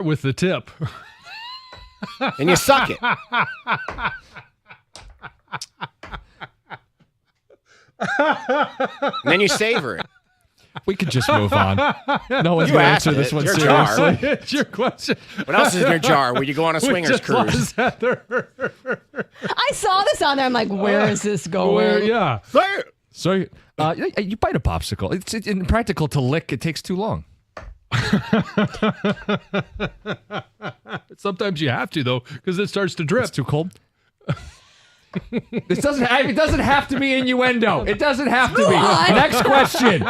with the tip. And you suck it. And then you savor it. We could just move on. No one's You going to asked answer this it. one Your jar. seriously. It's your question. What else is in your jar when you go on a swingers Just cruise? lost Heather. I saw this on there. I'm like, where is this going? Yeah. So you bite a popsicle. It's impractical to lick. It takes too long. Sometimes you have to, though, because it starts to drip. It's too cold. It doesn't have to be innuendo. It doesn't have to be. Next question.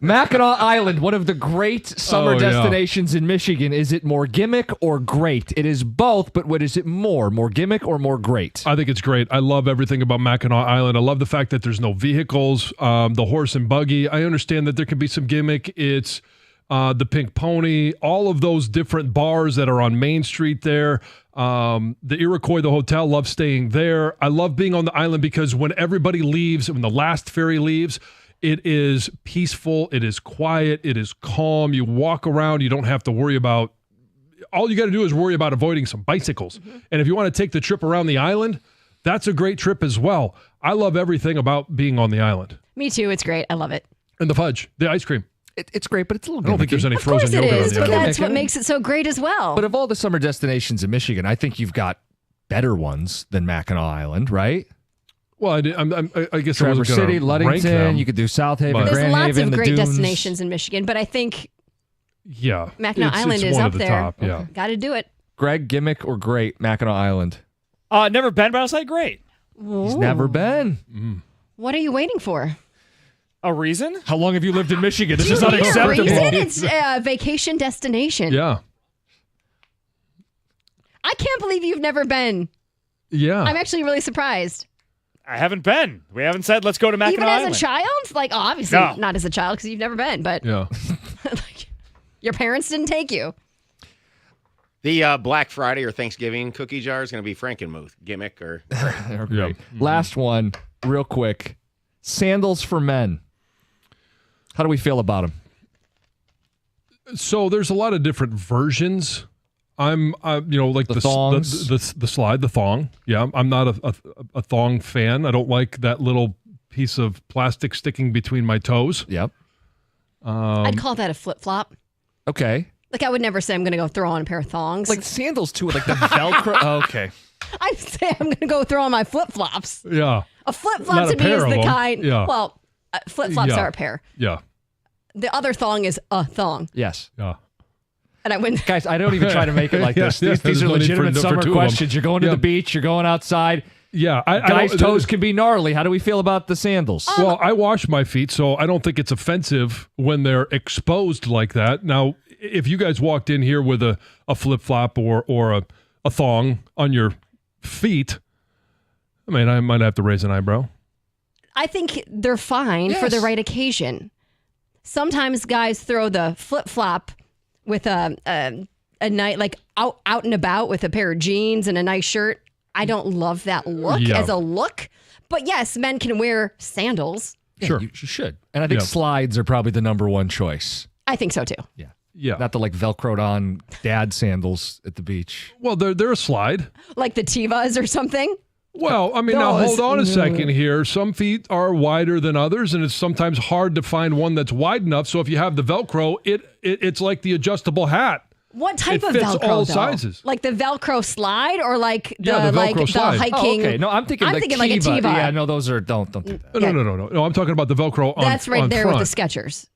Mackinac Island, one of the great summer destinations in Michigan. Is it more gimmick or great? It is both, but what is it more? More gimmick or more great? I think it's great. I love everything about Mackinac Island. I love the fact that there's no vehicles, the horse and buggy. I understand that there can be some gimmick. It's the Pink Pony, all of those different bars that are on Main Street there. The Iroquois, the hotel, love staying there. I love being on the island because when everybody leaves, when the last ferry leaves, it is peaceful, it is quiet, it is calm. You walk around, you don't have to worry about, all you got to do is worry about avoiding some bicycles. Mm-hmm. And if you want to take the trip around the island, that's a great trip as well. I love everything about being on the island. Me too. It's great. I love it. And the fudge, the ice cream. It's great, but it's a little I don't think there's any Of course frozen it yogurt is, on the but island. that's what makes it so great as well. But of all the summer destinations in Michigan, I think you've got better ones than Mackinac Island, right? Well, I guess I Traverse wasn't gonna City, rank Ludington. them, You could do South Haven, but- There's Grand lots Haven, of the great Dunes. destinations in Michigan, but I think Yeah, Mackinac Island it's is one up of the there. top, yeah. Got to do it. Greg, gimmick or great? Mackinac Island. Never been, but I was like, great. He's never been. What are you waiting for? A reason? How long have you lived in Michigan? This Do is you need a unacceptable. reason? It's a vacation destination. Yeah, I can't believe you've never been. yeah. I'm actually really surprised. I haven't been. We haven't said let's go to Mackinac Even as Island. a child? Like, obviously No. not as a child because you've never been, but Yeah. like, your parents didn't take you. The Black Friday or Thanksgiving cookie jar is going to be Frankenmuth gimmick or They're Yeah. great. Last one, real quick. Sandals for men. How do we feel about them? So there's a lot of different versions. I'm like The thongs? the slide, the thong. Yeah, I'm not a thong fan. I don't like that little piece of plastic sticking between my toes. Yep. I'd call that a flip flop. Okay. Like, I would never say I'm going to go throw on a pair of thongs. Like sandals too, like the Velcro. Okay. I'd say I'm going to go throw on my flip flops. Yeah, A flip Not flop a to me pair is of the them. kind. Yeah. Well, flip flops Yeah. are a pair. yeah, The other thong is a thong, Yes. yeah. and I wouldn't. Guys, I don't even try to make it like Yeah, this. yeah, These there's are no need legitimate for summer two of them. questions. You're going to Yeah. the beach. You're going outside. Yeah, I Guys' don't- toes can be gnarly. How do we feel about the sandals? Well, I wash my feet, so I don't think it's offensive when they're exposed like that. Now, if you guys walked in here with a flip-flop or a thong on your feet, I mean, I might have to raise an eyebrow. I think they're fine for the Yes. right occasion. Sometimes guys throw the flip flop with a night like out and about with a pair of jeans and a nice shirt. I don't love that look Yeah. as a look, but yes, men can wear sandals. Yeah, Sure. you should. And I think Yeah. slides are probably the number one choice. I think so too. Yeah. Not the like Velcroed on dad sandals at the beach. Well, they're a slide. Like the Tevas or something. Well, I mean, now Those- hold on a second here. Some feet are wider than others, and it's sometimes hard to find one that's wide enough. So if you have the Velcro, it's like the adjustable hat. What type It of fits Velcro all though? sizes. Like the Velcro slide or like the Yeah, the like Velcro the slide. hiking? Oh, okay. No, I'm thinking like a Teva. Yeah, no, those are don't do that. No, no. I'm talking about the Velcro on That's right on there front. with the Skechers.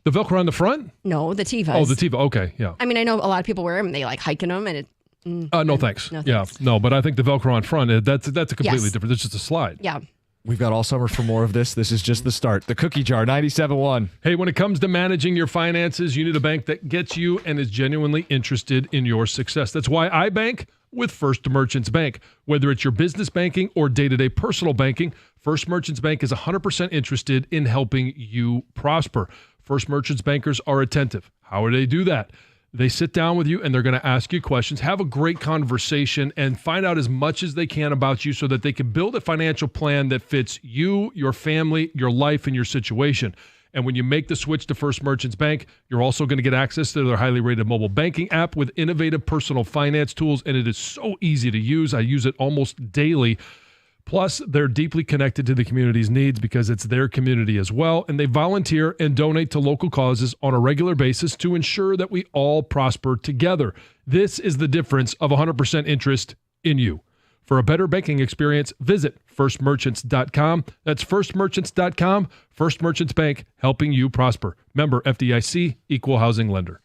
The Velcro on the front? No, the Tevas. Oh, the Teva. Okay, yeah. I mean, I know a lot of people wear them and they like hiking them and it. No thanks. No, Yeah, thanks. no, but I think the Velcro on front, that's a completely Yes. different. It's just a slide. Yeah. We've got all summer for more of this. This is just the start. The Cookie Jar, 97.1. Hey, when it comes to managing your finances, you need a bank that gets you and is genuinely interested in your success. That's why I bank with First Merchants Bank. Whether it's your business banking or day-to-day personal banking, First Merchants Bank is 100% interested in helping you prosper. First Merchants bankers are attentive. How do they do that? They sit down with you and they're going to ask you questions, have a great conversation, and find out as much as they can about you so that they can build a financial plan that fits you, your family, your life, and your situation. And when you make the switch to First Merchants Bank, you're also going to get access to their highly rated mobile banking app with innovative personal finance tools, and it is so easy to use. I use it almost daily. Plus, they're deeply connected to the community's needs because it's their community as well, and they volunteer and donate to local causes on a regular basis to ensure that we all prosper together. This is the difference of 100% interest in you. For a better banking experience, visit firstmerchants.com. That's firstmerchants.com. First Merchants Bank, helping you prosper. Member FDIC, Equal Housing Lender.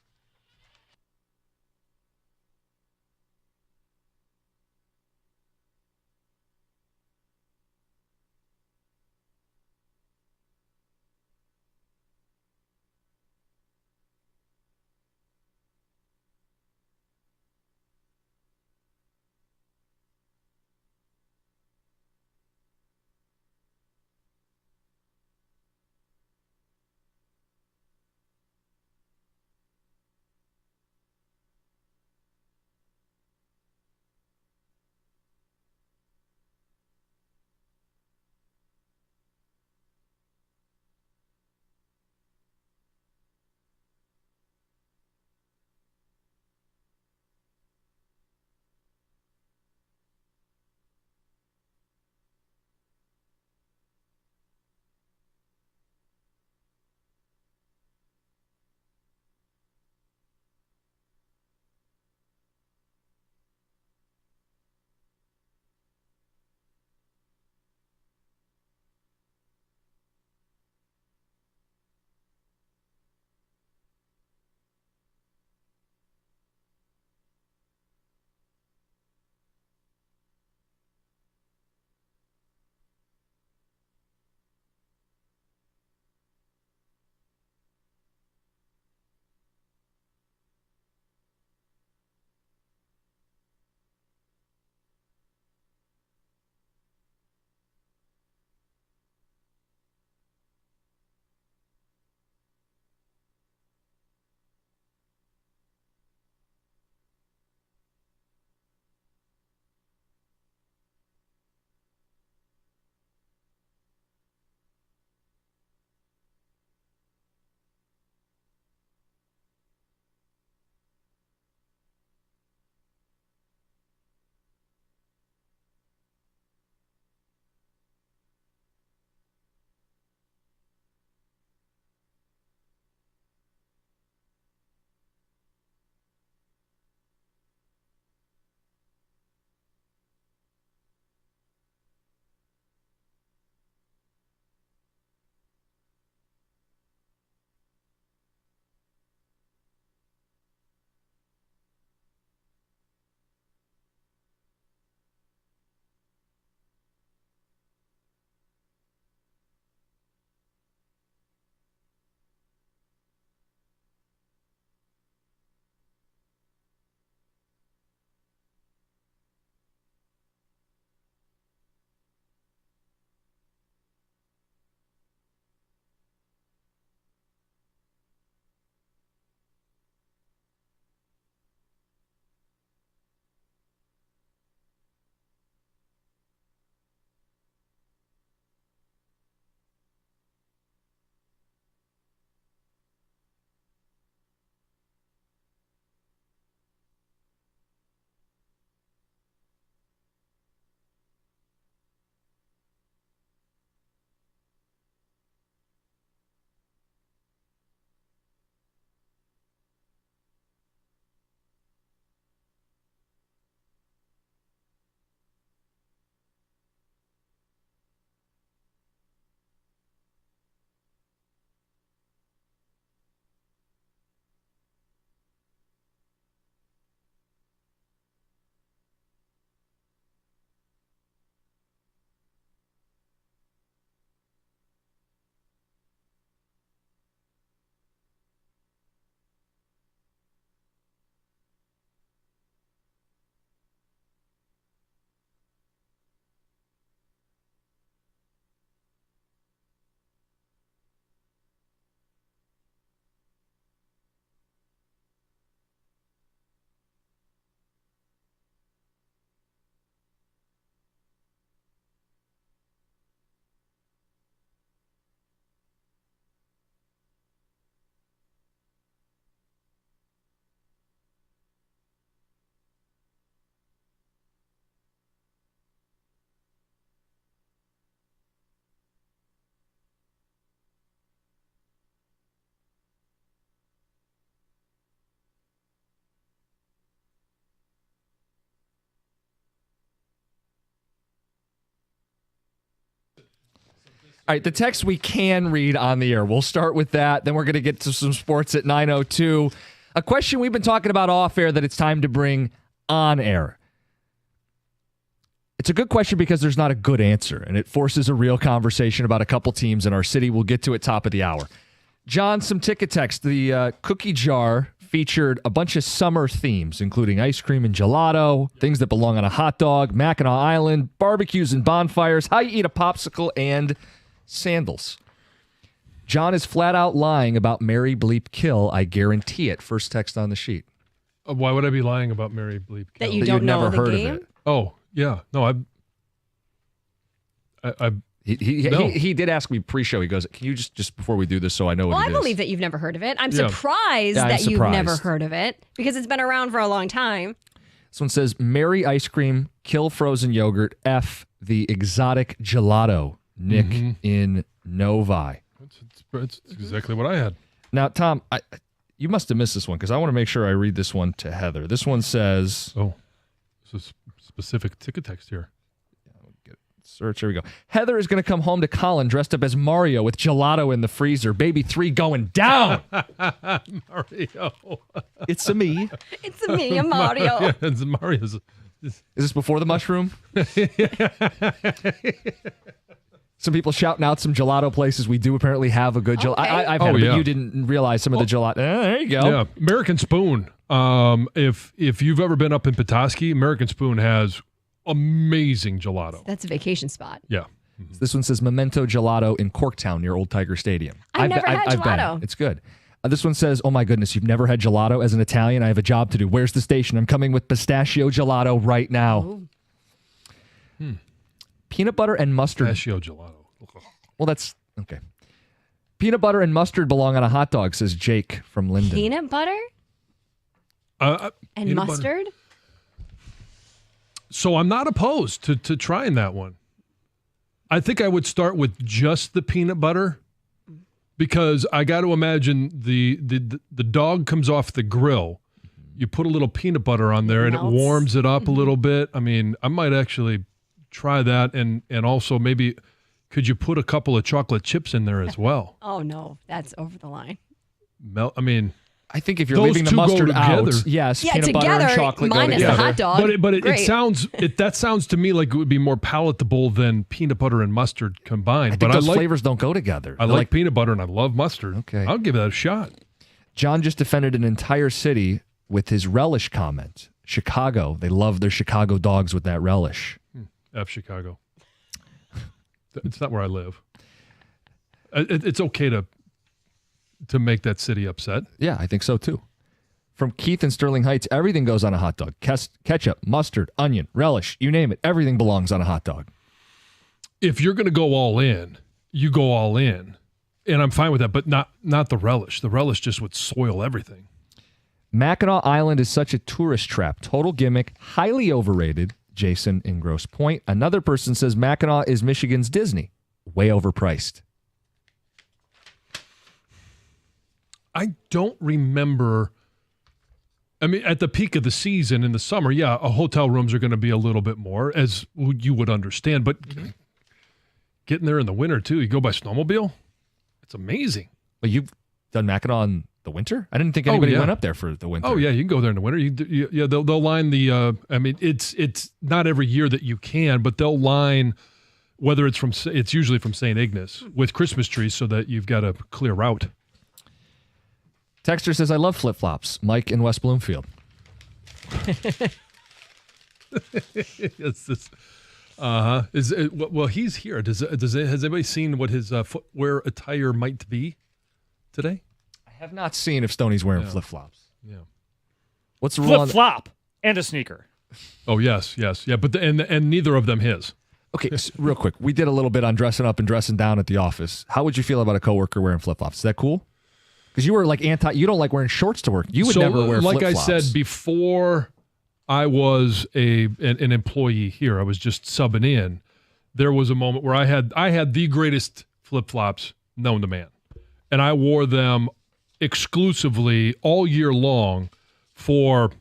All right, the text we can read on the air. We'll start with that. Then we're going to get to some sports at 9:02. A question we've been talking about off air that it's time to bring on air. It's a good question because there's not a good answer, and it forces a real conversation about a couple teams in our city. We'll get to it top of the hour. John, some ticket text. The cookie jar featured a bunch of summer themes, including ice cream and gelato, things that belong on a hot dog, Mackinac Island, barbecues and bonfires, how you eat a popsicle, and sandals. John is flat out lying about Mary Bleep Kill. I guarantee it. First text on the sheet. Why would I be lying about Mary Bleep Kill? That you That don't you'd know never the heard game? of it. Oh, yeah. No, He did ask me pre-show. He goes, "Can you just before we do this, so I know Well, what I it is?" believe that you've never heard of it. I'm Yeah. surprised Yeah, I'm that you've never surprised. heard of it because it's been around for a long time. This one says, "Mary ice cream, kill frozen yogurt, F the exotic gelato." Nick in Novi. it's exactly what I had. Now, Tom, you must have missed this one because I want to make sure I read this one to Heather. This one says, Oh, this is specific ticket text here. search, here we go. Heather is going to come home to Colin dressed up as Mario with gelato in the freezer. Baby 3 going down. Mario. It's a me. It's me, a Mario. Yeah, it's Mario's. Is this before the mushroom? Some people shouting out some gelato places. We do apparently have a good gelato. Okay. I've had it, yeah. but you didn't realize some of the gelato. There you go. Yeah, American Spoon. If you've ever been up in Petoskey, American Spoon has amazing gelato. That's a vacation spot. Yeah. This one says Memento Gelato in Corktown near Old Tiger Stadium. I've never had I've been. gelato. It's good. This one says, "Oh my goodness, you've never had gelato? As an Italian, I have a job to do. Where's the station? I'm coming with pistachio gelato right now." Peanut butter and mustard. Pistachio gelato. Well, that's okay. Peanut butter and mustard belong on a hot dog, says Jake from Linden. Peanut butter and peanut butter. mustard? So I'm not opposed to trying that one. I think I would start with just the peanut butter because I got to imagine the dog comes off the grill. You put a little peanut butter on there and it Melts. warms it up a little bit. I mean, I might actually try that and also maybe could you put a couple of chocolate chips in there as well? Oh, no. That's over the line. I mean, I think if you're Those leaving the two go mustard out, together. yes, Yeah, peanut butter together, and chocolate go minus the together. hot dog. but it Great. that sounds to me like it would be more palatable than peanut butter and mustard combined. I think but those I like flavors don't go together. I They're like peanut butter and I love mustard. Okay. I'll give that a shot. John just defended an entire city with his relish comment. Chicago, they love their Chicago dogs with that relish. F Chicago. It's not where I live. It's okay to make that city upset. Yeah, I think so too. From Keith in Sterling Heights, everything goes on a hot dog. Ketchup, mustard, onion, relish, you name it. Everything belongs on a hot dog. If you're going to go all in, you go all in. And I'm fine with that, but not the relish. The relish just would soil everything. Mackinac Island is such a tourist trap. Total gimmick, highly overrated. Jason in Grosse Pointe. Another person says Mackinac is Michigan's Disney. Way overpriced. I don't remember. I mean, at the peak of the season in the summer, yeah, hotel rooms are going to be a little bit more, as you would understand. But getting there in the winter, too, you go by snowmobile, it's amazing. But you've done Mackinac in the winter? I didn't think anybody yeah. went up there for the winter. Oh, yeah, you can go there in the winter. Yeah, they'll line the, I mean, it's not every year that you can, but they'll line, whether it's usually from St. Ignace, with Christmas trees so that you've got a clear route. Texter says, I love flip-flops. Mike in West Bloomfield. It's this, well, he's here. Has anybody seen what his footwear attire might be today? I have not seen if Stoney's wearing flip-flops. Yeah. What's the rule on Flip flop and a sneaker. Oh, yes. Yeah, but and neither of them his. Okay, real quick. We did a little bit on dressing up and dressing down at the office. How would you feel about a coworker wearing flip-flops? Is that cool? Because you were like you don't like wearing shorts to work. You would never wear like flip-flops. I said before, I was an employee here. I was just subbing in. There was a moment where I had the greatest flip-flops known to man, and I wore them exclusively all year long for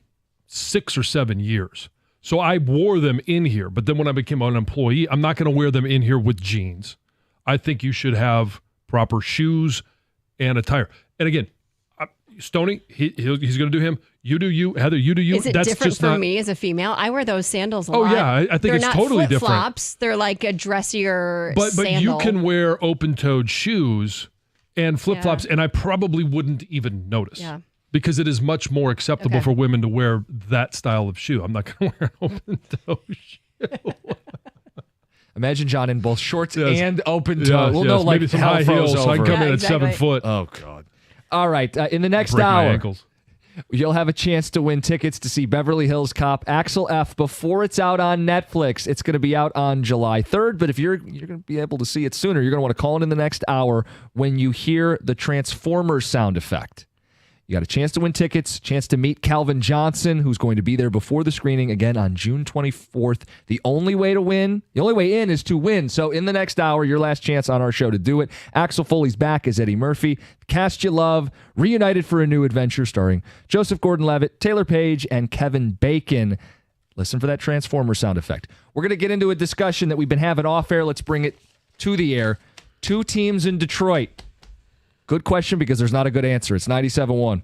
6 or 7 years. So I wore them in here, but then when I became an employee, I'm not going to wear them in here with jeans. I think you should have proper shoes and a tire. And again, Stoney, he's going to do him. You do you. Heather, you do you. Is it That's different just for not, me as a female? I wear those sandals a Oh lot. yeah, I think They're it's not totally different. flip-flops. They're like a dressier But sandal. you can wear open-toed shoes and flip-flops, and I probably wouldn't even notice. Yeah. Because it is much more acceptable Okay. for women to wear that style of shoe. I'm not going to wear an open-toe shoe. Imagine John in both shorts Yes. and open toe. Yes, well, yes. no, like maybe some hell high froze heels so I can over. come in Yeah, at 7 exactly. foot. Oh, God. All right. In the next break my hour, ankles. you'll have a chance to win tickets to see Beverly Hills Cop Axel F before it's out on Netflix. It's going to be out on July 3rd, but if you're going to be able to see it sooner, you're going to want to call in the next hour when you hear the Transformers sound effect. You got a chance to win tickets, chance to meet Calvin Johnson, who's going to be there before the screening again on June 24th. The only way in is to win. So in the next hour, your last chance on our show to do it. Axel Foley's back as Eddie Murphy. The cast you love, reunited for a new adventure starring Joseph Gordon-Levitt, Taylor Page, and Kevin Bacon. Listen for that Transformer sound effect. We're going to get into a discussion that we've been having off air. Let's bring it to the air. 2 teams in Detroit. Good question because there's not a good answer. It's 97-1.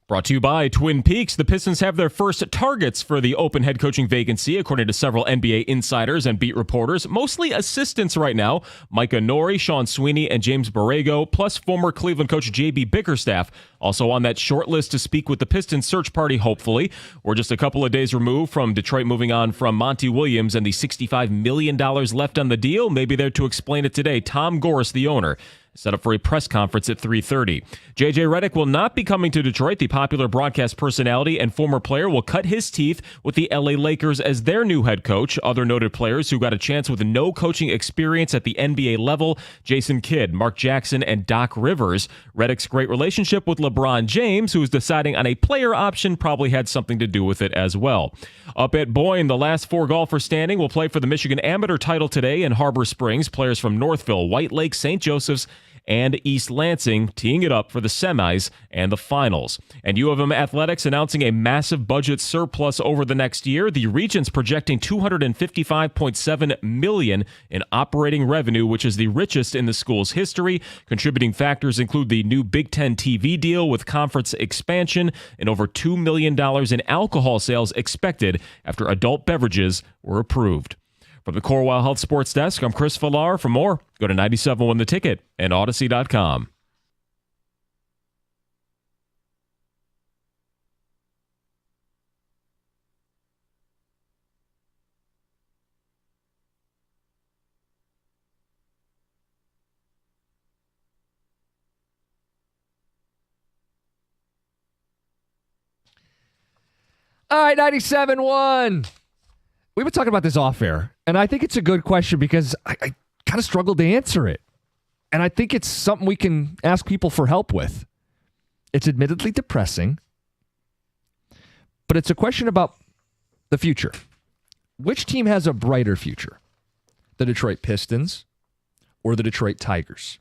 Brought to you by Twin Peaks. The Pistons have their first targets for the open head coaching vacancy, according to several NBA insiders and beat reporters. Mostly assistants right now. Micah Nori, Sean Sweeney, and James Borrego, plus former Cleveland coach J.B. Bickerstaff. Also on that short list to speak with the Pistons search party, hopefully. We're just a couple of days removed from Detroit moving on from Monty Williams and the $65 million left on the deal. Maybe there to explain it today, Tom Gores, the owner, set up for a press conference at 3:30. J.J. Redick will not be coming to Detroit. The popular broadcast personality and former player will cut his teeth with the L.A. Lakers as their new head coach. Other noted players who got a chance with no coaching experience at the NBA level, Jason Kidd, Mark Jackson, and Doc Rivers. Redick's great relationship with LeBron James, who is deciding on a player option, probably had something to do with it as well. Up at Boyne, the last 4 golfers standing will play for the Michigan Amateur title today in Harbor Springs. Players from Northville, White Lake, St. Joseph's, and East Lansing teeing it up for the semis and the finals. And U of M Athletics announcing a massive budget surplus over the next year. The Regents projecting $255.7 million in operating revenue, which is the richest in the school's history. Contributing factors include the new Big Ten TV deal with conference expansion and over $2 million in alcohol sales expected after adult beverages were approved. From the Corewell Health Sports Desk, I'm Chris Villar. For more, go to 97.1 The Ticket and Odyssey.com. All right, 97.1. We've been talking about this off air, and I think it's a good question because I kind of struggled to answer it. And I think it's something we can ask people for help with. It's admittedly depressing, but it's a question about the future. Which team has a brighter future? The Detroit Pistons or the Detroit Tigers?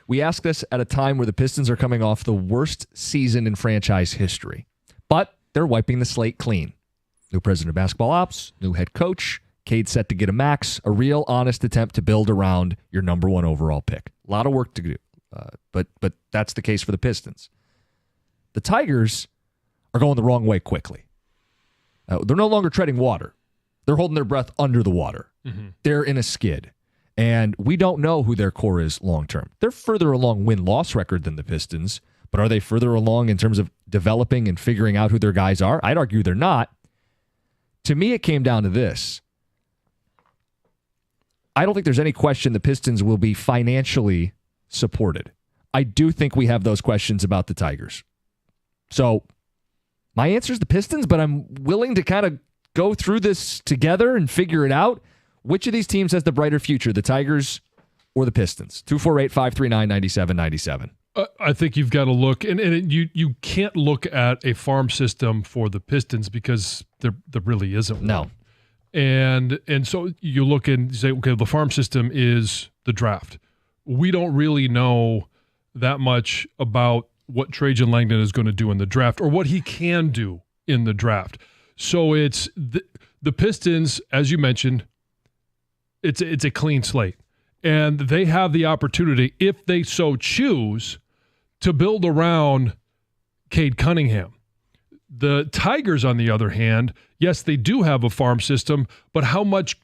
We ask this at a time where the Pistons are coming off the worst season in franchise history, but they're wiping the slate clean. New president of basketball ops, new head coach, Cade set to get a max, a real honest attempt to build around your number 1 overall pick. A lot of work to do, but that's the case for the Pistons. The Tigers are going the wrong way quickly. They're no longer treading water. They're holding their breath under the water. Mm-hmm. They're in a skid, and we don't know who their core is long term. They're further along win-loss record than the Pistons, but are they further along in terms of developing and figuring out who their guys are? I'd argue they're not. To me, it came down to this. I don't think there's any question the Pistons will be financially supported. I do think we have those questions about the Tigers. So my answer is the Pistons, but I'm willing to kind of go through this together and figure it out. Which of these teams has the brighter future, the Tigers or the Pistons? 248-539-9797. I think you've got to look, and you can't look at a farm system for the Pistons because there really isn't one. No. And so you look and say, okay, the farm system is the draft. We don't really know that much about what Trajan Langdon is going to do in the draft or what he can do in the draft. So it's the Pistons, as you mentioned, it's a clean slate. And they have the opportunity, if they so choose, to build around Cade Cunningham. The Tigers, on the other hand, yes, they do have a farm system, but how much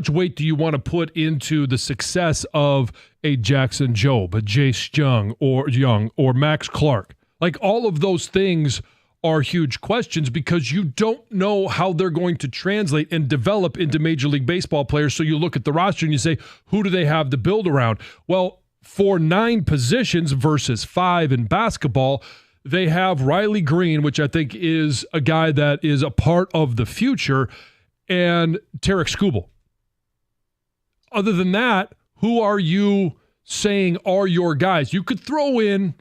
weight do you want to put into the success of a Jackson Jobe, a Jace Young, or Max Clark? Like, all of those things are huge questions because you don't know how they're going to translate and develop into Major League Baseball players. So you look at the roster and you say, who do they have to build around? Well, for 9 positions versus 5 in basketball, they have Riley Green, which I think is a guy that is a part of the future, and Tarek Skubal. Other than that, who are you saying are your guys? You could throw in,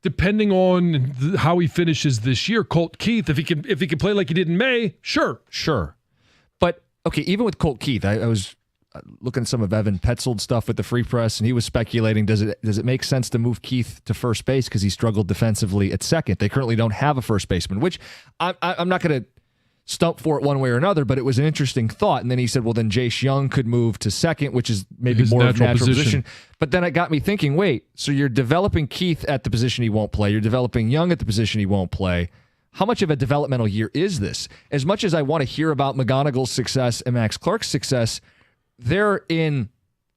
depending on how he finishes this year, Colt Keith. If he can play like he did in May, sure. But okay, even with Colt Keith, I was looking at some of Evan Petzold's stuff with the Free Press, and he was speculating, does it make sense to move Keith to first base because he struggled defensively at second? They currently don't have a first baseman, which I'm not going to stump for it one way or another, but it was an interesting thought. And then he said, well, then Jace Young could move to second, which is maybe his more of a natural position. But then it got me thinking, wait, so you're developing Keith at the position he won't play. You're developing Young at the position he won't play. How much of a developmental year is this? As much as I want to hear about McGonigle's success and Max Clark's success, they're in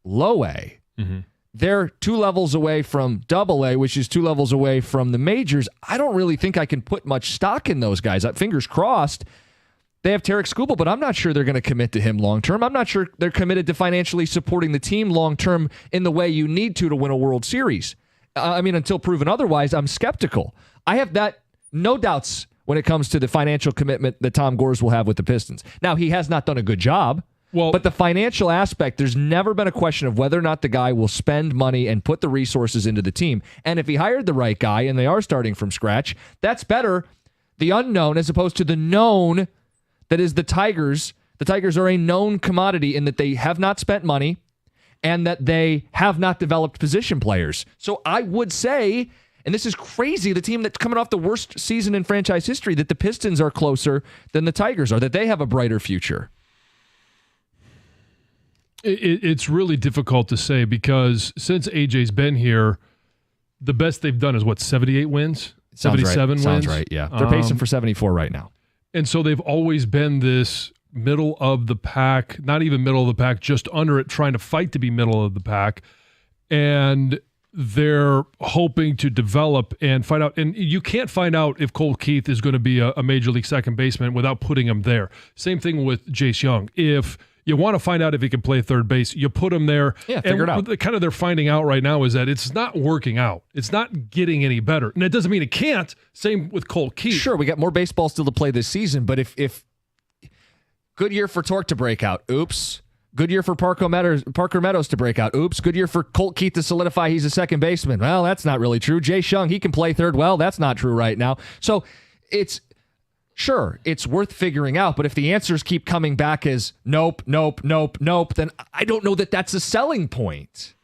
low A. Mm-hmm. They're 2 levels away from double A, which is 2 levels away from the majors. I don't really think I can put much stock in those guys. Fingers crossed. They have Tarek Skubal, but I'm not sure they're going to commit to him long term. I'm not sure they're committed to financially supporting the team long term in the way you need to win a World Series. Until proven otherwise, I'm skeptical. I have no doubts when it comes to the financial commitment that Tom Gores will have with the Pistons. Now, he has not done a good job. Well, but the financial aspect, there's never been a question of whether or not the guy will spend money and put the resources into the team. And if he hired the right guy and they are starting from scratch, that's better. The unknown as opposed to the known, that is the Tigers. The Tigers are a known commodity in that they have not spent money and that they have not developed position players. So I would say, and this is crazy, the team that's coming off the worst season in franchise history, that the Pistons are closer than the Tigers are, that they have a brighter future. It's really difficult to say because since AJ's been here, the best they've done is 78 wins? 77 wins? Sounds right, yeah. They're pacing for 74 right now. And so they've always been this middle of the pack, not even middle of the pack, just under it, trying to fight to be middle of the pack. And they're hoping to develop and find out. And you can't find out if Colt Keith is going to be a major league second baseman without putting him there. Same thing with Jace Young. If you want to find out if he can play third base, you put him there. Yeah, figure it out. Kind of they're finding out right now is that it's not working out. It's not getting any better. And that doesn't mean it can't. Same with Colt Keith. Sure, we got more baseball still to play this season, but if good year for Torque to break out, oops. Good year for Parker Meadows to break out. Oops. Good year for Colt Keith to solidify he's a second baseman. Well, that's not really true. Jace Young, he can play third. Well, that's not true right now. So it's worth figuring out. But if the answers keep coming back as nope, then I don't know that that's a selling point.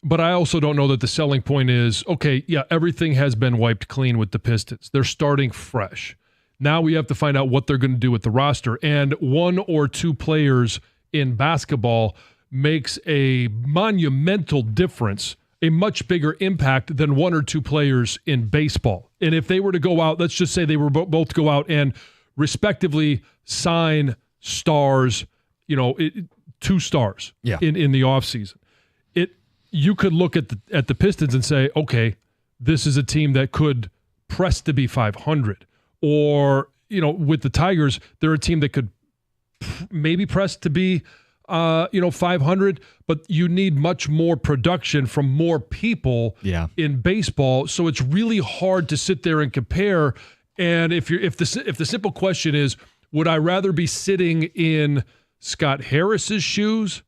But I also don't know that the selling point is, okay, yeah, everything has been wiped clean with the Pistons. They're starting fresh. Now we have to find out what they're going to do with the roster. And 1 or 2 players in basketball makes a monumental difference, a much bigger impact than 1 or 2 players in baseball. And if they were to go out, let's just say they were both go out and respectively sign stars, 2 stars in the offseason. You could look at the Pistons and say, okay, this is a team that could press to be 500. Or, with the Tigers, they're a team that could maybe press to be, 500, but you need much more production from more people in baseball. So it's really hard to sit there and compare. And if the simple question is, would I rather be sitting in Scott Harris's shoes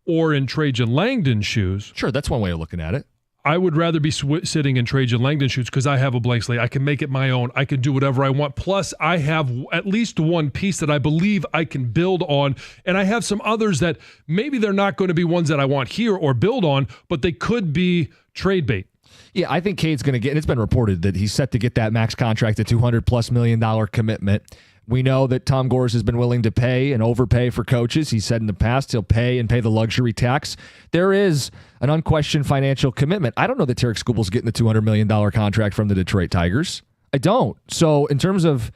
or in Trajan Langdon's shoes? Sure, that's one way of looking at it. I would rather be sitting in Trajan Langdon shoes because I have a blank slate. I can make it my own. I can do whatever I want. Plus, I have at least one piece that I believe I can build on. And I have some others that maybe they're not going to be ones that I want here or build on, but they could be trade bait. Yeah, I think Cade's going to get, and it's been reported that he's set to get that max contract, a $200+ million commitment. We know that Tom Gores has been willing to pay and overpay for coaches. He said in the past he'll pay and pay the luxury tax. There is an unquestioned financial commitment. I don't know that Tarek Skubal's getting the $200 million contract from the Detroit Tigers. I don't. So in terms of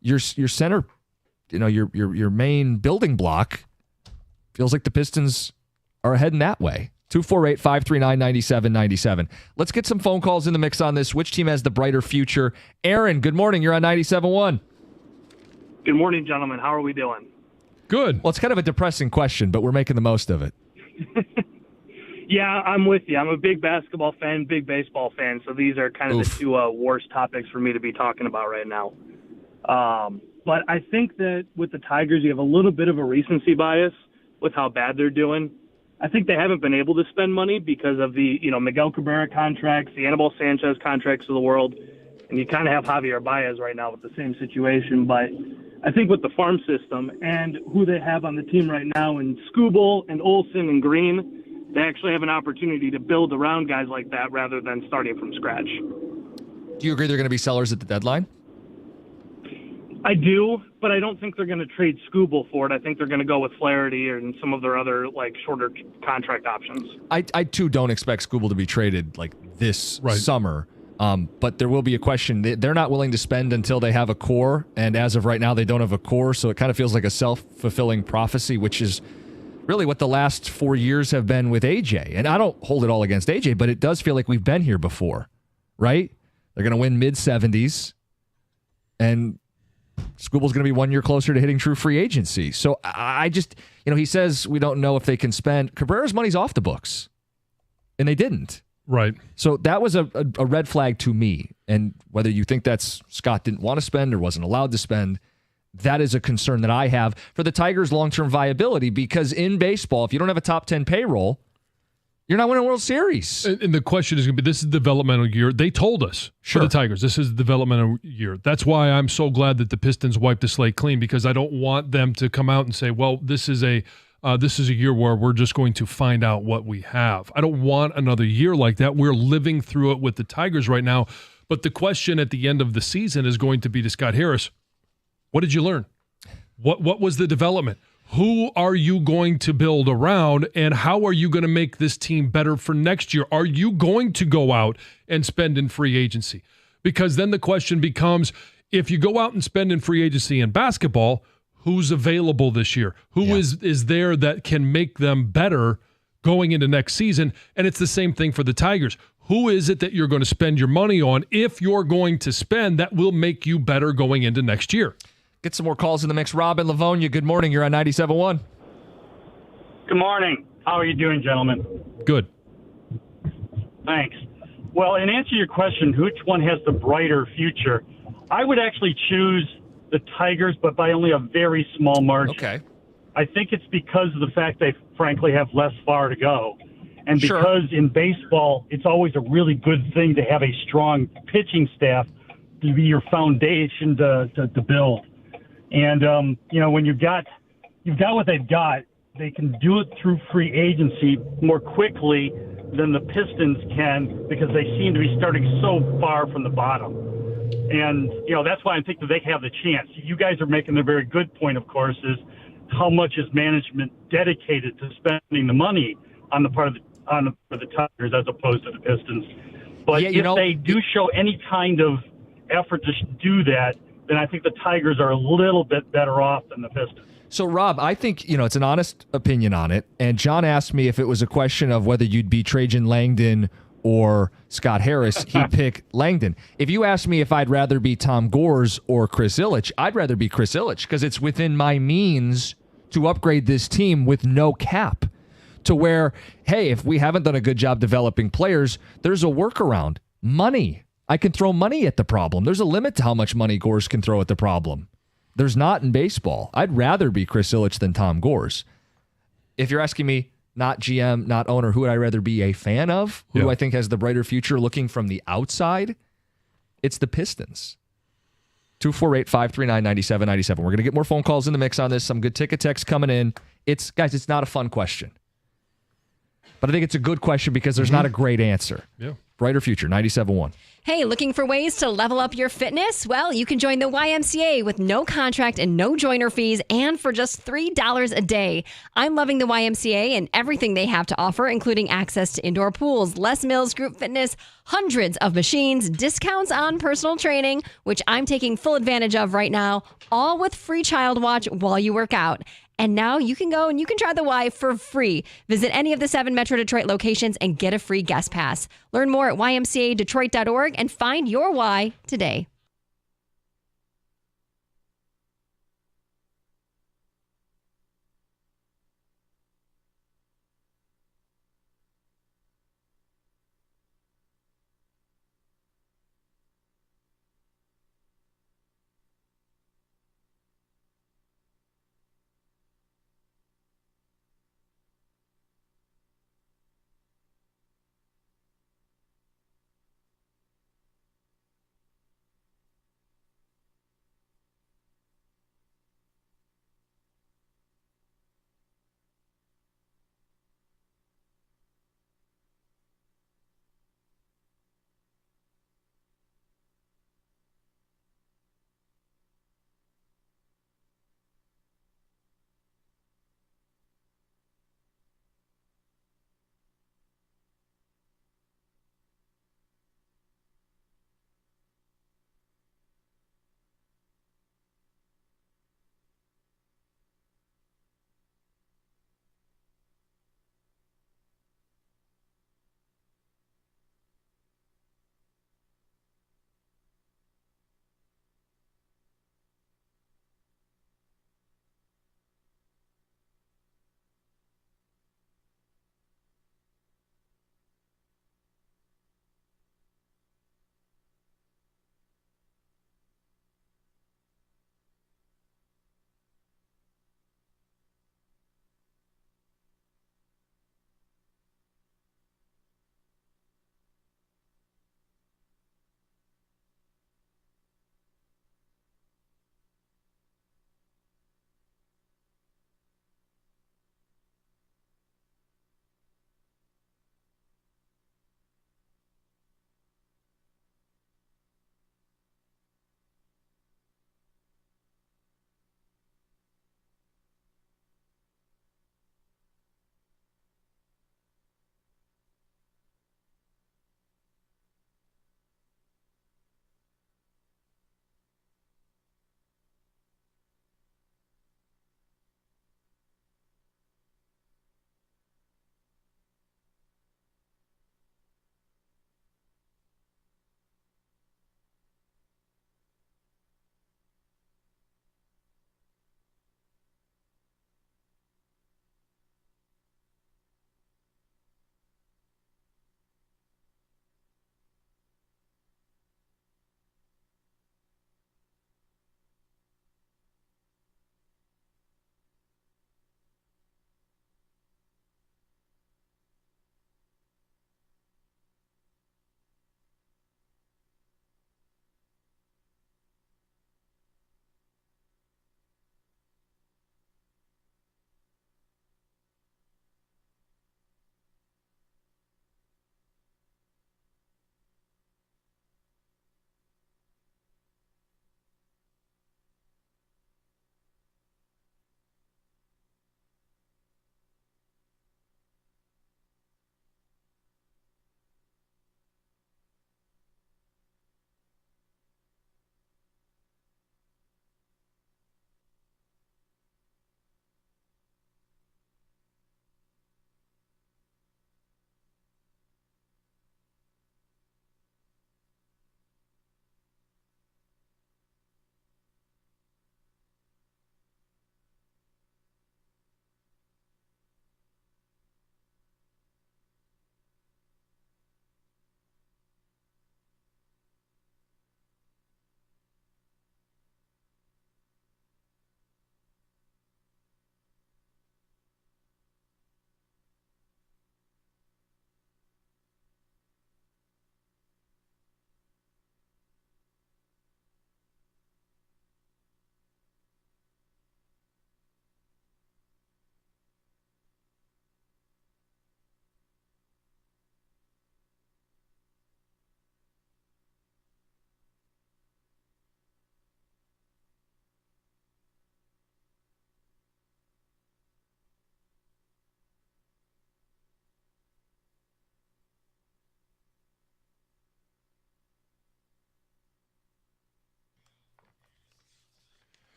your center, your main building block, feels like the Pistons are heading that way. 248-539-9797. Let's get some phone calls in the mix on this. Which team has the brighter future? Aaron, good morning. You're on 97.1. Good morning, gentlemen. How are we doing? Good. Well, it's kind of a depressing question, but we're making the most of it. Yeah, I'm with you. I'm a big basketball fan, big baseball fan, so these are kind of the two worst topics for me to be talking about right now. But I think that with the Tigers, you have a little bit of a recency bias with how bad they're doing. I think they haven't been able to spend money because of the Miguel Cabrera contracts, the Anibal Sanchez contracts of the world, and you kind of have Javier Baez right now with the same situation. But I think with the farm system and who they have on the team right now, and Skubal and Olsen and Green, they actually have an opportunity to build around guys like that rather than starting from scratch. Do you agree they're going to be sellers at the deadline? I do, but I don't think they're going to trade Skubal for it. I think they're going to go with Flaherty and some of their other shorter contract options. I too don't expect Skubal to be traded this summer. But there will be a question. They're not willing to spend until they have a core, and as of right now, they don't have a core, so it kind of feels like a self-fulfilling prophecy, which is really what the last 4 years have been with AJ. And I don't hold it all against AJ, but it does feel like we've been here before, right? They're going to win mid-70s, and Skubal's going to be 1 year closer to hitting true free agency. So I just, he says we don't know if they can spend. Cabrera's money's off the books, and they didn't. Right. So that was a red flag to me. And whether you think that's Scott didn't want to spend or wasn't allowed to spend, that is a concern that I have for the Tigers' long-term viability, because in baseball, if you don't have a top 10 payroll, you're not winning a World Series. And the question is going to be, this is the developmental year. They told us for the Tigers, this is the developmental year. That's why I'm so glad that the Pistons wiped the slate clean, because I don't want them to come out and say, well, this is a year where we're just going to find out what we have. I don't want another year like that. We're living through it with the Tigers right now. But the question at the end of the season is going to be to Scott Harris, what did you learn? What was the development? Who are you going to build around, and how are you going to make this team better for next year? Are you going to go out and spend in free agency? Because then the question becomes, if you go out and spend in free agency in basketball, who's available this year? Who is there that can make them better going into next season? And it's the same thing for the Tigers. Who is it that you're going to spend your money on, if you're going to spend, that will make you better going into next year? Get some more calls in the mix. Rob in Livonia, good morning. You're on 97.1. Good morning. How are you doing, gentlemen? Good. Thanks. Well, in answer to your question, which one has the brighter future, I would actually choose the Tigers, but by only a very small margin. Okay. I think it's because of the fact they frankly have less far to go. And because in baseball, it's always a really good thing to have a strong pitching staff to be your foundation to build. And, when you've got what they've got, they can do it through free agency more quickly than the Pistons can, because they seem to be starting so far from the bottom. And, that's why I think that they have the chance. You guys are making a very good point, of course, is how much is management dedicated to spending the money on the part of the Tigers as opposed to the Pistons. But if they do show any kind of effort to do that, then I think the Tigers are a little bit better off than the Pistons. So, Rob, I think, it's an honest opinion on it. And John asked me if it was a question of whether you'd be Trajan Langdon or Scott Harris. He'd pick Langdon. If you asked me if I'd rather be Tom Gores or Chris Ilitch, I'd rather be Chris Ilitch, because it's within my means to upgrade this team with no cap, to where, hey, if we haven't done a good job developing players, there's a workaround. Money. I can throw money at the problem. There's a limit to how much money Gores can throw at the problem. There's not in baseball. I'd rather be Chris Ilitch than Tom Gores. If you're asking me, not GM, not owner, who would I rather be a fan of? Who do I think has the brighter future looking from the outside? It's the Pistons. 248-539-9797. We're going to get more phone calls in the mix on this. Some good ticket texts coming in. Guys, it's not a fun question. But I think it's a good question because there's not a great answer. Yeah. Brighter future, 97.1. Hey, looking for ways to level up your fitness? Well, you can join the YMCA with no contract and no joiner fees and for just $3 a day. I'm loving the YMCA and everything they have to offer, including access to indoor pools, Les Mills group fitness, hundreds of machines, discounts on personal training, which I'm taking full advantage of right now, all with free child watch while you work out. And now you can go and you can try the Y for free. Visit any of the 7 Metro Detroit locations and get a free guest pass. Learn more at ymcadetroit.org and find your Y today.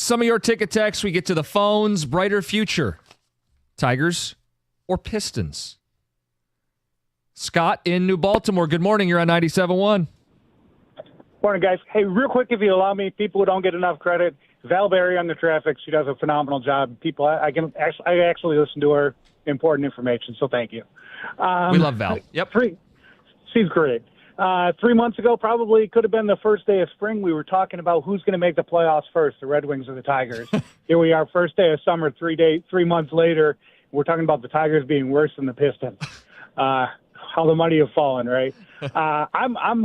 some of your ticket texts. We get to the phones. Brighter future. Tigers or Pistons? Scott in New Baltimore. Good morning. You're on 97.1. Morning, guys. Hey, real quick, if you allow me, people who don't get enough credit, Val Berry on the traffic. She does a phenomenal job. People, I actually listen to her important information, so thank you. We love Val. Yep. She's great. 3 months ago, probably could have been the first day of spring. We were talking about who's going to make the playoffs first, the Red Wings or the Tigers. Here we are, first day of summer, 3 months later. We're talking about the Tigers being worse than the Pistons. How the money have fallen, right? I'm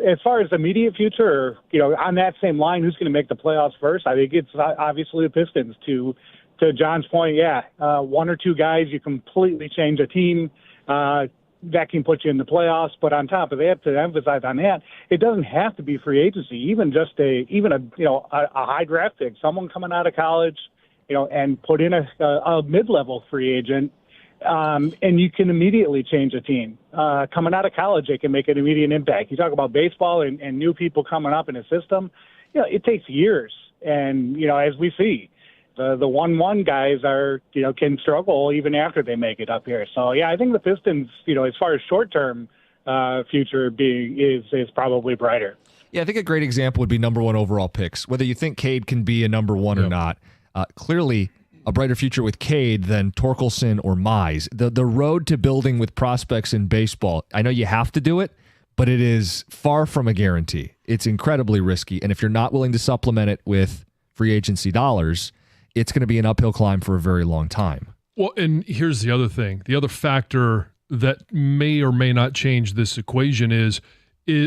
as far as the immediate future, or, on that same line, who's going to make the playoffs first? I think it's obviously the Pistons. To John's point, one or two guys, you completely change a team. That can put you in the playoffs. But on top of that, to emphasize on that, it doesn't have to be free agency. Even just a high draft pick, someone coming out of college, and put in a mid-level free agent. And you can immediately change a team. Coming out of college, they can make an immediate impact. You talk about baseball and new people coming up in a system, it takes years. And, as we see, the 1-1 guys can struggle even after they make it up here. So, I think the Pistons, as far as short-term future is probably brighter. Yeah, I think a great example would be number 1 overall picks. Whether you think Cade can be a number 1 or not, clearly a brighter future with Cade than Torkelson or Mize. The road to building with prospects in baseball, I know you have to do it, but it is far from a guarantee. It's incredibly risky, and if you're not willing to supplement it with free agency dollars, it's going to be an uphill climb for a very long time. Well, and here's the other thing. The other factor that may or may not change this equation is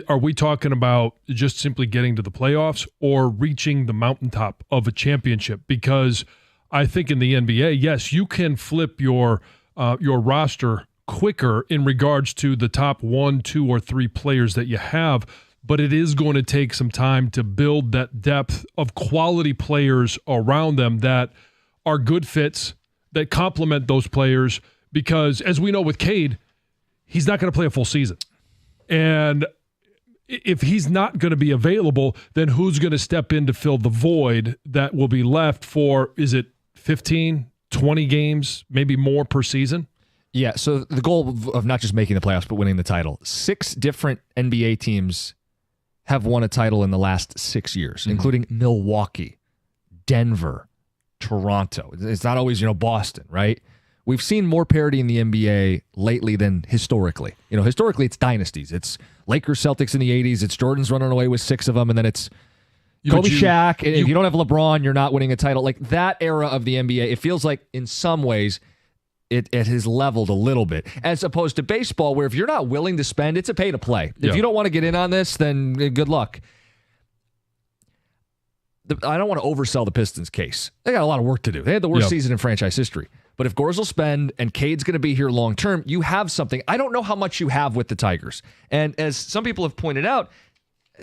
are we talking about just simply getting to the playoffs or reaching the mountaintop of a championship? Because I think in the NBA, yes, you can flip your roster quicker in regards to the top 1, 2, or 3 players that you have, but it is going to take some time to build that depth of quality players around them that are good fits, that complement those players, because as we know with Cade, he's not going to play a full season. And if he's not going to be available, then who's going to step in to fill the void that will be left for, is it 15, 20 games, maybe more per season? Yeah, so the goal of not just making the playoffs, but winning the title. 6 different NBA teams have won a title in the last 6 years, including Milwaukee, Denver, Toronto. It's not always, Boston, right? We've seen more parity in the NBA lately than historically. Historically, it's dynasties. It's Lakers, Celtics in the 80s. It's Jordan's running away with 6 of them, and then it's Kobe, Shaq, and if you don't have LeBron, you're not winning a title. Like that era of the NBA, it feels like in some ways it has leveled a little bit, as opposed to baseball, where if you're not willing to spend, it's a pay to play. If you don't want to get in on this, then good luck. I don't want to oversell the Pistons case. They got a lot of work to do. They had the worst season in franchise history. But if Gores will spend and Cade's going to be here long term, you have something. I don't know how much you have with the Tigers. And as some people have pointed out,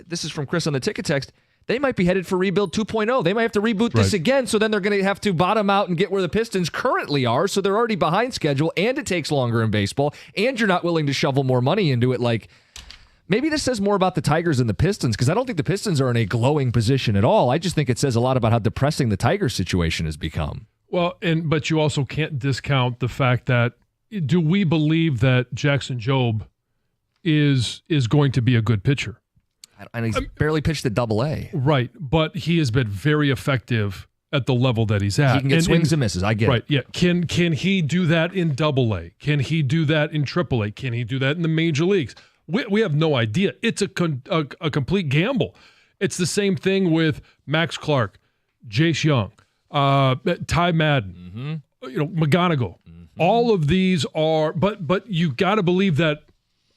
this is from Chris on the ticket text, they might be headed for rebuild 2.0. They might have to reboot this again, so then they're going to have to bottom out and get where the Pistons currently are, so they're already behind schedule, and it takes longer in baseball, and you're not willing to shovel more money into it. Like, maybe this says more about the Tigers than the Pistons, because I don't think the Pistons are in a glowing position at all. I just think it says a lot about how depressing the Tigers situation has become. Well, but you also can't discount the fact that, do we believe that Jackson Jobe is going to be a good pitcher? And he's barely pitched at AA. Right, but he has been very effective at the level that he's at. He can get swings and misses, I get it. Right, yeah. Can he do that in AA? Can he do that in AAA? Can he do that in the major leagues? We have no idea. It's a complete gamble. It's the same thing with Max Clark, Jace Young, Ty Madden, McGonigal. All of these are, but you got to believe that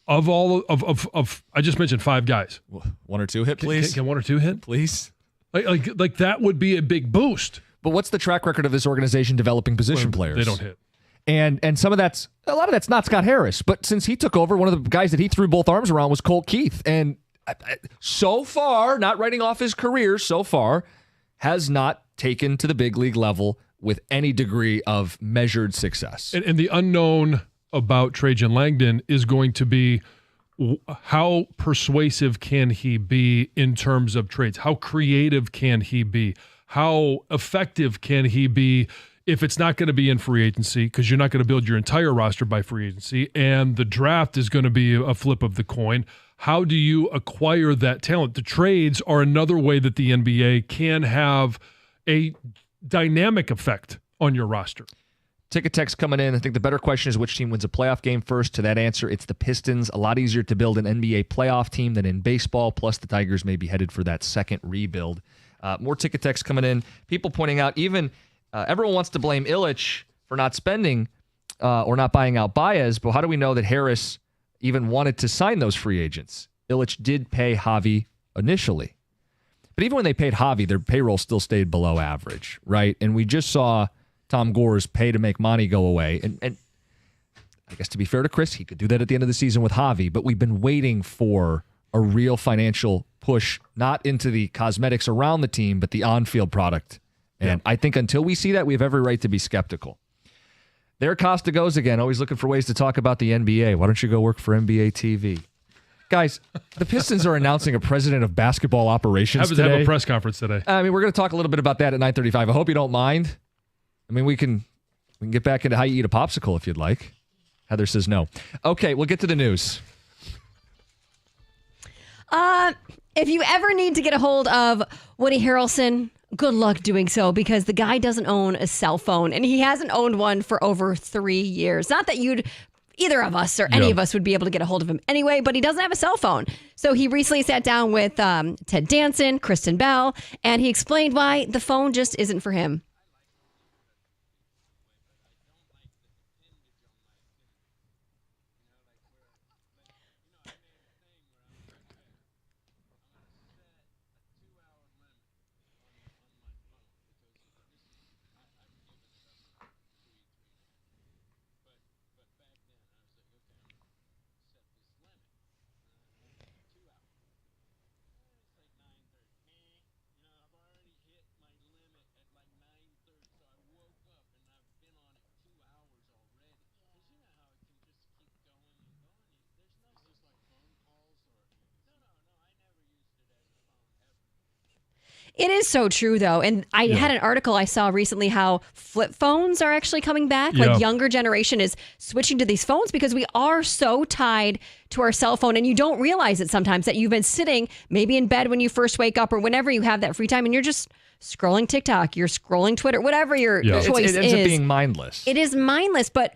of all of I just mentioned 5 guys. 1 or 2 hit, please. Can 1 or 2 hit, please? Like that would be a big boost. But what's the track record of this organization developing position players? They don't hit. And a lot of that's not Scott Harris. But since he took over, one of the guys that he threw both arms around was Colt Keith. And so far, not writing off his career, so far, has not taken to the big league level with any degree of measured success. And the unknown about Trajan Langdon is going to be how persuasive can he be in terms of trades? How creative can he be? how effective can he be if it's not going to be in free agency, because you're not going to build your entire roster by free agency, and the draft is going to be a flip of the coin. How do you acquire that talent? The trades are another way that the NBA can have a dynamic effect on your roster. Ticket text coming in. I think the better question is which team wins a playoff game first. To that answer, it's the Pistons. A lot easier to build an NBA playoff team than in baseball, plus the Tigers may be headed for that second rebuild. More ticket text coming in. People pointing out even everyone wants to blame Illich for not spending or not buying out Baez, but how do we know that Harris even wanted to sign those free agents? Illich did pay Javi initially. But even when they paid Javi, their payroll still stayed below average, right? And we just saw Tom Gore's pay to make money go away. And I guess to be fair to Chris, he could do that at the end of the season with Javi, but we've been waiting for a real financial push, not into the cosmetics around the team, but the on-field product. And I think until we see that, we have every right to be skeptical. There Costa goes again, always looking for ways to talk about the NBA. Why don't you go work for NBA TV? Guys, the Pistons are announcing a president of basketball operations today. Have a press conference today. I mean, we're going to talk a little bit about that at 9:35. I hope you don't mind. I mean, we can get back into how you eat a popsicle if you'd like. Heather says no. Okay, we'll get to the news. If you ever need to get a hold of Woody Harrelson, good luck doing so, because the guy doesn't own a cell phone, and he hasn't owned one for over 3 years. Not that either of us or any of us would be able to get a hold of him anyway, but he doesn't have a cell phone. So he recently sat down with Ted Danson, Kristen Bell, and he explained why the phone just isn't for him. It is so true, though. And I had an article I saw recently how flip phones are actually coming back. Like younger generation is switching to these phones because we are so tied to our cell phone. And you don't realize it sometimes that you've been sitting maybe in bed when you first wake up or whenever you have that free time and you're just scrolling TikTok, you're scrolling Twitter, whatever your choice is. It ends up being mindless. It is mindless, but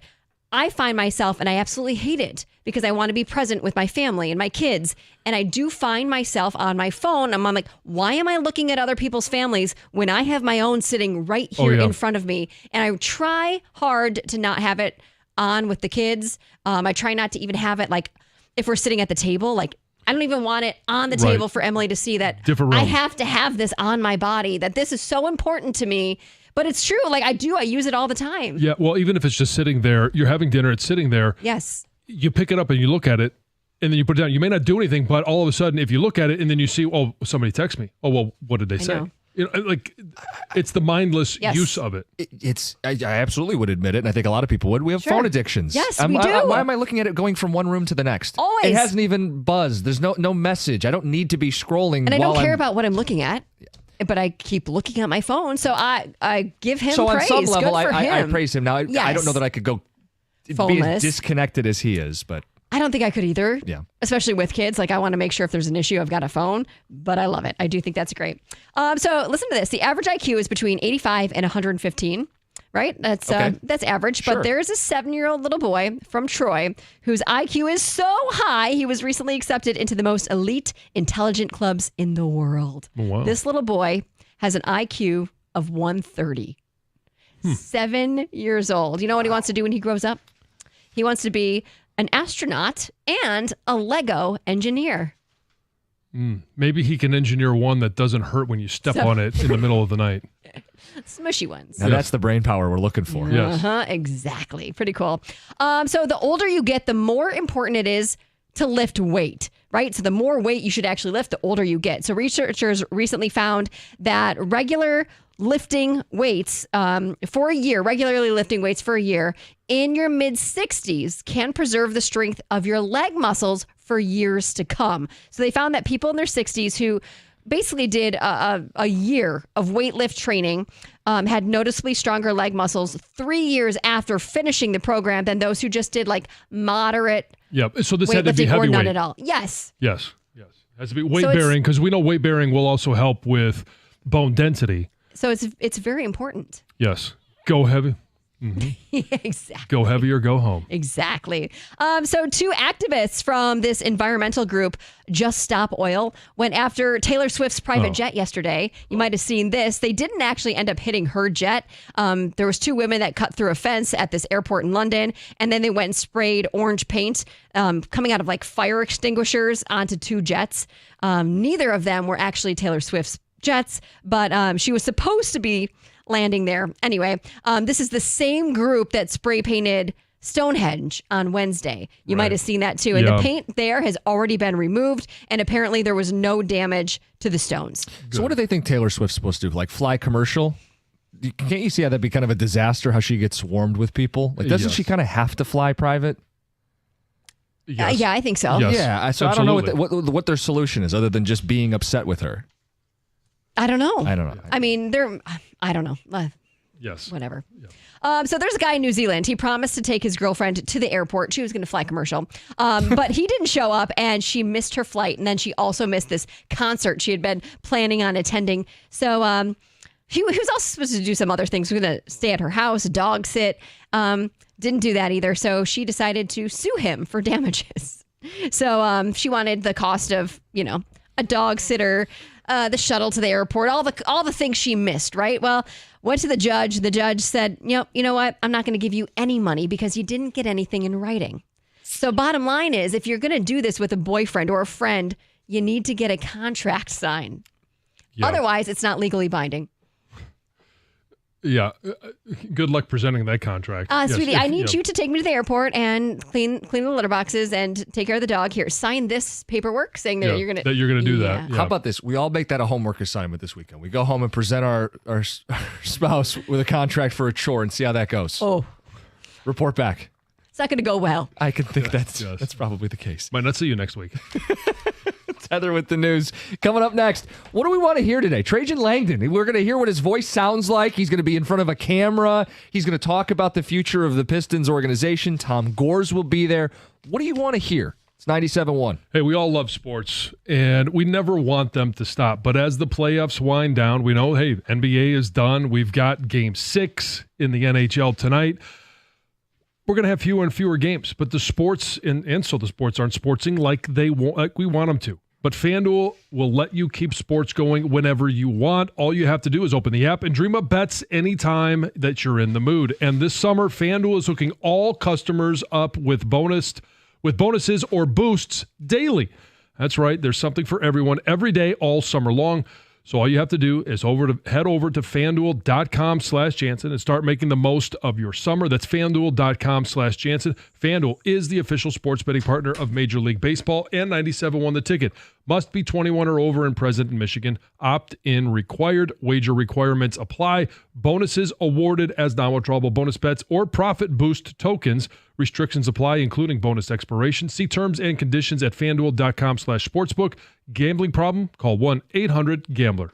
I find myself, and I absolutely hate it because I want to be present with my family and my kids. And I do find myself on my phone. I'm like, why am I looking at other people's families when I have my own sitting right here in front of me? And I try hard to not have it on with the kids. I try not to even have it like if we're sitting at the table, like I don't even want it on the table for Emily to see that I have to have this on my body, that this is so important to me. But it's true. Like I use it all the time. Yeah. Well, even if it's just sitting there, you're having dinner, it's sitting there. Yes. You pick it up and you look at it and then you put it down. You may not do anything, but all of a sudden, if you look at it and then you see, oh, somebody text me. Oh, well, what did they say? You know, like it's the mindless use of it. I absolutely would admit it. And I think a lot of people would. We have phone addictions. Yes, we do. Why am I looking at it going from one room to the next? Always. It hasn't even buzzed. There's no message. I don't need to be scrolling. And I don't care about what I'm looking at. But I keep looking at my phone, so I give him praise. So on some level, Good for him. I praise him. Now, I don't know that I could go be as disconnected as he is, but I don't think I could either. Yeah. Especially with kids. Like I want to make sure if there's an issue, I've got a phone, but I love it. I do think that's great. So listen to this. The average IQ is between 85 and 115. Right? That's average. Sure. But there's a 7-year-old little boy from Troy whose IQ is so high, he was recently accepted into the most elite intelligent clubs in the world. Wow. This little boy has an IQ of 130. 7 years old. You know what he wants to do when he grows up? He wants to be an astronaut and a Lego engineer. Maybe he can engineer one that doesn't hurt when you step on it in the middle of the night. Smushy ones. Now that's the brain power we're looking for. Yes. Exactly. Pretty cool. So the older you get, the more important it is to lift weight, right? So the more weight you should actually lift, the older you get. So researchers recently found that regularly lifting weights for a year in your mid-60s can preserve the strength of your leg muscles for years to come. So they found that people in their 60s who basically did a year of weightlift training, had noticeably stronger leg muscles 3 years after finishing the program than those who just did like moderate. Yep. So this had to be weightlifting or heavyweight. none at all. Yes. Yes. Yes. Has to be weight bearing because we know weight bearing will also help with bone density. So it's very important. Yes. Go heavy. Exactly. Go heavy or go home. Exactly. So 2 activists from this environmental group, Just Stop Oil, went after Taylor Swift's private jet yesterday. You might have seen this. They didn't actually end up hitting her jet. There was 2 women that cut through a fence at this airport in London, and then they went and sprayed orange paint coming out of like fire extinguishers onto 2 jets. Neither of them were actually Taylor Swift's jets, but she was supposed to be landing there. Anyway, this is the same group that spray painted Stonehenge on Wednesday. You might have seen that too. And the paint there has already been removed, and apparently there was no damage to the stones. So what do they think Taylor Swift's supposed to do? Like fly commercial? Can't you see how that'd be kind of a disaster, how she gets swarmed with people? Like, doesn't she kind of have to fly private? Yes. Yeah, I think so. Yes. Yeah, so Absolutely. I don't know what their solution is other than just being upset with her. I don't know. I don't know. I mean, I don't know. Yes. Whatever. So there's a guy in New Zealand. He promised to take his girlfriend to the airport. She was going to fly commercial. But he didn't show up, and she missed her flight. And then she also missed this concert she had been planning on attending. So he was also supposed to do some other things. He was going to stay at her house, dog sit. Didn't do that either. So she decided to sue him for damages. So she wanted the cost of, a dog sitter, the shuttle to the airport, all the things she missed, right? Well, went to the judge. The judge said, you know what? I'm not going to give you any money because you didn't get anything in writing. So bottom line is, if you're going to do this with a boyfriend or a friend, you need to get a contract signed. Yeah. Otherwise, it's not legally binding. Yeah. Good luck presenting that contract. Yes, Sweetie, I need you to take me to the airport and clean the litter boxes and take care of the dog. Here, sign this paperwork saying that you're gonna do that. Yeah. How about this? We all make that a homework assignment this weekend. We go home and present our spouse with a contract for a chore and see how that goes. Oh, report back. It's not going to go well. I can think that's probably the case. Might not see you next week. Heather with the news. Coming up next, what do we want to hear today? Trajan Langdon. We're going to hear what his voice sounds like. He's going to be in front of a camera. He's going to talk about the future of the Pistons organization. Tom Gores will be there. What do you want to hear? It's 97.1. Hey, we all love sports, and we never want them to stop. But as the playoffs wind down, we know, hey, NBA is done. We've got Game 6 in the NHL tonight. We're going to have fewer and fewer games, but the sports, and so the sports aren't sportsing like we want them to. But FanDuel will let you keep sports going whenever you want. All you have to do is open the app and dream up bets anytime that you're in the mood. And this summer, FanDuel is hooking all customers up with bonuses or boosts daily. That's right. There's something for everyone every day, all summer long. So all you have to do is head over to FanDuel.com/Jansen and start making the most of your summer. That's FanDuel.com/Jansen. FanDuel is the official sports betting partner of Major League Baseball and 97.1 The Ticket. Must be 21 or over and present in Michigan. Opt-in required. Wager requirements apply. Bonuses awarded as non-withdrawable bonus bets or profit boost tokens. Restrictions apply, including bonus expiration. See terms and conditions at FanDuel.com/sportsbook. Gambling problem? Call 1-800-GAMBLER.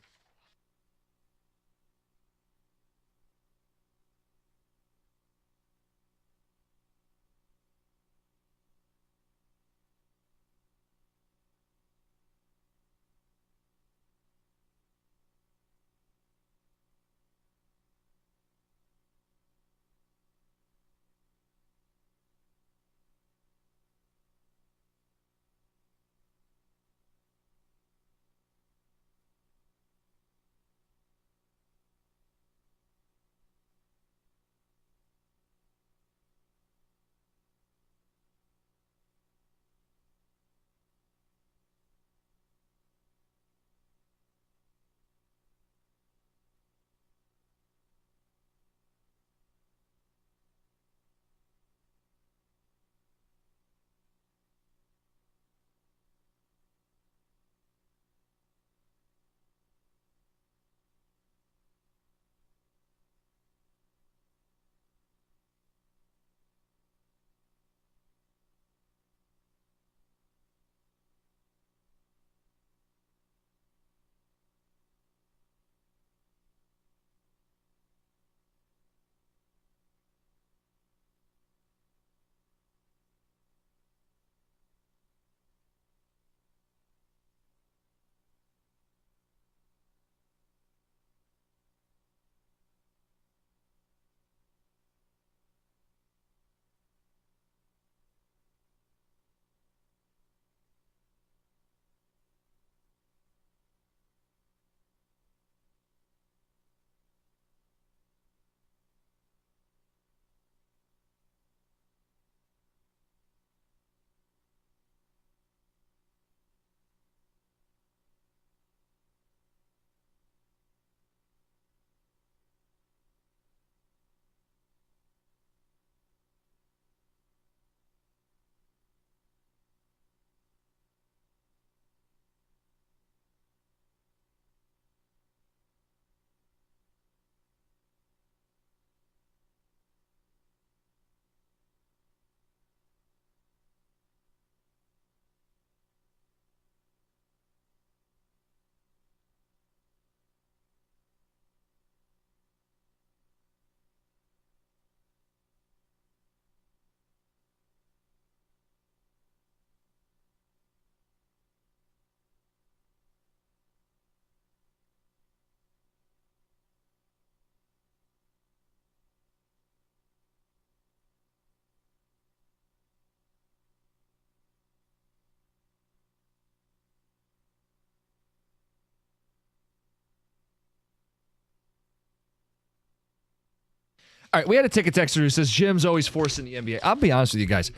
All right, we had a ticket texter who says Jim's always forcing the NBA. I'll be honest with you guys.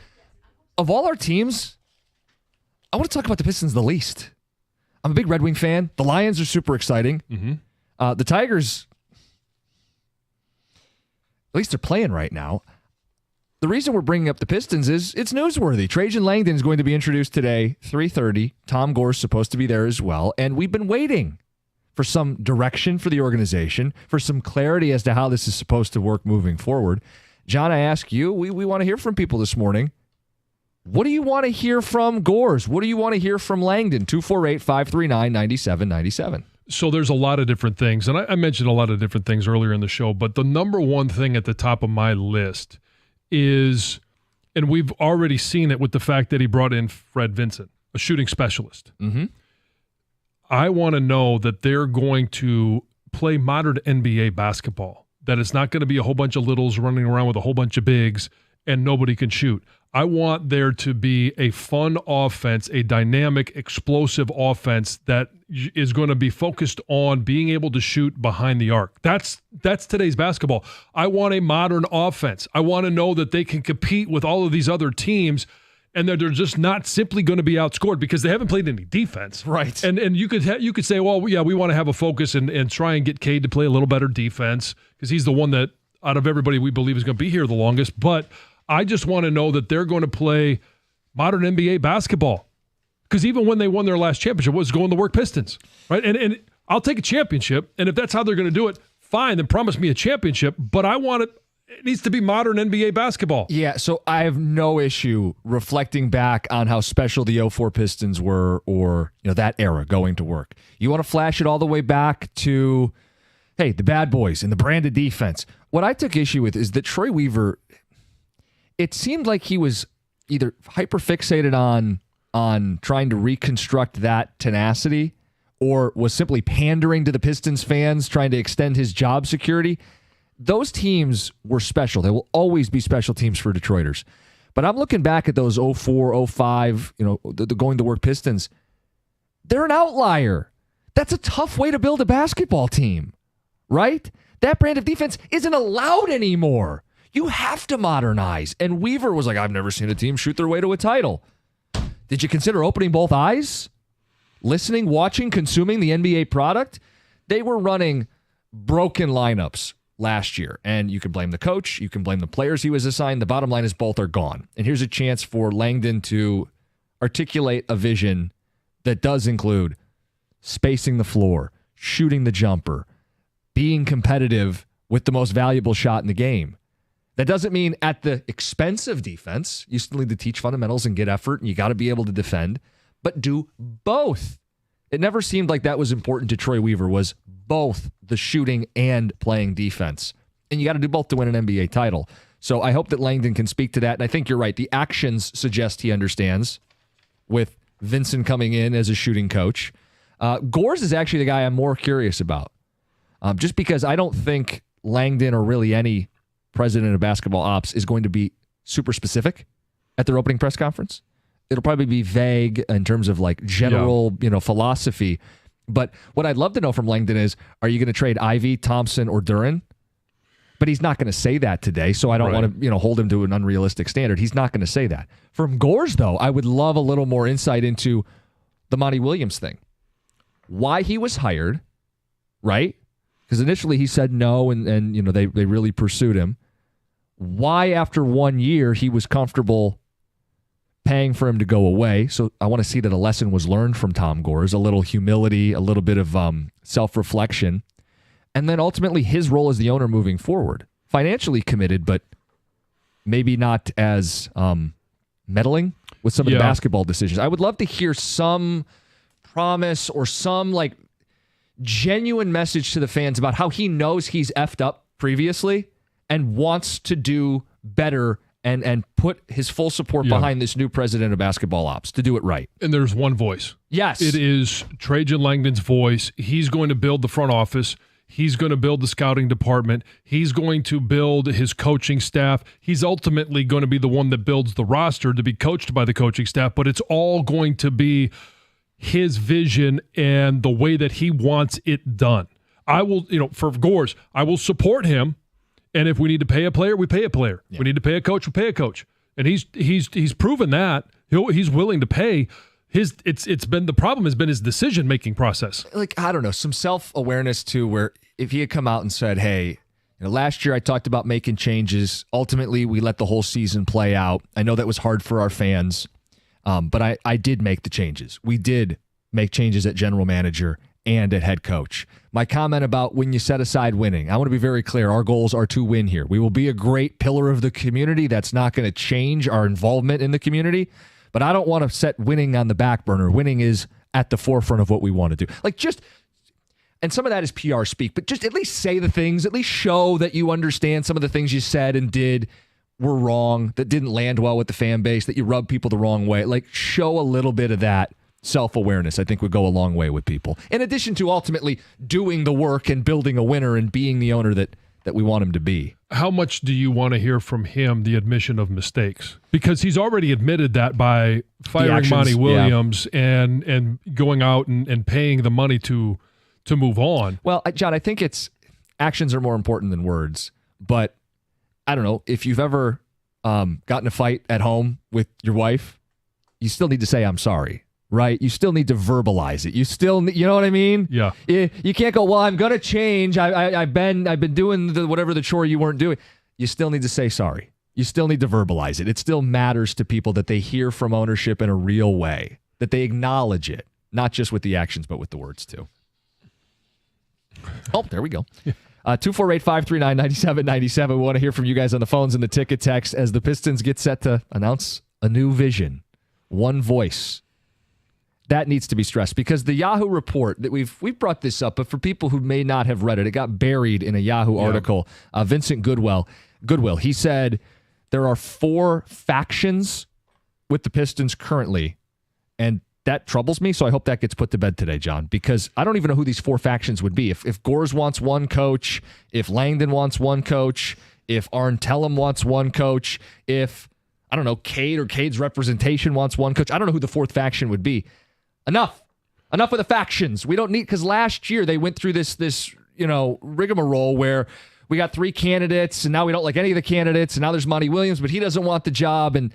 Of all our teams, I want to talk about the Pistons the least. I'm a big Red Wing fan. The Lions are super exciting. Mm-hmm. The Tigers, at least they're playing right now. The reason we're bringing up the Pistons is it's newsworthy. Trajan Langdon is going to be introduced today, 3:30. Tom Gore's supposed to be there as well. And we've been waiting for some direction for the organization, for some clarity as to how this is supposed to work moving forward. John, I ask you, we want to hear from people this morning. What do you want to hear from Gores? What do you want to hear from Langdon? 248-539-9797. So there's a lot of different things, and I mentioned a lot of different things earlier in the show, but the number one thing at the top of my list is, and we've already seen it with the fact that he brought in Fred Vincent, a shooting specialist. Mm-hmm. I want to know that they're going to play modern NBA basketball, that it's not going to be a whole bunch of littles running around with a whole bunch of bigs and nobody can shoot. I want there to be a fun offense, a dynamic, explosive offense that is going to be focused on being able to shoot behind the arc. That's today's basketball. I want a modern offense. I want to know that they can compete with all of these other teams and that they're just not simply going to be outscored because they haven't played any defense. Right. And you could say, well, yeah, we want to have a focus and try and get Cade to play a little better defense because he's the one that out of everybody we believe is going to be here the longest. But I just want to know that they're going to play modern NBA basketball because even when they won their last championship, it was going to work Pistons, right? And I'll take a championship, and if that's how they're going to do it, fine, then promise me a championship, but I want it needs to be modern NBA basketball. Yeah, so I have no issue reflecting back on how special the 04 Pistons were or that era going to work. You want to flash it all the way back to, hey, the bad boys and the branded defense. What I took issue with is that Troy Weaver, it seemed like he was either hyper-fixated on trying to reconstruct that tenacity or was simply pandering to the Pistons fans, trying to extend his job security. Those teams were special. They will always be special teams for Detroiters. But I'm looking back at those 04, 05, the going to work Pistons. They're an outlier. That's a tough way to build a basketball team, right? That brand of defense isn't allowed anymore. You have to modernize. And Weaver was like, I've never seen a team shoot their way to a title. Did you consider opening both eyes? Listening, watching, consuming the NBA product? They were running broken lineups last year. And you can blame the coach. You can blame the players he was assigned. The bottom line is both are gone. And here's a chance for Langdon to articulate a vision that does include spacing the floor, shooting the jumper, being competitive with the most valuable shot in the game. That doesn't mean at the expense of defense. You still need to teach fundamentals and get effort, and you got to be able to defend, but do both. It never seemed like that was important to Troy Weaver, was both the shooting and playing defense. And you got to do both to win an NBA title. So I hope that Langdon can speak to that. And I think you're right. The actions suggest he understands, with Vincent coming in as a shooting coach. Gores is actually the guy I'm more curious about. Just because I don't think Langdon or really any president of basketball ops is going to be super specific at their opening press conference. It'll probably be vague in terms of like general, philosophy. But what I'd love to know from Langdon is, are you going to trade Ivy, Thompson, or Duren? But he's not going to say that today, so I don't want to, hold him to an unrealistic standard. He's not going to say that. From Gores, though, I would love a little more insight into the Monty Williams thing. Why he was hired, right? Because initially he said no, and they really pursued him. Why, after 1 year, he was comfortable paying for him to go away. So I want to see that a lesson was learned from Tom Gores, a little humility, a little bit of self-reflection, and then ultimately his role as the owner moving forward. Financially committed, but maybe not as meddling with some of the basketball decisions. I would love to hear some promise or some genuine message to the fans about how he knows he's effed up previously and wants to do better and put his full support behind this new president of basketball ops to do it right. And there's one voice. Yes. It is Trajan Langdon's voice. He's going to build the front office. He's going to build the scouting department. He's going to build his coaching staff. He's ultimately going to be the one that builds the roster to be coached by the coaching staff, but it's all going to be his vision and the way that he wants it done. I will, for Gores, I will support him And if we need to pay a player, we pay a player. Yeah. We need to pay a coach, we pay a coach. And he's proven that. He's willing to pay. It's been the problem has been his decision-making process. Like, I don't know, some self-awareness too, where if he had come out and said, hey, last year I talked about making changes. Ultimately, we let the whole season play out. I know that was hard for our fans, but I did make the changes. We did make changes at general manager and at head coach. My comment about when you set aside winning, I want to be very clear. Our goals are to win here. We will be a great pillar of the community. That's not going to change our involvement in the community, but I don't want to set winning on the back burner. Winning is at the forefront of what we want to do. And some of that is PR speak, but just at least say the things, at least show that you understand some of the things you said and did were wrong, that didn't land well with the fan base, that you rubbed people the wrong way. Like, show a little bit of that self-awareness, I think, would go a long way with people. In addition to ultimately doing the work and building a winner and being the owner that we want him to be. How much do you want to hear from him the admission of mistakes? Because he's already admitted that by firing Monty Williams and going out and paying the money to move on. Well, John, I think actions are more important than words. But I don't know, if you've ever gotten in a fight at home with your wife, you still need to say, I'm sorry. Right? You still need to verbalize it. You know what I mean? Yeah. You can't go, well, I'm going to change. I've been doing whatever the chore you weren't doing. You still need to say sorry. You still need to verbalize it. It still matters to people that they hear from ownership in a real way, that they acknowledge it, not just with the actions, but with the words too. Oh, there we go. 248-539-9797. We want to hear from you guys on the phones and the ticket text as the Pistons get set to announce a new vision. One voice. That needs to be stressed because the Yahoo report that we've brought this up, but for people who may not have read it, it got buried in a Yahoo article. Vincent Goodwill, he said there are 4 factions with the Pistons currently, and that troubles me. So I hope that gets put to bed today, John, because I don't even know who these 4 factions would be. If Gores wants one coach, if Langdon wants one coach, if Arn Tellem wants one coach, if I don't know, Cade or Cade's representation wants one coach, I don't know who the 4th faction would be. Enough of the factions. We don't need, because last year they went through this rigmarole where we got 3 candidates and now we don't like any of the candidates and now there's Monty Williams, but he doesn't want the job. And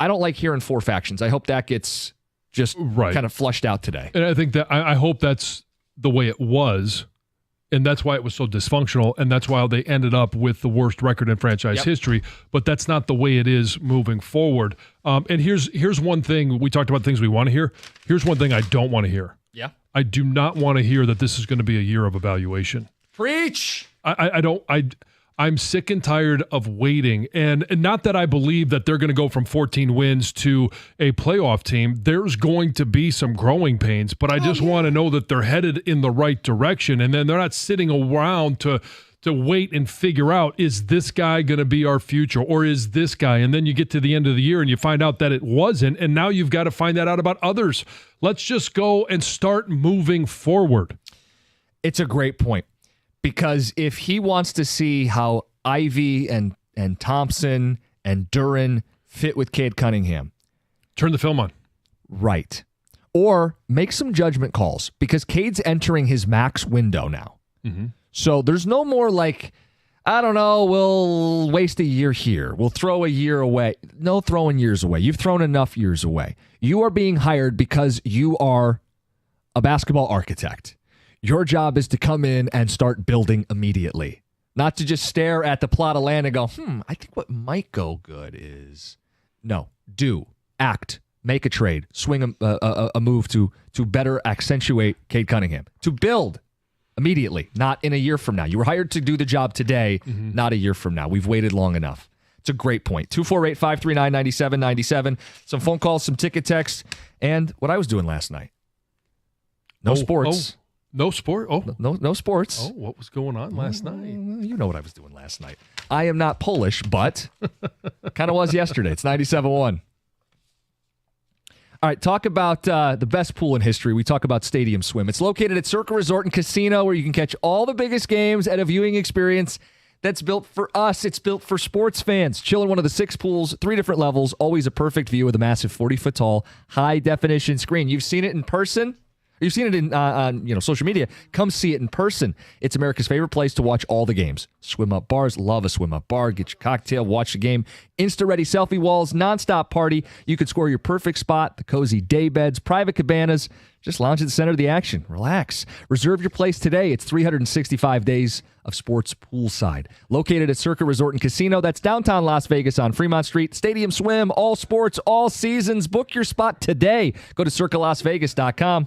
I don't like hearing 4 factions. I hope that gets just kind of flushed out today. And I think that I hope that's the way it was. And that's why it was so dysfunctional, and that's why they ended up with the worst record in franchise history. But that's not the way it is moving forward. And here's one thing. We talked about things we want to hear. Here's one thing I don't want to hear. Yeah. I do not want to hear that this is going to be a year of evaluation. Preach. I'm sick and tired of waiting. And not that I believe that they're going to go from 14 wins to a playoff team. There's going to be some growing pains, but I just want to know that they're headed in the right direction. And then they're not sitting around to wait and figure out, is this guy going to be our future or is this guy? And then you get to the end of the year and you find out that it wasn't. And now you've got to find that out about others. Let's just go and start moving forward. It's a great point. Because if he wants to see how Ivy and Thompson and Duren fit with Cade Cunningham, turn the film on. Right. Or make some judgment calls because Cade's entering his max window now. Mm-hmm. So there's no more like, I don't know, we'll waste a year here. We'll throw a year away. No throwing years away. You've thrown enough years away. You are being hired because you are a basketball architect. Your job is to come in and start building immediately, not to just stare at the plot of land and go, I think what might go good is, no, do, act, make a trade, swing a move to better accentuate Cade Cunningham, to build immediately, not in a year from now. You were hired to do the job today, not a year from now. We've waited long enough. It's a great point. 248-539-9797. Some phone calls, some ticket texts, and what I was doing last night. No sports. No sport? Oh. No sports. Oh, what was going on last night? You know what I was doing last night. I am not Polish, but kind of was yesterday. It's 97.1. All right, talk about the best pool in history. We talk about Stadium Swim. It's located at Circa Resort and Casino, where you can catch all the biggest games at a viewing experience that's built for us. It's built for sports fans. Chill in one of the 6 pools, 3 different levels, always a perfect view with a massive 40-foot tall, high-definition screen. You've seen it in person. you've seen it on social media, come see it in person. It's America's favorite place to watch all the games. Swim Up bars, love a swim up bar. Get your cocktail, watch the game. Insta-ready selfie walls, nonstop party. You could score your perfect spot. The cozy day beds, private cabanas. Just lounge at the center of the action. Relax. Reserve your place today. It's 365 days of sports poolside. Located at Circa Resort and Casino. That's downtown Las Vegas on Fremont Street. Stadium swim, all sports, all seasons. Book your spot today. Go to circalasvegas.com.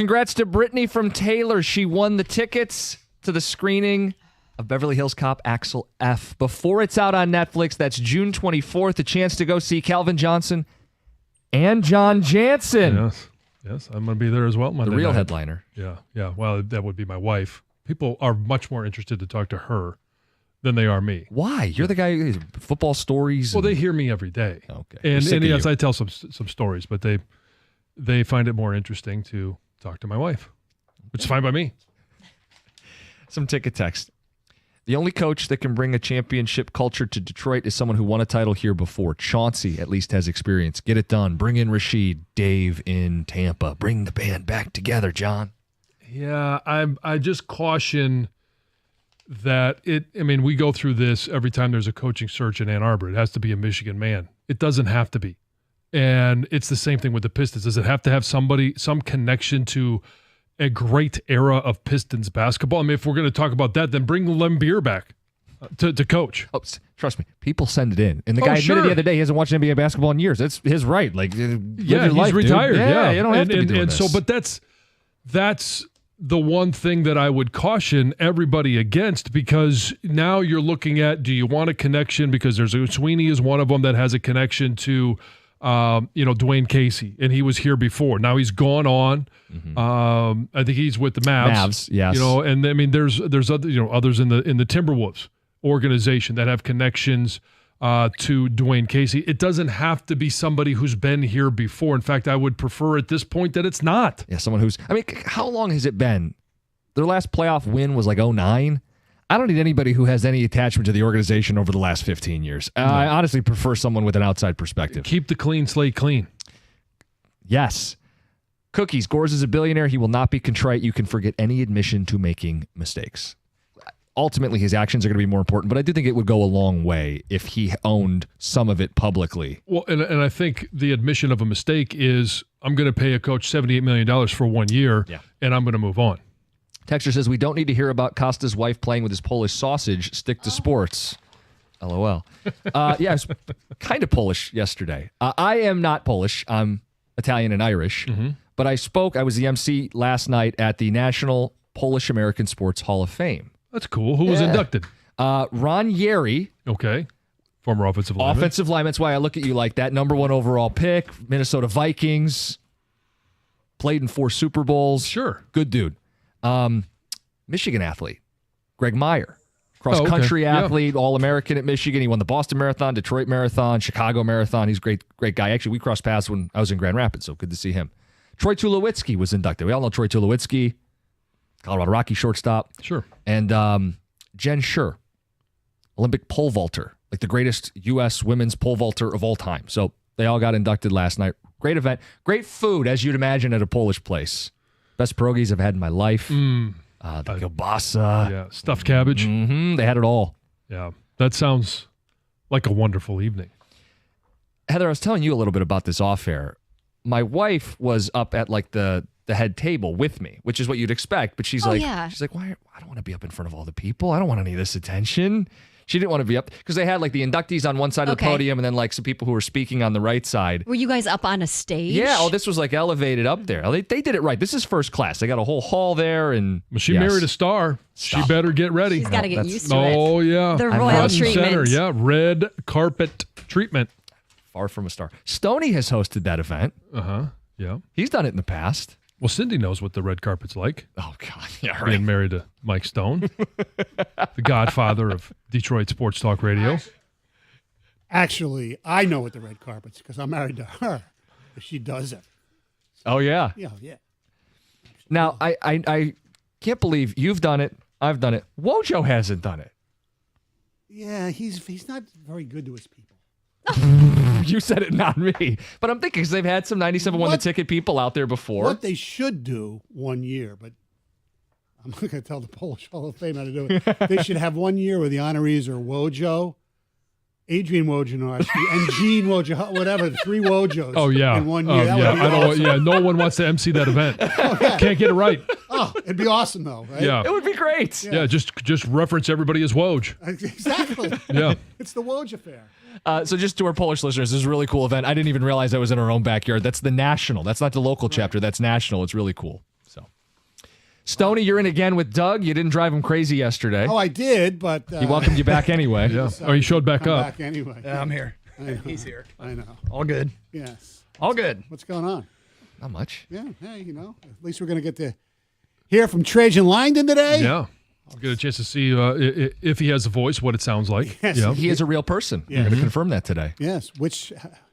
congrats to Brittany from Taylor. She won the tickets to the screening of Beverly Hills Cop Axel F. Before it's out on Netflix, that's June 24th, a chance to go see Calvin Johnson and John Jansen. Yes, I'm going to be there as well Monday the real night. headliner. Yeah. Well, that would be my wife. People are much more interested to talk to her than they are me. Why? You're the guy who football stories. Well, they hear me every day. Okay. And yes, you. I tell some stories, but they find it more interesting to talk to my wife, which is fine by me. Some ticket text. The only coach that can bring a championship culture to Detroit is someone who won a title here before. Chauncey at least has experience. Get it done. Bring in Rashid. Dave in Tampa. Bring the band back together, John. Yeah, I just caution that we go through this every time there's a coaching search in Ann Arbor. It has to be a Michigan man. It doesn't have to be. And it's the same thing with the Pistons. Does it have to have some connection to a great era of Pistons basketball? I mean, if we're going to talk about that, then bring Lembeer back to coach. Oh, trust me, people send it in. And the guy admitted the other day he hasn't watched NBA basketball in years. That's his right. Like, he's retired. Dude. Yeah, you don't have to be doing this. So, but that's the one thing that I would caution everybody against, because now you're looking at, do you want a connection? Because Sweeney is one of them that has a connection to Dwayne Casey, and he was here before. Now he's gone on. Mm-hmm. I think he's with the Mavs. Yes. And I mean, there's other others in the Timberwolves organization that have connections to Dwayne Casey. It doesn't have to be somebody who's been here before. In fact, I would prefer at this point that it's not. Yeah, someone who's. I mean, how long has it been? Their last playoff win was like 2009. I don't need anybody who has any attachment to the organization over the last 15 years. No. I honestly prefer someone with an outside perspective. Keep the clean slate clean. Yes. Cookies. Gores is a billionaire. He will not be contrite. You can forget any admission to making mistakes. Ultimately, his actions are going to be more important, but I do think it would go a long way if he owned some of it publicly. Well, and I think the admission of a mistake is, I'm going to pay a coach $78 million for 1 year, and I'm going to move on. Texter says, we don't need to hear about Costa's wife playing with his Polish sausage. Stick to sports. LOL. Yeah, I was kind of Polish yesterday. I am not Polish. I'm Italian and Irish. Mm-hmm. But I was the MC last night at the National Polish American Sports Hall of Fame. That's cool. Who was inducted? Ron Yeri. Okay. Former offensive lineman. Offensive lineman. That's why I look at you like that. Number 1 overall pick. Minnesota Vikings. Played in 4 Super Bowls. Sure. Good dude. Michigan athlete. Greg Meyer. Cross-country athlete. All-American at Michigan. He won the Boston Marathon, Detroit Marathon, Chicago Marathon. He's a great guy. Actually, we crossed paths when I was in Grand Rapids, so good to see him. Troy Tulowitzki was inducted. We all know Troy Tulowitzki. Colorado Rocky shortstop. Sure. And Jen Scher, Olympic pole vaulter, like the greatest U.S. women's pole vaulter of all time. So they all got inducted last night. Great event. Great food, as you'd imagine, at a Polish place. Best pierogies I've had in my life. The kielbasa. Yeah, stuffed cabbage. Mm-hmm. They had it all. Yeah, that sounds like a wonderful evening. Heather, I was telling you a little bit about this off air. My wife was up at like the head table with me, which is what you'd expect. But she's like, why? I don't want to be up in front of all the people. I don't want any of this attention. She didn't want to be up because they had like the inductees on one side of the podium and then like some people who were speaking on the right side. Were you guys up on a stage? Yeah. Oh, this was like elevated up there. They did it right. This is first class. They got a whole hall there. And well, she married a star. She better get ready. She's got to get used to it. Oh, yeah. The royal treatment. Center. Yeah, red carpet treatment. Far from a star. Stoney has hosted that event. Uh-huh. Yeah. He's done it in the past. Well, Cindy knows what the red carpet's like. Oh, God. Yeah, right. Being married to Mike Stone, the godfather of Detroit Sports Talk Radio. Actually, I know what the red carpet's because I'm married to her. She does it. Oh, yeah? Yeah. Now, I can't believe you've done it. I've done it. Wojo hasn't done it. Yeah, he's not very good to his people. You said it, not me. But I'm thinking because they've had some 97 won the ticket people out there before. What they should do 1 year, but I'm not going to tell the Polish Hall of Fame how to do it. They should have 1 year where the honorees are Wojo, Adrian Wojnarowski, and Gene Wojo, whatever, the 3 Wojos. Oh, yeah. In 1 year. That would be awesome. No one wants to MC that event. Can't get it right. Oh, it'd be awesome, though, right? Yeah. It would be great. Yeah, just reference everybody as Woj. Exactly. Yeah. It's the Woj affair. So just to our Polish listeners, this is a really cool event. I didn't even realize that was in our own backyard. That's the national. That's not the local chapter. That's national. It's really cool. So Stoney, you're in again with Doug. You didn't drive him crazy yesterday. Oh, I did, but he welcomed you back anyway. Yeah. Or he showed back up. Back anyway. Yeah, I'm here. He's here. I know. All good. Yes. All good. What's going on? Not much. Yeah. Hey, at least we're going to get to hear from Trajan Langdon today. Yeah. I'll get a chance to see if he has a voice, what it sounds like. Yes. Yeah. He is a real person. Yeah. We're going to confirm that today. Yes.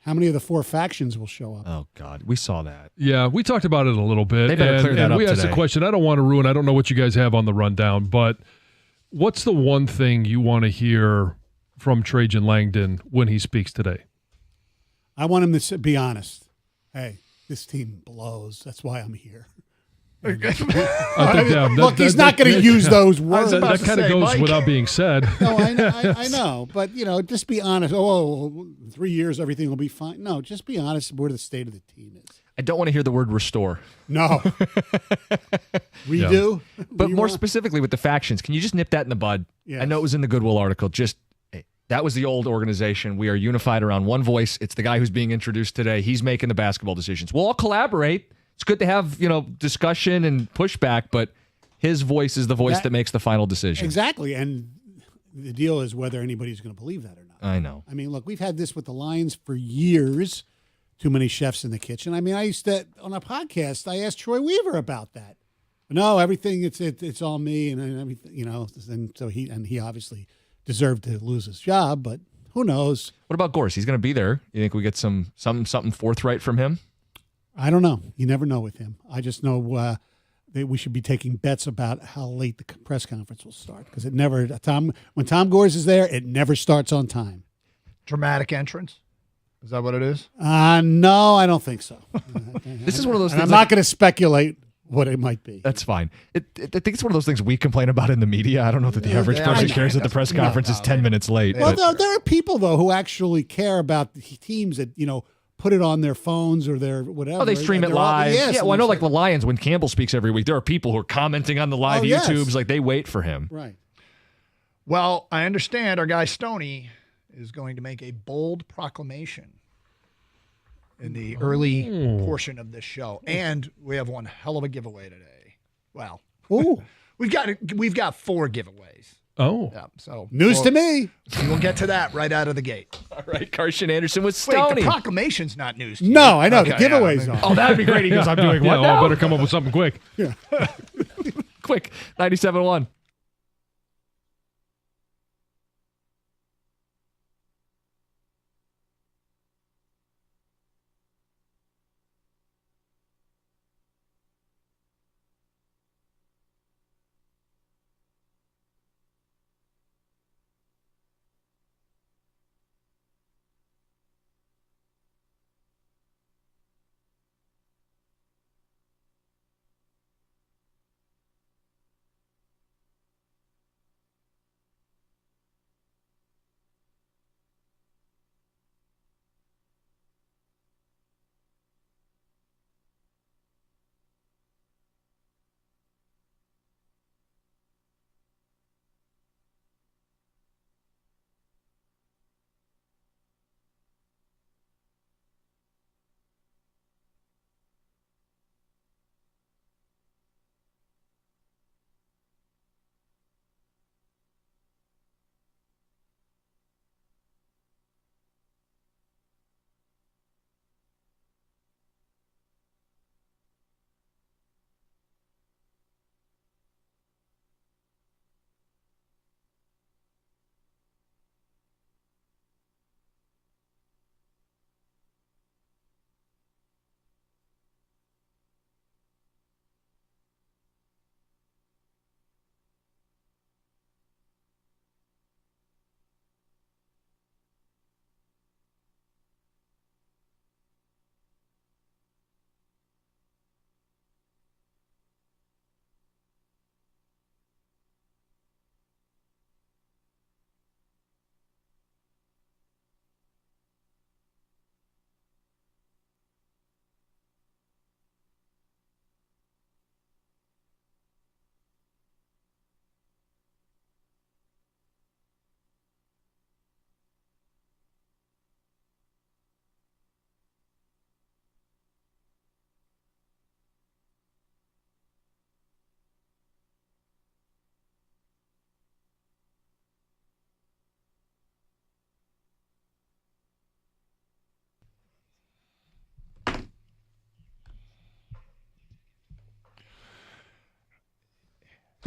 How many of the 4 factions will show up? Oh, God. We saw that. Yeah, we talked about it a little bit. They better clear that and up we asked today. a question. I don't want to ruin. I don't know what you guys have on the rundown, but what's the one thing you want to hear from Trajan Langdon when he speaks today? I want him to be honest. Hey, this team blows. That's why I'm here. I think, Look, he's not going to use those words. That kind of goes without being said. No, I know. But, just be honest. Oh, 3 years, everything will be fine. No, just be honest where the state of the team is. I don't want to hear the word restore. No. Redo? But more specifically with the factions, can you just nip that in the bud? Yes. I know it was in the Goodwill article. Just, hey, that was the old organization. We are unified around one voice. It's the guy who's being introduced today. He's making the basketball decisions. We'll all collaborate. It's good to have, discussion and pushback, but his voice is the voice that makes the final decision. Exactly. And the deal is whether anybody's going to believe that or not. I know. I mean, look, we've had this with the Lions for years. Too many chefs in the kitchen. I mean, I used to, on a podcast, I asked Troy Weaver about that. No, everything, it's all me and everything, and so he obviously deserved to lose his job, but who knows? What about Gorse? He's going to be there. You think we get something forthright from him? I don't know. You never know with him. I just know that we should be taking bets about how late the press conference will start because it never. When Tom Gores is there, it never starts on time. Dramatic entrance. Is that what it is? No, I don't think so. This is one of those things. I'm not going to speculate what it might be. That's fine. I think it's one of those things we complain about in the media. I don't know that the average person cares that the press conference is 10 minutes late. Well, there are people though who actually care about the teams that put it on their phones or their whatever. Oh, they stream it live. Yes, yeah, well, I know like the Lions, when Campbell speaks every week, there are people who are commenting on the live YouTubes. Like they wait for him. Right. Well, I understand our guy Stoney is going to make a bold proclamation in the early portion of this show. And we have one hell of a giveaway today. Well, we've got 4 giveaways. Oh. Yeah, so news to me. We'll get to that right out of the gate. All right, Carson Anderson with Stoney. Wait, the proclamation's not news to you. No, I know. Okay, the giveaways are. Oh, that'd be great. He goes, I'm doing what now? I better come up with something quick. Yeah. Quick, 97.1.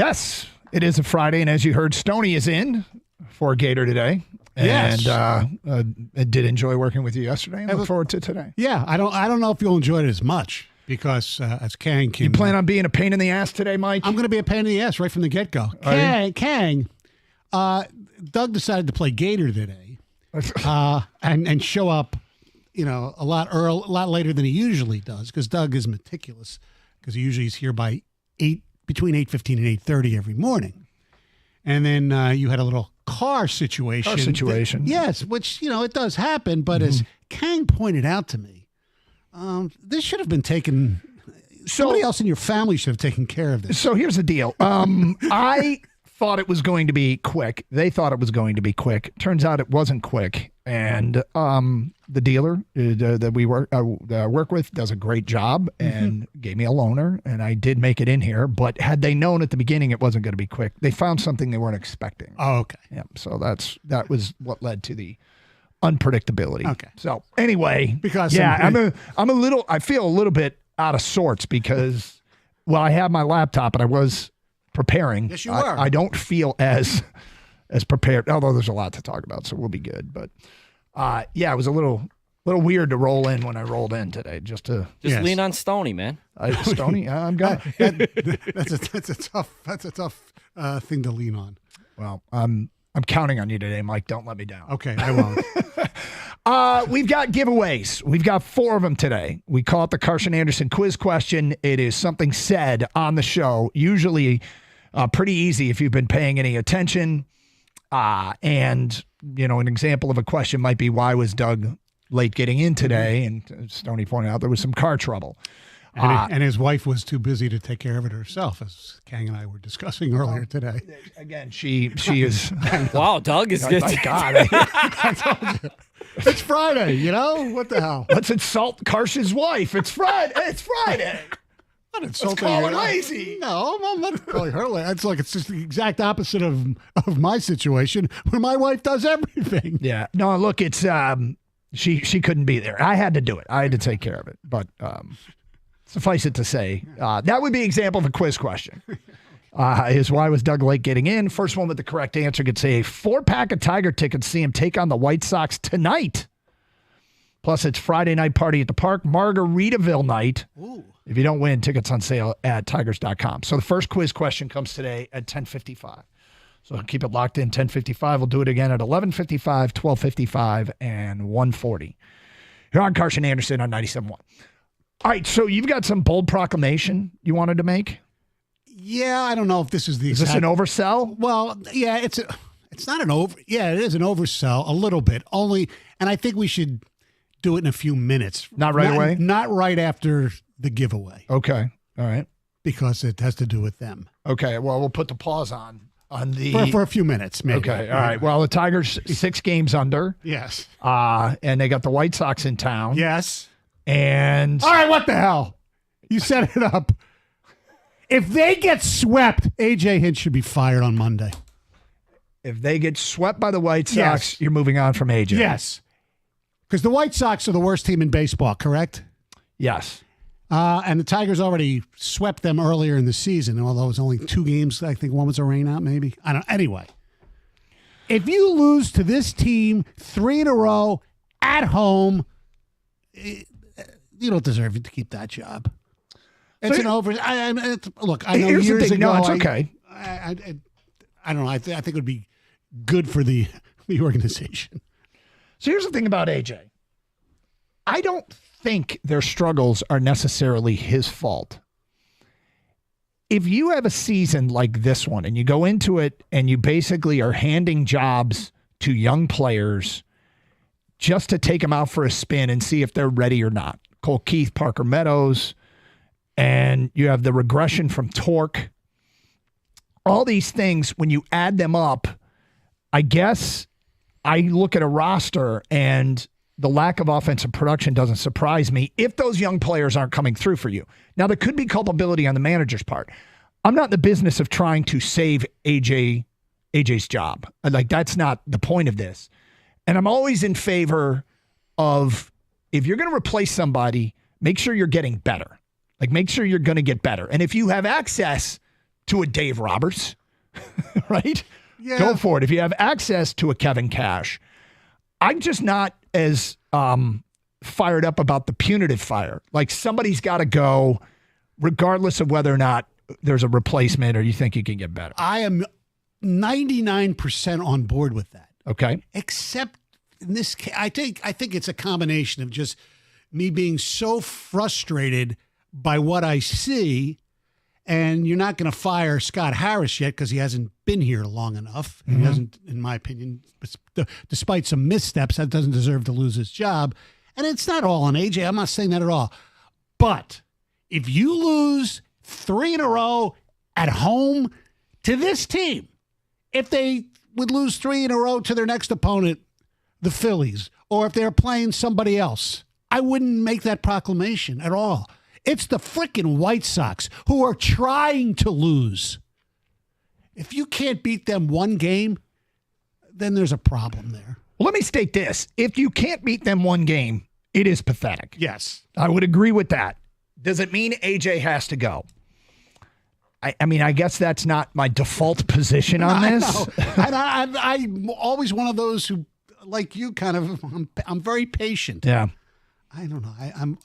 Yes, it is a Friday, and as you heard, Stoney is in for Gator today. Yes. And I did enjoy working with you yesterday and look forward to today. Yeah, I don't know if you'll enjoy it as much because as Kang can. You plan on being a pain in the ass today, Mike? I'm going to be a pain in the ass right from the get-go. Kang, Doug decided to play Gator today and show up, a lot later than he usually does because Doug is meticulous because he usually is here by between 8:15 and 8:30 every morning. And then you had a little car situation. Yes, which, it does happen. But as Kang pointed out to me, this should have been taken. Somebody else in your family should have taken care of this. So here's the deal. I thought it was going to be quick. They thought it was going to be quick. Turns out it wasn't quick. And the dealer that we work with does a great job and gave me a loaner, and I did make it in here. But had they known at the beginning it wasn't going to be quick, they found something they weren't expecting. Oh, okay. Yeah. So that was what led to the unpredictability. Okay. So anyway, because I feel a little bit out of sorts because I have my laptop and I was preparing. Yes, you were. I don't feel as prepared, although there's a lot to talk about, so we'll be good. But it was a little weird to roll in when I rolled in today. Just lean on Stoney, man. Stoney, I'm got. That's a tough thing to lean on. Well, I'm counting on you today, Mike. Don't let me down. Okay, I won't. We've got giveaways. We've got 4 of them today. We call it the Carson Anderson quiz question. It is something said on the show, usually pretty easy if you've been paying any attention. And, an example of a question might be, why was Doug late getting in today? And Stoney pointed out there was some car trouble. And his wife was too busy to take care of it herself, as Kang and I were discussing earlier today. Again, she is. Wow, Doug is good. My God. I told you. It's Friday, what the hell? Let's insult Carson's wife. It's Friday. It's Friday. Not Let's call her lazy. No, I'm not calling her lazy. It's just the exact opposite of my situation where my wife does everything. Yeah. No, look, it's she couldn't be there. I had to do it. I had to take care of it. But suffice it to say, that would be an example of a quiz question. Is why was Doug late getting in? First one with the correct answer gets a 4-pack of Tiger tickets to see him take on the White Sox tonight. Plus, it's Friday night party at the park, Margaritaville night. Ooh. If you don't win, tickets on sale at tigers.com. So the first quiz question comes today at 10:55. So keep it locked in, 10:55. We'll do it again at 11:55, 12:55, and 1:40. Here on Carson Anderson on 97.1. All right, so you've got some bold proclamation you wanted to make? Yeah, I don't know if this is the Is this an oversell? Well, yeah, it's not an over. Yeah, it is an oversell a little bit. And I think we should do it in a few minutes. Not right away? Not right after the giveaway. Okay. All right. Because it has to do with them. Okay. Well, we'll put the pause on the for a few minutes, maybe. Okay. All right. Well, the Tigers 6 games under. Yes. And they got the White Sox in town. Yes. And all right, what the hell? You set it up. If they get swept, AJ Hinch should be fired on Monday. If they get swept by the White Sox, yes. You're moving on from AJ. Yes. Because the White Sox are the worst team in baseball, correct? Yes. And the Tigers already swept them earlier in the season, although it was only 2 games. I think one was a rain out, maybe. I don't know. Anyway, if you lose to this team 3 in a row at home, you don't deserve to keep that job. It's an over. Look, I know years ago. No, it's okay. I don't know. I think it would be good for the organization. So here's the thing about AJ. I don't think their struggles are necessarily his fault. If you have a season like this one and you go into it and you basically are handing jobs to young players just to take them out for a spin and see if they're ready or not. Cole Keith, Parker Meadows, and you have the regression from Torque. All these things, when you add them up, I guess I look at a roster and the lack of offensive production doesn't surprise me if those young players aren't coming through for you. Now, there could be culpability on the manager's part. I'm not in the business of trying to save AJ's job. Like, that's not the point of this. And I'm always in favor of, if you're going to replace somebody, make sure you're getting better. Like, make sure you're going to get better. And if you have access to a Dave Roberts, right? Yeah. Go for it. If you have access to a Kevin Cash, I'm just not as fired up about the punitive fire. Like somebody's got to go, regardless of whether or not there's a replacement or you think you can get better. I am 99% on board with that. Okay. Except in this case, I think it's a combination of just me being so frustrated by what I see. And you're not going to fire Scott Harris yet because he hasn't been here long enough. He hasn't, in my opinion, despite some missteps, that doesn't deserve to lose his job. And it's not all on AJ. I'm not saying that at all. But if you lose 3 in a row at home to this team, if they would lose 3 in a row to their next opponent, the Phillies, or if they're playing somebody else, I wouldn't make that proclamation at all. It's the frickin' White Sox who are trying to lose. If you can't beat them one game, then there's a problem there. Well, let me state this. If you can't beat them one game, it is pathetic. Yes. I would agree with that. Does it mean AJ has to go? I mean, I guess that's not my default position on this. And I'm always one of those who, like you, kind of, I'm very patient. Yeah. I don't know.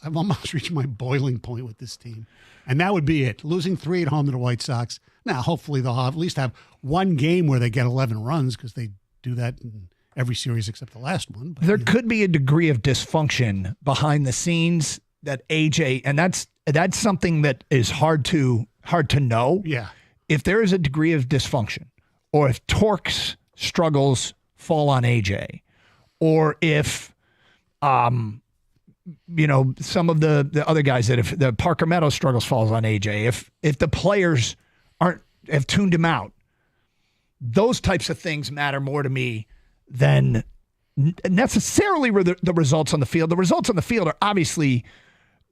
I've almost reached my boiling point with this team. And that would be it. Losing 3 at home to the White Sox. Now, hopefully they'll at least have one game where they get 11 runs because they do that in every series except the last one. But, there could be a degree of dysfunction behind the scenes that AJ, and that's something that is hard to know. Yeah. If there is a degree of dysfunction, or if Tork's struggles fall on AJ, or if some of the other guys that if the Parker Meadows struggles falls on AJ, if the players have tuned him out, those types of things matter more to me than necessarily the results on the field. The results on the field are obviously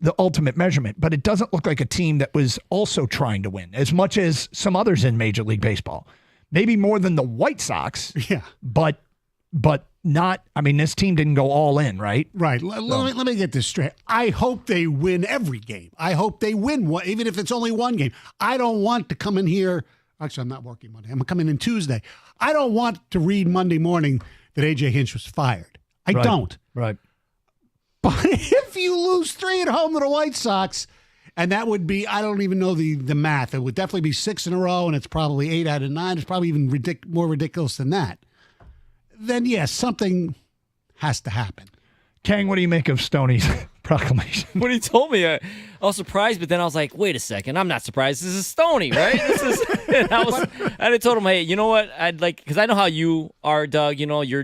the ultimate measurement, but it doesn't look like a team that was also trying to win as much as some others in Major League Baseball. Maybe more than the White Sox. Yeah. But not, I mean, this team didn't go all in, right? Right. Let me get this straight. I hope they win every game. I hope they win one, even if it's only one game. I don't want to come in here. Actually, I'm not working Monday. I'm coming in Tuesday. I don't want to read Monday morning that A.J. Hinch was fired. I don't. Right. But if you lose 3 at home to the White Sox, and that would be, I don't even know the math. It would definitely be 6 in a row, and it's probably 8 out of 9. It's probably even more ridiculous than that. Then, yes, something has to happen. Kang, what do you make of Stoney's proclamation? When he told me, I was surprised, but then I was like, wait a second, I'm not surprised. This is Stoney, right? And I told him, hey, you know what? I'd like, because I know how you are, Doug,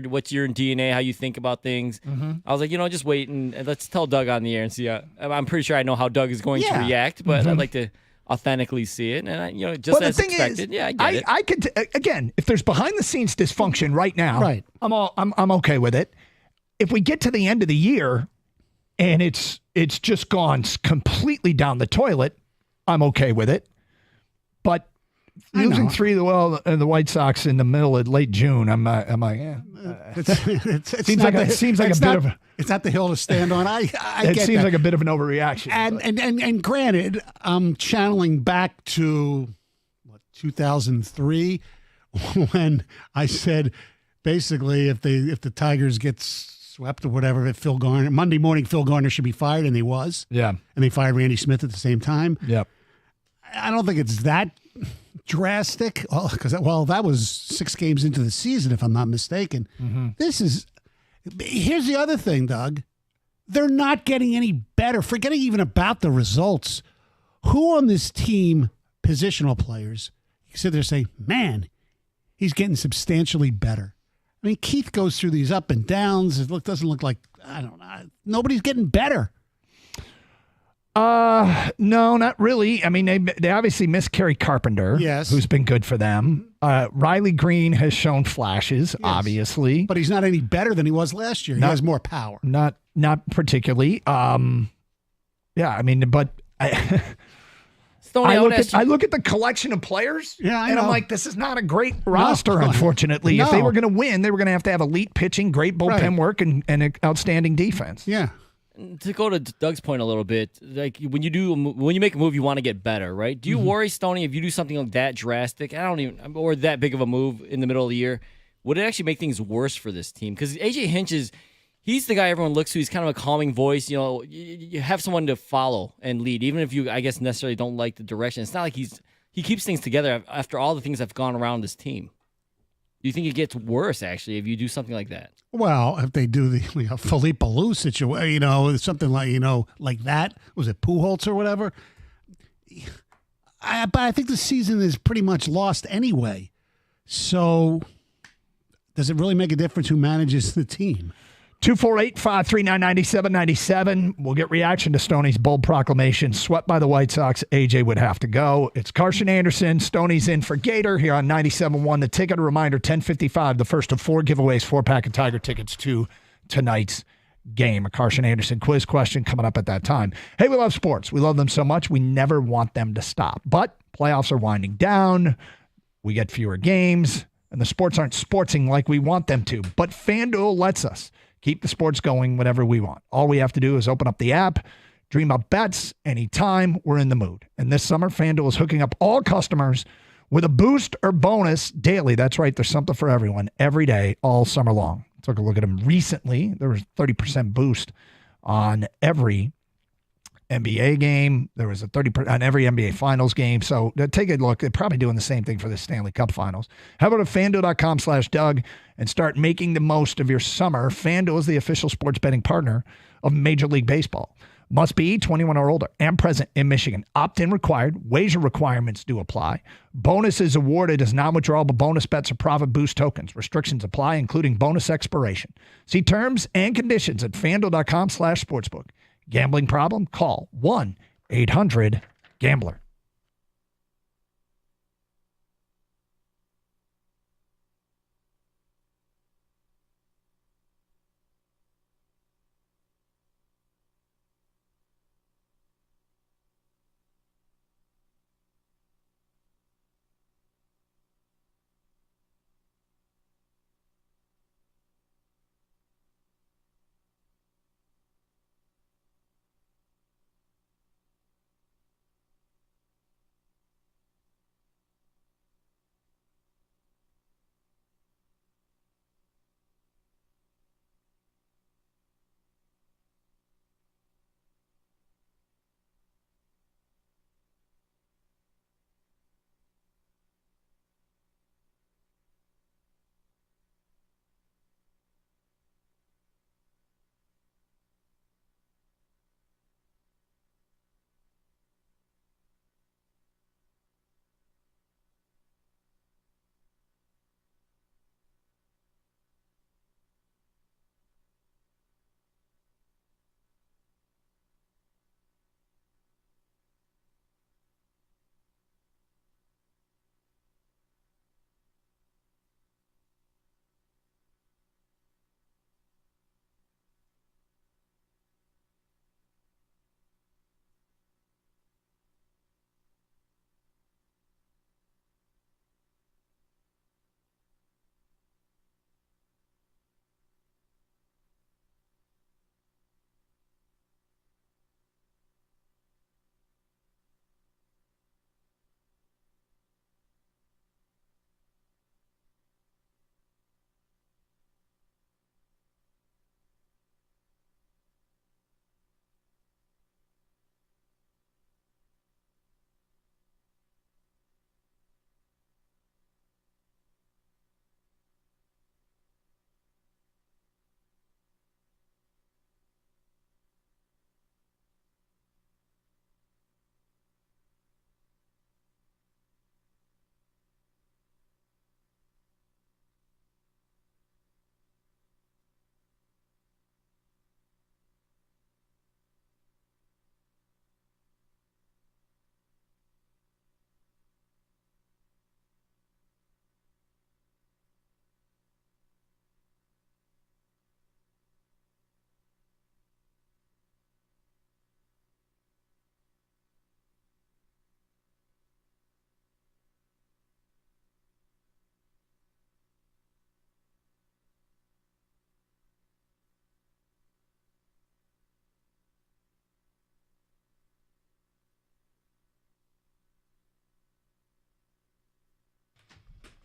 what's your DNA, how you think about things. Mm-hmm. I was like, just wait and let's tell Doug on the air and see. I'm pretty sure I know how Doug is going to react, but I'd like to authentically see it, and just as expected. I get it. I could again, if there's behind the scenes dysfunction right now, right. I'm okay with it. If we get to the end of the year and it's just gone completely down the toilet, I'm okay with it. But losing 3 to the White Sox in the middle of late June, I'm like, it seems like a bit of a. It's not the hill to stand on. I it get seems that. like a bit of an overreaction. And granted, I'm channeling back to 2003 when I said basically if the Tigers get swept or whatever, if Phil Garner Monday morning Phil Garner should be fired, and he was. Yeah. And they fired Randy Smith at the same time. Yep. I don't think it's that drastic. Well, that was 6 games into the season, if I'm not mistaken. Mm-hmm. Here's the other thing, Doug. They're not getting any better. Forgetting even about the results. Who on this team, positional players, you sit there and say, man, he's getting substantially better. I mean, Keith goes through these up and downs. It doesn't look like, I don't know, nobody's getting better. No, not really. I mean, they obviously miss Kerry Carpenter, yes, who's been good for them. Riley Green has shown flashes, obviously, but he's not any better than he was last year. He has more power. Not particularly. Yeah, I mean, but Stoney, I look at the collection of players, and I'm like, this is not a great roster, unfortunately. No. If they were going to win, they were going to have elite pitching, great bullpen work, and an outstanding defense. Yeah. to go to Doug's point a little bit, like when you make a move, you want to get better, right? Do you worry, Stoney, if you do something like that drastic, or that big of a move in the middle of the year, would it actually make things worse for this team? Because AJ Hinch he's the guy everyone looks to. He's kind of a calming voice. You know, you have someone to follow and lead, even if you, I guess, necessarily don't like the direction. It's not like he keeps things together after all the things that have gone around this team. Do you think it gets worse, actually, if you do something like that? Well, if they do the Philippe Alou situation, something like that, was it Pujols or whatever? But I think the season is pretty much lost anyway. So does it really make a difference who manages the team? 248-539-9797. We'll get reaction to Stoney's bold proclamation. Swept by the White Sox, AJ would have to go. It's Carson Anderson. Stoney's in for Gator here on 97.1. The ticket, a reminder, 10:55, the first of 4 giveaways, 4-pack of Tiger tickets to tonight's game. A Carson Anderson quiz question coming up at that time. Hey, we love sports. We love them so much, we never want them to stop. But playoffs are winding down. We get fewer games, and the sports aren't sportsing like we want them to. But FanDuel lets us keep the sports going whenever we want. All we have to do is open up the app, dream up bets anytime we're in the mood. And this summer, FanDuel is hooking up all customers with a boost or bonus daily. That's right. There's something for everyone every day, all summer long. Took a look at them recently. There was a 30% boost on every NBA game. There was a 30% on every NBA Finals game. So take a look. They're probably doing the same thing for the Stanley Cup Finals. How about FanDuel.com/Doug and start making the most of your summer? FanDuel is the official sports betting partner of Major League Baseball. Must be 21 or older and present in Michigan. Opt-in required. Wager requirements do apply. Bonuses awarded as non-withdrawable bonus bets or profit boost tokens. Restrictions apply, including bonus expiration. See terms and conditions at FanDuel.com/sportsbook. Gambling problem? Call 1-800-GAMBLER.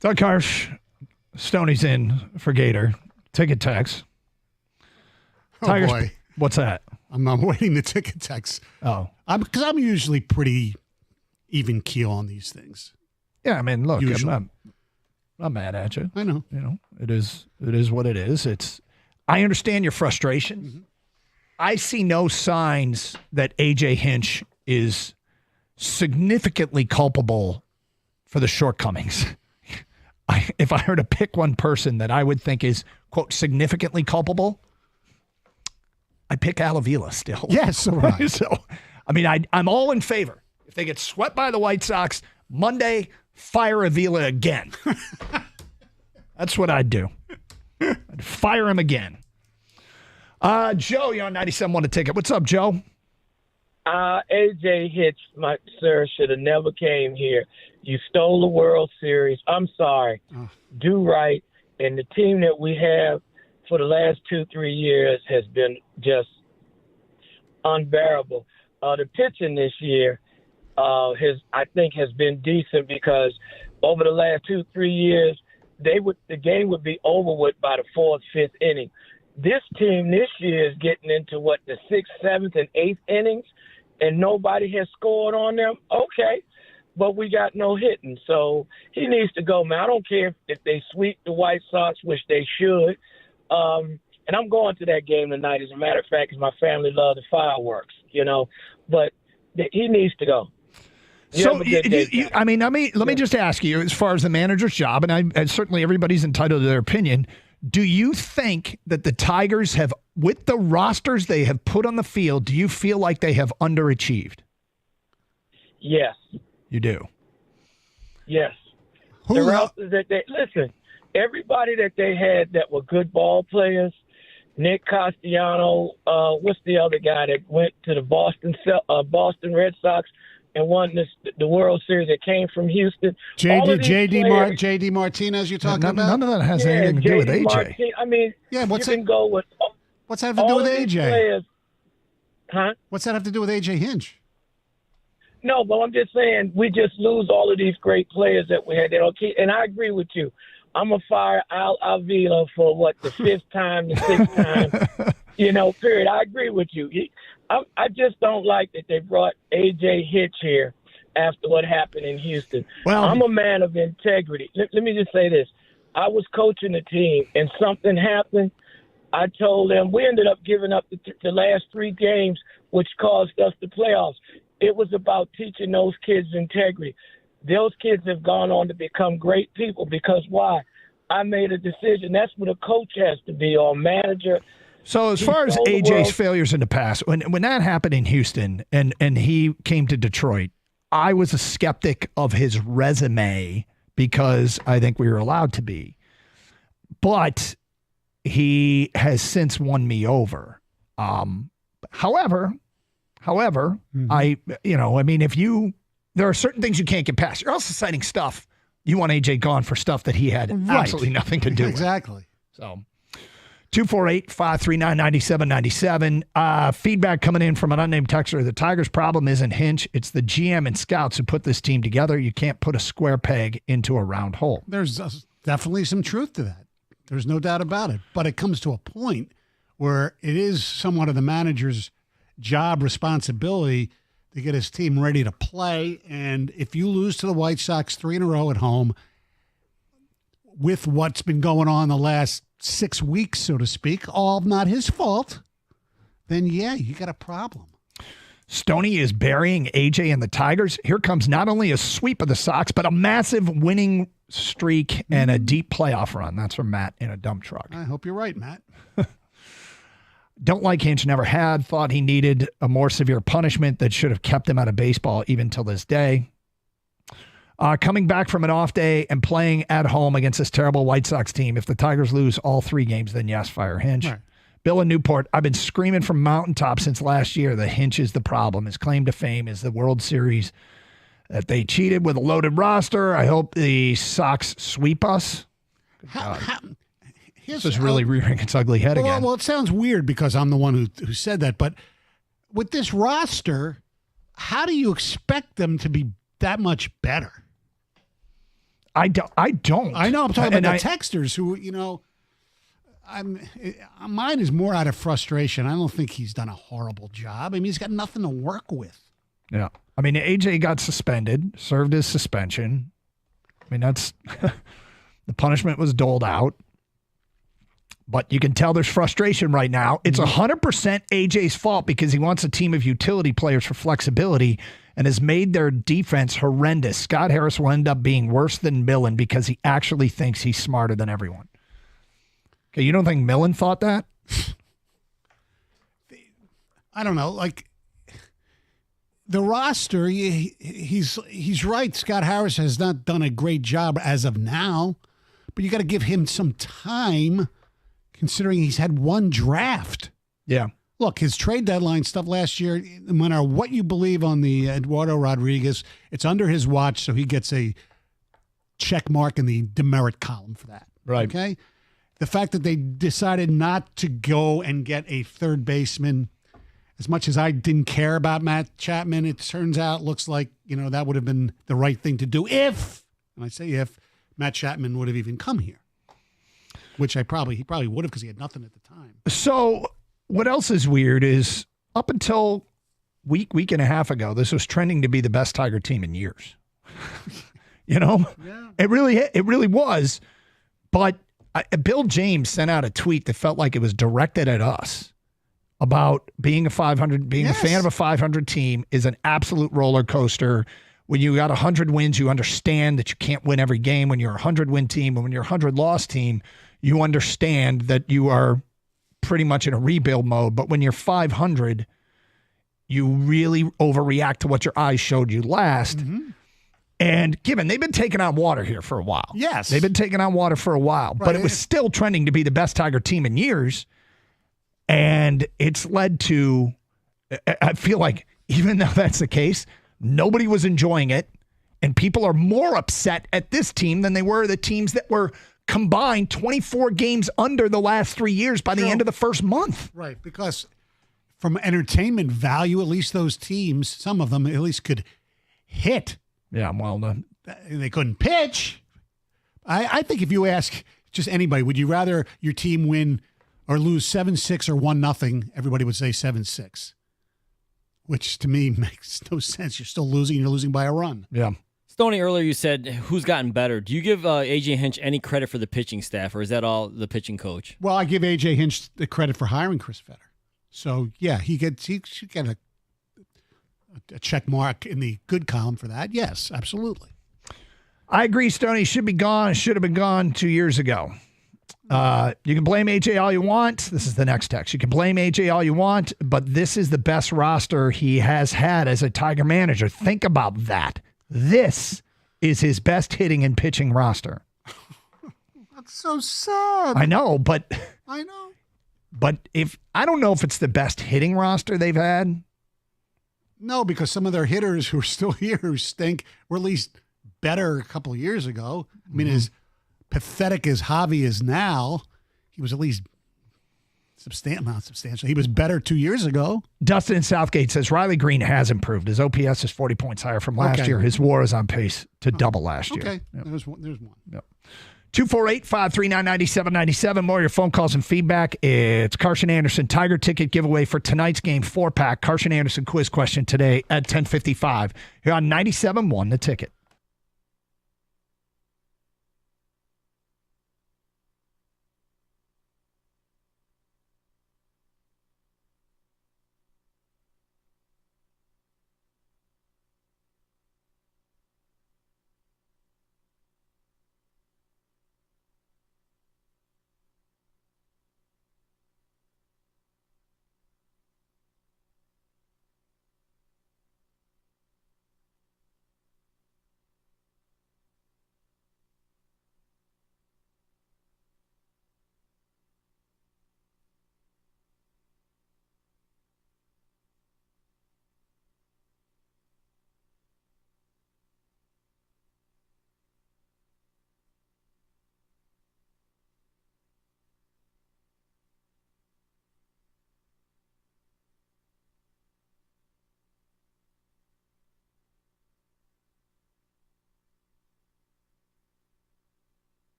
Doug Harsh, Stoney's in for Gator. Ticket text. Tigers, boy. What's that? I'm waiting the ticket text. Oh. Because I'm usually pretty even keel on these things. Yeah, I mean, look, Usually. I'm not mad at you. I know. You know, it is what it is. I understand your frustration. Mm-hmm. I see no signs that AJ Hinch is significantly culpable for the shortcomings. If I were to pick one person that I would think is, quote, significantly culpable, I'd pick Al Avila still. Yes, so right. So, I mean, I'm all in favor. If they get swept by the White Sox, Monday, fire Avila again. That's what I'd do. I'd fire him again. Joe, you're on 97.1 a ticket. What's up, Joe? AJ Hitch, my sir, should have never came here. You stole the World Series. I'm sorry. Do right. And the team that we have for the last 2-3 years has been just unbearable. The pitching this year I think has been decent because over the last 2-3 years, the game would be over with by the 4th, 5th inning. This team this year is getting into the 6th, 7th, and 8th innings, and nobody has scored on them. Okay, but we got no hitting, so he needs to go, man. I don't care if they sweep the White Sox, which they should. And I'm going to that game tonight, as a matter of fact, because my family loves the fireworks, But he needs to go. So, let me just ask you, as far as the manager's job, and certainly everybody's entitled to their opinion, do you think that the Tigers have, with the rosters they have put on the field, do you feel like they have underachieved? Yes. You do? Yes. The rosters that listen, everybody that they had that were good ball players, Nick Castellanos, what's the other guy that went to the Boston Red Sox and won the World Series that came from Houston? JD Martinez you're talking about? None of that has anything to do with AJ. What's that have to do with AJ? Players, huh? What's that have to do with AJ Hinch? No, but I'm just saying we just lose all of these great players that we had. And I agree with you. I'm going to fire Al Avila for the 5th time, the 6th time, period. I agree with you. I just don't like that they brought AJ Hitch here after what happened in Houston. Well, I'm a man of integrity. Let me just say this. I was coaching the team and something happened. I told them we ended up giving up the last 3 games, which caused us the playoffs. It was about teaching those kids integrity. Those kids have gone on to become great people because why? I made a decision. That's what a coach has to be, or a manager. So as far as AJ's failures in the past, when that happened in Houston and he came to Detroit, I was a skeptic of his resume because I think we were allowed to be. But he has since won me over. However, there are certain things you can't get past. You're also citing stuff. You want AJ gone for stuff that he had absolutely nothing to do with. Exactly. So 248-539-9797. Feedback coming in from an unnamed texter. The Tigers' problem isn't Hinch. It's the GM and scouts who put this team together. You can't put a square peg into a round hole. There's definitely some truth to that. There's no doubt about it. But it comes to a point where it is somewhat of the manager's job responsibility to get his team ready to play. And if you lose to the White Sox 3 in a row at home with what's been going on the last 6 weeks, so to speak, all not his fault, then yeah, you got a problem. Stoney is burying AJ and the Tigers. Here comes not only a sweep of the Sox, but a massive winning streak and a deep playoff run. That's from Matt in a dump truck. I hope you're right, Matt. Don't like Hinch, never had. Thought he needed a more severe punishment that should have kept him out of baseball even till this day. Coming back from an off day and playing at home against this terrible White Sox team. If the Tigers lose all 3 games, then yes, fire Hinch. Right. Bill in Newport, I've been screaming from mountaintops since last year that Hinch is the problem. His claim to fame is the World Series, that they cheated with a loaded roster. I hope the Sox sweep us. This is really rearing its ugly head again. Well, it sounds weird because I'm the one who said that, but with this roster, how do you expect them to be that much better? I don't. I know. I'm talking about And the texters who, mine is more out of frustration. I don't think he's done a horrible job. I mean, he's got nothing to work with. Yeah. I mean, AJ got suspended, served his suspension. I mean, that's the punishment was doled out. But you can tell there's frustration right now. It's 100% AJ's fault because he wants a team of utility players for flexibility and has made their defense horrendous. Scott Harris will end up being worse than Millen because he actually thinks he's smarter than everyone. Okay, you don't think Millen thought that? I don't know. Like the roster, he's right. Scott Harris has not done a great job as of now, but you got to give him some time. Considering he's had one draft. Yeah. Look, his trade deadline stuff last year, no matter what you believe on the Eduardo Rodriguez, it's under his watch, so he gets a check mark in the demerit column for that. Right. Okay? The fact that they decided not to go and get a third baseman, as much as I didn't care about Matt Chapman, it turns out, looks like, that would have been the right thing to do if, and I say if, Matt Chapman would have even come here. Which he probably would have because he had nothing at the time. So what else is weird is up until week and a half ago, this was trending to be the best Tiger team in years. Yeah. It really was. But Bill James sent out a tweet that felt like it was directed at us about being a 500, being a fan of a 500 team is an absolute roller coaster. When you got 100 wins, you understand that you can't win every game. When you're a 100-win team, and when you're a 100-loss team, you understand that you are pretty much in a rebuild mode. But when you're 500, you really overreact to what your eyes showed you last. Mm-hmm. And given they've been taking on water here for a while. Yes. They've been taking on water for a while. Right. But it was still trending to be the best Tiger team in years. And it's led to, I feel like, even though that's the case, nobody was enjoying it. And people are more upset at this team than they were the teams that were combined 24 games under the last 3 years by the end of the first month. Right, because from entertainment value, at least those teams, some of them at least could hit. Yeah, well, they couldn't pitch. I think if you ask just anybody, would you rather your team win or lose 7-6 or 1-0? Everybody would say 7-6, which to me makes no sense. You're still losing. You're losing by a run. Yeah. Stoney, earlier you said who's gotten better. Do you give A.J. Hinch any credit for the pitching staff, or is that all the pitching coach? Well, I give A.J. Hinch the credit for hiring Chris Fetter. So, yeah, he should get a check mark in the good column for that. Yes, absolutely. I agree, Stoney should be gone. Should have been gone 2 years ago. You can blame AJ all you want. This is the next text. You can blame AJ all you want, but this is the best roster he has had as a Tiger manager. Think about that. This is his best hitting and pitching roster. That's so sad. I know, but I know. But I don't know if it's the best hitting roster they've had. No, because some of their hitters who are still here who stink were at least better a couple of years ago. I mean, as pathetic as Javi is now, he was at least not substantial. He was better 2 years ago. Dustin in Southgate says Riley Green has improved. His OPS is 40 points higher from last year. His WAR is on pace to double last year. Okay, yep. There's one. Yep. 248-539-9797. More of your phone calls and feedback. It's Carson Anderson Tiger ticket giveaway for tonight's game 4-pack. Carson Anderson quiz question today at 10:55 here on 97.1 The Ticket.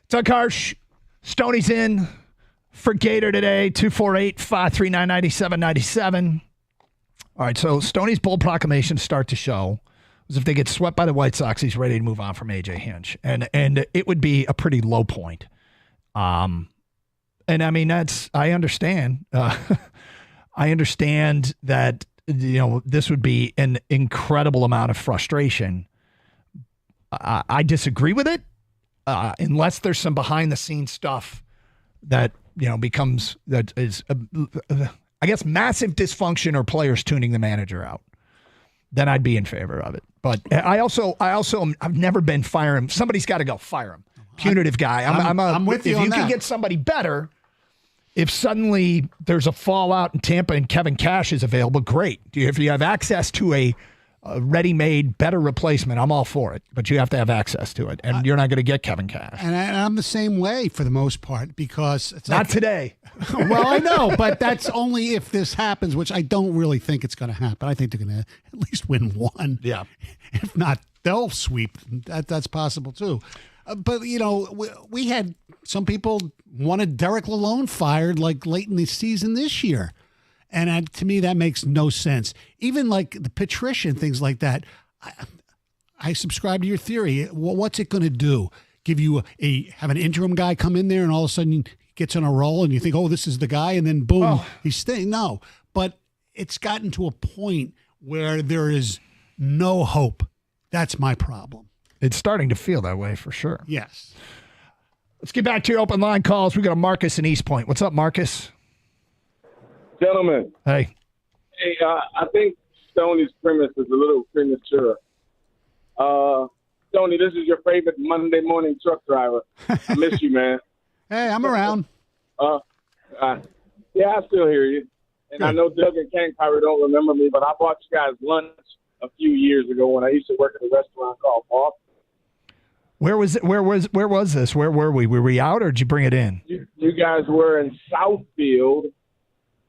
Doug Harsh, Stoney's in for Gator today, 248-539-9797. All right, so Stoney's bold proclamation to start the show was if they get swept by the White Sox, he's ready to move on from A.J. Hinch. And it would be a pretty low point. And I mean, I understand. I understand that, this would be an incredible amount of frustration. I disagree with it unless there's some behind the scenes stuff that, that is, I guess, massive dysfunction or players tuning the manager out. Then I'd be in favor of it. But I've never been fire him. Somebody's got to go fire him. Punitive guy. I'm with you on If you that. can get somebody better, if suddenly there's a fallout in Tampa and Kevin Cash is available, great. If you have access to a ready-made, better replacement, I'm all for it. But you have to have access to it, and you're not going to get Kevin Cash. And I'm the same way for the most part because it's not today. Well, I know, but that's only if this happens, which I don't really think it's going to happen. I think they're going to at least win one. Yeah. If not, they'll sweep. That's possible too. But, we had some people wanted Derek Lalone fired like late in the season this year. And to me, that makes no sense. Even like the patrician, things like that. I subscribe to your theory. What's it going to do? Give you have an interim guy come in there and all of a sudden he gets on a roll and you think, oh, this is the guy. And then boom, he's staying. No, but it's gotten to a point where there is no hope. That's my problem. It's starting to feel that way for sure. Yes. Let's get back to your open line calls. We got a Marcus in East Point. What's up, Marcus? Gentlemen. Hey. Hey, I think Stoney's premise is a little premature. Stoney, this is your favorite Monday morning truck driver. I miss you, man. Hey, I'm around. Yeah, I still hear you. And I know Doug and Ken probably don't remember me, but I bought you guys lunch a few years ago when I used to work at a restaurant called Boston. Where was it? Where was this? Where were we? Were we out or did you bring it in? You guys were in Southfield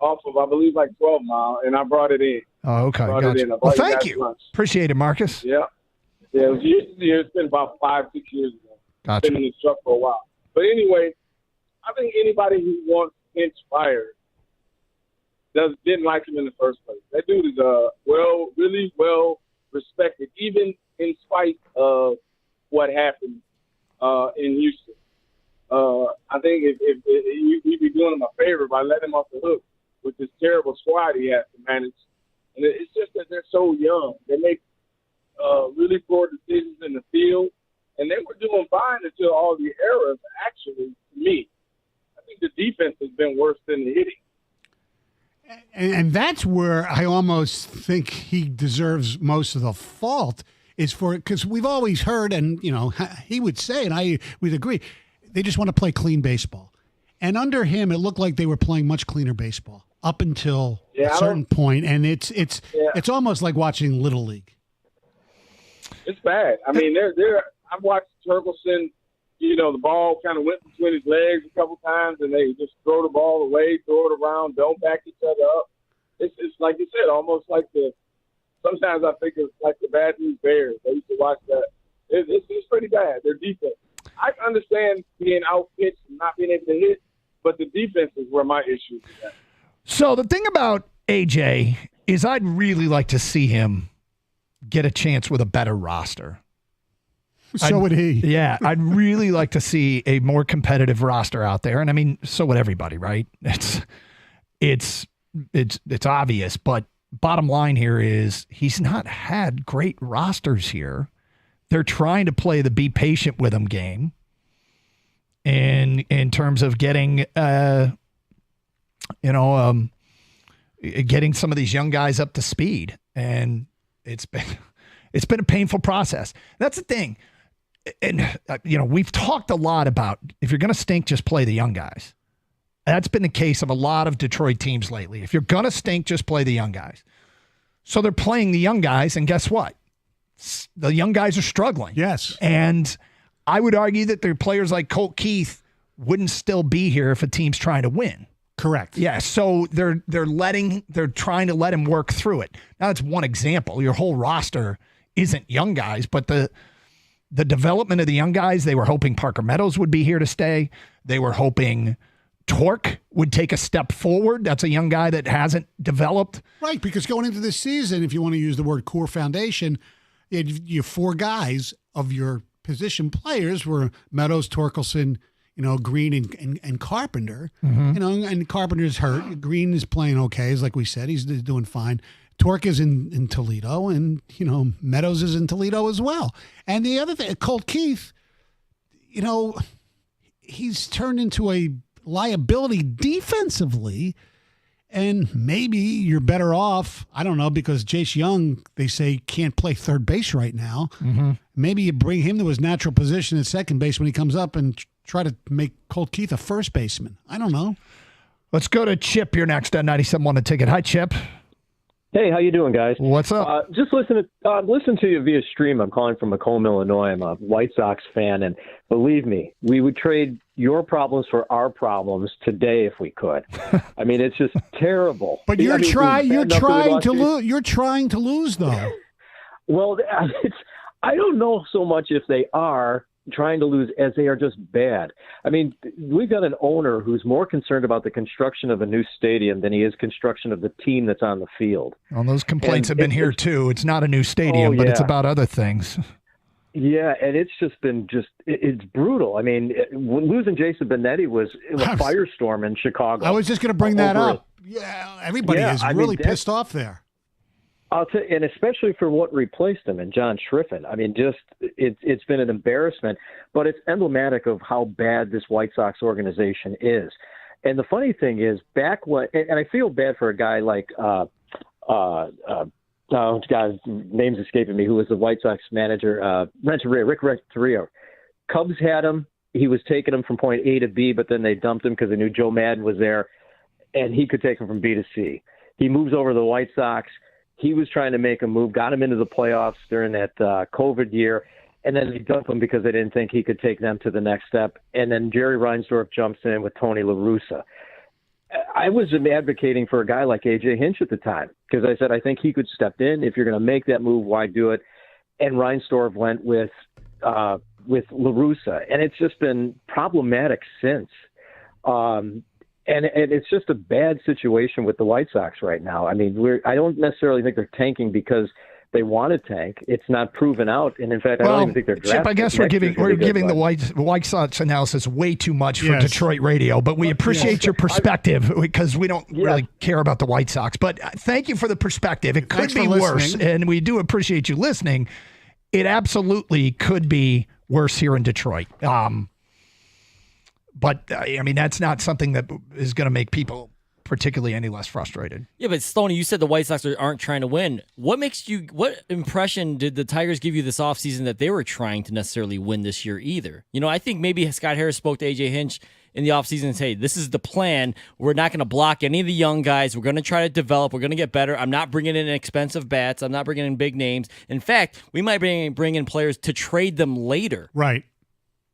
off of, I believe, like 12 Mile, and I brought it in. Oh, okay. Gotcha. Well, thank you. Lunch. Appreciate it, Marcus. Yeah. Yeah, it was years. It's been about 5-6 years ago. Gotcha. Been in this truck for a while. But anyway, I think anybody who wants Hinch fired didn't like him in the first place. That dude is really well respected, even in spite of what happened in Houston. I think if you'd be doing him a favor by letting him off the hook with this terrible squad he has to manage. And it's just that they're so young. They make really poor decisions in the field, and they were doing fine until all the errors. Actually, to me, I think the defense has been worse than the hitting. And that's where I almost think he deserves most of the fault is for it, because we've always heard, and he would say, and I would agree, they just want to play clean baseball. And under him, it looked like they were playing much cleaner baseball up until a certain point, and it's almost like watching Little League. It's bad. I mean, I've watched Torkelson. The ball kind of went between his legs a couple times, and they just throw the ball away, throw it around, don't back each other up. It's like you said, almost like sometimes I think it's like the Bad News Bears. I used to watch that. It's pretty bad, their defense. I understand being out-pitched and not being able to hit, but the defense is where my issue is at. So the thing about AJ is I'd really like to see him get a chance with a better roster. So would he. Yeah, I'd really like to see a more competitive roster out there. And I mean, so would everybody, right? It's obvious, but bottom line here is he's not had great rosters here. They're trying to play the be patient with him game. And in terms of getting getting some of these young guys up to speed. And it's been a painful process. That's the thing. And, we've talked a lot about if you're going to stink, just play the young guys. That's been the case of a lot of Detroit teams lately. If you're going to stink, just play the young guys. So they're playing the young guys, and guess what? The young guys are struggling. Yes. And I would argue that their players like Colt Keith wouldn't still be here if a team's trying to win. Correct. Yeah, so they're trying to let him work through it. Now, that's one example. Your whole roster isn't young guys, but the development of the young guys, they were hoping Parker Meadows would be here to stay. They were hoping Torque would take a step forward. That's a young guy that hasn't developed. Right, because going into this season, if you want to use the word core foundation, you have 4 guys of your position players were Meadows, Torkelson, Green and Carpenter. Mm-hmm. And Carpenter's hurt. Green is playing okay, like we said. He's doing fine. Torque is in Toledo, and, Meadows is in Toledo as well. And the other thing, Colt Keith, he's turned into a liability defensively, and maybe you're better off, I don't know, because Jace Young, they say, can't play third base right now. Mm-hmm. Maybe you bring him to his natural position at second base when he comes up and try to make Colt Keith a first baseman. I don't know. Let's go to Chip. You're next on 97.1 The Ticket. Hi, Chip. Hey, how you doing, guys? What's up? Just listen to you via stream. I'm calling from Macomb, Illinois. I'm a White Sox fan, and believe me, we would trade your problems for our problems today if we could. I mean, it's just terrible. But you're trying to lose, though. Well, I don't know so much if they are trying to lose as they are just bad. I mean, we've got an owner who's more concerned about the construction of a new stadium than he is construction of the team that's on the field. Well, those complaints have been here too. It's not a new stadium, but it's about other things. Yeah, and it's just been it's brutal. I mean, losing Jason Benetti was a firestorm in Chicago. I was just going to bring that up. Yeah, everybody is really pissed off there. I'll tell you, and especially for what replaced him and John Schriffen. I mean, it's been an embarrassment, but it's emblematic of how bad this White Sox organization is. And the funny thing is, and I feel bad for a guy like guy's name's escaping me, who was the White Sox manager, Rick Renteria. Cubs had him. He was taking him from point A to B, but then they dumped him because they knew Joe Madden was there, and he could take him from B to C. He moves over to the White Sox. He was trying to make a move, got him into the playoffs during that COVID year, and then they dumped him because they didn't think he could take them to the next step. And then Jerry Reinsdorf jumps in with Tony La Russa. I was advocating for a guy like A.J. Hinch at the time because I said I think he could step in. If you're going to make that move, why do it? And Reinsdorf went with La Russa, and it's just been problematic since. And it's just a bad situation with the White Sox right now. I mean, I don't necessarily think they're tanking because they want to tank. It's not proven out, and in fact, I don't even think they're drafting. Chip, I guess we're giving the White Sox analysis way too much for Detroit radio, but we appreciate your perspective because we don't really care about the White Sox. But thank you for the perspective. It could be worse, and we do appreciate you listening. It absolutely could be worse here in Detroit. But, I mean, that's not something that is going to make people particularly any less frustrated. Yeah, but Stoney, you said the White Sox aren't trying to win. What impression did the Tigers give you this offseason that they were trying to necessarily win this year either? I think maybe Scott Harris spoke to A.J. Hinch in the offseason and said, hey, this is the plan. We're not going to block any of the young guys. We're going to try to develop. We're going to get better. I'm not bringing in expensive bats. I'm not bringing in big names. In fact, we might bring in players to trade them later. Right.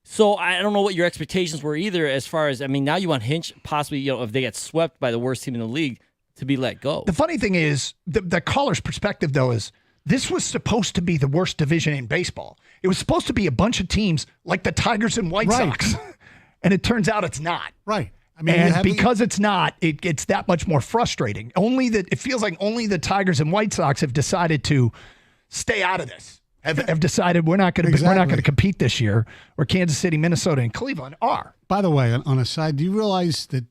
So I don't know what your expectations were either as far as, I mean, now you want Hinch possibly, if they get swept by the worst team in the league, to be let go. The funny thing is, the caller's perspective, though, is this was supposed to be the worst division in baseball. It was supposed to be a bunch of teams like the Tigers and White Sox. And it turns out it's not. Right. I mean, because it's not, it gets that much more frustrating. It feels like only the Tigers and White Sox have decided to stay out of this. Have decided we're not going to compete this year, where Kansas City, Minnesota, and Cleveland are. By the way, on a side, do you realize that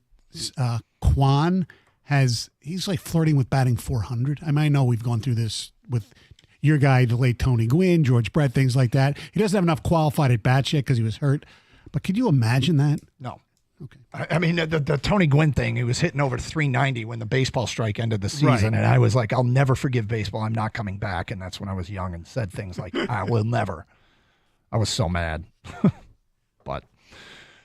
Kwan he's like flirting with batting 400? I mean, I know we've gone through this with your guy, the late Tony Gwynn, George Brett, things like that. He doesn't have enough qualified at bats yet because he was hurt. But could you imagine that? No. Okay. I mean, the Tony Gwynn thing, he was hitting over 390 when the baseball strike ended the season. And I was like, I'll never forgive baseball. I'm not coming back. And that's when I was young and said things like, I will never. I was so mad. But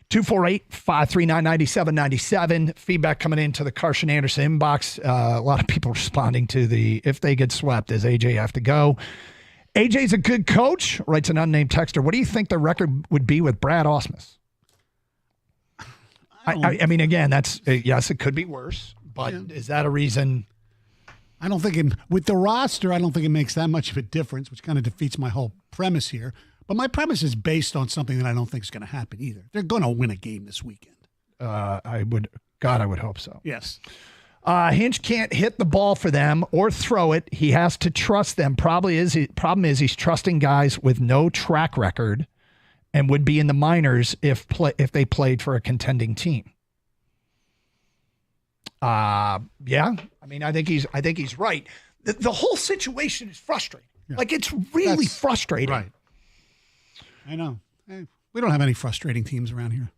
248-539-9797. Feedback coming into the Carson Anderson inbox. A lot of people responding to if they get swept, does AJ have to go? AJ's a good coach, writes an unnamed texter. What do you think the record would be with Brad Ausmus? I mean, again, yes, it could be worse, but is that a reason? I don't think with the roster, I don't think it makes that much of a difference, which kind of defeats my whole premise here. But my premise is based on something that I don't think is going to happen either. They're going to win a game this weekend. I would hope so. Yes. Hinch can't hit the ball for them or throw it. He has to trust them. Problem is he's trusting guys with no track record and would be in the minors if they played for a contending team. Yeah. I mean, I think he's right. The whole situation is frustrating. Yeah. Like, it's really frustrating. Right. I know. Hey, we don't have any frustrating teams around here.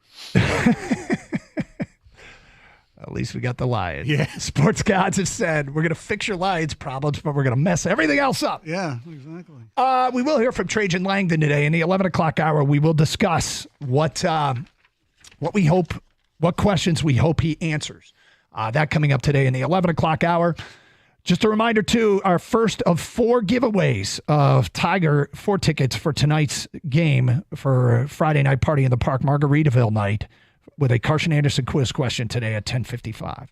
At least we got the Lions. Yeah. Sports gods have said we're going to fix your Lions problems, but we're going to mess everything else up. Yeah, exactly. We will hear from Trajan Langdon today in the 11 o'clock hour. We will discuss what questions we hope he answers. That coming up today in the 11 o'clock hour. Just a reminder, too, our first of 4 giveaways of Tiger 4 tickets for tonight's game for Friday night party in the park, Margaritaville night, with a Carson Anderson quiz question today at 10:55.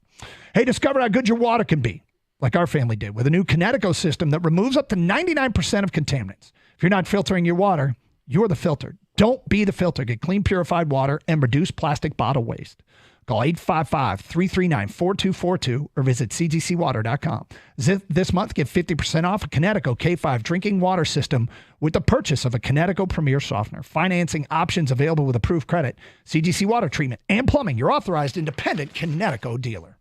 Hey, discover how good your water can be, like our family did, with a new Kinetico system that removes up to 99% of contaminants. If you're not filtering your water, you're the filter. Don't be the filter. Get clean, purified water and reduce plastic bottle waste. Call 855-339-4242 or visit cgcwater.com. This month, get 50% off a Kinetico K5 drinking water system with the purchase of a Kinetico Premier Softener. Financing options available with approved credit. CGC Water Treatment and Plumbing, your authorized independent Kinetico dealer.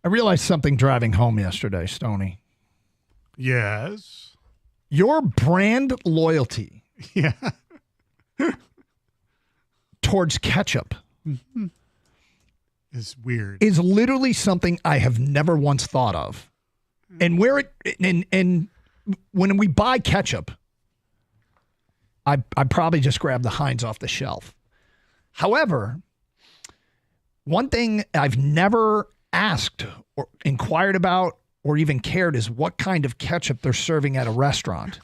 I realized something driving home yesterday, Stoney. Yes. Your brand loyalty towards ketchup is weird. Is literally something I have never once thought of. And where it and when we buy ketchup, I probably just grab the Heinz off the shelf. However, one thing I've never asked or inquired about or even cared is what kind of ketchup they're serving at a restaurant.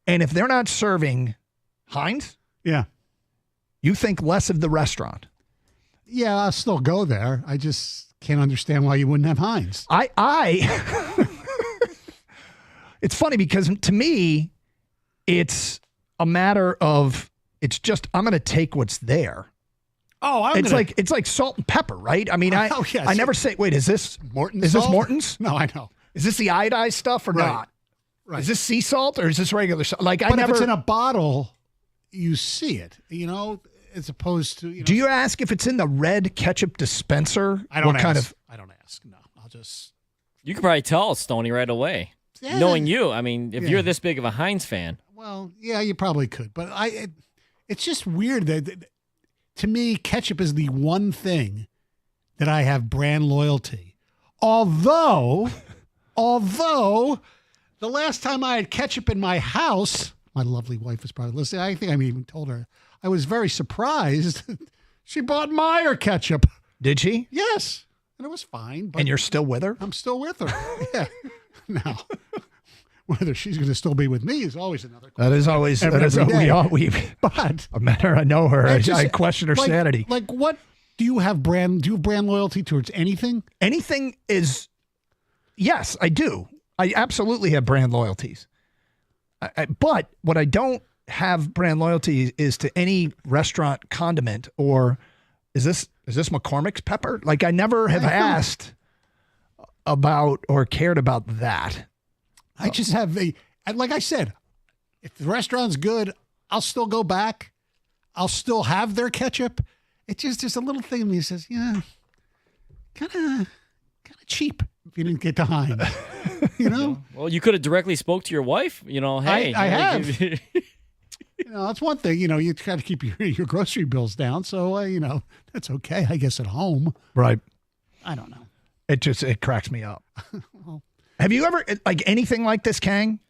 And if they're not serving Heinz, you think less of the restaurant. Yeah, I'll still go there. I just can't understand why you wouldn't have Heinz. It's funny because to me, it's a matter of, it's just, I'm going to take what's there. Oh, it's like salt and pepper, right? I mean, I never say, wait, is this Morton's? Is this Morton's? No, I know. Is this the iodized stuff or not? Right. Is this sea salt or is this regular salt? Like, but if it's in a bottle, you see it, as opposed to, Do you ask if it's in the red ketchup dispenser? I don't ask. Kind of? I don't ask. No, I'll just. You could probably tell Stoney right away. Yeah. Knowing you, I mean, if you're this big of a Heinz fan. Well, yeah, you probably could, but it's just weird that to me, ketchup is the one thing that I have brand loyalty. Although the last time I had ketchup in my house, my lovely wife was probably listening. I think I even told her I was very surprised. She bought Meyer ketchup. Did she? Yes, and it was fine. But and you're still with her? I'm still with her. Yeah. Now, whether she's going to still be with me is always another question. That is always, but I met her, I know her. I question her sanity. Like, what do you have brand loyalty towards anything? Anything is, yes, I do. I absolutely have brand loyalties. But what I don't have brand loyalty is to any restaurant condiment or is this McCormick's pepper? Like, I never have asked about or cared about that. I just have like I said, if the restaurant's good, I'll still go back. I'll still have their ketchup. It's just there's a little thing in me that says, yeah, kind of cheap if you didn't get to Heinz. Well, you could have directly spoke to your wife. Hey, I have. That's one thing. You try to keep your grocery bills down. So that's okay, I guess, at home. Right. I don't know. It cracks me up. Have you ever, like, anything like this, Kang?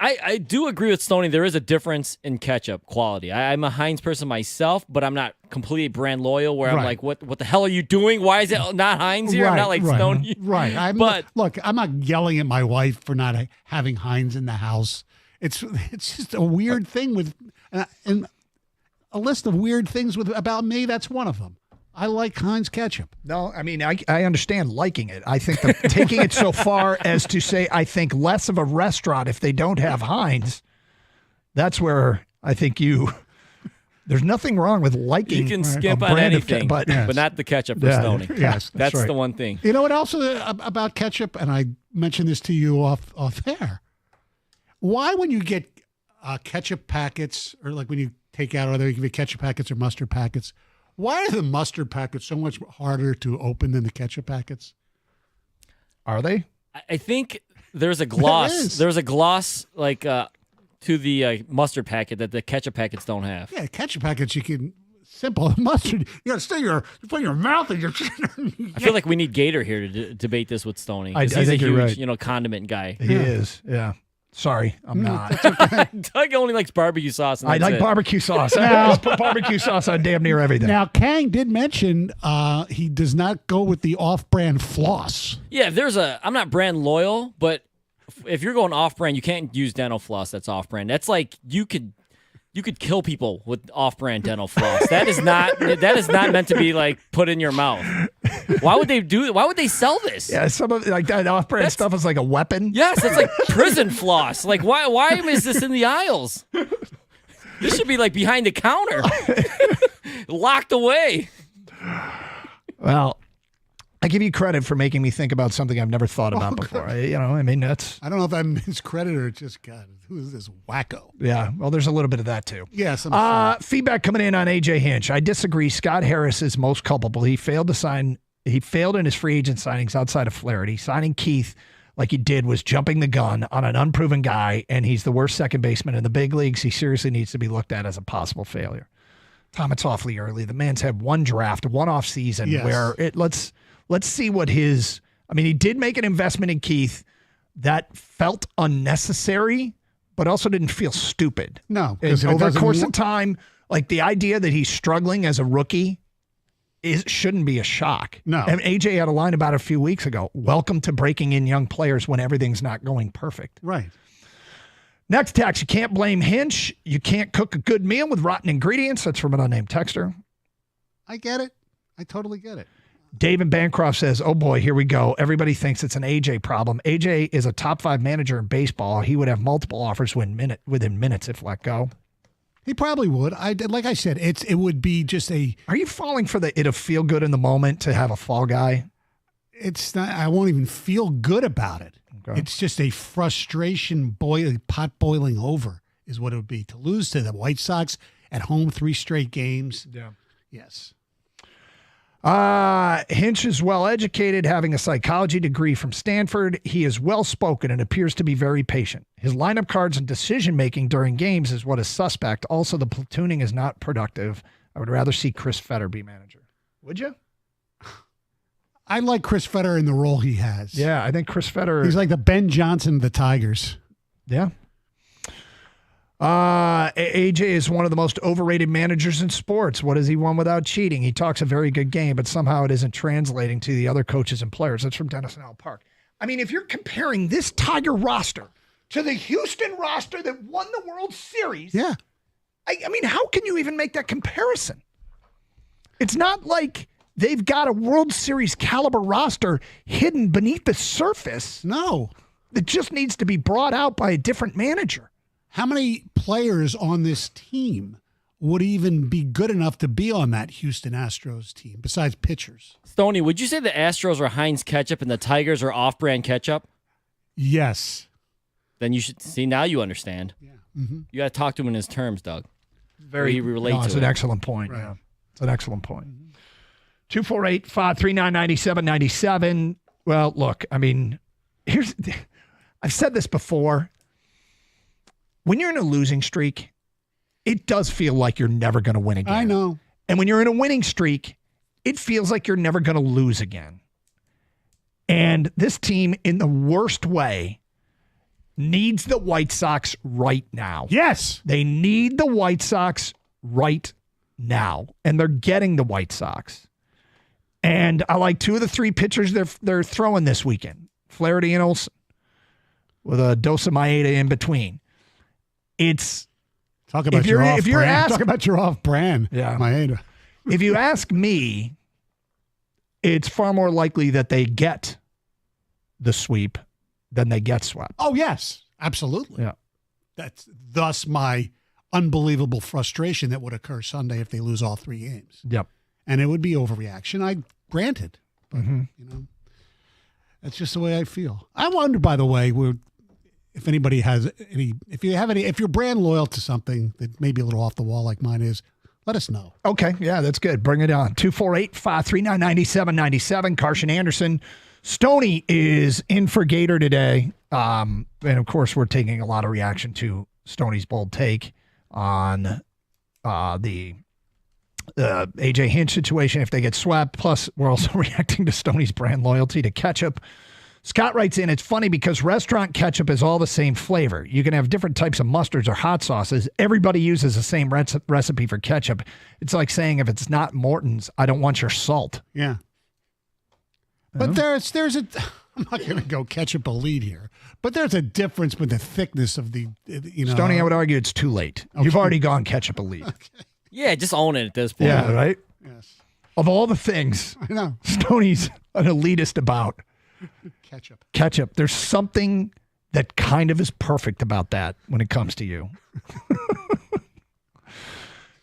I do agree with Stoney. There is a difference in ketchup quality. I'm a Heinz person myself, but I'm not completely brand loyal where I'm like, what the hell are you doing? Why is it not Heinz here? I'm not like Stoney. Right. Look, I'm not yelling at my wife for not having Heinz in the house. It's just a weird thing with, and a list of weird things about me, that's one of them. I like Heinz ketchup. No, I mean, I understand liking it. I think taking it so far as to say I think less of a restaurant if they don't have Heinz, that's where I think there's nothing wrong with liking. You can skip on anything, but not the ketchup for Stoney. Yes, that's right. the one thing. You know what else about ketchup, and I mentioned this to you off air. Why, when you get ketchup packets, or like when you take out either you get ketchup packets or mustard packets, why are the mustard packets so much harder to open than the ketchup packets? Are they? I think there's a gloss. There's a gloss like to the mustard packet that the ketchup packets don't have. Yeah, ketchup packets you can simple. Mustard, you got to stick your mouth in your. I feel like we need Gator here to debate this with Stoney. I He's think a you're huge, right. Condiment guy. He is. Yeah. Sorry, I'm not. Doug only likes barbecue sauce. And I like barbecue sauce. I just put barbecue sauce on damn near everything. Now, Kang did mention he does not go with the off-brand floss. Yeah, I'm not brand loyal, but if you're going off-brand, you can't use dental floss that's off-brand. That's like you could kill people with off-brand dental floss. That is not meant to be like put in your mouth. Why would they do it? Why would they sell this? Yeah, some of like that off-brand stuff is like a weapon. Yes, it's like prison floss. Like why is this in the aisles? This should be like behind the counter, locked away. Well, I give you credit for making me think about something I've never thought about before. I don't know if that means credit or just, God, who is this wacko? Yeah, well, there's a little bit of that too. Yes. I'm feedback coming in on AJ Hinch. I disagree. Scott Harris is most culpable. He failed to sign He failed in his free agent signings outside of Flaherty. Signing Keith like he did was jumping the gun on an unproven guy, and he's the worst second baseman in the big leagues. He seriously needs to be looked at as a possible failure. Tom, it's awfully early. The man's had one draft, one off season where let's see what his. I mean, he did make an investment in Keith that felt unnecessary, but also didn't feel stupid. No, because over the course of time, like the idea that he's struggling as a rookie shouldn't be a shock. No. And AJ had a line about it a few weeks ago. Welcome to breaking in young players when everything's not going perfect. Right. Next text, you can't blame Hinch. You can't cook a good meal with rotten ingredients. That's from an unnamed texter. I get it. I totally get it. David Bancroft says, oh boy, here we go. Everybody thinks it's an AJ problem. AJ is a top 5 manager in baseball. He would have multiple offers within minutes if let go. He probably would. Like I said, it would be just a. Are you falling for it'll feel good in the moment to have a fall guy? It's not. I won't even feel good about it. Okay. It's just a frustration pot boiling over is what it would be to lose to the White Sox at home 3 straight games. Yeah. Yes. Hinch is well educated, having a psychology degree from Stanford. He is well spoken and appears to be very patient. His lineup cards and decision making during games is what is suspect. Also, the platooning is not productive. I would rather see Chris Fetter be manager. Would you? I like Chris Fetter in the role he has. Yeah, I think Chris Fetter. He's like the Ben Johnson of the Tigers. Yeah. AJ is one of the most overrated managers in sports. What has he won without cheating? He talks a very good game, but somehow it isn't translating to the other coaches and players. That's from Dennis and Al Park. I mean, if you're comparing this Tiger roster to the Houston roster that won the World Series, yeah. I mean, how can you even make that comparison? It's not like they've got a World Series caliber roster hidden beneath the surface. No. That just needs to be brought out by a different manager. How many players on this team would even be good enough to be on that Houston Astros team besides pitchers? Stoney, would you say the Astros are Heinz ketchup and the Tigers are off-brand ketchup? Yes. Then you should see, now you understand. Yeah. Mm-hmm. You got to talk to him in his terms, Doug. Very relate to it's an excellent point. Right. Yeah. It's an excellent point. 248-539-9797. Well, look, I mean, I've said this before. When you're in a losing streak, it does feel like you're never going to win again. I know. And when you're in a winning streak, it feels like you're never going to lose again. And this team, in the worst way, needs the White Sox right now. Yes. They need the White Sox right now. And they're getting the White Sox. And I like 2 of the 3 pitchers they're throwing this weekend. Flaherty and Olsen. With a dose of Maeda in between. It's talk about your off-brand. Talk about your off-brand. Yeah, Maeda. If you ask me, it's far more likely that they get the sweep than they get swept. Oh yes, absolutely. Yeah, that's thus my unbelievable frustration that would occur Sunday if they lose all 3 games. Yep, and it would be overreaction. I granted, but mm-hmm. That's just the way I feel. I wonder, by the way, if anybody has any, if you're brand loyal to something that may be a little off the wall like mine is, let us know. Okay. Yeah, that's good. Bring it on. 248-539-9797. Carson Anderson. Stoney is in for Gator today. And of course, we're taking a lot of reaction to Stoney's bold take on the AJ Hinch situation if they get swept. Plus, we're also reacting to Stoney's brand loyalty to ketchup. Scott writes in, it's funny because restaurant ketchup is all the same flavor. You can have different types of mustards or hot sauces. Everybody uses the same recipe for ketchup. It's like saying if it's not Morton's, I don't want your salt. Yeah. But there's a, I'm not going to go ketchup a lead here, but there's a difference with the thickness of the, Stoney, I would argue it's too late. Okay. You've already gone ketchup a lead. Okay. Yeah, just own it at this point. Yeah, right? Yes. Of all the things, I know. Stoney's an elitist about ketchup. There's something that kind of is perfect about that when it comes to you.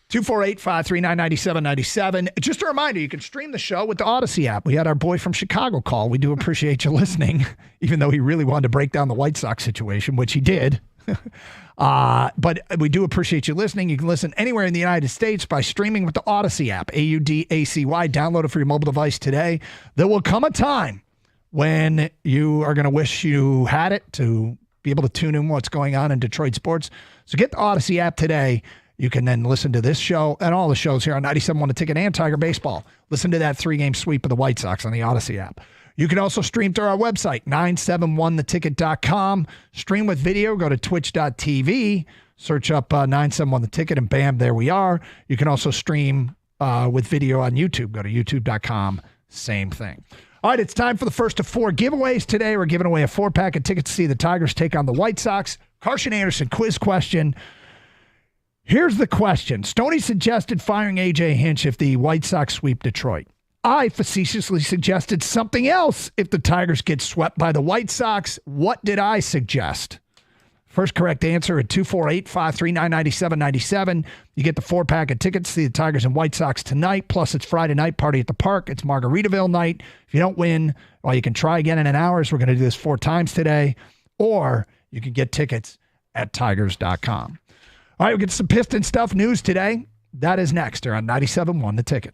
248-539-9797. Just a reminder, you can stream the show with the Odyssey app. We had our boy from Chicago call. We do appreciate you listening, even though he really wanted to break down the White Sox situation, which he did. But we do appreciate you listening. You can listen anywhere in the United States by streaming with the Odyssey app, AUDACY. Download it for your mobile device today. There will come a time when you are going to wish you had it to be able to tune in what's going on in Detroit sports. So get the Odyssey app today. You can then listen to this show and all the shows here on 97.1 The Ticket and Tiger Baseball. Listen to that 3-game sweep of the White Sox on the Odyssey app. You can also stream through our website, 971theticket.com. Stream with video, go to twitch.tv, search up 971 The Ticket, and bam, there we are. You can also stream with video on YouTube. Go to youtube.com, same thing. All right, it's time for the first of 4 giveaways today. We're giving away a 4-pack of tickets to see the Tigers take on the White Sox. Carson Anderson quiz question. Here's the question. Stoney suggested firing A.J. Hinch if the White Sox sweep Detroit. I facetiously suggested something else if the Tigers get swept by the White Sox. What did I suggest? First correct answer at 248-539-9797. You get the 4-pack of tickets to see the Tigers and White Sox tonight. Plus, it's Friday night, party at the park. It's Margaritaville night. If you don't win, well, you can try again in an hour. We're going to do this 4 times today. Or you can get tickets at tigers.com. All right, we'll get some Piston stuff news today. That is next here on 97.1 The Ticket.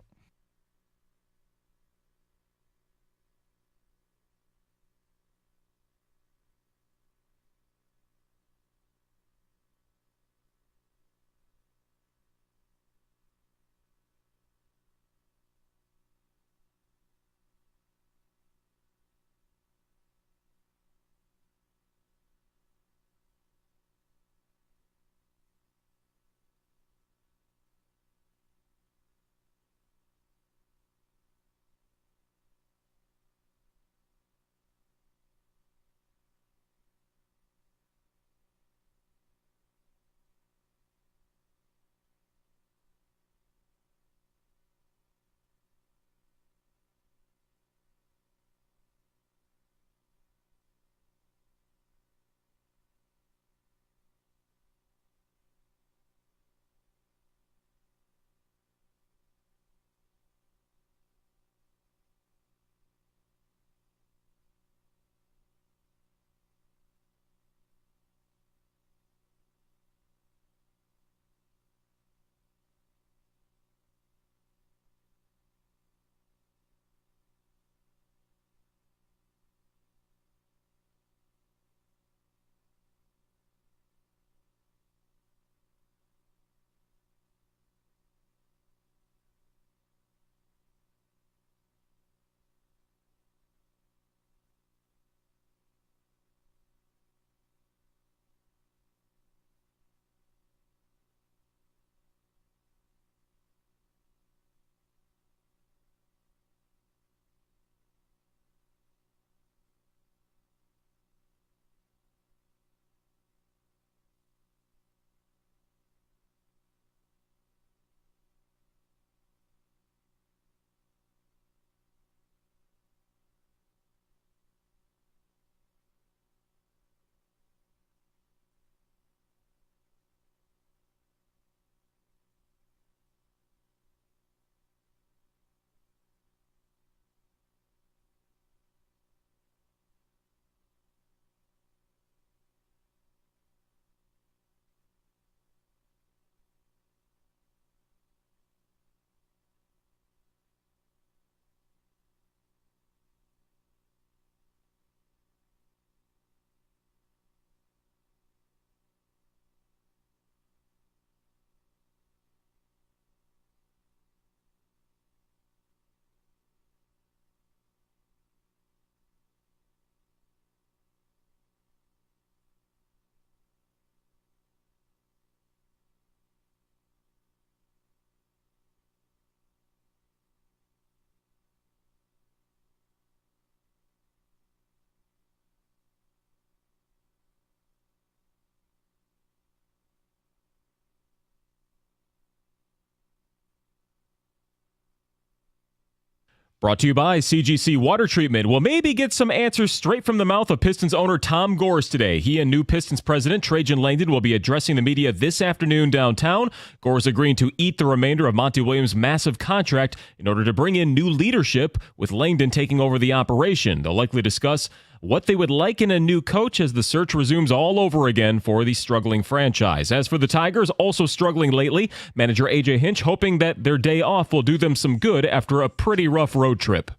Brought to you by CGC Water Treatment. We'll maybe get some answers straight from the mouth of Pistons owner Tom Gores today. He and new Pistons president Trajan Langdon will be addressing the media this afternoon downtown. Gores agreeing to eat the remainder of Monty Williams' massive contract in order to bring in new leadership, with Langdon taking over the operation. They'll likely discuss what they would like in a new coach as the search resumes all over again for the struggling franchise. As for the Tigers, also struggling lately, manager A.J. Hinch hoping that their day off will do them some good after a pretty rough road trip.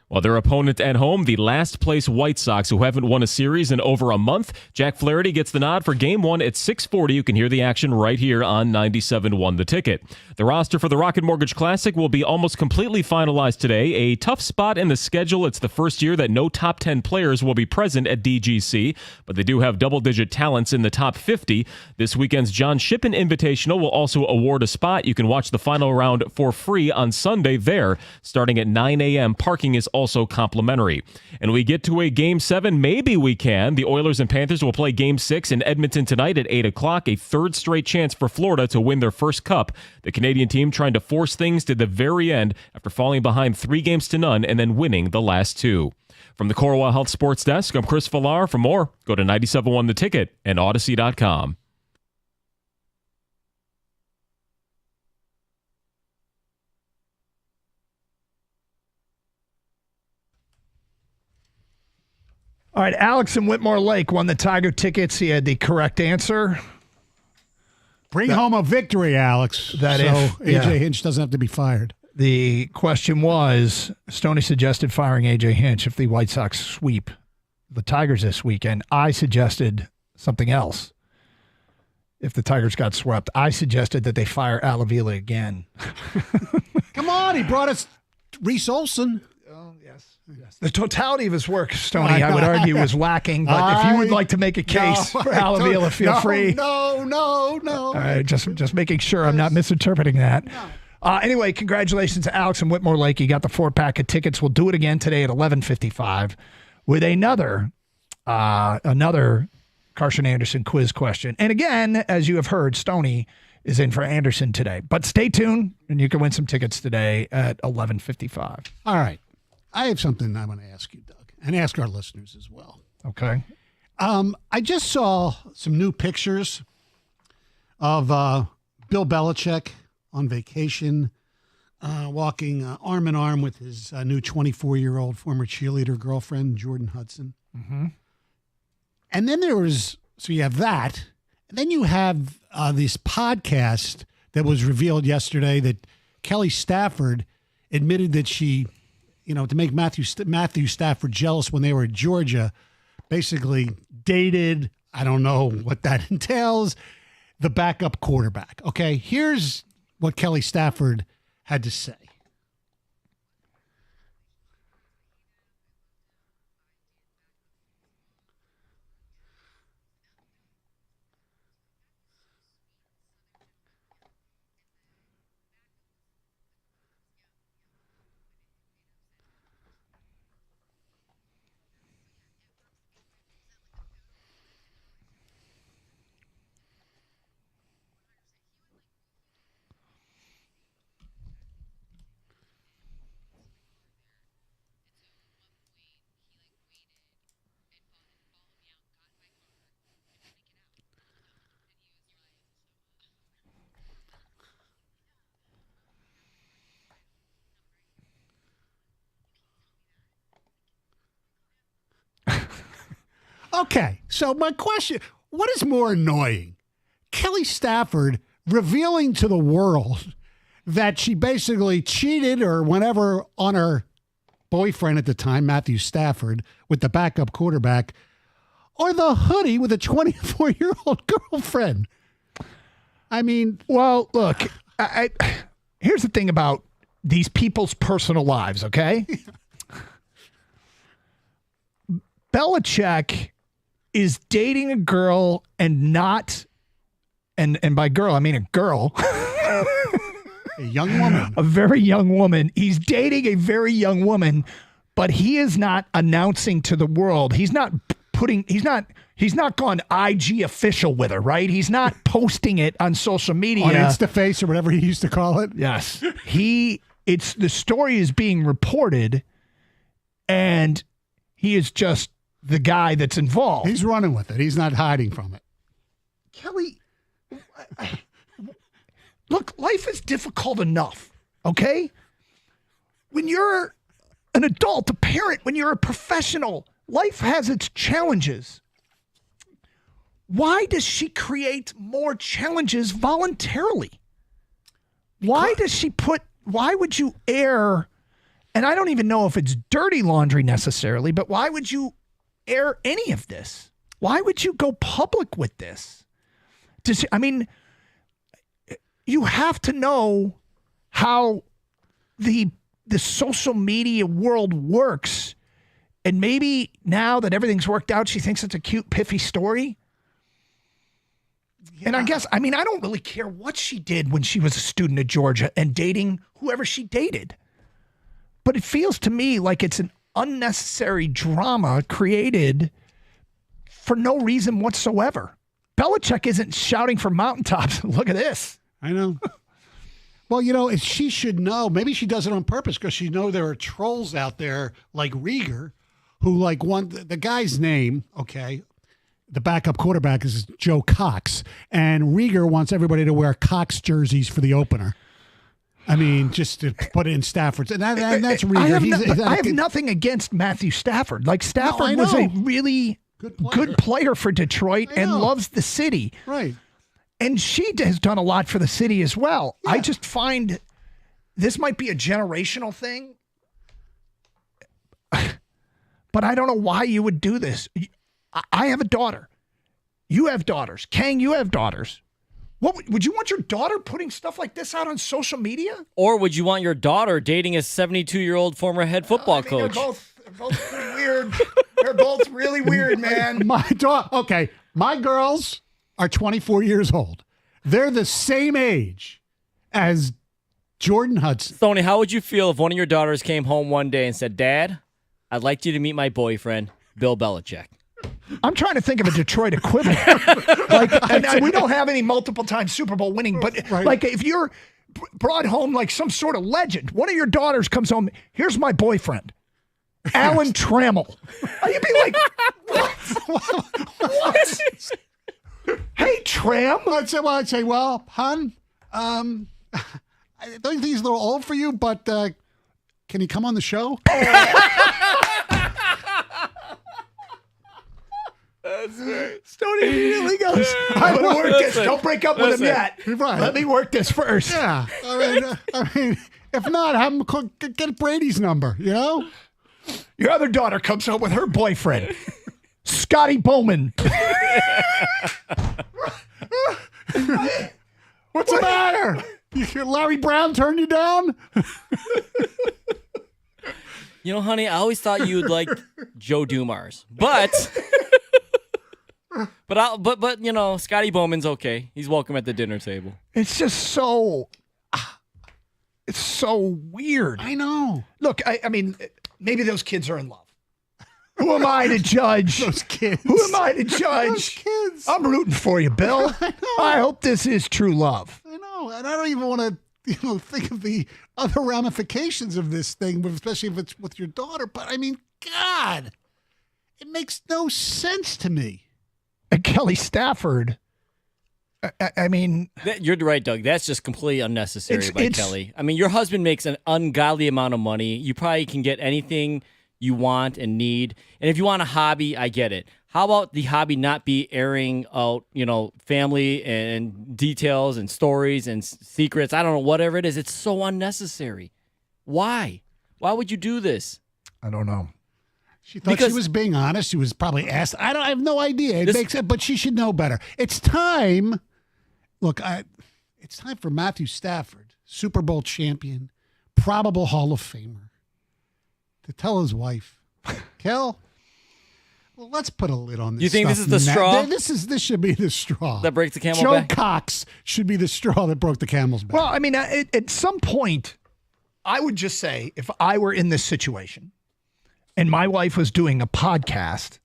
While their opponent at home, the last-place White Sox, who haven't won a series in over a month, Jack Flaherty gets the nod for Game 1 at 6:40. You can hear the action right here on 97.1 The Ticket. The roster for the Rocket Mortgage Classic will be almost completely finalized today. A tough spot in the schedule. It's the first year that no top 10 players will be present at DGC, but they do have double-digit talents in the top 50. This weekend's John Shippen Invitational will also award a spot. You can watch the final round for free on Sunday there, starting at 9 a.m. Parking is also complimentary. And we get to a Game 7, maybe we can. The Oilers and Panthers will play Game 6 in Edmonton tonight at 8 o'clock, a third straight chance for Florida to win their first cup. The Canadian team trying to force things to the very end after falling behind 3-0 and then winning the last 2. From the Corewell Health Sports Desk, I'm Chris Villar. For more, go to 97.1 The Ticket and Odyssey.com. All right, Alex in Whitmore Lake won the Tiger tickets. He had the correct answer. Bring home a victory, Alex. AJ Hinch doesn't have to be fired. The question was, Stoney suggested firing AJ Hinch if the White Sox sweep the Tigers this weekend. I suggested something else. If the Tigers got swept, I suggested that they fire Al Avila again. Come on, he brought us Reese Olson. Yes. The totality of his work, Stoney, I would argue, was lacking. But if you would like to make a case for Al Avila, feel free. No. All right, just making sure I'm not misinterpreting that. Anyway, congratulations to Alex in Whitmore Lake. You got the 4-pack of tickets. We'll do it again today at 11:55 with another Carson Anderson quiz question. And again, as you have heard, Stoney is in for Anderson today. But stay tuned, and you can win some tickets today at 11:55. All right. I have something I want to ask you, Doug, and ask our listeners as well. Okay. I just saw some new pictures of Bill Belichick on vacation, walking arm in arm with his new 24-year-old former cheerleader girlfriend, Jordan Hudson. Mm-hmm. And then so you have that, and then you have this podcast that was revealed yesterday that Kelly Stafford admitted that she, to make Matthew Stafford jealous when they were at Georgia, basically dated, I don't know what that entails, the backup quarterback. Okay, here's what Kelly Stafford had to say. Okay, so my question, what is more annoying? Kelly Stafford revealing to the world that she basically cheated or whatever on her boyfriend at the time, Matthew Stafford, with the backup quarterback, or the hoodie with a 24-year-old girlfriend? I mean, well, look, here's the thing about these people's personal lives, okay? Belichick is dating a girl and not, and by girl, I mean a girl. A young woman. A very young woman. He's dating a very young woman, but he is not announcing to the world. He's not gone IG official with her, right? He's not posting it on social media. On InstaFace or whatever he used to call it. Yes. The story is being reported, and he is just the guy that's involved. He's running with it. He's not hiding from it. Kelly, look, life is difficult enough, okay? When you're an adult, a parent, when you're a professional, life has its challenges. Why does she create more challenges voluntarily? Why would you air, and I don't even know if it's dirty laundry necessarily, but why would you air any of this? Why would you go public with this? You have to know how the social media world works. And maybe now that everything's worked out, she thinks it's a cute, piffy story. Yeah. And I guess, I don't really care what she did when she was a student at Georgia and dating whoever she dated. But it feels to me like it's an unnecessary drama created for no reason whatsoever. Belichick isn't shouting from mountaintops. Look at this. I know. Well, she should know. Maybe she does it on purpose because she knows there are trolls out there like Rieger who want the guy's name, okay, the backup quarterback is Joe Cox, and Rieger wants everybody to wear Cox jerseys for the opener. Just to put it in Stafford's. And that's Rieger. I have nothing against Matthew Stafford. Like, Stafford was a really good player for Detroit and loves the city. Right. And she has done a lot for the city as well. Yeah. I just find this might be a generational thing. But I don't know why you would do this. I have a daughter. You have daughters. Kang, you have daughters. What would you want your daughter putting stuff like this out on social media? Or would you want your daughter dating a 72-year-old former head football coach? They're both pretty weird. They're both really weird, man. My girls are 24 years old. They're the same age as Jordan Hudson. Stoney, how would you feel if one of your daughters came home one day and said, Dad, I'd like you to meet my boyfriend, Bill Belichick? I'm trying to think of a Detroit equivalent. We don't have any multiple-time Super Bowl winning, but if you're brought home like some sort of legend, one of your daughters comes home, here's my boyfriend, Alan Trammell. You'd be like, what? Hey, Tram. I'd say, well, hon, don't you think he's a little old for you, but can he come on the show? That's right. Stoney immediately goes, I want to work this. Don't break up with him yet. Right. Let me work this first. Yeah. If not, have him get Brady's number, Your other daughter comes home with her boyfriend, Scotty Bowman. What's the matter? Larry Brown turned you down? Honey, I always thought you'd like Joe Dumars, but Scotty Bowman's okay. He's welcome at the dinner table. It's just so weird. I know. Look, maybe those kids are in love. Who am I to judge? Those kids. Who am I to judge? Those kids. I'm rooting for you, Bill. I hope this is true love. I know, and I don't even want to, think of the other ramifications of this thing, especially if it's with your daughter. But God, it makes no sense to me. And Kelly Stafford. You're right, Doug. That's just completely unnecessary by Kelly. Your husband makes an ungodly amount of money. You probably can get anything you want and need. And if you want a hobby, I get it. How about the hobby not be airing out, family and details and stories and secrets? I don't know, whatever it is. It's so unnecessary. Why? Why would you do this? I don't know. She thought she was being honest. She was probably asked. I have no idea. It makes it, but she should know better. It's time. Look, it's time for Matthew Stafford, Super Bowl champion, probable Hall of Famer, to tell his wife, Kel, well, let's put a lid on this. You think stuff this is the straw? This should be the straw that breaks the camel's Joe back? Cox should be the straw that broke the camel's back. Well, at some point, I would just say, if I were in this situation and my wife was doing a podcast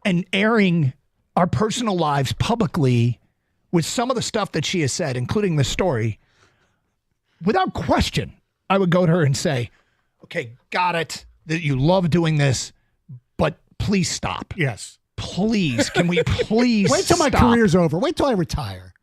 and airing our personal lives publicly with some of the stuff that she has said, including the story, without question, I would go to her and say, okay, got it, that you love doing this, but please stop. Yes. Please, can we please Wait till my stop? career's over. Wait till I retire.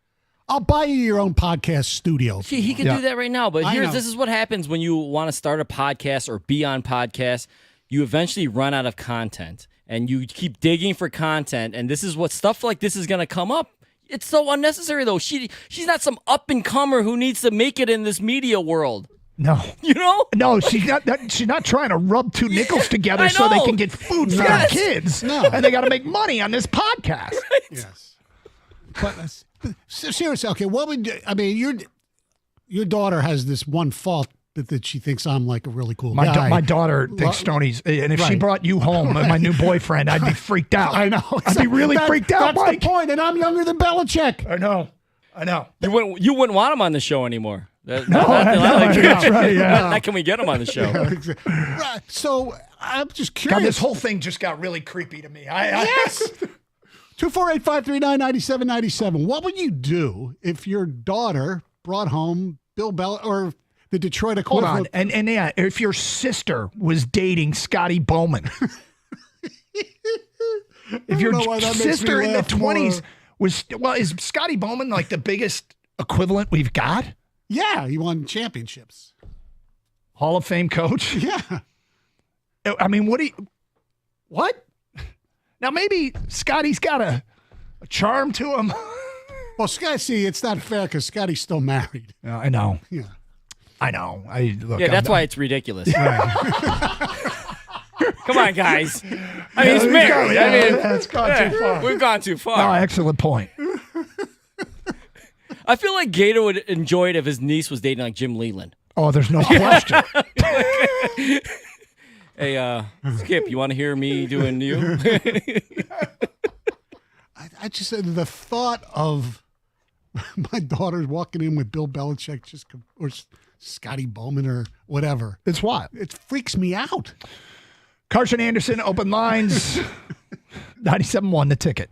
I'll buy you your own podcast studio. He can do that right now, but this is what happens when you want to start a podcast or be on podcasts. You eventually run out of content, and you keep digging for content, and this is what stuff like this is going to come up. It's so unnecessary, though. She's not some up-and-comer who needs to make it in this media world. No. You know? No, she's not trying to rub two nickels together so they can get food for their kids. No. And they got to make money on this podcast. Right? Yes. But seriously, okay, what would I mean? Your daughter has this one fault that she thinks I'm like a really cool guy. My daughter thinks Stoney's, and if she brought you home, my new boyfriend, I'd be freaked out. I know. I'd be really freaked out, That's Mike. the point, and I'm younger than Belichick. I know. You wouldn't want him on the show anymore. That's right. Yeah. That can we get him on the show? Right. So I'm just curious. God, this whole thing just got really creepy to me. Yes. 248-539-9797. What would you do if your daughter brought home Bill Belichick or the Detroit Hold equivalent? on, and yeah, if your sister was dating Scotty Bowman, if your sister in the 20s was, is Scotty Bowman like the biggest equivalent we've got? Yeah, he won championships. Hall of Fame coach? Yeah. I mean, what? Now, maybe Scotty's got a charm to him. Well, Scotty, see, it's not fair because Scotty's still married. I know. Yeah. I know. That's why it's ridiculous. Come on, guys. I mean, he's Yeah, married. it's gone too far. We've gone too far. No, excellent point. I feel like Gator would enjoy it if his niece was dating like Jim Leland. Oh, there's no question. Hey, Skip, you want to hear me doing you? I just said the thought of my daughter walking in with Bill Belichick or Scotty Bowman or whatever. It's what? It freaks me out. Carson Anderson, open lines. 97.1 The Ticket.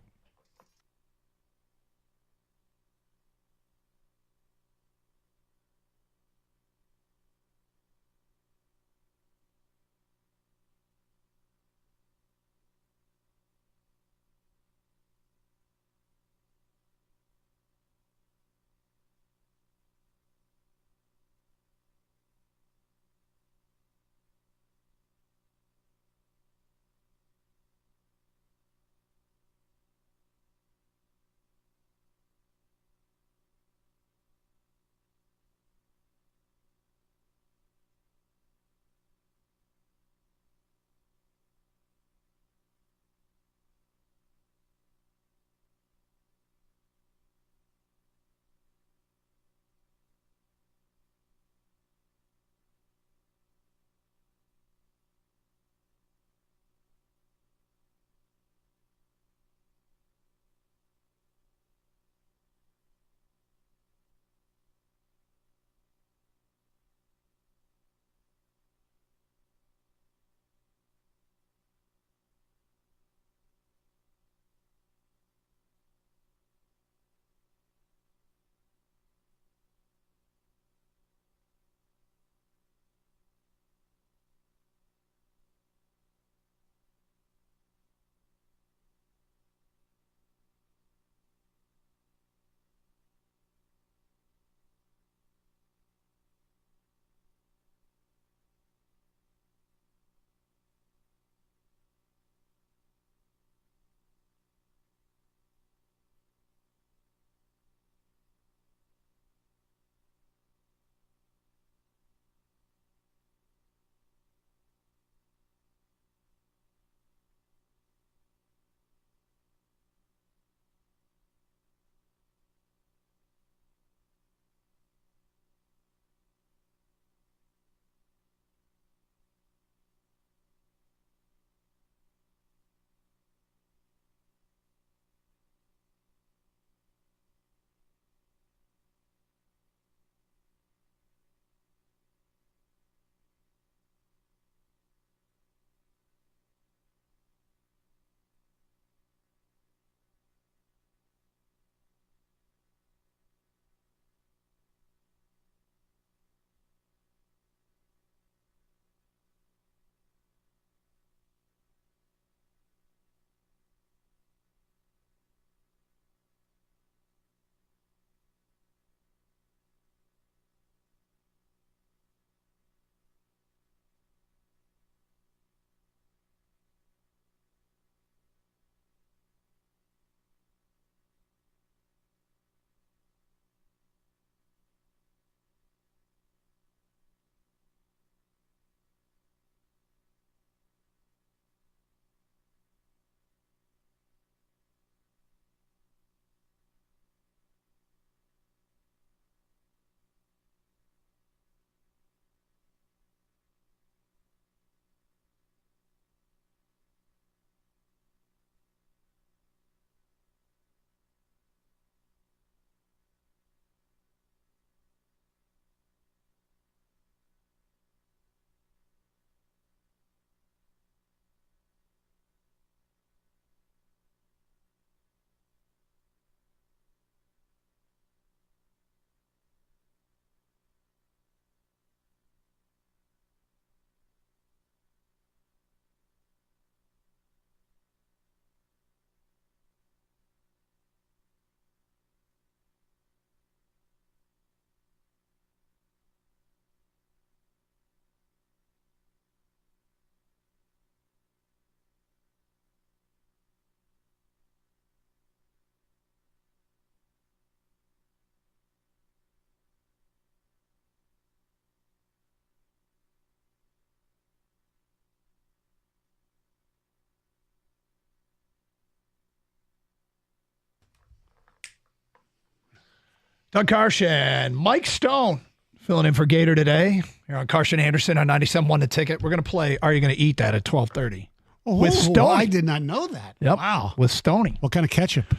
Doug Karsh, Mike Stone filling in for Gator today. Here on Karsh and Anderson on 97.1 The Ticket. We're going to play Are You Going to Eat That at 12:30 with Stoney. I did not know that. Yep. Wow. With Stoney. What kind of ketchup?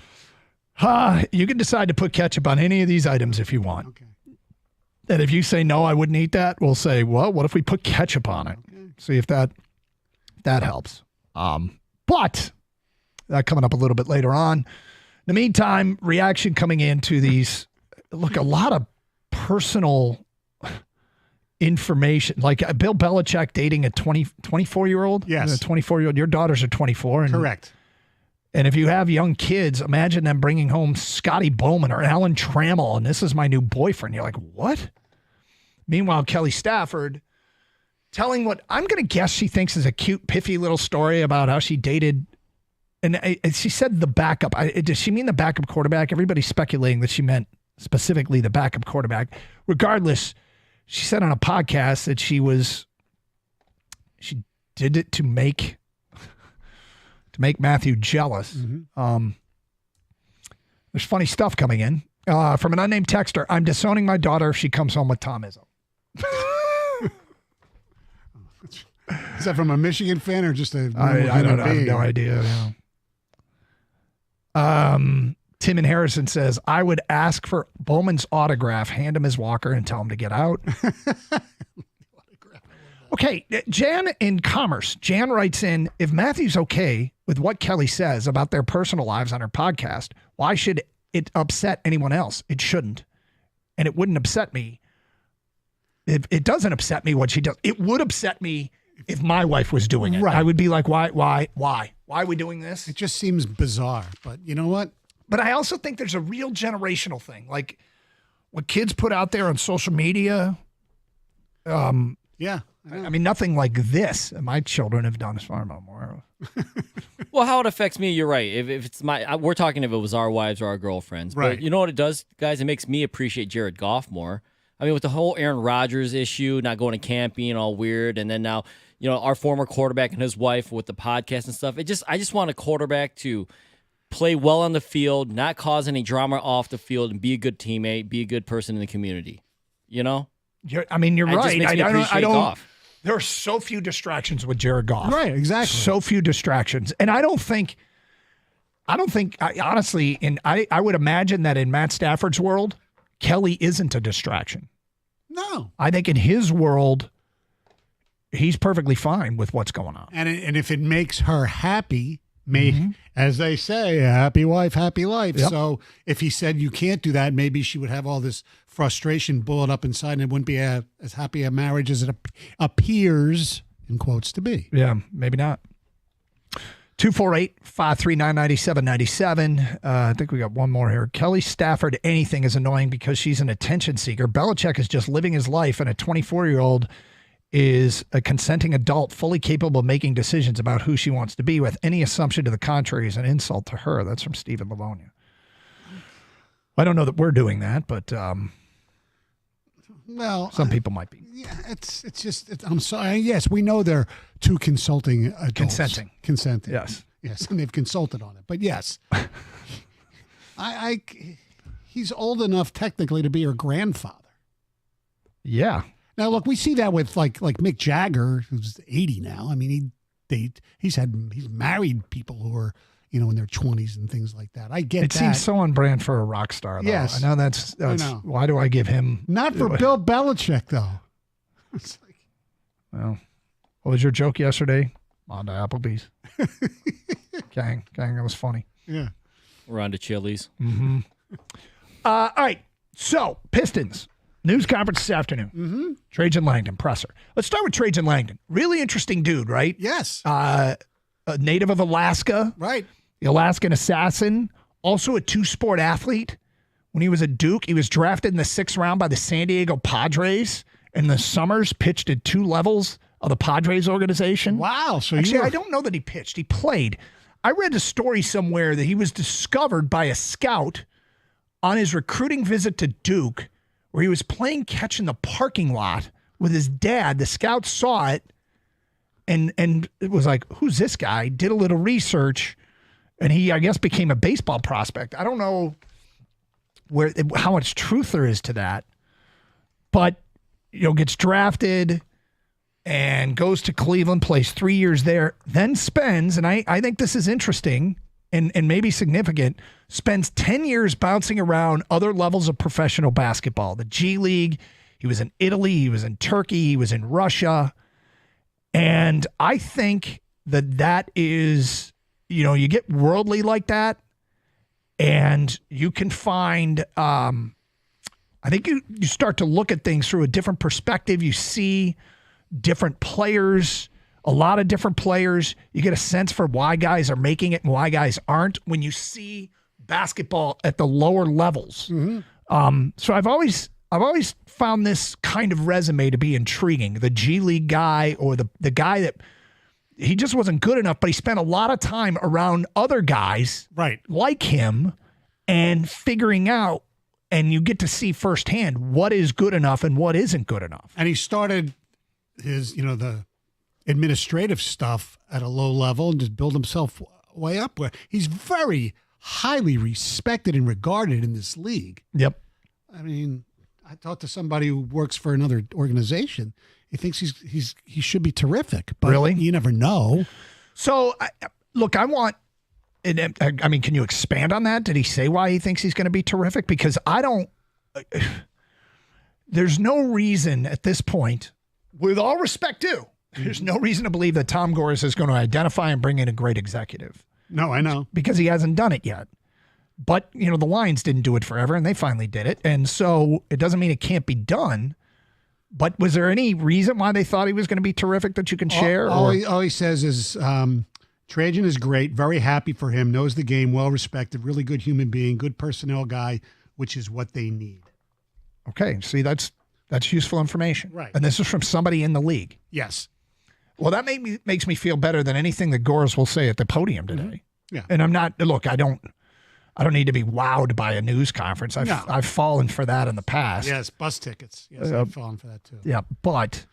You can decide to put ketchup on any of these items if you want. Okay. And if you say, no, I wouldn't eat that, we'll say, well, what if we put ketchup on it? Okay. See if that helps. But that coming up a little bit later on. In the meantime, reaction coming into these, look, a lot of personal information. Like Bill Belichick dating a 24-year-old? Yes. A 24-year-old. Your daughters are 24. And, correct. And if you have young kids, imagine them bringing home Scotty Bowman or Alan Trammell, and this is my new boyfriend. You're like, what? Meanwhile, Kelly Stafford telling what I'm going to guess she thinks is a cute, piffy little story about how she dated. And she said the backup. Does she mean the backup quarterback? Everybody's speculating that she meant specifically the backup quarterback. Regardless, she said on a podcast that she did it to make Matthew jealous. Mm-hmm. There's funny stuff coming in from an unnamed texter. I'm disowning my daughter if she comes home with Tom Izzo. Is that from a Michigan fan or just a? I don't know. I have no idea. Yeah. Tim and Harrison says, I would ask for Bowman's autograph, hand him his walker, and tell him to get out. Okay, Jan in Commerce. Jan writes in, if Matthew's okay with what Kelly says about their personal lives on her podcast, why should it upset anyone else? It shouldn't. And it wouldn't upset me. It doesn't upset me what she does. It would upset me if my wife was doing it. Right. I would be like, why? Why are we doing this? It just seems bizarre. But you know what? But I also think there's a real generational thing. Like what kids put out there on social media. Yeah. I mean, nothing like this. My children have done as far as I'm aware of. Well, how it affects me, you're right. If it's we're talking if it was our wives or our girlfriends. Right. But you know what it does, guys? It makes me appreciate Jared Goff more. I mean, with the whole Aaron Rodgers issue, not going to camping, all weird, and then now, our former quarterback and his wife with the podcast and stuff. I just want a quarterback to play well on the field, not cause any drama off the field, and be a good teammate, be a good person in the community. You're right. I don't. Goff. There are so few distractions with Jared Goff. Right, exactly. So few distractions. And I honestly, I would imagine that in Matt Stafford's world, Kelly isn't a distraction. No. I think in his world, he's perfectly fine with what's going on. And if it makes her happy, as they say, a happy wife, happy life. Yep. So if he said you can't do that, maybe she would have all this frustration boiled up inside and it wouldn't be as happy a marriage as it appears, in quotes, to be. Yeah, maybe not. 248-539-9797. I think we got one more here. Kelly Stafford, anything is annoying because she's an attention seeker. Belichick is just living his life, and a 24-year-old is a consenting adult fully capable of making decisions about who she wants to be with. Any assumption to the contrary is an insult to her. That's from Stephen Livonia. I don't know that we're doing that, but well, some people might be. Yeah, it's just, I'm sorry. Yes, we know they're two consulting adults. Consenting. Yes. Yes, and they've consulted on it. But yes, he's old enough technically to be her grandfather. Yeah. Now, look, we see that with like Mick Jagger, who's 80 now. I mean, he's married people who are, in their 20s and things like that. I get it that. seems so on brand for a rock star, though. Yes. I know that's I know. Why do I give him? Not for Bill Belichick, though. It's like, well, what was your joke yesterday? On to Applebee's. Gang, that was funny. Yeah. We're on to Chili's. Mm-hmm. All right, so Pistons. News conference this afternoon. Mm-hmm. Trajan Langdon, presser. Let's start with Trajan Langdon. Really interesting dude, right? Yes. A native of Alaska. Right. The Alaskan assassin. Also a two-sport athlete. When he was at Duke, he was drafted in the 6th round by the San Diego Padres. In the summers, pitched at 2 levels of the Padres organization. Wow. So actually, I don't know that he pitched. He played. I read a story somewhere that he was discovered by a scout on his recruiting visit to Duke, where he was playing catch in the parking lot with his dad. The scout saw it and it was like, who's this guy? Did a little research, and he, I guess, became a baseball prospect. I don't know how much truth there is to that. But, gets drafted and goes to Cleveland, plays 3 years there, then spends, and I think this is interesting and maybe significant, spends 10 years bouncing around other levels of professional basketball. The G League, he was in Italy, he was in Turkey, he was in Russia. And I think that is, you get worldly like that, and you can find, I think you start to look at things through a different perspective. You see different players, a lot of different players. You get a sense for why guys are making it and why guys aren't when you see basketball at the lower levels. So I've always found this kind of resume to be intriguing. The G League guy, or the guy that he just wasn't good enough, but he spent a lot of time around other guys like him and figuring out, and you get to see firsthand what is good enough and what isn't good enough. And he started his, the administrative stuff at a low level and just build himself way up where he's very highly respected and regarded in this league. Yep. I mean, I talked to somebody who works for another organization. He thinks he should be terrific, but really, you never know. So, look, I mean, can you expand on that? Did he say why he thinks he's going to be terrific? Because there's no reason at this point, with all respect due, there's no reason to believe that Tom Gores is going to identify and bring in a great executive. No, I know. Because he hasn't done it yet. But, the Lions didn't do it forever, and they finally did it. And so it doesn't mean it can't be done. But was there any reason why they thought he was going to be terrific that you can share? All he says is Trajan is great, very happy for him, knows the game, well-respected, really good human being, good personnel guy, which is what they need. Okay, see, that's useful information. Right. And this is from somebody in the league. Yes. Well, that makes me feel better than anything that Gores will say at the podium today. Yeah. And I'm not, look, I don't need to be wowed by a news conference. I've fallen for that in the past. Yes, bus tickets. Yes, I've fallen for that too. Yeah, but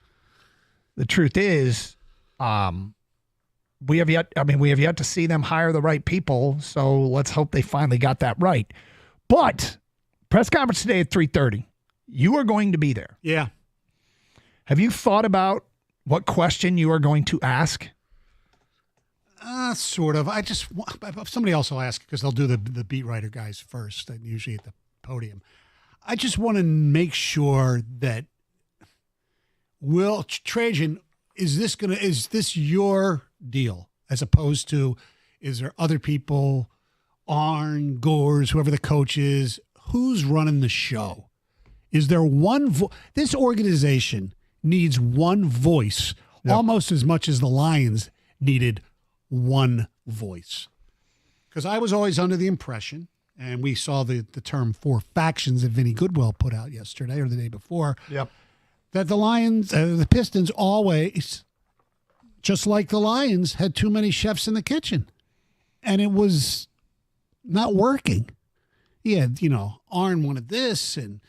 the truth is, we have yet to see them hire the right people, so let's hope they finally got that right. But press conference today at 3:30. You are going to be there. Yeah. Have you thought about what question you are going to ask? Sort of. Somebody else will ask because they'll do the beat writer guys first, and usually at the podium. I just want to make sure that Trajan, is this your deal, as opposed to, is there other people, Arn, Gores, whoever the coach is, who's running the show? Is there one this organization needs one voice, almost as much as the Lions needed one voice. Because I was always under the impression, and we saw the term four factions that Vinny Goodwill put out yesterday or the day before, that the Lions, the Pistons always, just like the Lions, had too many chefs in the kitchen. And it was not working. Yeah, Arn wanted this, and,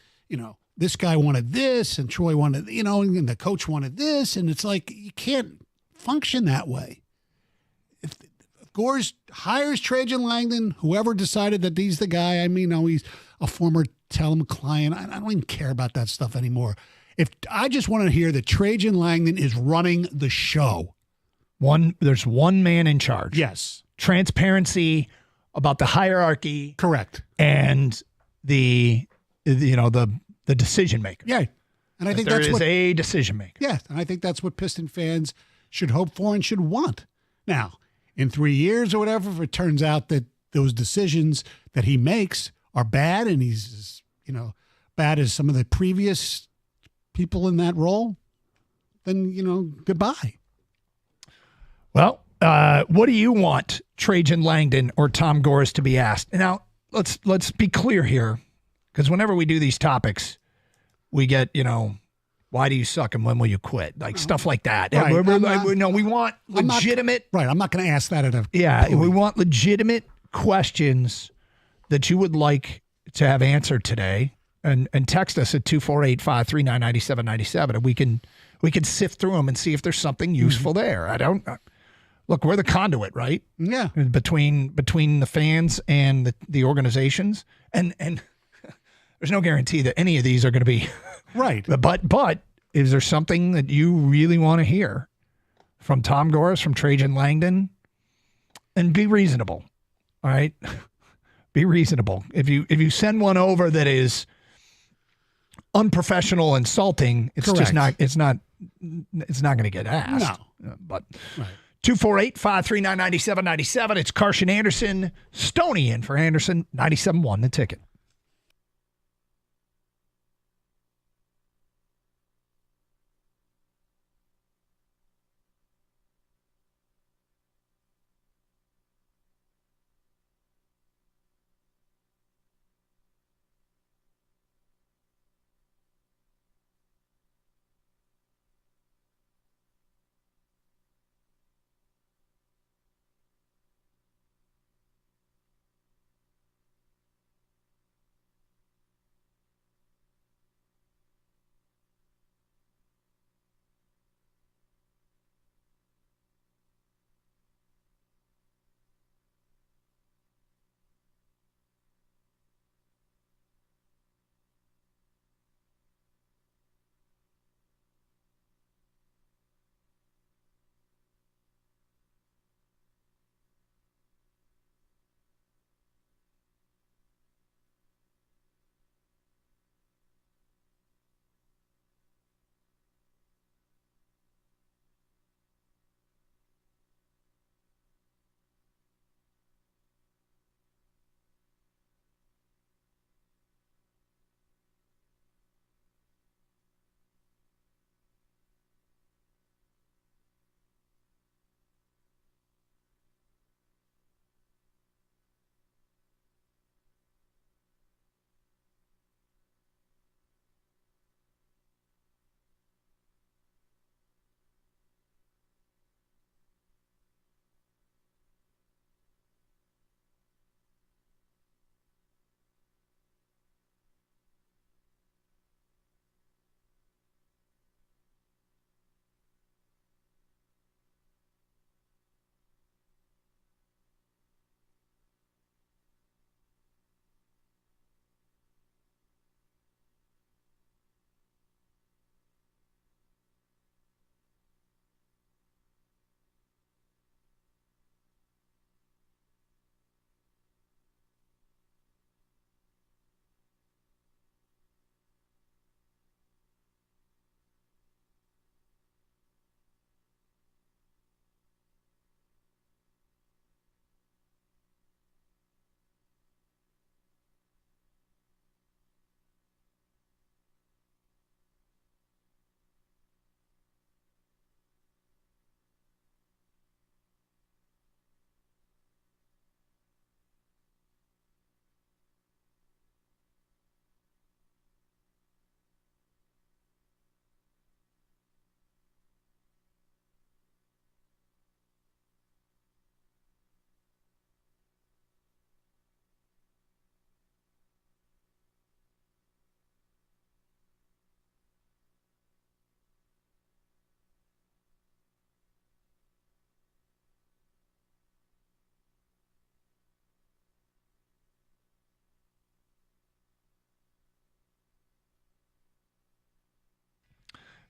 this guy wanted this, and Troy wanted, and the coach wanted this, and it's like, you can't function that way. If Gores hires Trajan Langdon, whoever decided that he's the guy, he's a former Telem client. I don't even care about that stuff anymore. I just want to hear that Trajan Langdon is running the show. There's one man in charge. Yes. Transparency about the hierarchy. Correct. And the decision maker. Yeah. And I think there is a decision maker. Yeah. And I think that's what Piston fans should hope for and should want. Now, in 3 years or whatever, if it turns out that those decisions that he makes are bad and he's, bad as some of the previous people in that role, then, goodbye. Well, what do you want Trajan Langdon or Tom Gores to be asked? Now, let's be clear here, because whenever we do these topics, we get, why do you suck and when will you quit? Like stuff like that. Right. We want legitimate. I'm not going to ask that at a. Yeah, we want legitimate questions that you would like to have answered today, and text us at 248-539-9797, and we can sift through them and see if there's something useful there. Look, we're the conduit, right? Yeah. Between the fans and the organizations, and there's no guarantee that any of these are going to be right. But is there something that you really want to hear from Tom Gores, from Trajan Langdon? And be reasonable. All right? Be reasonable. If you send one over that is unprofessional, insulting, it's Correct. just not it's not going to get asked. No. But Right. 248-539-9797. It's Carson Anderson, Stoney in for Anderson, 97.1 The Ticket.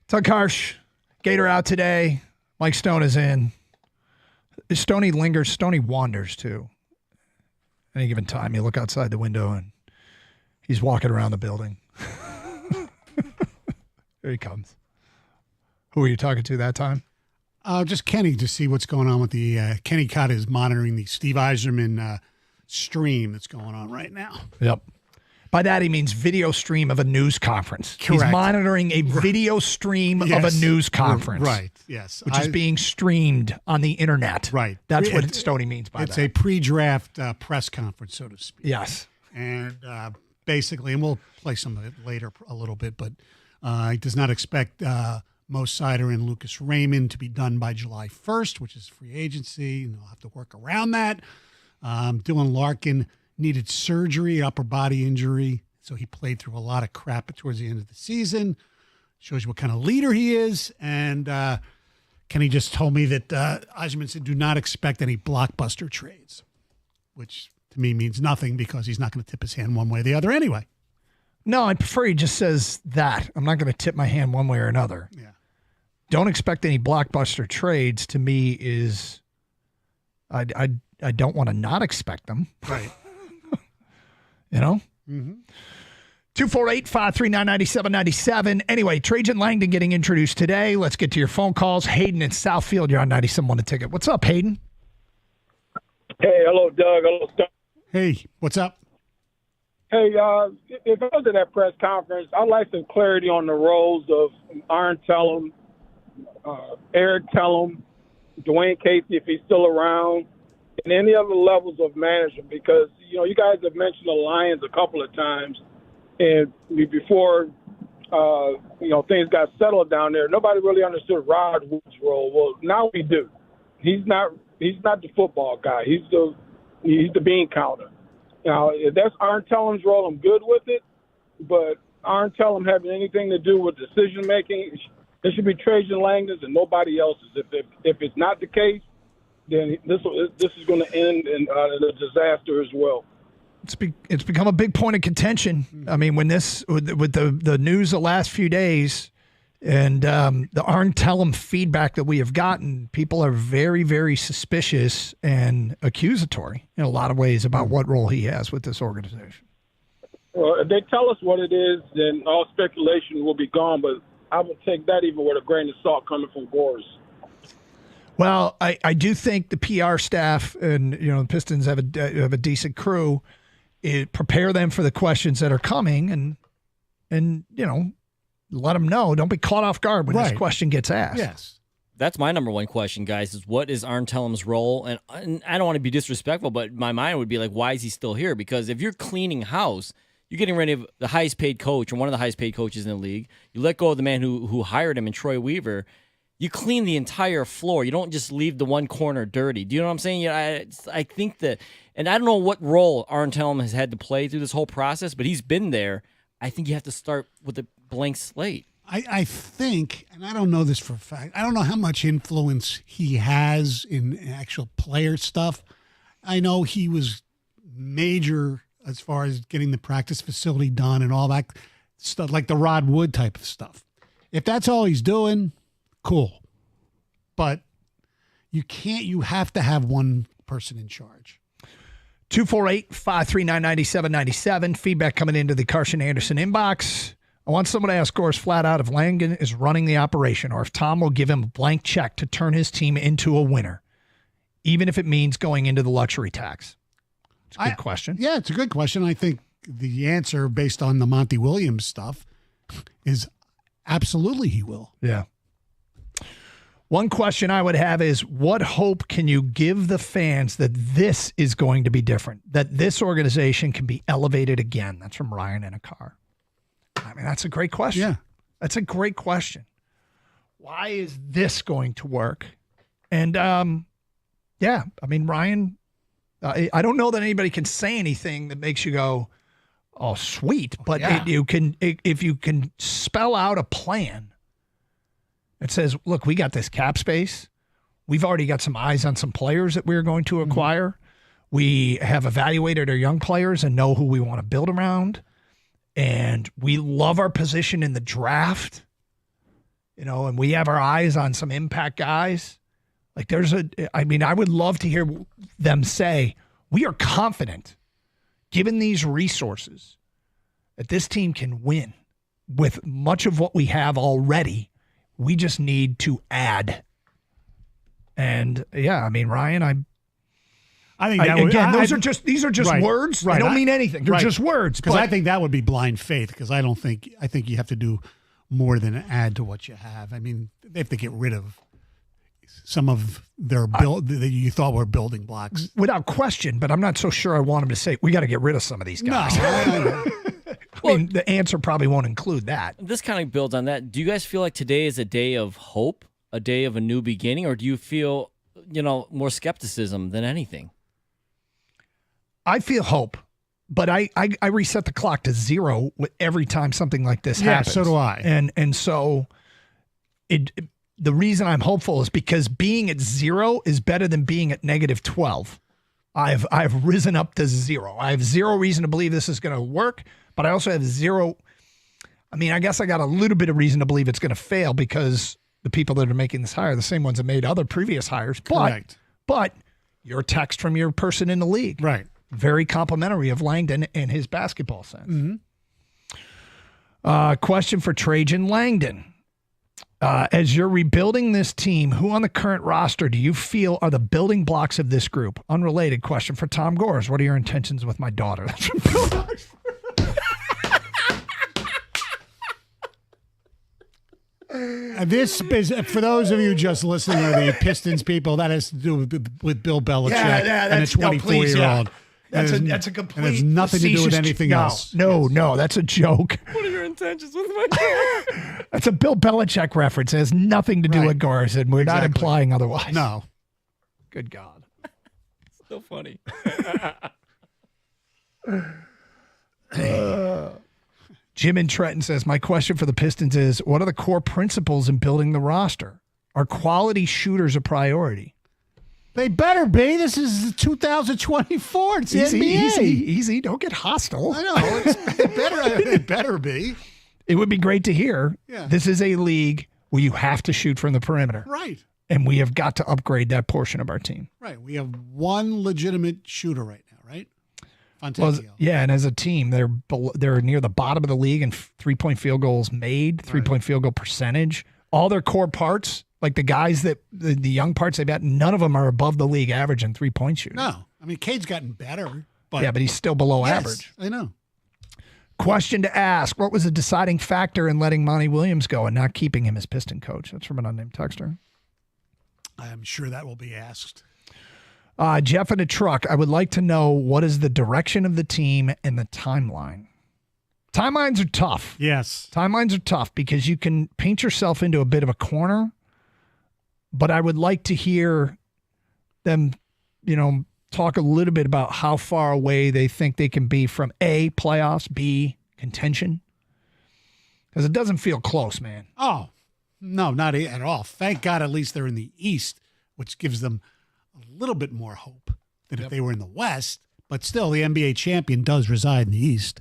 Tug Harsh, Gator out today. Mike Stone is in. Stoney lingers. Stoney wanders, too. Any given time, you look outside the window, and he's walking around the building. Here he comes. Who were you talking to that time? Just Kenny to see what's going on with the Kenny Cott is monitoring the Steve Eiserman stream that's going on right now. Yep. By that, he means video stream of a news conference. Correct. He's monitoring a video stream of a news conference. Right, yes. Which is being streamed on the internet. Right. That's what Stoney means by that. It's a pre-draft press conference, so to speak. Yes. And basically, and we'll play some of it later a little bit, but he does not expect Mo Sider and Lucas Raymond to be done by July 1st, which is free agency, and they'll have to work around that. Dylan Larkin needed surgery, upper body injury, so he played through a lot of crap towards the end of the season. Shows you what kind of leader he is. And Kenny just told me that Eiserman said do not expect any blockbuster trades, which to me means nothing because he's not going to tip his hand one way or the other anyway. No, I prefer he just says that. I'm not going to tip my hand one way or another. Yeah. Don't expect any blockbuster trades. To me, is I don't want to not expect them. Right. You know. Mm-hmm. 248-539-9797. Anyway, Trajan Langdon getting introduced today. Let's get to your phone calls. Hayden in Southfield, you're on 97.1 The Ticket. What's up, Hayden? Hey, hello, Doug. Hello, Scott. Hey, what's up? Hey, if I was at that press conference, I'd like some clarity on the roles of Arn Tellem, Eric Tellem, Dwayne Casey, if he's still around, and any other levels of management, because, you guys have mentioned the Lions a couple of times, and before, things got settled down there, nobody really understood Rod Wood's role. Well, now we do. He's not the football guy. He's the bean counter. Now, if that's Arn Tellem's role, I'm good with it. But Arn Tellem having anything to do with decision making, it should be Trajan Langdon's and nobody else's. If it's not the case, then this is going to end in a disaster as well. It's become a big point of contention. I mean, when with the news the last few days and the Arn Tellem feedback that we have gotten, people are very, very suspicious and accusatory in a lot of ways about what role he has with this organization. Well, if they tell us what it is, then all speculation will be gone. But I would take that even with a grain of salt coming from Gores. Well, I do think the PR staff and the Pistons have a decent crew. Prepare them for the questions that are coming, and let them know. Don't be caught off guard when this question gets asked. Yes. That's my number one question, guys, is what is Arn Tellem's role? And I don't want to be disrespectful, but my mind would be like, why is he still here? Because if you're cleaning house, you're getting rid of the highest paid coach or one of the highest paid coaches in the league. You let go of the man who hired him, and Troy Weaver. You clean the entire floor. You don't just leave the one corner dirty. Do you know what I'm saying? I think that, and I don't know what role Arn Tellem has had to play through this whole process, but he's been there. I think you have to start with a blank slate. I think, and I don't know this for a fact, I don't know how much influence he has in actual player stuff. I know he was major as far as getting the practice facility done and all that stuff, like the Rod Wood type of stuff. If that's all he's doing, cool. But you have to have one person in charge. 248-539-9797. Feedback coming into the Carson Anderson inbox. I want someone to ask Gores flat out if Langdon is running the operation or if Tom will give him a blank check to turn his team into a winner, even if it means going into the luxury tax. It's a good question. Yeah, it's a good question. I think the answer, based on the Monty Williams stuff, is absolutely he will. Yeah. One question I would have is, what hope can you give the fans that this is going to be different, that this organization can be elevated again? That's from Ryan in a car. I mean, that's a great question. Yeah. That's a great question. Why is this going to work? And, Ryan, I don't know that anybody can say anything that makes you go, oh, sweet. But if you can spell out a plan, it says, look, we got this cap space. We've already got some eyes on some players that we're going to acquire. Mm-hmm. We have evaluated our young players and know who we want to build around. And we love our position in the draft, and we have our eyes on some impact guys. Like I would love to hear them say, we are confident, given these resources, that this team can win with much of what we have already. We just need to add. And Ryan, I think that these are just words. Right. They don't mean anything. They're just words. Because I think that would be blind faith. Because I think you have to do more than add to what you have. I mean, they have to get rid of some of their that you thought were building blocks without question. But I'm not so sure I want them to say we got to get rid of some of these guys. No. I mean, the answer probably won't include that. This kind of builds on that. Do you guys feel like today is a day of hope, a day of a new beginning, or do you feel, more skepticism than anything? I feel hope, but I reset the clock to zero every time something like this happens. Yeah, so do I. And so the reason I'm hopeful is because being at zero is better than being at -12. I've risen up to 0. I have 0 reason to believe this is going to work, but I also have 0. I mean, I guess I got a little bit of reason to believe it's going to fail because the people that are making this hire are the same ones that made other previous hires. Correct. But your text from your person in the league. Right. Very complimentary of Langdon and his basketball sense. Mm-hmm. Question for Trajan Langdon. As you're rebuilding this team, who on the current roster do you feel are the building blocks of this group? Unrelated question for Tom Gores. What are your intentions with my daughter? This is, for those of you just listening, are the Pistons people. That has to do with Bill Belichick and a 24-year-old. That's a It complete. has nothing to do with anything else. No, that's a joke. What are your intentions with my daughter? That's a Bill Belichick reference. It has nothing to do with Gores, and we're not implying otherwise. No. Good God. So funny. Jim in Trenton says, my question for the Pistons is, what are the core principles in building the roster? Are quality shooters a priority? They better be. This is 2024. It's the NBA. Easy. Don't get hostile. I know. It better be. It would be great to hear. Yeah. This is a league where you have to shoot from the perimeter. Right. And we have got to upgrade that portion of our team. Right. We have one legitimate shooter right now, right? Well, Fontecchio. yeah, and as a team, they're near the bottom of the league in 3-point field goals made, 3-point field goal percentage. All their core parts, like the guys that the young parts they've got, none of them are above the league average in 3-point shooting. No. I mean, Cade's gotten better. But yeah, but he's still below yes, average. I know. Question to ask: what was the deciding factor in letting Monty Williams go and not keeping him as Piston coach? That's from an unnamed texter. I'm sure that will be asked. Jeff in a truck. I would like to know what is the direction of the team and the timeline. Timelines are tough. Yes. Timelines are tough because you can paint yourself into a bit of a corner, but I would like to hear them, talk a little bit about how far away they think they can be from A, playoffs, B, contention. Because it doesn't feel close, man. Oh, no, not at all. Thank God at least they're in the East, which gives them a little bit more hope than if they were in the West. But still, the NBA champion does reside in the East.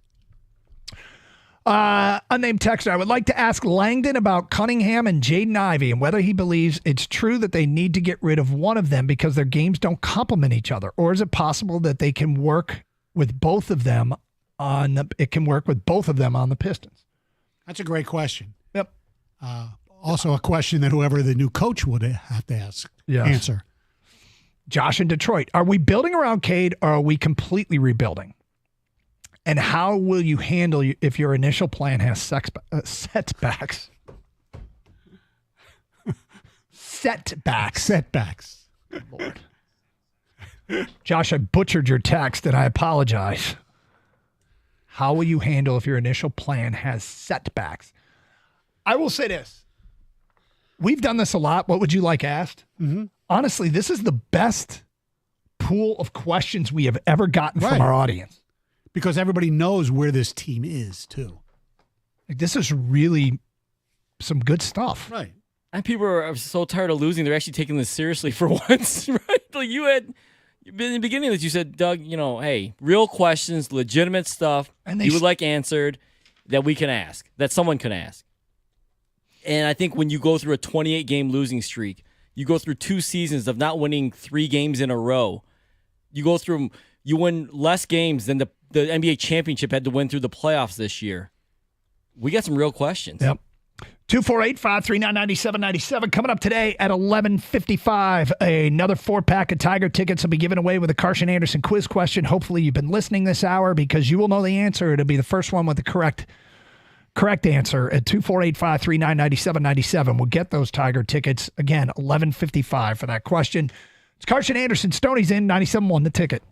Unnamed texter, I would like to ask Langdon about Cunningham and Jaden Ivey and whether he believes it's true that they need to get rid of one of them because their games don't complement each other. Or is it possible that they can work with both of them on the Pistons? That's a great question. Yep. Also a question that whoever the new coach would have to answer. Josh in Detroit, are we building around Cade or are we completely rebuilding? And how will you handle if your initial plan has setbacks? Setbacks. Good Lord. Josh, I butchered your text and I apologize. How will you handle if your initial plan has setbacks? I will say this. We've done this a lot. What would you like asked? Mm-hmm. Honestly, this is the best pool of questions we have ever gotten from our audience. Because everybody knows where this team is, too. Like, this is really some good stuff. Right. And people are so tired of losing, they're actually taking this seriously for once, right? Like in the beginning of this, you said, Doug, hey, real questions, legitimate stuff you would like answered that we can ask, that someone can ask. And I think when you go through a 28-game losing streak, you go through 2 seasons of not winning 3 games in a row, you win less games than the NBA championship had to win through the playoffs this year. We got some real questions. Yep. 248-539-9797. Coming up today at 11:55, another 4-pack of Tiger tickets will be given away with a Carson Anderson quiz question. Hopefully you've been listening this hour because you will know the answer. It'll be the first one with the correct answer at 248-539-9797. We'll get those Tiger tickets. Again, 11:55 for that question. It's Carson Anderson. Stoney's in 97.1 The Ticket.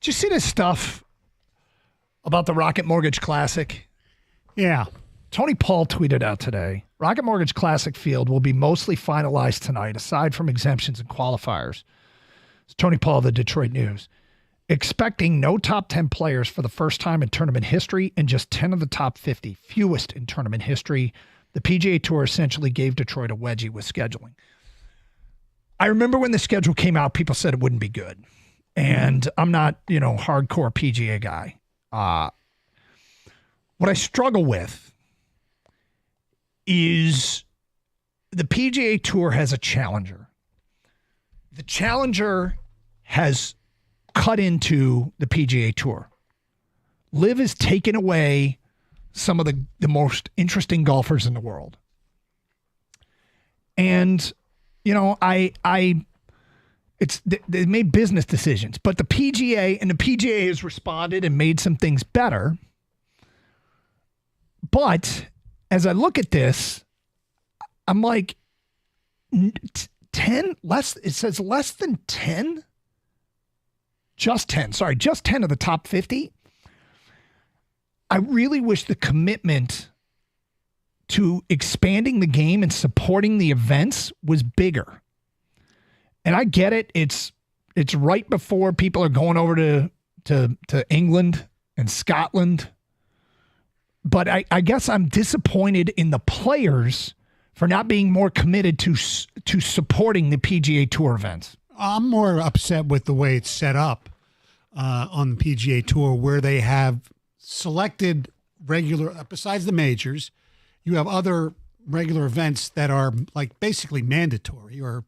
Did you see this stuff about the Rocket Mortgage Classic? Yeah. Tony Paul tweeted out today, Rocket Mortgage Classic field will be mostly finalized tonight, aside from exemptions and qualifiers. It's Tony Paul of the Detroit News. Expecting no top 10 players for the first time in tournament history and just 10 of the top 50, fewest in tournament history. The PGA Tour essentially gave Detroit a wedgie with scheduling. I remember when the schedule came out, people said it wouldn't be good. And I'm not, hardcore PGA guy. What I struggle with is the PGA Tour has a challenger. The challenger has cut into the PGA Tour. LIV has taken away some of the most interesting golfers in the world. And, they made business decisions, but the PGA has responded and made some things better. But as I look at this, I'm like, 10 less. It says less than 10. Just 10 of the top 50. I really wish the commitment to expanding the game and supporting the events was bigger. And I get it. It's right before people are going over to England and Scotland. But I guess I'm disappointed in the players for not being more committed to supporting the PGA Tour events. I'm more upset with the way it's set up on the PGA Tour, where they have selected regular, besides the majors, you have other regular events that are like basically mandatory, or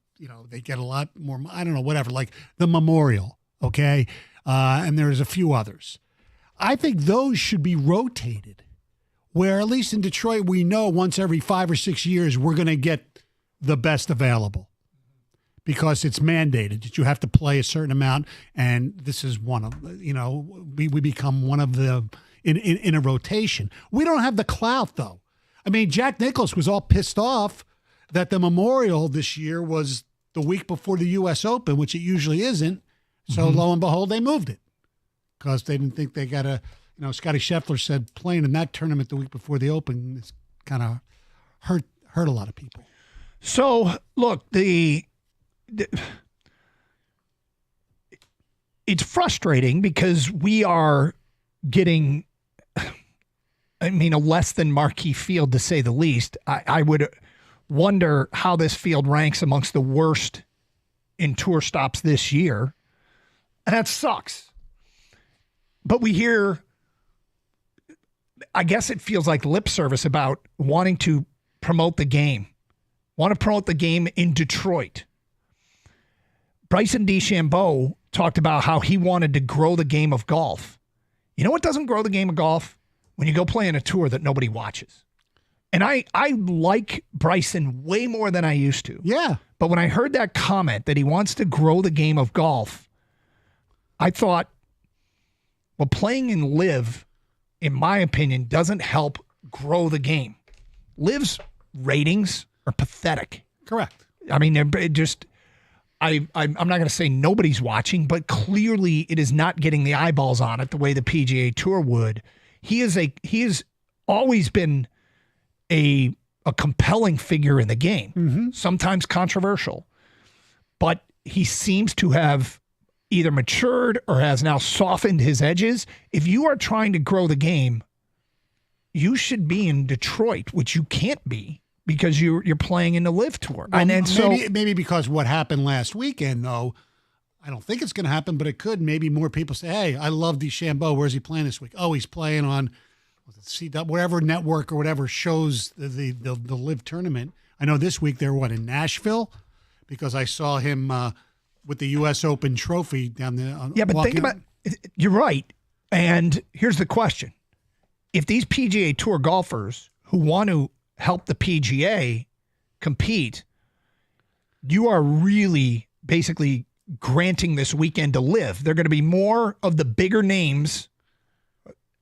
they get a lot more, I don't know, whatever, like the Memorial, okay? And there's a few others. I think those should be rotated, where at least in Detroit, we know once every 5 or 6 years, we're going to get the best available because it's mandated that you have to play a certain amount. And this is one of, we become one of the, in a rotation. We don't have the clout though. I mean, Jack Nicklaus was all pissed off that the Memorial this year was the week before the U.S. Open, which it usually isn't. So lo and behold, they moved it because they didn't think they got to, Scotty Scheffler said playing in that tournament the week before the Open is kind of hurt a lot of people. So look, it's frustrating because we are getting, a less than marquee field to say the least. I would wonder how this field ranks amongst the worst in tour stops this year. And that sucks. But we hear, I guess it feels like lip service about wanting to promote the game. Want to promote the game in Detroit. Bryson DeChambeau talked about how he wanted to grow the game of golf. You know what doesn't grow the game of golf? When you go play on a tour that nobody watches. And I like Bryson way more than I used to. Yeah. But when I heard that comment that he wants to grow the game of golf, I thought, well, playing in LIV, in my opinion, doesn't help grow the game. LIV's ratings are pathetic. Correct. I mean, it just, I'm not going to say nobody's watching, but clearly it is not getting the eyeballs on it the way the PGA Tour would. He has always been a compelling figure in the game, sometimes controversial, but he seems to have either matured or has now softened his edges. If you are trying to grow the game, you should be in Detroit, which you can't be because you're playing in the LIV Tour. Well, and so maybe because what happened last weekend, though, I don't think it's going to happen, but it could. Maybe more people say, hey, I love DeChambeau. Where's he playing this week? Oh, he's playing on CW, whatever network or whatever shows the LIV tournament. I know this week they're, in Nashville? Because I saw him with the U.S. Open trophy down there. Yeah, but think about you're right. And here's the question. If these PGA Tour golfers who want to help the PGA compete, you are really basically granting this weekend to LIV. There are going to be more of the bigger names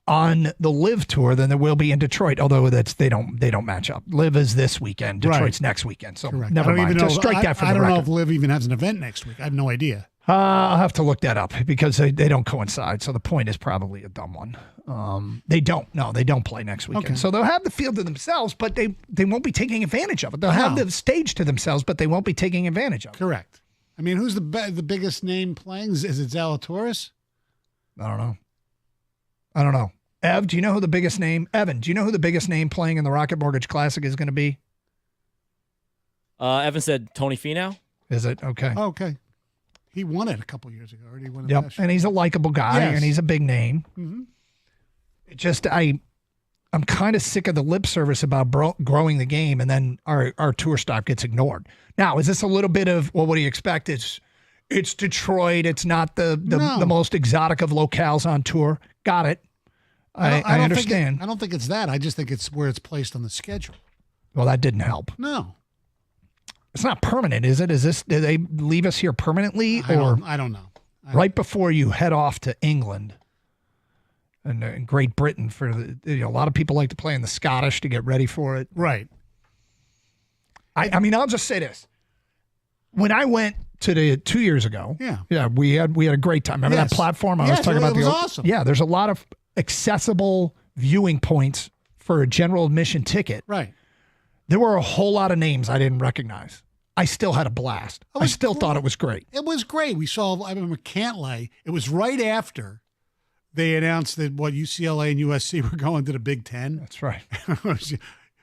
on the LIV Tour than there will be in Detroit, although they don't match up. LIV is this weekend, Detroit's next weekend. So Correct. never mind. Just strike that from the record. I don't know if LIV even has an event next week. I have no idea. I'll have to look that up because they don't coincide. So the point is probably a dumb one. They don't. No, they don't play next weekend. Okay. So they'll have the field to themselves, but they won't be taking advantage of it. They'll have the stage to themselves, but they won't be taking advantage of it. Correct. I mean, who's the biggest name playing? Is it Zalatoris? I don't know. Evan, do you know who the biggest name playing in the Rocket Mortgage Classic is going to be? Evan said Tony Finau. Is it? Okay. Oh, okay. He won it a couple years ago. Already won it Yep. last year. And he's a likable guy, Yes. and he's a big name. Mm-hmm. It just, I'm kind of sick of the lip service about growing the game, and then our tour stop gets ignored. Now, is this a little bit of, well, what do you expect? It's Detroit. It's not the most exotic of locales on tour. Got it. I understand. I don't think it's that. I just think it's where it's placed on the schedule. Well, that didn't help. No. It's not permanent, is it? Did they leave us here permanently? I don't know. Right before you head off to England and Great Britain for a lot of people like to play in the Scottish to get ready for it. Right. I mean, I'll just say this. When I went to the 2 years ago, we had a great time. Remember that platform I was talking about? It was awesome. Yeah, there's a lot of accessible viewing points for a general admission ticket. Right. There were a whole lot of names I didn't recognize. I still had a blast. I still thought it was great. It was great. I remember Cantlay. It was right after they announced that UCLA and USC were going to the Big Ten. That's right.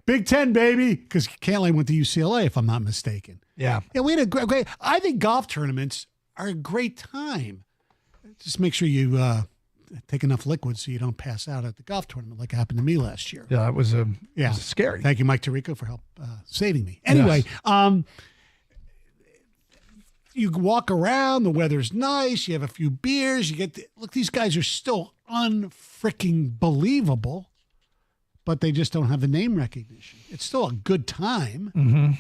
Big Ten, baby. Because Cantlay went to UCLA, if I'm not mistaken. Yeah. Yeah, we had a great. I think golf tournaments are a great time. Just make sure you take enough liquids so you don't pass out at the golf tournament like happened to me last year. Yeah, it was scary. Thank you, Mike Tirico, for help saving me. Anyway, you walk around, the weather's nice, you have a few beers, look, these guys are still unfreaking believable, but they just don't have the name recognition. It's still a good time. Mm-hmm.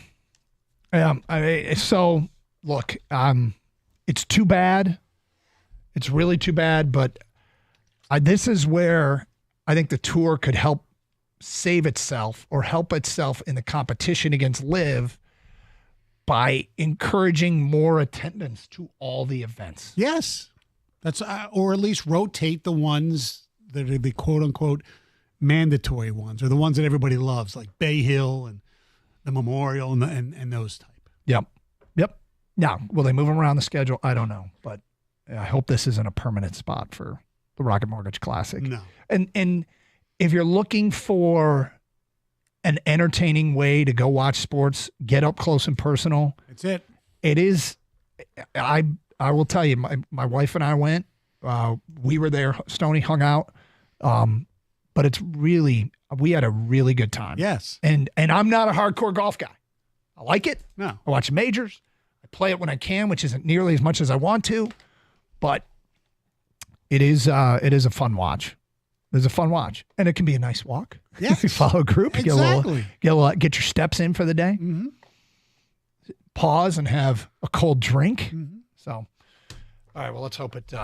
Yeah. So look, it's too bad. It's really too bad, but this is where I think the tour could help save itself or help itself in the competition against LIV by encouraging more attendance to all the events. Yes. That's or at least rotate the ones that are the quote unquote mandatory ones, or the ones that everybody loves, like Bay Hill and the Memorial and those type. Yep. Now, will they move them around the schedule? I don't know, but I hope this isn't a permanent spot for the Rocket Mortgage Classic. No. And if you're looking for an entertaining way to go watch sports, get up close and personal. That's it. It is. I will tell you, my wife and I went. We were there. Stoney hung out. But it's really, we had a really good time. Yes. And I'm not a hardcore golf guy. I like it. No. I watch majors. I play it when I can, which isn't nearly as much as I want to, but it is a fun watch. It's a fun watch, and it can be a nice walk. Yeah, you follow a group, exactly. get your steps in for the day. Mm-hmm. Pause and have a cold drink. Mm-hmm. So, all right. Well, let's hope it's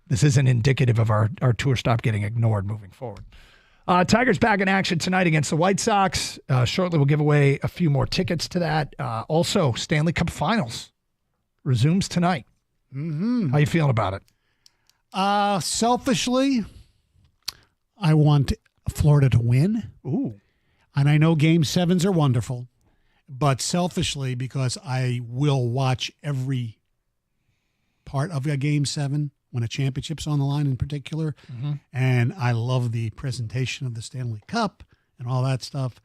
this isn't indicative of our tour stop getting ignored moving forward. Tigers back in action tonight against the White Sox. Shortly, we'll give away a few more tickets to that. Also, Stanley Cup Finals resumes tonight. Mm-hmm. How you feeling about it? Selfishly, I want Florida to win. Ooh. And I know Game 7s are wonderful, but selfishly, because I will watch every part of a Game 7 when a championship's on the line in particular, and I love the presentation of the Stanley Cup and all that stuff.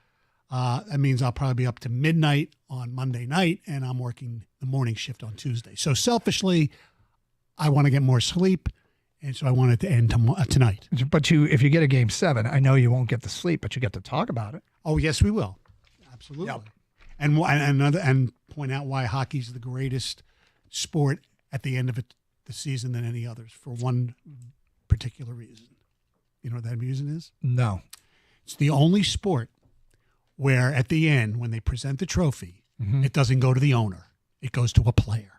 That means I'll probably be up to midnight on Monday night, and I'm working the morning shift on Tuesday. So selfishly, I want to get more sleep, and so I want it to end tonight. But if you get a Game 7, I know you won't get the sleep, but you get to talk about it. Oh, yes, we will. Absolutely. Yep. And point out why hockey's the greatest sport at the end of the season than any others for one particular reason. You know what that reason is? No. It's the only sport where at the end, when they present the trophy, it doesn't go to the owner. It goes to a player.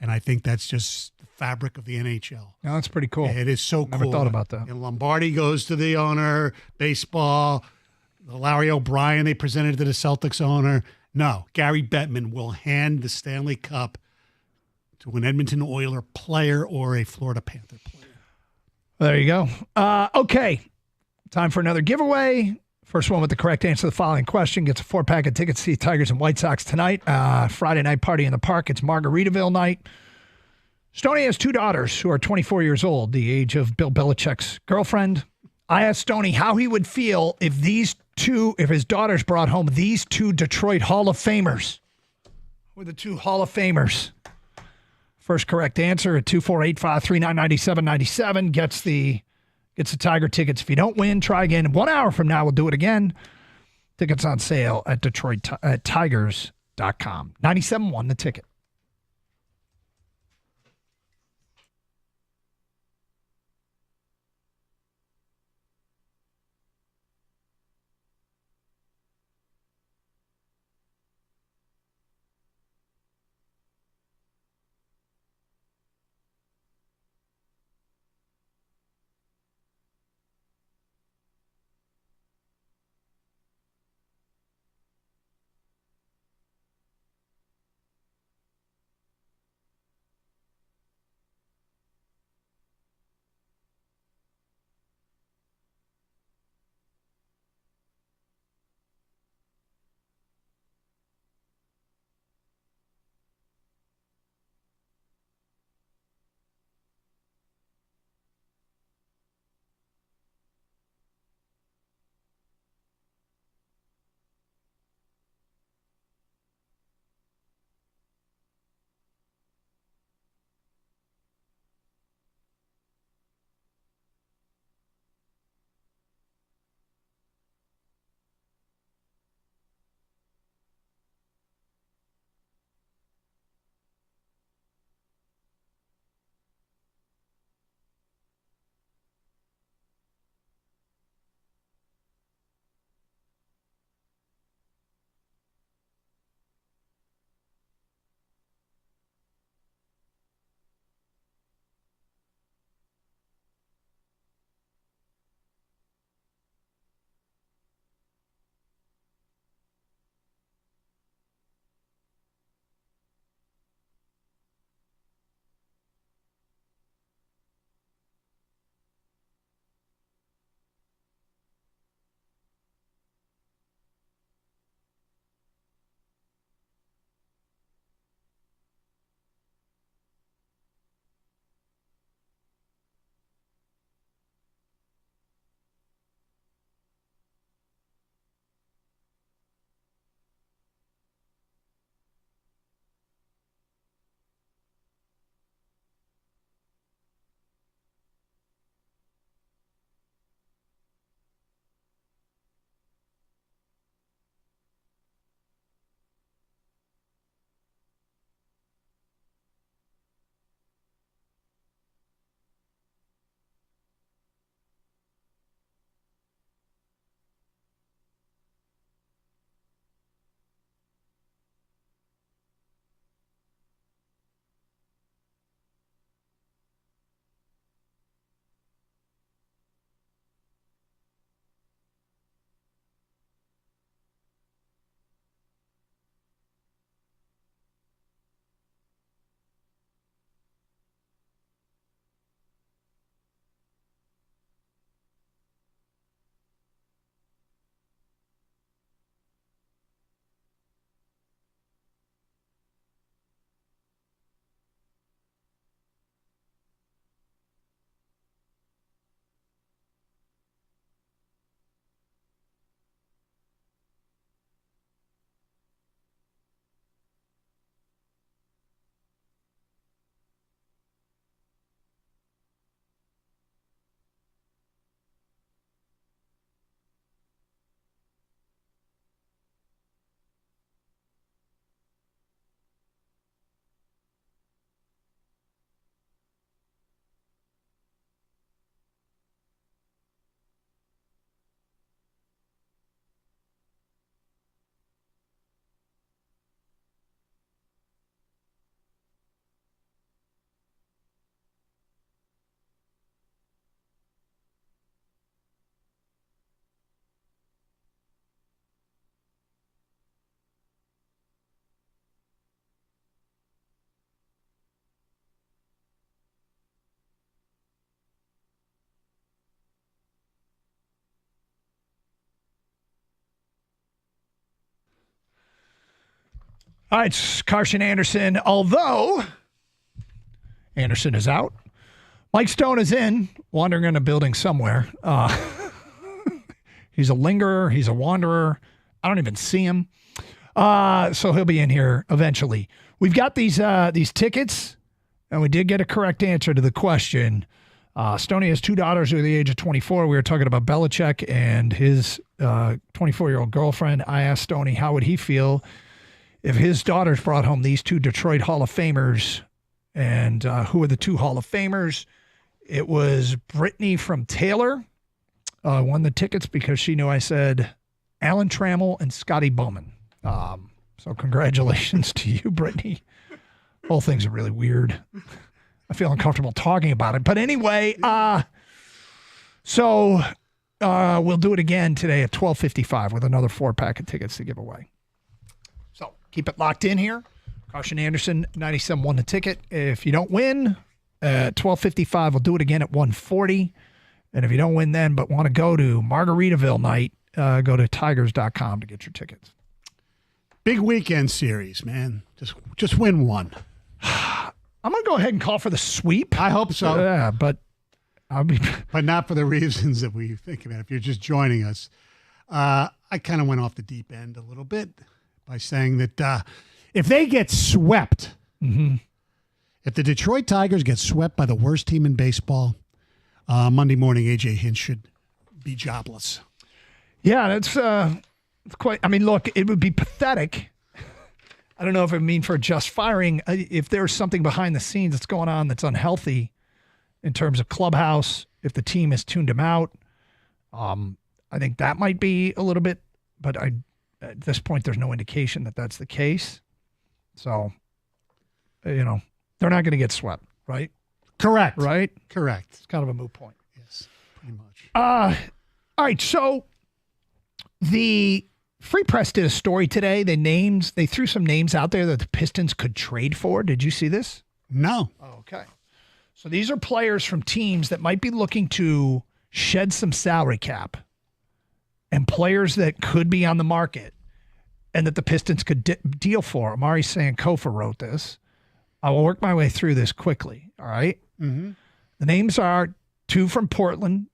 And I think that's just the fabric of the NHL. No, that's pretty cool. It is so cool. Never thought about that. And Lombardi goes to the owner, baseball, Larry O'Brien, they presented to the Celtics owner. No, Gary Bettman will hand the Stanley Cup to an Edmonton Oiler player or a Florida Panther player. There you go. Okay. Time for another giveaway. First one with the correct answer to the following question gets a 4-pack of tickets to see Tigers and White Sox tonight. Friday night party in the park. It's Margaritaville night. Stoney has 2 daughters who are 24 years old, the age of Bill Belichick's girlfriend. I asked Stoney how he would feel if his daughters brought home these 2 Detroit Hall of Famers. Who are the 2 Hall of Famers? First correct answer at 248-539-9797 gets the Tiger tickets. If you don't win, try again. 1 hour from now, we'll do it again. Tickets on sale at Tigers.com. 97.1 the ticket. All right, Carson Anderson. Although Anderson is out, Mike Stone is in, wandering in a building somewhere. He's a lingerer. He's a wanderer. I don't even see him. So he'll be in here eventually. We've got these tickets, and we did get a correct answer to the question. Stoney has 2 daughters who are the age of 24. We were talking about Belichick and his 24-year-old girlfriend. I asked Stoney how would he feel if his daughters brought home these 2 Detroit Hall of Famers. And who are the 2 Hall of Famers? It was Brittany from Taylor. Won the tickets because she knew I said Alan Trammell and Scotty Bowman. So congratulations to you, Brittany. Whole thing's really weird. I feel uncomfortable talking about it. But anyway, so we'll do it again today at 12:55 with another 4-pack of tickets to give away. So keep it locked in here. Carson Anderson, 97 won the ticket. If you don't win at 12:55, we'll do it again at 1:40. And if you don't win then but want to go to Margaritaville night, go to tigers.com to get your tickets. Big weekend series, man. Just win one. I'm going to go ahead and call for the sweep. I hope so. Yeah, but I'll be. But not for the reasons that we think about. If you're just joining us, I kind of went off the deep end a little bit by saying that if they get swept, if the Detroit Tigers get swept by the worst team in baseball, Monday morning, A.J. Hinch should be jobless. Yeah, that's quite. I mean, look, it would be pathetic. I don't know if it would mean for just firing. If there's something behind the scenes that's going on that's unhealthy in terms of clubhouse, if the team has tuned him out, I think that might be a little bit. But at this point, there's no indication that that's the case. So, they're not going to get swept, right? Correct. Right? Correct. It's kind of a moot point. Yes, pretty much. All right, so the Free Press did a story today. They threw some names out there that the Pistons could trade for. Did you see this? No. Oh, okay. So these are players from teams that might be looking to shed some salary cap and players that could be on the market and that the Pistons could deal for. Amari Sankofa wrote this. I will work my way through this quickly, all right? Mm-hmm. The names are 2 from Portland,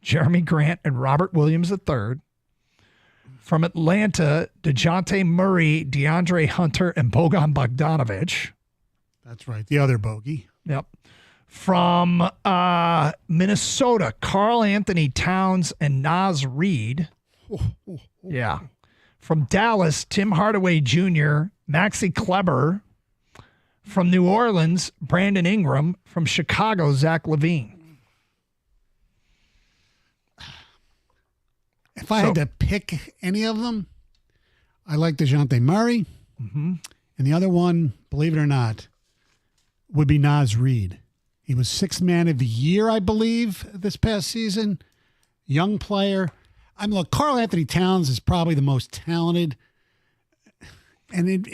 Jeremy Grant and Robert Williams III. From Atlanta, DeJounte Murray, DeAndre Hunter, and Bogan Bogdanovic. That's right, the other bogey. Yep. From Minnesota, Karl Anthony Towns and Naz Reid. Yeah. From Dallas, Tim Hardaway Jr., Maxi Kleber. From New Orleans, Brandon Ingram. From Chicago, Zach LaVine. If I had to pick any of them, I like DeJounte Murray. Mm-hmm. And the other one, believe it or not, would be Naz Reid. He was 6th man of the year, I believe, this past season. Young player. Look, Karl Anthony Towns is probably the most talented. And it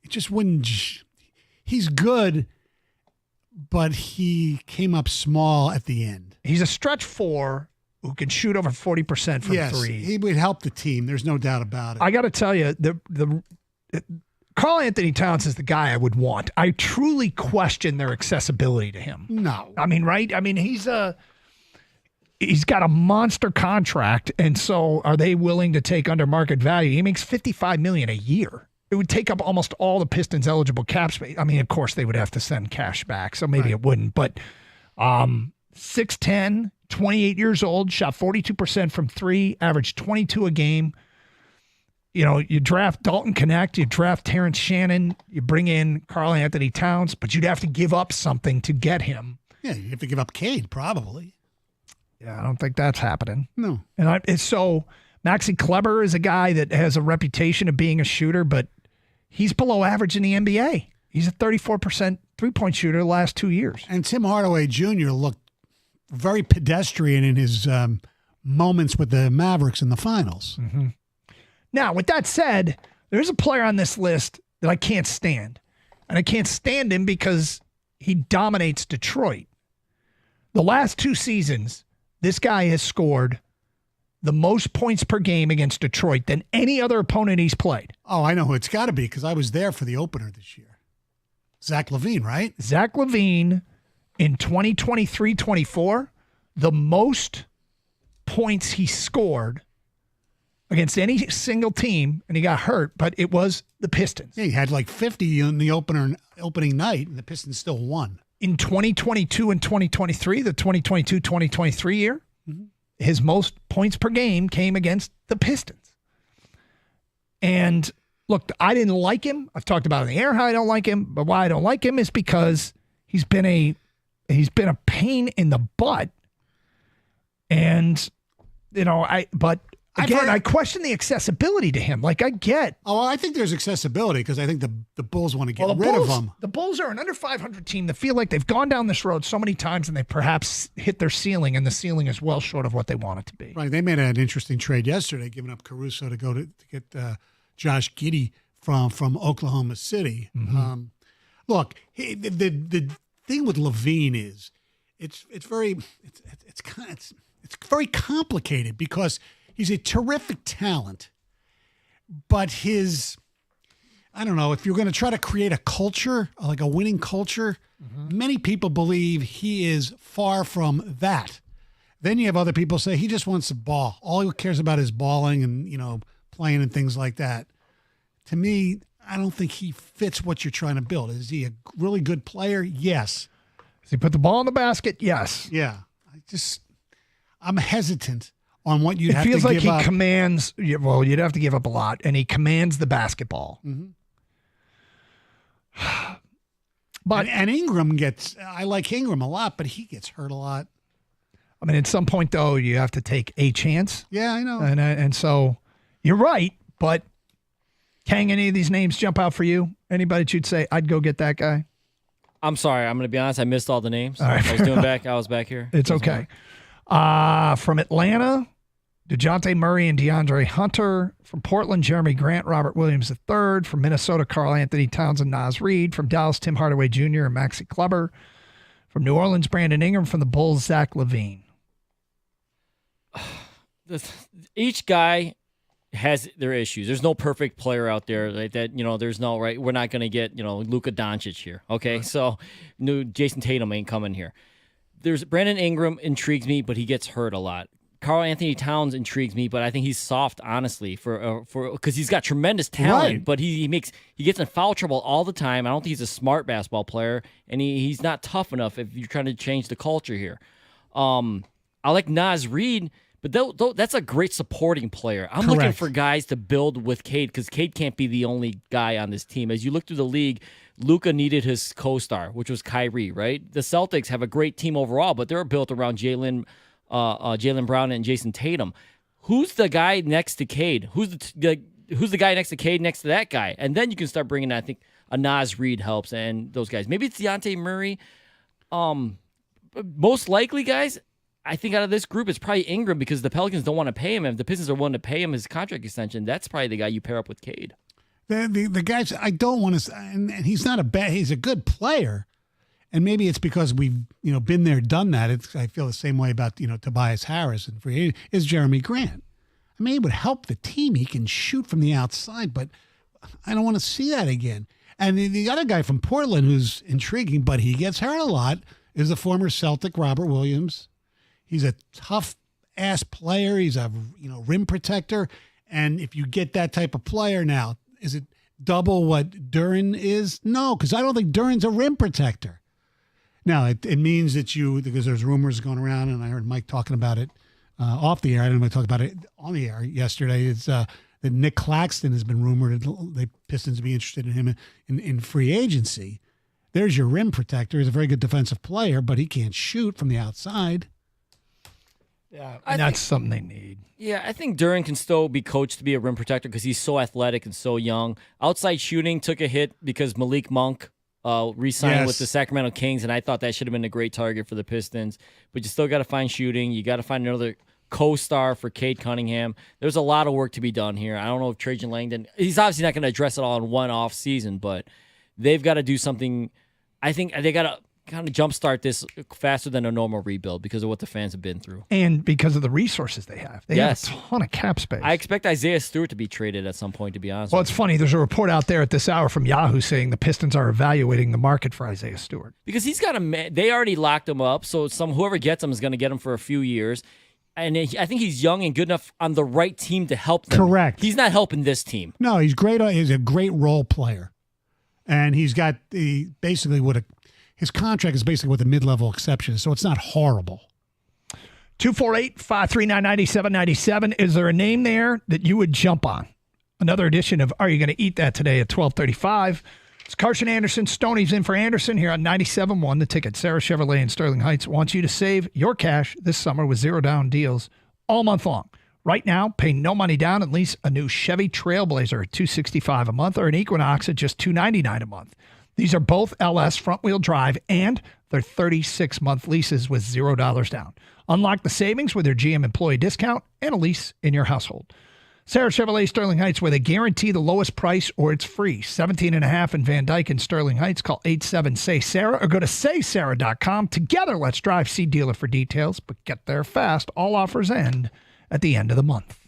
just wouldn't. He's good, but he came up small at the end. He's a stretch 4 who can shoot over 40% from 3. He would help the team. There's no doubt about it. I got to tell you, the Karl Anthony Towns is the guy I would want. I truly question their accessibility to him. No. I mean, right? I mean, he's got a monster contract, and so are they willing to take under market value? He makes $55 million a year. It would take up almost all the Pistons' eligible cap space. I mean, of course, they would have to send cash back, so maybe it wouldn't. But 6'10", 28 years old, shot 42% from 3, averaged 22 a game. You draft Dalton Knecht, you draft Terrence Shannon, you bring in Karl Anthony Towns, but you'd have to give up something to get him. Yeah, you have to give up Cade, probably. Yeah, I don't think that's happening. No. And so Maxi Kleber is a guy that has a reputation of being a shooter, but he's below average in the NBA. He's a 34% three-point shooter the last 2 years. And Tim Hardaway Jr. looked very pedestrian in his moments with the Mavericks in the finals. Mm-hmm. Now, with that said, there's a player on this list that I can't stand. And I can't stand him because he dominates Detroit. The last 2 seasons, this guy has scored the most points per game against Detroit than any other opponent he's played? Oh, I know who it's got to be because I was there for the opener this year. Zach LaVine, right? Zach LaVine in 2023-24, the most points he scored against any single team, and he got hurt, but it was the Pistons. Yeah, he had like 50 in the opening night, and the Pistons still won. In 2022 and 2023, the 2022-2023 year, his most points per game came against the Pistons. And look, I didn't like him. I've talked about in the air how I don't like him, but why I don't like him is because he's been a pain in the butt. And I question the accessibility to him. Like, I get. Oh, I think there's accessibility because I think the Bulls want to get rid of him. The Bulls are an under 500 team that feel like they've gone down this road so many times and they perhaps hit their ceiling, and the ceiling is well short of what they want it to be. Right. They made an interesting trade yesterday, giving up Caruso to go to get Josh Giddey from Oklahoma City. Mm-hmm. Look, the thing with LaVine is it's very complicated because he's a terrific talent, but I don't know, if you're going to try to create a culture, like a winning culture, many people believe he is far from that. Then you have other people say he just wants to ball. All he cares about is balling and, playing and things like that. To me, I don't think he fits what you're trying to build. Is he a really good player? Yes. Does he put the ball in the basket? Yes. Yeah. I'm hesitant on what you'd have to give up. It feels like he commands, well, you'd have to give up a lot, and he commands the basketball. Mm-hmm. But and Ingram I like Ingram a lot, but he gets hurt a lot. I mean, at some point, though, you have to take a chance. Yeah, I know. And so you're right, but Kang, any of these names jump out for you? Anybody that you'd say, I'd go get that guy? I'm sorry. I'm going to be honest. I missed all the names. All right. I was back here. It's okay. From Atlanta, DeJounte Murray and DeAndre Hunter. From Portland, Jeremy Grant, Robert Williams III. From Minnesota, Karl Anthony Towns and Naz Reid. From Dallas, Tim Hardaway Jr. and Maxi Kleber. From New Orleans, Brandon Ingram. From the Bulls, Zach LaVine. Each guy has their issues. There's no perfect player out there like that. There's no right. We're not going to get Luka Doncic here. Okay, right. So Jason Tatum ain't coming here. There's Brandon Ingram intrigues me, but he gets hurt a lot. Karl Anthony Towns intrigues me, but I think he's soft, honestly, for because he's got tremendous talent, right. But he gets in foul trouble all the time. I don't think he's a smart basketball player, and he's not tough enough if you're trying to change the culture here. I like Naz Reid. But that's a great supporting player. I'm looking for guys to build with Cade because Cade can't be the only guy on this team. As you look through the league, Luka needed his co-star, which was Kyrie, right? The Celtics have a great team overall, but they're built around Jaylen Brown and Jason Tatum. Who's the guy next to Cade? Who's the guy next to Cade next to that guy? And then you can start bringing, I think, a Naz Reid helps and those guys. Maybe it's DeJounte Murray. Most likely, guys, I think out of this group, it's probably Ingram because the Pelicans don't want to pay him. If the Pistons are willing to pay him his contract extension, that's probably the guy you pair up with Cade. The guys I don't want to, and he's not he's a good player, and maybe it's because we've been there, done that. I feel the same way about Tobias Harris and is Jeremy Grant. I mean, it would help the team. He can shoot from the outside, but I don't want to see that again. And the other guy from Portland who's intriguing, but he gets hurt a lot, is the former Celtic Robert Williams. He's a tough-ass player. He's a rim protector. And if you get that type of player now, is it double what Duren is? No, because I don't think Duren's a rim protector. Now, it means that because there's rumors going around, and I heard Mike talking about it off the air. I didn't want to talk about it on the air yesterday. It's that Nick Claxton has been rumored. The Pistons be interested in him in free agency. There's your rim protector. He's a very good defensive player, but he can't shoot from the outside. Yeah, and that's something they need. Yeah, I think Duren can still be coached to be a rim protector because he's so athletic and so young. Outside shooting took a hit because Malik Monk re-signed with the Sacramento Kings, and I thought that should have been a great target for the Pistons. But you still got to find shooting. You got to find another co-star for Cade Cunningham. There's a lot of work to be done here. I don't know if Trajan Langdon, he's obviously not going to address it all in one off season, but they've got to do something. I think they got to kind of jumpstart this faster than a normal rebuild because of what the fans have been through. And because of the resources they have. They have a ton of cap space. I expect Isaiah Stewart to be traded at some point, to be honest. Well, it's funny. There's a report out there at this hour from Yahoo saying the Pistons are evaluating the market for Isaiah Stewart. Because he's got they already locked him up, so whoever gets him is going to get him for a few years. And I think he's young and good enough on the right team to help them. Correct. He's not helping this team. No, he's great. He's a great role player. And he's got his contract is basically with a mid-level exception, so it's not horrible. 248-539-9797. Is there a name there that you would jump on? Another edition of Are You Going to Eat That today at 12:35. It's Carson Anderson. Stoney's in for Anderson here on 97.1. The Ticket. Sarah Chevrolet in Sterling Heights wants you to save your cash this summer with zero down deals all month long. Right now, pay no money down and lease a new Chevy Trailblazer at $265 a month or an Equinox at just $299 a month. These are both LS front-wheel drive, and they're 36-month leases with $0 down. Unlock the savings with their GM employee discount and a lease in your household. Sarah Chevrolet Sterling Heights, where they guarantee the lowest price or it's free. 17.5 in Van Dyke and Sterling Heights. Call 87-SAY-SARAH or go to saysarah.com. Together, let's drive. See dealer for details, but get there fast. All offers end at the end of the month.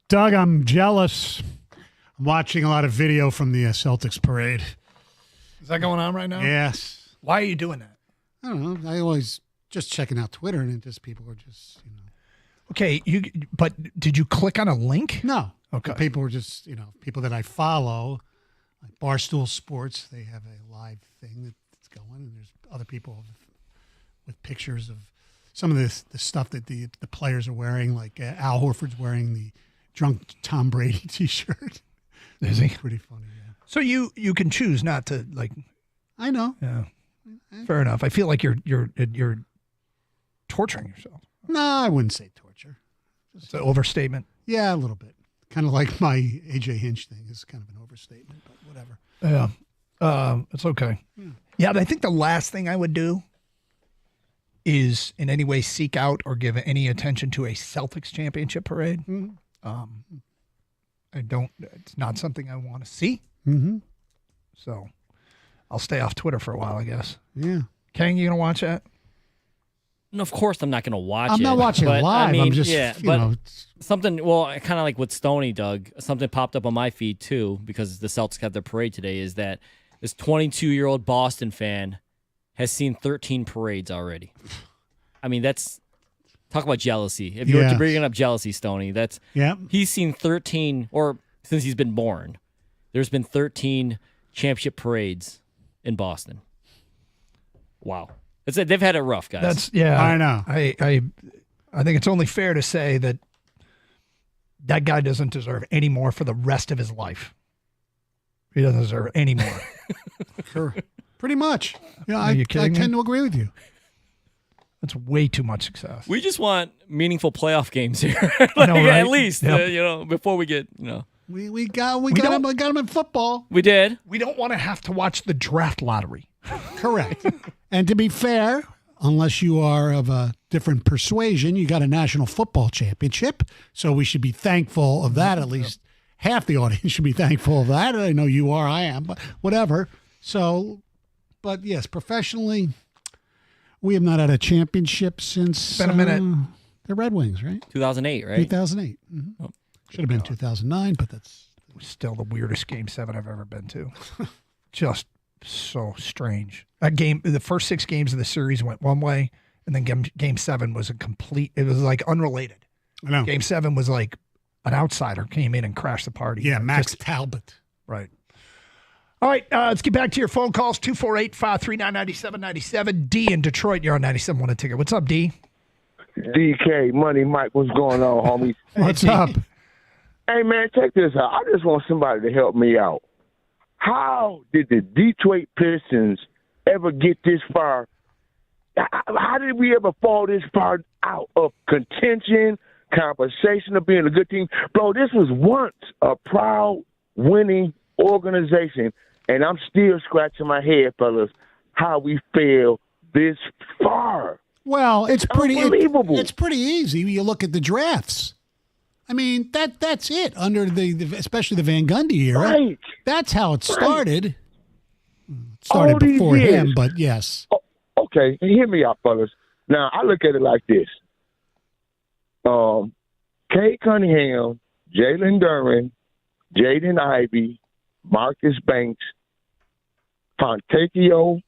Doug, I'm jealous. I'm watching a lot of video from the Celtics parade. Is that going on right now? Yes. Why are you doing that? I don't know. I always just checking out Twitter, and just people are just, Okay, but did you click on a link? No. Okay. The people were just, people that I follow, like Barstool Sports. They have a live thing that's going, and there's other people with pictures of some of the stuff that the players are wearing. Like Al Horford's wearing the drunk Tom Brady T-shirt. Is he? Pretty funny, yeah. So you can choose not to I know. Yeah. Fair enough. I feel like you're torturing yourself. No, I wouldn't say torture. It's an overstatement. Yeah, a little bit. Kind of like my AJ Hinch thing is kind of an overstatement, but whatever. Yeah. It's okay. Yeah, but I think the last thing I would do is in any way seek out or give any attention to a Celtics championship parade. It's not something I want to see. Mm-hmm. So I'll stay off Twitter for a while, I guess. Yeah. Kang, you going to watch that? No, of course I'm not going to watch it. I'm not watching but, it live. I mean, I'm just, something, kind of like with Stoney, Doug, something popped up on my feed too, because the Celtics had their parade today, is that this 22-year-old Boston fan has seen 13 parades already. I mean, talk about jealousy. If you were to bring up jealousy, Stoney, he's seen 13, or since he's been born, there's been 13 championship parades in Boston. Wow. They've had it rough, guys. I know. I think it's only fair to say that guy doesn't deserve any more for the rest of his life. He doesn't deserve any more. Sure. Pretty much. Yeah, Are you kidding me? tend to agree with you. That's way too much success. We just want meaningful playoff games here. I know, right? At least, Yep. before we get, We got him in football. We did. We don't want to have to watch the draft lottery. Correct. And to be fair, unless you are of a different persuasion, you got a national football championship. So we should be thankful of that. At least half the audience should be thankful of that. I know you are, I am, but whatever. So, but yes, professionally, we have not had a championship since It's been a minute. The Red Wings, right? 2008, right? 2008. Mm-hmm. Should have been 2009, but that's still the weirdest Game 7 I've ever been to. Just so strange. That game, the first 6 games of the series went one way, and then game 7 was it was like unrelated. I know. Game 7 was like an outsider came in and crashed the party. Yeah, Max Talbot. Right. All right, let's get back to your phone calls. 248-539-9797. D in Detroit, you're on 97.1 A Ticket. What's up, D? DK, Money Mike, what's going on, homies? What's up? Hey, man, check this out. I just want somebody to help me out. How did the Detroit Pistons ever get this far? How did we ever fall this far out of contention, conversation of being a good team? Bro, this was once a proud, winning organization, and I'm still scratching my head, fellas, how we fell this far. Well, it's pretty unbelievable. It's pretty easy. You look at the drafts. I mean, that's it. Under the especially the Van Gundy era, right. That's how it started. It started before him, but yes. Okay, hear me out, fellas. Now I look at it like this: Kate Cunningham, Jalen Duren, Jaden Ivey, Marcus Banks, Fontecchio,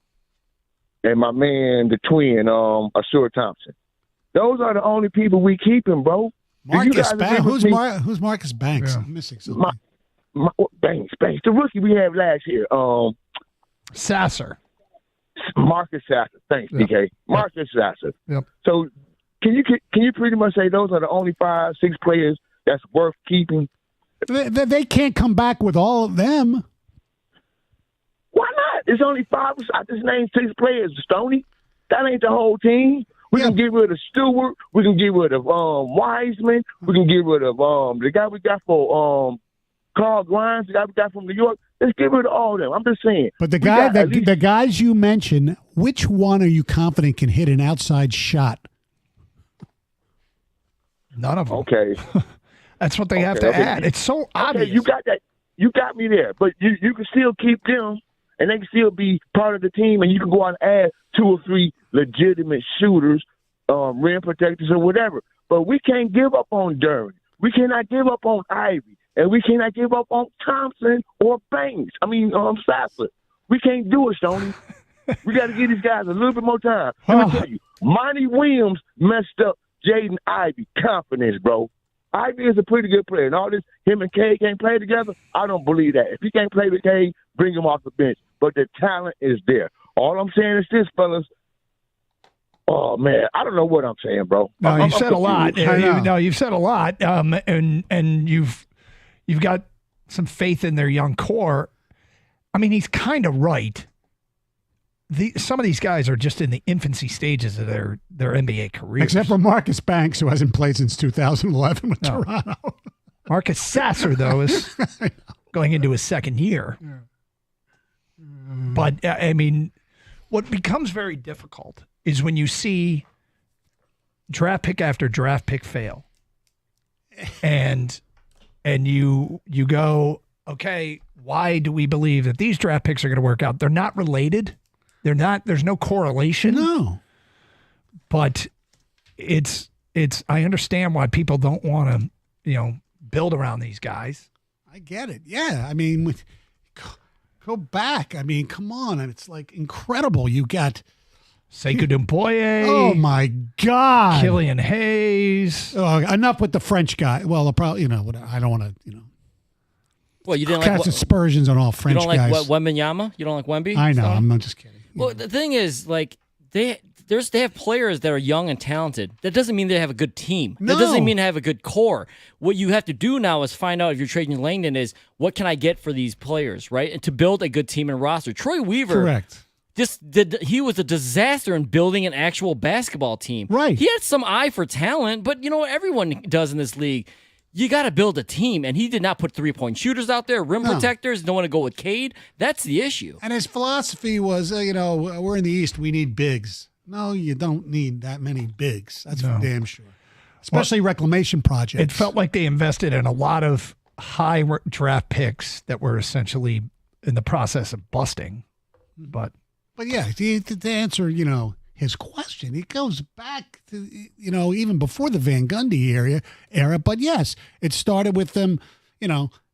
and my man, the twin, Asur Thompson. Those are the only people we keeping, bro. Marcus Banks. Who's Marcus Banks? Yeah. I'm missing something. Banks. The rookie we had last year. Sasser. Marcus Sasser. Thanks, DK. Marcus Sasser. Yep. So can you pretty much say those are the only 5-6 players that's worth keeping? They can't come back with all of them. Why not? It's only 5. I just named 6 players, Stoney. That ain't the whole team. We can get rid of Stewart. We can get rid of Wiseman. We can get rid of the guy we got for Carl Grimes, the guy we got from New York. Let's get rid of all of them. I'm just saying. But the guys you mentioned, which one are you confident can hit an outside shot? None of them. Okay. That's what they have to add. It's so obvious. You got that. You got me there. But you can still keep them, and they can still be part of the team, and you can go out and add 2 or 3 legitimate shooters, rim protectors or whatever. But we can't give up on Duren. We cannot give up on Ivy. And we cannot give up on Thompson or Banks. Sasser. We can't do it, Stoney. We got to give these guys a little bit more time. Let me tell you, Monty Williams messed up Jaden Ivey confidence, bro. Ivy is a pretty good player, and all this, him and Cade can't play together, I don't believe that. If he can't play with Cade, bring him off the bench. But the talent is there. All I'm saying is this, fellas. Oh, man, I don't know what I'm saying, bro. No, you've said a lot. No, you've said a lot, and you've got some faith in their young core. I mean, he's kind of right. Some of these guys are just in the infancy stages of their NBA careers. Except for Marcus Banks, who hasn't played since 2011 with Toronto. Marcus Sasser, though, is going into his second year. Yeah. But, I mean, what becomes very difficult is when you see draft pick after draft pick fail. And you go, okay, why do we believe that these draft picks are going to work out? They're not related. There's no correlation. No. But I understand why people don't want to, build around these guys. I get it. Yeah. I mean, go back. I mean, come on. And it's like incredible. You got Sekou Doumbouya. Oh my God. Killian Hayes. Oh, enough with the French guy. Well, probably, whatever. I don't want to, Well, you didn't cast aspersions on all French guys. You don't like Wembanyama? You don't like Wemby? I know. I'm not just kidding. Well, the thing is, like, they have players that are young and talented. That doesn't mean they have a good team. No. That doesn't mean they have a good core. What you have to do now is find out if you're trading Langdon is what can I get for these players, right? And to build a good team and roster. Troy Weaver. Correct. He was a disaster in building an actual basketball team. Right. He had some eye for talent, but you know what everyone does in this league. You got to build a team, and he did not put three-point shooters out there, rim protectors, don't want to go with Cade. That's the issue. And his philosophy was, we're in the East, we need bigs. No, you don't need that many bigs. That's for damn sure. Especially reclamation projects. It felt like they invested in a lot of high draft picks that were essentially in the process of busting. But yeah, to answer, his question, it goes back to, even before the Van Gundy era. But yes, it started with them,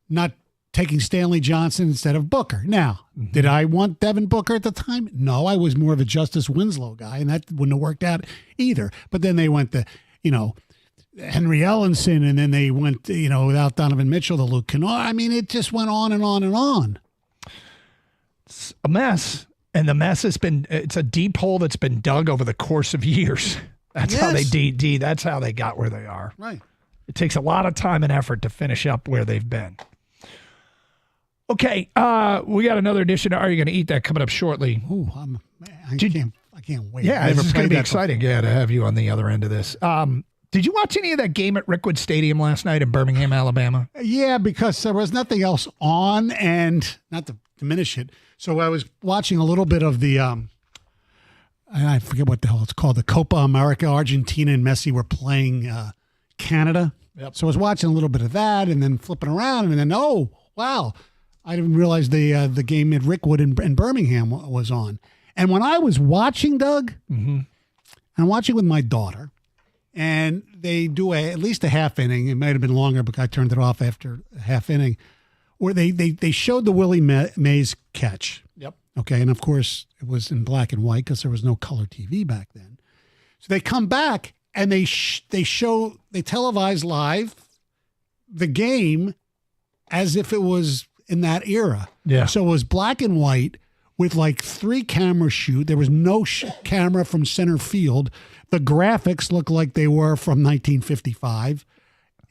not taking Stanley Johnson instead of Booker. Now, did I want Devin Booker at the time? No, I was more of a Justice Winslow guy, and that wouldn't have worked out either. But then they went to, Henry Ellenson, and then they went, without Donovan Mitchell, to Luke Kennard. I mean, it just went on and on and on. It's a mess. And the mess it's a deep hole that's been dug over the course of years. That's how that's how they got where they are. Right. It takes a lot of time and effort to finish up where they've been. Okay, we got another edition of Are You Going to Eat That coming up shortly. Ooh, I can't wait. Yeah, it's going to be exciting. Yeah, to have you on the other end of this. Did you watch any of that game at Rickwood Stadium last night in Birmingham, Alabama? Yeah, because there was nothing else on, and not to diminish it. So I was watching a little bit of the, I forget what the hell it's called, the Copa America. Argentina and Messi were playing Canada. Yep. So I was watching a little bit of that, and then flipping around, and then, oh, wow. I didn't realize the game at Rickwood in Birmingham was on. And when I was watching, Doug, I'm watching with my daughter, and they do at least a half inning. It might have been longer, but I turned it off after a half inning, where they showed the Willie Mays catch. Yep. Okay, and of course it was in black and white because there was no color TV back then. So they come back and they televise live the game as if it was in that era. Yeah. So it was black and white with like 3 camera shoot. There was no camera from center field. The graphics looked like they were from 1955.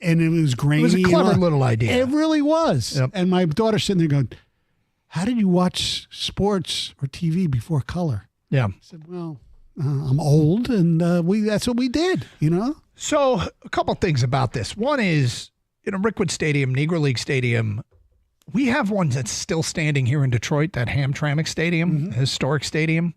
And it was grainy. It was a clever little idea. It really was. Yep. And my daughter's sitting there going, how did you watch sports or TV before color? Yeah. I said, well, I'm old, and that's what we did, So a couple things about this. One is, Rickwood Stadium, Negro League Stadium, we have one that's still standing here in Detroit, that Hamtramck Stadium, historic stadium.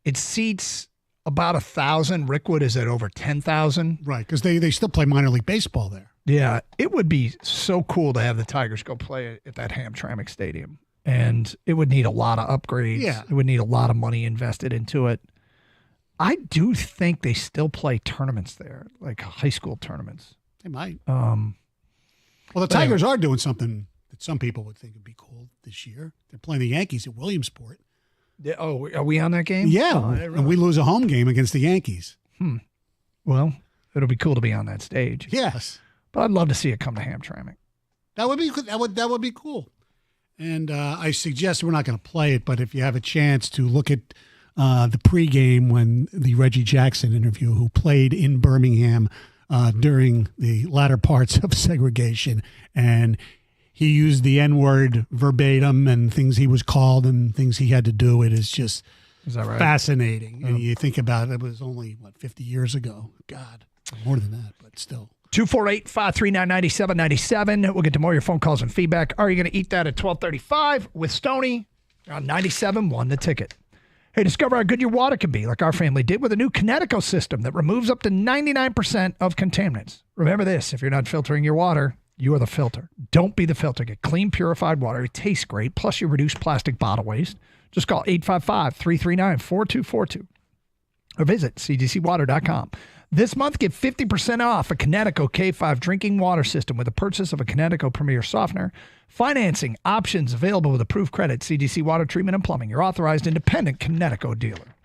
It seats about 1,000. Rickwood is at over 10,000. Right, because they still play minor league baseball there. Yeah, it would be so cool to have the Tigers go play at that Hamtramck Stadium. And it would need a lot of upgrades. Yeah. It would need a lot of money invested into it. I do think they still play tournaments there, like high school tournaments. They might. Well, the Tigers are doing something that some people would think would be cool this year. They're playing the Yankees at Williamsport. Oh, are we on that game? Yeah, Oh, I didn't and we lose a home game against the Yankees. Well, it'll be cool to be on that stage. Yes, but I'd love to see it come to Hamtramck. That would be cool. And I suggest we're not going to play it, but if you have a chance to look at the pregame when the Reggie Jackson interview, who played in Birmingham during the latter parts of segregation, and he used the N-word verbatim and things he was called and things he had to do. It is just fascinating. And you think about it was only, 50 years ago? God, more than that, but still. 248-539-9797. We'll get to more of your phone calls and feedback. Are you going to eat that at 12:35 with Stoney on 97.1 The Ticket? Hey, discover how good your water can be, like our family did with a new Kinetico system that removes up to 99% of contaminants. Remember this, if you're not filtering your water, you are the filter. Don't be the filter. Get clean, purified water. It tastes great, plus you reduce plastic bottle waste. Just call 855-339-4242 or visit cdcwater.com. This month, get 50% off a Kinetico K5 drinking water system with the purchase of a Kinetico Premier Softener. Financing options available with approved credit. CDC Water Treatment and Plumbing, your authorized independent Kinetico dealer.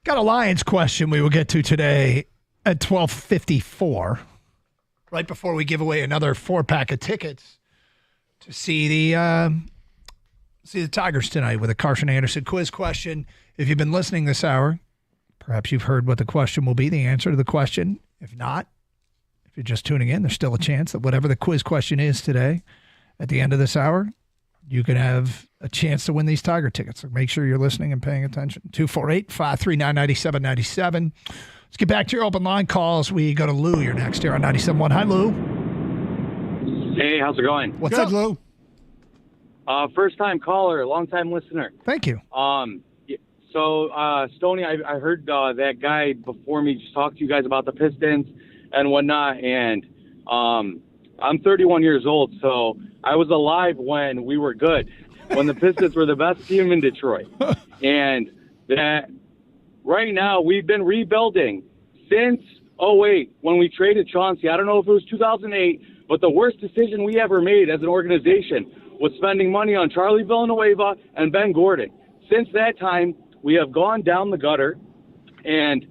Got a Lions question we will get to today at 12:54, right before we give away another 4-pack of tickets to see the Tigers tonight with a Carson Anderson quiz question. If you've been listening this hour, perhaps you've heard what the question will be, the answer to the question. If not, if you're just tuning in, there's still a chance that whatever the quiz question is today, at the end of this hour, you can have a chance to win these Tiger tickets. So make sure you're listening and paying attention. 248-539-9797. Let's get back to your open line calls. We go to Lou. You're next here on 97.1. Hi, Lou. Hey, how's it going? What's up, Lou? First-time caller, long-time listener. Thank you. So, Stoney, I heard that guy before me just talk to you guys about the Pistons and whatnot, and I'm 31 years old, so I was alive when we were good, when the Pistons were the best team in Detroit. And that right now we've been rebuilding since 2008 when we traded Chauncey. I don't know if it was 2008, but the worst decision we ever made as an organization was spending money on Charlie Villanueva and Ben Gordon. Since that time, we have gone down the gutter, and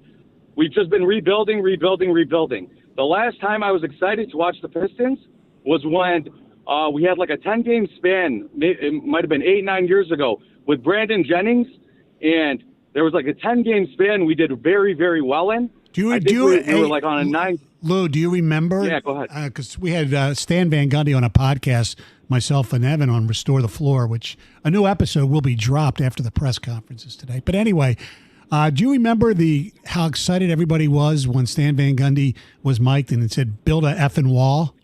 we've just been rebuilding. The last time I was excited to watch the Pistons was when we had like a 10-game span. It might have been 8-9 years ago with Brandon Jennings, and there was like a 10-game span we did very, very well in. We were like on a 9. Lou, do you remember? Yeah, go ahead. Because we had Stan Van Gundy on a podcast, myself and Evan on Restore the Floor, which a new episode will be dropped after the press conferences today. But anyway, do you remember how excited everybody was when Stan Van Gundy was mic'd and it said, build a effing wall?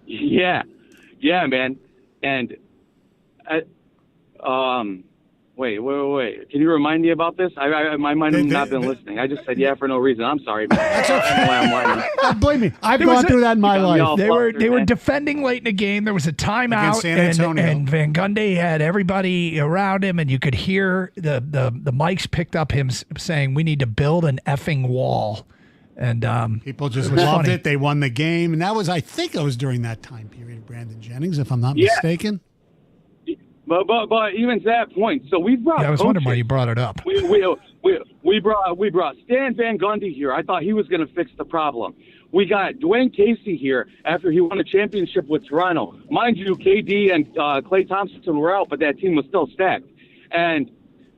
Yeah, man. And wait. Can you remind me about this? I might have not been listening. I just said yeah for no reason. I'm sorry. That's okay. Blame me. I've gone through that in my life. They were defending late in the game. There was a timeout, San Antonio. and Van Gundy had everybody around him, and you could hear the mics picked up him saying, "We need to build an effing wall." And people just loved it. They won the game, and I think it was during that time period, Brandon Jennings, if I'm not mistaken. But even to that point, so we brought. Yeah, I was wondering why you brought it up. We brought Stan Van Gundy here. I thought he was going to fix the problem. We got Dwayne Casey here after he won a championship with Toronto. Mind you, KD and Klay Thompson were out, but that team was still stacked. And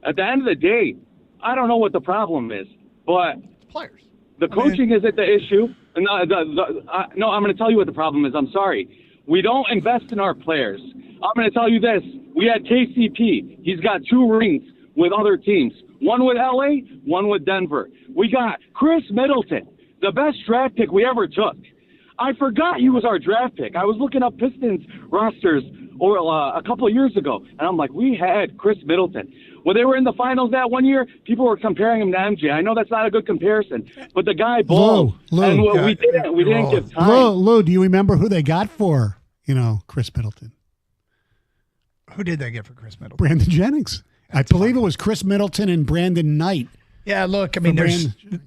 at the end of the day, I don't know what the problem is, but players. The coaching isn't the issue. No, I'm going to tell you what the problem is. I'm sorry. We don't invest in our players. I'm going to tell you this. We had KCP. He's got 2 rings with other teams. One with LA, one with Denver. We got Chris Middleton, the best draft pick we ever took. I forgot he was our draft pick. I was looking up Pistons rosters a couple of years ago, and I'm like, we had Chris Middleton. When they were in the finals that one year, people were comparing him to MJ. I know that's not a good comparison, but the guy balled. And we didn't give time. Lou, do you remember who they got for, Chris Middleton? Who did they get for Chris Middleton? Brandon Jennings. I believe it was Chris Middleton and Brandon Knight. Yeah, look, I mean,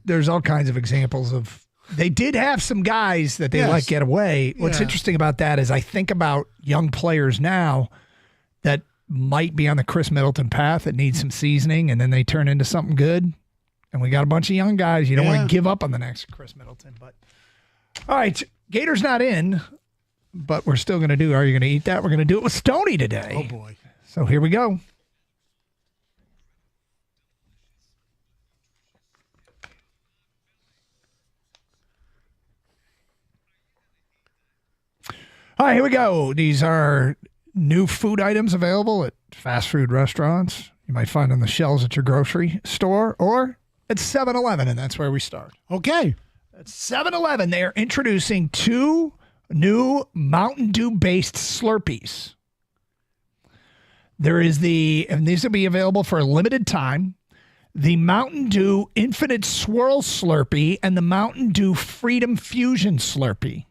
there's all kinds of examples of. They did have some guys that they let get away. What's interesting about that is I think about young players now that might be on the Chris Middleton path that need some seasoning, and then they turn into something good. And we got a bunch of young guys. You don't want to give up on the next Chris Middleton. But all right, Gator's not in, but we're still going to do Are You Going to Eat That? We're going to do it with Stoney today. Oh, boy. So here we go. All right, here we go. These are new food items available at fast food restaurants. You might find on the shelves at your grocery store or at 7-Eleven, and that's where we start. Okay. At 7-Eleven, they are introducing 2 new Mountain Dew-based Slurpees. And these will be available for a limited time. The Mountain Dew Infinite Swirl Slurpee and the Mountain Dew Freedom Fusion Slurpee.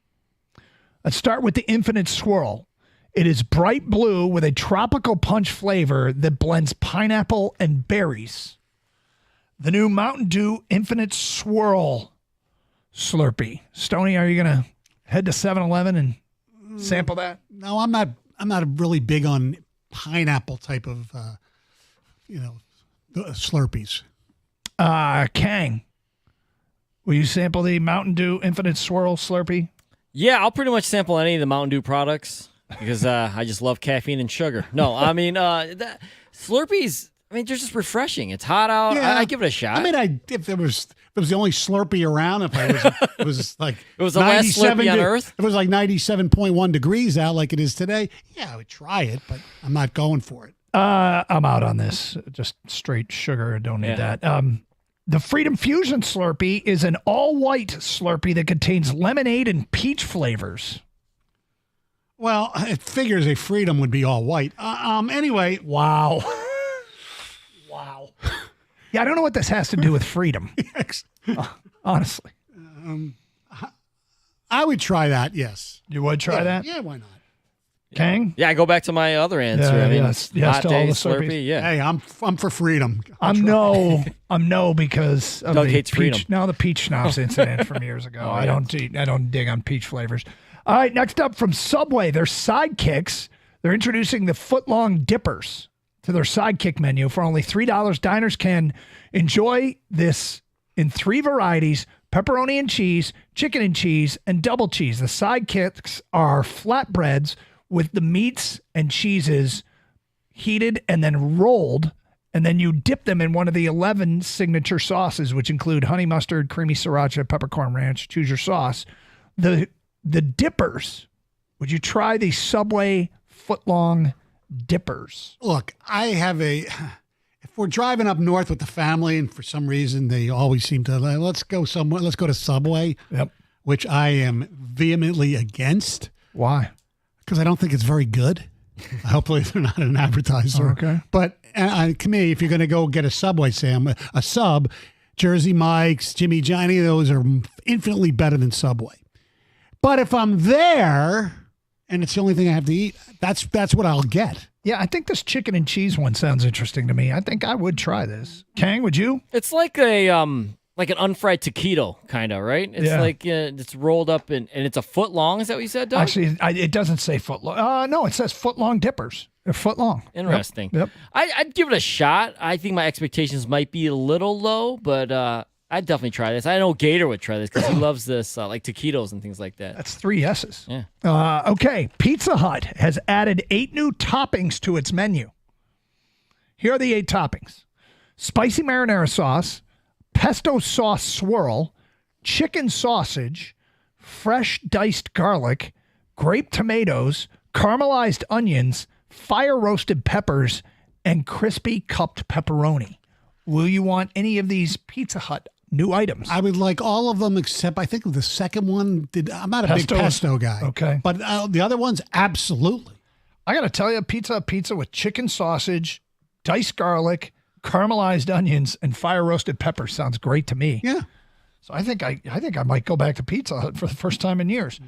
Let's start with the Infinite Swirl. It is bright blue with a tropical punch flavor that blends pineapple and berries. The new Mountain Dew Infinite Swirl Slurpee. Stoney, are you going to head to 7-Eleven and sample that? No, I'm not really big on pineapple type of, Slurpees. Kang, will you sample the Mountain Dew Infinite Swirl Slurpee? Yeah, I'll pretty much sample any of the Mountain Dew products because I just love caffeine and sugar. No, I mean, Slurpees, I mean, they're just refreshing. It's hot out. Yeah. I give it a shot. I mean, if it was the only Slurpee around, if I was, it was like it was the last Slurpee on Earth. If it was like 97.1 degrees out, like it is today. Yeah, I would try it, but I'm not going for it. I'm out on this. Just straight sugar. I don't need that. The Freedom Fusion Slurpee is an all-white Slurpee that contains lemonade and peach flavors. Well, it figures a Freedom would be all white. Anyway. Wow. Wow. Yeah, I don't know what this has to do with freedom. Honestly. I would try that, yes. You would try that? Yeah, why not? Kang? Yeah, I go back to my other answer. I mean, yes hot to all day, the Slurpee. Slurpees. Yeah. Hey, I'm for freedom. I'm no because of Doug the hates freedom. peach. No, the peach schnapps incident from years ago. I don't dig on peach flavors. All right, next up from Subway, their sidekicks. They're introducing the footlong dippers to their sidekick menu for only $3. Diners can enjoy this in 3 varieties: pepperoni and cheese, chicken and cheese, and double cheese. The sidekicks are flatbreads with the meats and cheeses heated and then rolled, and then you dip them in one of the 11 signature sauces, which include honey mustard, creamy sriracha, peppercorn ranch. Choose your sauce. The dippers. Would you try the Subway footlong dippers? Look, if we're driving up north with the family and for some reason they always seem to, let's go to Subway. Yep. Which I am vehemently against. Why? Because I don't think it's very good. Hopefully they're not an advertiser. Okay. But to me, if you're going to go get a Subway a sub, Jersey Mike's, Jimmy John, any of those are infinitely better than Subway. But if I'm there and it's the only thing I have to eat, that's what I'll get. Yeah, I think this chicken and cheese one sounds interesting to me. I think I would try this. Kang, would you? It's like like an unfried taquito, kind of, right? It's like it's rolled up and it's a foot long. Is that what you said, Doug? Actually, it doesn't say foot long. No, it says foot long dippers. They're foot long. Interesting. Yep. I'd give it a shot. I think my expectations might be a little low, but I'd definitely try this. I know Gator would try this because he loves this, like taquitos and things like that. That's 3 S's. Yeah. Okay. Pizza Hut has added 8 new toppings to its menu. Here are the 8 toppings: spicy marinara sauce, pesto sauce swirl, chicken sausage, fresh diced garlic, grape tomatoes, caramelized onions, fire roasted peppers, and crispy cupped pepperoni. Will you want any of these Pizza Hut new items? I would like all of them except I think the second one I'm not a big pesto guy. Okay. But the other ones, absolutely. I got to tell you, pizza with chicken sausage, diced garlic, caramelized onions, and fire roasted peppers sounds great to me. Yeah. So I think I might go back to Pizza Hut for the first time in years.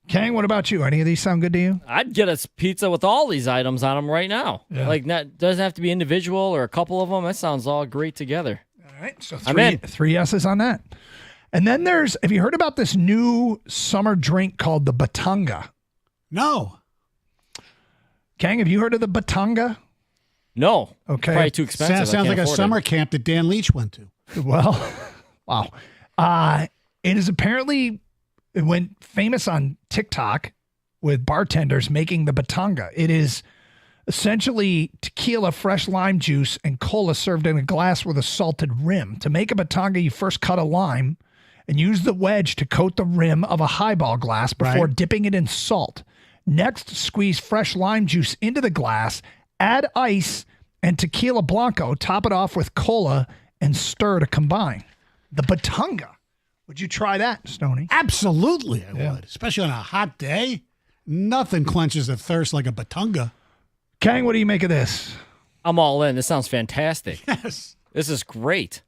Kang, what about you? Any of these sound good to you? I'd get us pizza with all these items on them right now. Yeah. Like, doesn't have to be individual or a couple of them. That sounds all great together. All right, so I'm in. 3 S's on that. And then have you heard about this new summer drink called the Batanga? No. Kang, have you heard of the Batanga? No. Okay. Probably too expensive. Sounds like a summer camp that Dan Leach went to. Well, wow. It is apparently, it went famous on TikTok with bartenders making the Batanga. It is essentially tequila, fresh lime juice, and cola served in a glass with a salted rim. To make a Batanga, you first cut a lime and use the wedge to coat the rim of a highball glass before dipping it in salt. Next, squeeze fresh lime juice into the glass, add ice and tequila blanco, top it off with cola, and stir to combine. The Batanga. Would you try that, Stoney? Absolutely, I would. Especially on a hot day. Nothing quenches the thirst like a Batanga. Kang, what do you make of this? I'm all in. This sounds fantastic. Yes. This is great.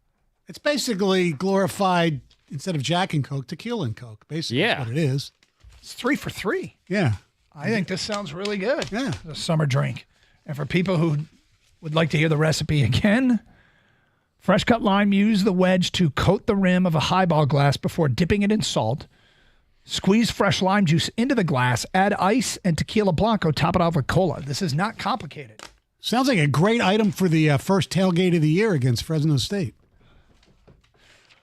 It's basically glorified, instead of Jack and Coke, tequila and Coke. Basically, Yeah. is what it is. It's 3 for 3. Yeah. I think this sounds really good. Yeah. The summer drink. And for people who would like to hear the recipe again, fresh cut lime, use the wedge to coat the rim of a highball glass before dipping it in salt. Squeeze fresh lime juice into the glass, add ice and tequila blanco, top it off with cola. This is not complicated. Sounds like a great item for the first tailgate of the year against Fresno State.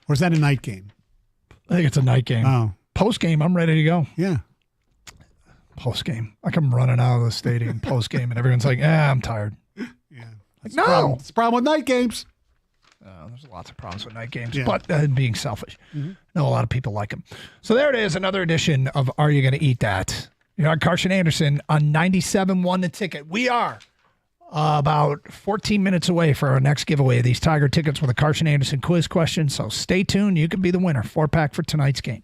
Or is that a night game? I think it's a night game. Oh. Post game, I'm ready to go. Yeah. Post game. I come running out of the stadium post game, and everyone's like, I'm tired. Yeah. Like, No. It's a problem with night games. There's lots of problems with night games, Yeah. but being selfish. Mhm. No, a lot of people like them. So there it is, another edition of Are You Going to Eat That? You're on Carson Anderson on 97.1 The Ticket. We are about 14 minutes away for our next giveaway of these Tiger tickets with a Carson Anderson quiz question. So stay tuned. You could be the winner. 4-pack for tonight's game.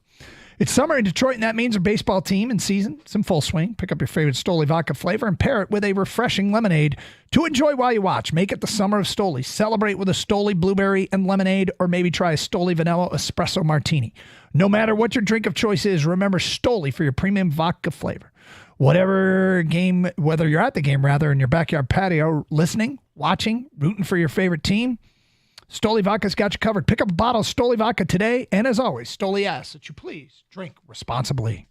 It's summer in Detroit, and that means a baseball team in season. It's in full swing. Pick up your favorite Stoli vodka flavor and pair it with a refreshing lemonade to enjoy while you watch. Make it the summer of Stoli. Celebrate with a Stoli blueberry and lemonade, or maybe try a Stoli vanilla espresso martini. No matter what your drink of choice is, remember Stoli for your premium vodka flavor. Whether you're at the game, in your backyard patio, listening, watching, rooting for your favorite team, Stoli Vodka's got you covered. Pick up a bottle of Stoli Vodka today. And as always, Stoli asks that you please drink responsibly.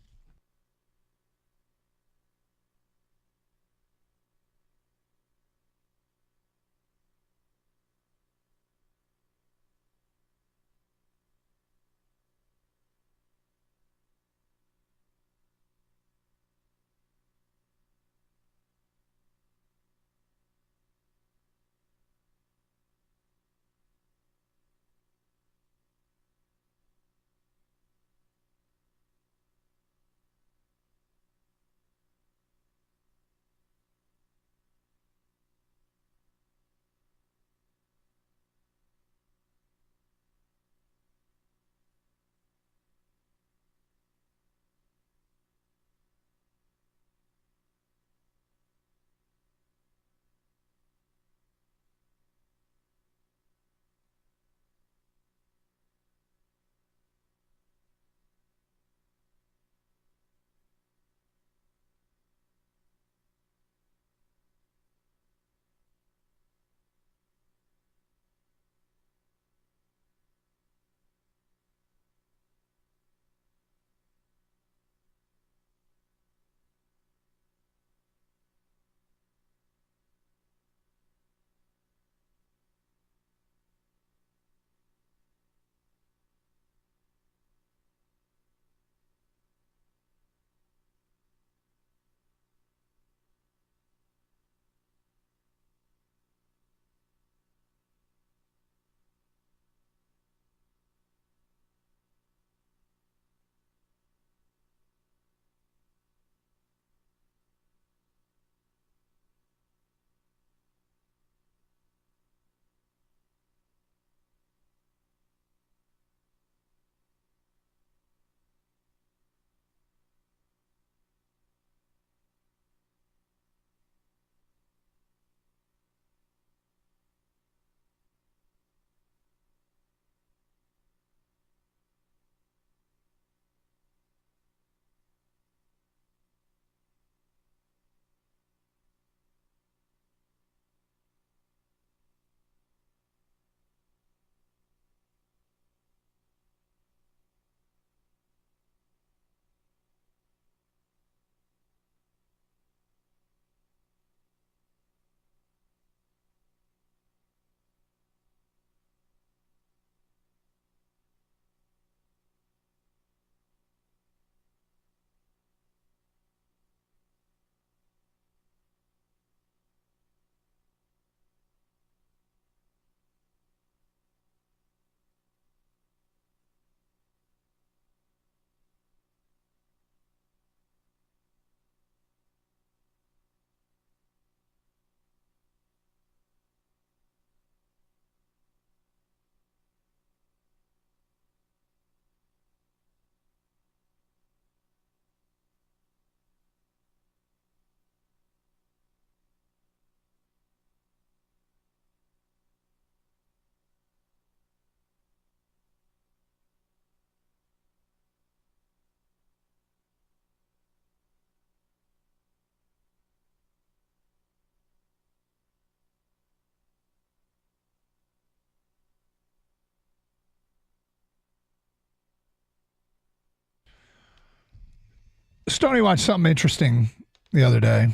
Stoney watched something interesting the other day.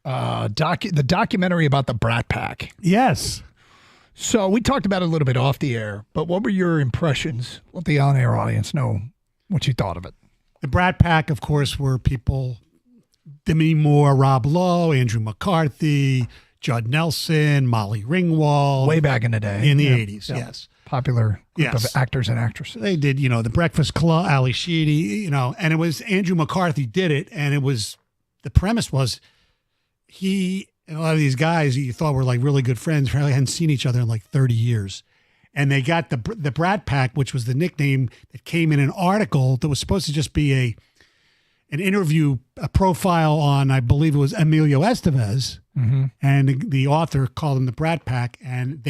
The documentary about the Brat Pack. Yes. So we talked about it a little bit off the air, but what were your impressions? Let the on-air audience know what you thought of it. The Brat Pack, of course, were people, Demi Moore, Rob Lowe, Andrew McCarthy, Judd Nelson, Molly Ringwald. Way back in the day. In the 80s, yes. Popular group of actors and actresses. They did, The Breakfast Club, Ali Sheedy, and it was Andrew McCarthy did it, and it was, the premise was he and a lot of these guys you thought were like really good friends really hadn't seen each other in like 30 years. And they got the Brat Pack, which was the nickname that came in an article that was supposed to just be an interview, a profile on, I believe it was Emilio Estevez. Mm-hmm. And the author called them the Brat Pack, and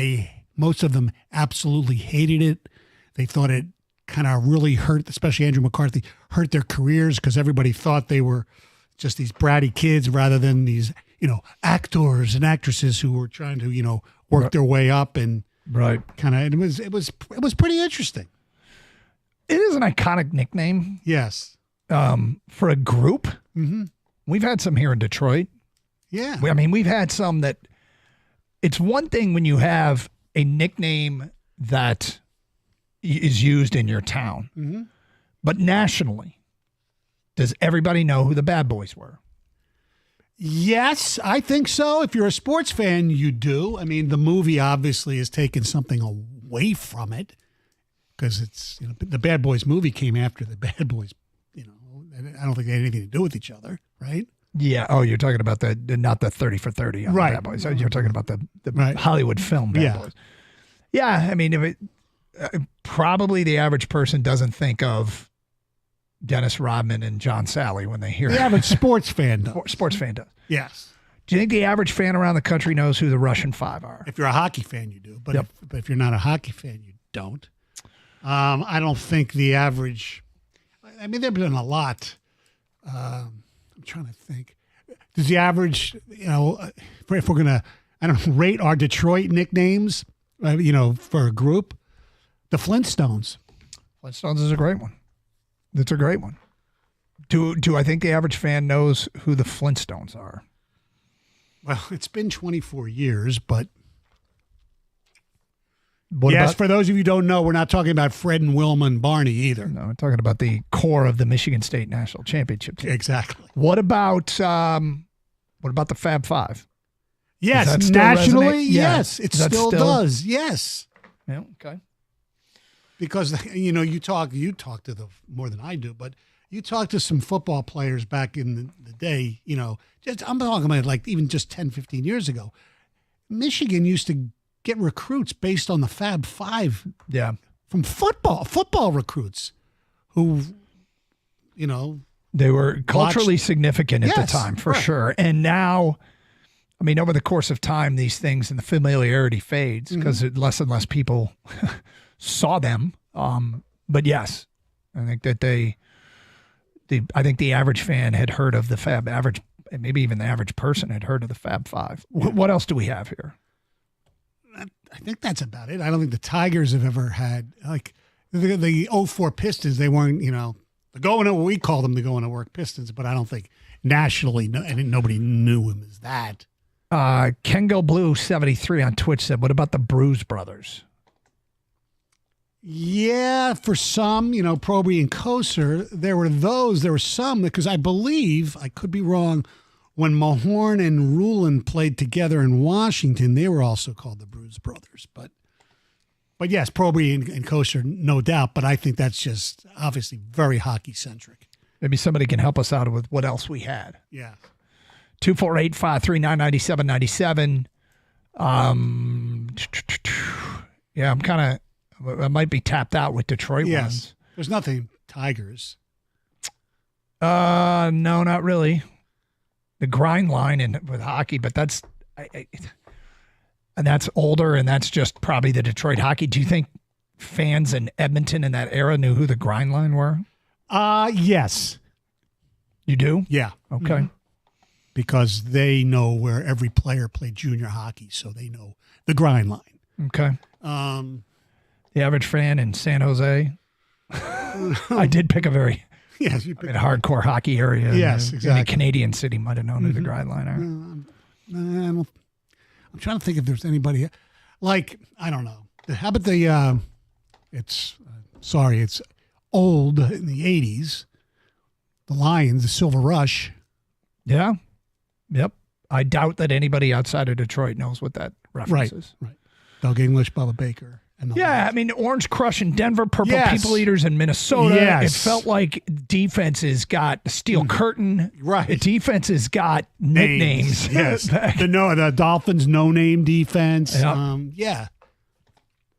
most of them absolutely hated it. They thought it kind of really hurt, especially Andrew McCarthy, hurt their careers because everybody thought they were just these bratty kids rather than these, actors and actresses who were trying to, work their way up and kind of. It was pretty interesting. It is an iconic nickname. Yes. For a group. Mm-hmm. We've had some here in Detroit. Yeah. We've had some that it's one thing when you have a nickname that is used in your town, mm-hmm. but nationally, does everybody know who the Bad Boys were? Yes, I think so. If you're a sports fan, you do. The movie obviously has taken something away from it because it's, the Bad Boys movie came after the Bad Boys, I don't think they had anything to do with each other, right? Yeah. Oh, you're talking about not the 30 for 30 on right. the Bad Boys. You're talking about the right. Hollywood film Bad Boys. Yeah. If probably the average person doesn't think of Dennis Rodman and John Sally when they hear the average sports fan does. Sports fan does. Yes. Do you think the average fan around the country knows who the Russian Five are? If you're a hockey fan, you do. But if you're not a hockey fan, you don't. I don't think the average. There've been a lot. I'm trying to think. Does the average, if we're gonna, rate our Detroit nicknames, for a group, the Flintstones. Flintstones is a great one. That's a great one. Do I think the average fan knows who the Flintstones are? Well, it's been 24 years, but what yes, about, for those of you who don't know, we're not talking about Fred and Wilma and Barney either. No, we're talking about the core of the Michigan State National Championship team. Exactly. What about the Fab Five? Yes, nationally, yes, it still does. Yes. Yeah. Okay. Because you talk to the more than I do, but you talk to some football players back in the day. I'm talking about like even just 10, 15 years ago. Michigan used to get recruits based on the Fab Five. Yeah. From football recruits, who, they were culturally significant at the time for sure, and now. Over the course of time, these things and the familiarity fades because less and less people saw them. But yes, I think that I think the average fan had heard of the maybe even the average person had heard of the Fab Five. What else do we have here? I think that's about it. I don't think the Tigers have ever had, like, the 04 Pistons. They weren't, we call them the going to work Pistons, but I don't think nationally, nobody knew him as that. Kengo Blue 73 on Twitch said, what about the Bruise Brothers? Yeah, for some, Proby and Kosar, there were some, because I believe, I could be wrong, when Mahorn and Rulin played together in Washington, they were also called the Bruise Brothers. But yes, Proby and Kosar, no doubt, but I think that's just obviously very hockey-centric. Maybe somebody can help us out with what else we had. Yeah. 248-539-9797. Yeah, I might be tapped out with Detroit ones. There's nothing Tigers. No, not really. The grind line with hockey, but that's and that's older, and that's just probably the Detroit hockey. Do you think fans in Edmonton in that era knew who the grind line were? Yes. You do? Yeah. Okay. Mm-hmm. Because they know where every player played junior hockey, so they know the grind line. Okay. The average fan in San Jose. I did pick a very hardcore hockey area. Yes, exactly. In a Canadian city might have known who the grind line are. I'm trying to think if there's anybody. Like, I don't know. How about the, it's old in the 80s, the Lions, the Silver Rush. Yeah. Yep. I doubt that anybody outside of Detroit knows what that reference is. Right. Doug English, Bubba Baker. And Yeah, I mean, Orange Crush in Denver, Purple Yes. People Eaters in Minnesota. Yes. It felt like defenses got Steel Curtain. Right. Defenses got nicknames. Yes. the Dolphins no-name defense. Yep. Yeah.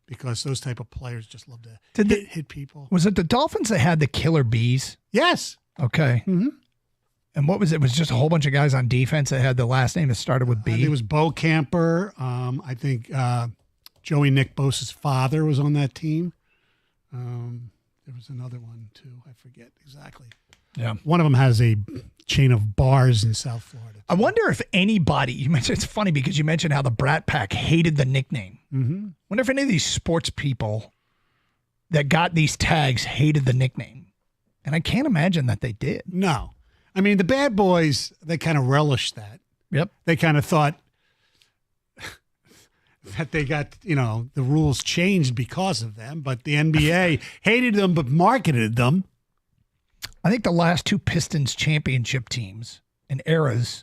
Because those type of players just love to hit people. Was it the Dolphins that had the Killer Bees? Yes. Okay. Mm-hmm. And what was it? It was just a whole bunch of guys on defense that had the last name that started with B. It was Bo Camper. I think Joey Nick Bosa's father was on that team. There was another one, too. I forget exactly. Yeah. One of them has a chain of bars in South Florida. I wonder if anybody, you mentioned, it's funny because you mentioned how the Brat Pack hated the nickname. Mm-hmm. Wonder if any of these sports people that got these tags hated the nickname. And I can't imagine that they did. No. I mean, the bad boys, they kind of relished that. Yep. They kind of thought that they got, the rules changed because of them, but the NBA hated them but marketed them. I think the last two Pistons championship teams and eras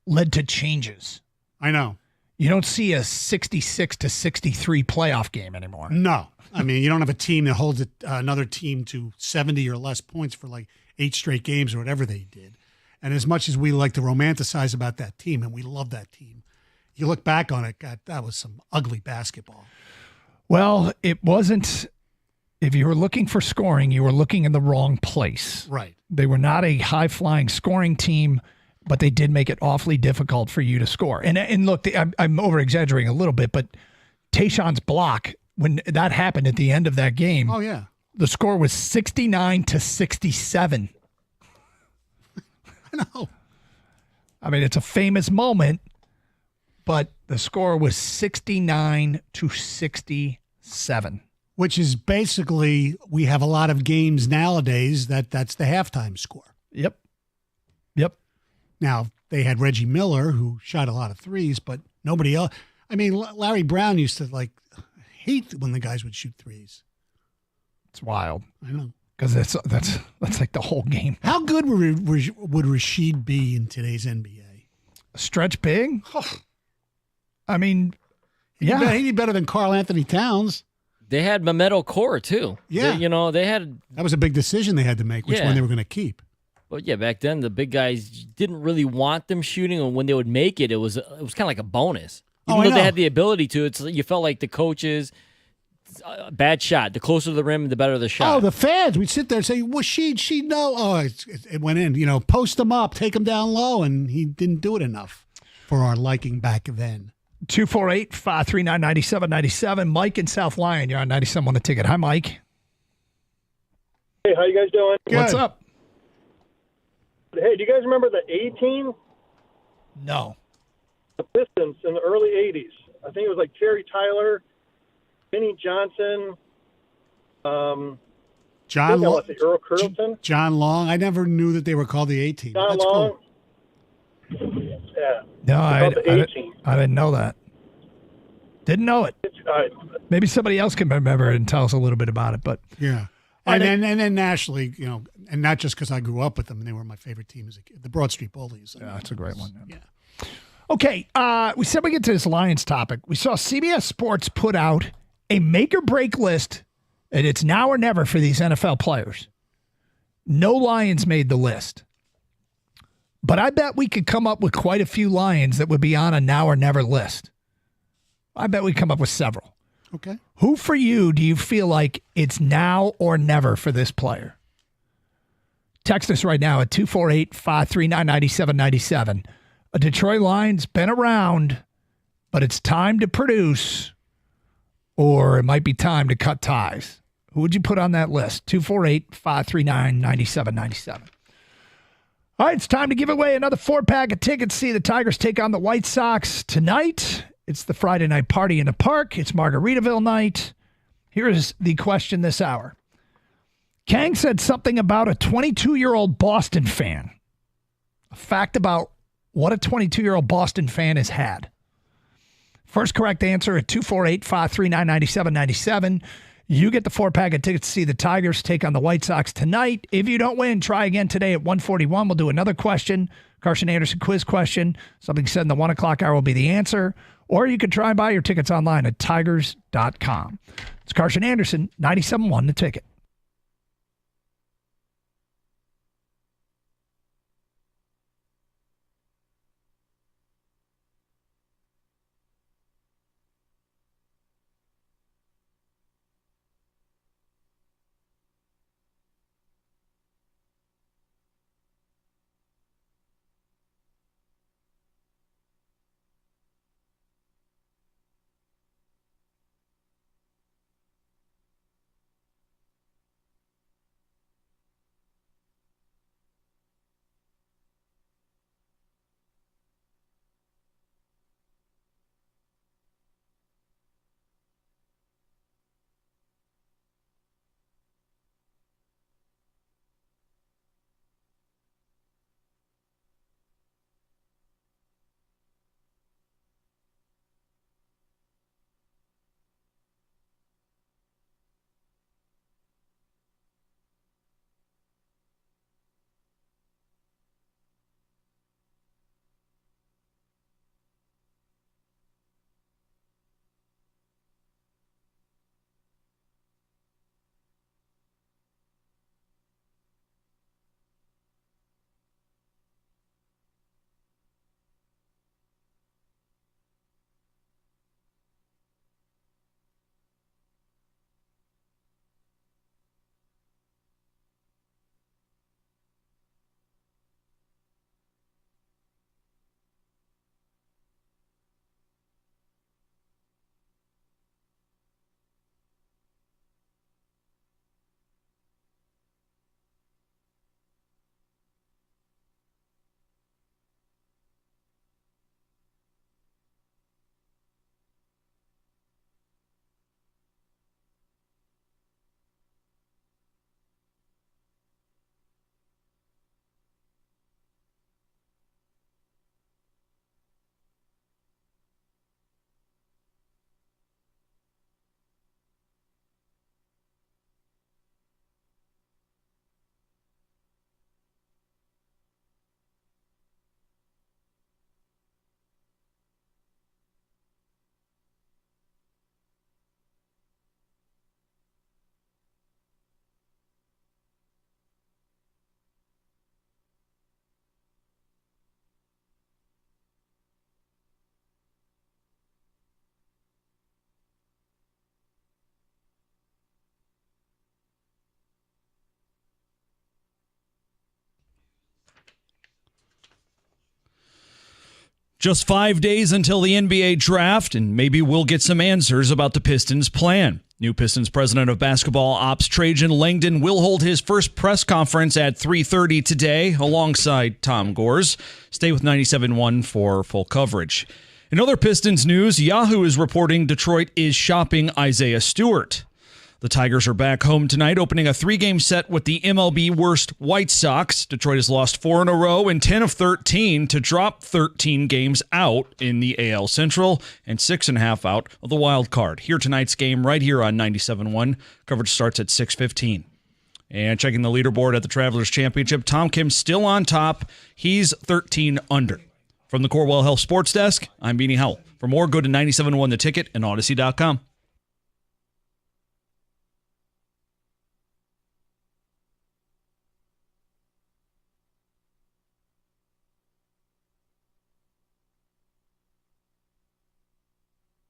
led to changes. I know. You don't see a 66-63 playoff game anymore. No. I mean, you don't have a team that holds another team to 70 or less points for like 8 straight games or whatever they did. And as much as we like to romanticize about that team, and we love that team, you look back on it, God, that was some ugly basketball. Well, it wasn't. If you were looking for scoring, you were looking in the wrong place. Right. They were not a high-flying scoring team, but they did make it awfully difficult for you to score. And look, I'm over-exaggerating a little bit, but Tayshaun's block, when that happened at the end of that game, oh yeah, the score was 69-67. I know. I mean, it's a famous moment, but the score was 69-67. Which is basically, we have a lot of games nowadays that's the halftime score. Yep. Now, they had Reggie Miller, who shot a lot of threes, but nobody else. I mean, Larry Brown used to hate when the guys would shoot threes. It's wild. I know. Because that's like the whole game. How good would Rashid be in today's NBA? Stretch big? I mean, he'd be better than Karl Anthony Towns. They had Mehmet Okur, too. Yeah. They had... That was a big decision they had to make, which one they were going to keep. But yeah, back then, the big guys didn't really want them shooting, and when they would make it, it was kind of like a bonus. Even though they had the ability to, you felt like the coaches, bad shot. The closer to the rim, the better the shot. Oh, the fans. We'd sit there and say, well, she'd know. Oh, it went in. Post him up, take him down low, and he didn't do it enough for our liking back then. 248-539-9797. Mike in South Lyon, you're on 97 on the ticket. Hi, Mike. Hey, how you guys doing? What's up? Hey, do you guys remember the A-Team? No. The Pistons in the early 80s. I think it was like Terry Tyler, Vinnie Johnson, John Long. Earl Curlton. John Long. I never knew that they were called the A-Team. John That's Long. cool. Yeah. No, I A-Team. didn't know that. Didn't know it. Maybe somebody else can remember it and tell us a little bit about it. But yeah. And then nationally, and not just because I grew up with them, and they were my favorite team as a kid, the Broad Street Bullies. Yeah, that's a great one. Yeah. Okay, we said we get to this Lions topic. We saw CBS Sports put out a make-or-break list, and it's now or never for these NFL players. No Lions made the list. But I bet we could come up with quite a few Lions that would be on a now or never list. I bet we'd come up with several. Okay. Who for you do you feel like it's now or never for this player? Text us right now at 248-539-9797. A Detroit Lion's been around, but it's time to produce, or it might be time to cut ties. Who would you put on that list? 248-539-9797. All right, it's time to give away another 4-pack of tickets. See the Tigers take on the White Sox tonight. It's the Friday night party in the park. It's Margaritaville night. Here is the question this hour. Kang said something about a 22-year-old Boston fan. A fact about what a 22-year-old Boston fan has had. First correct answer at 248-539-9797. You get the 4-pack of tickets to see the Tigers take on the White Sox tonight. If you don't win, try again today at 1:41. We'll do another question, Carson Anderson quiz question. Something said in the 1 o'clock hour will be the answer. Or you can try and buy your tickets online at tigers.com. It's Carson Anderson, 97.1 The Ticket. Just 5 days until the NBA draft, and maybe we'll get some answers about the Pistons' plan. New Pistons president of basketball ops Trajan Langdon will hold his first press conference at 3:30 today alongside Tom Gores. Stay with 97.1 for full coverage. In other Pistons news, Yahoo is reporting Detroit is shopping Isaiah Stewart. The Tigers are back home tonight, opening a 3-game set with the MLB worst White Sox. Detroit has lost 4 in a row and 10 of 13 to drop 13 games out in the AL Central and 6.5 out of the wild card. Here tonight's game right here on 97.1. Coverage starts at 6:15. And checking the leaderboard at the Travelers Championship, Tom Kim still on top. He's 13 under. From the Corewell Health Sports Desk, I'm Beanie Howell. For more, go to 97.1 The Ticket and Odyssey.com.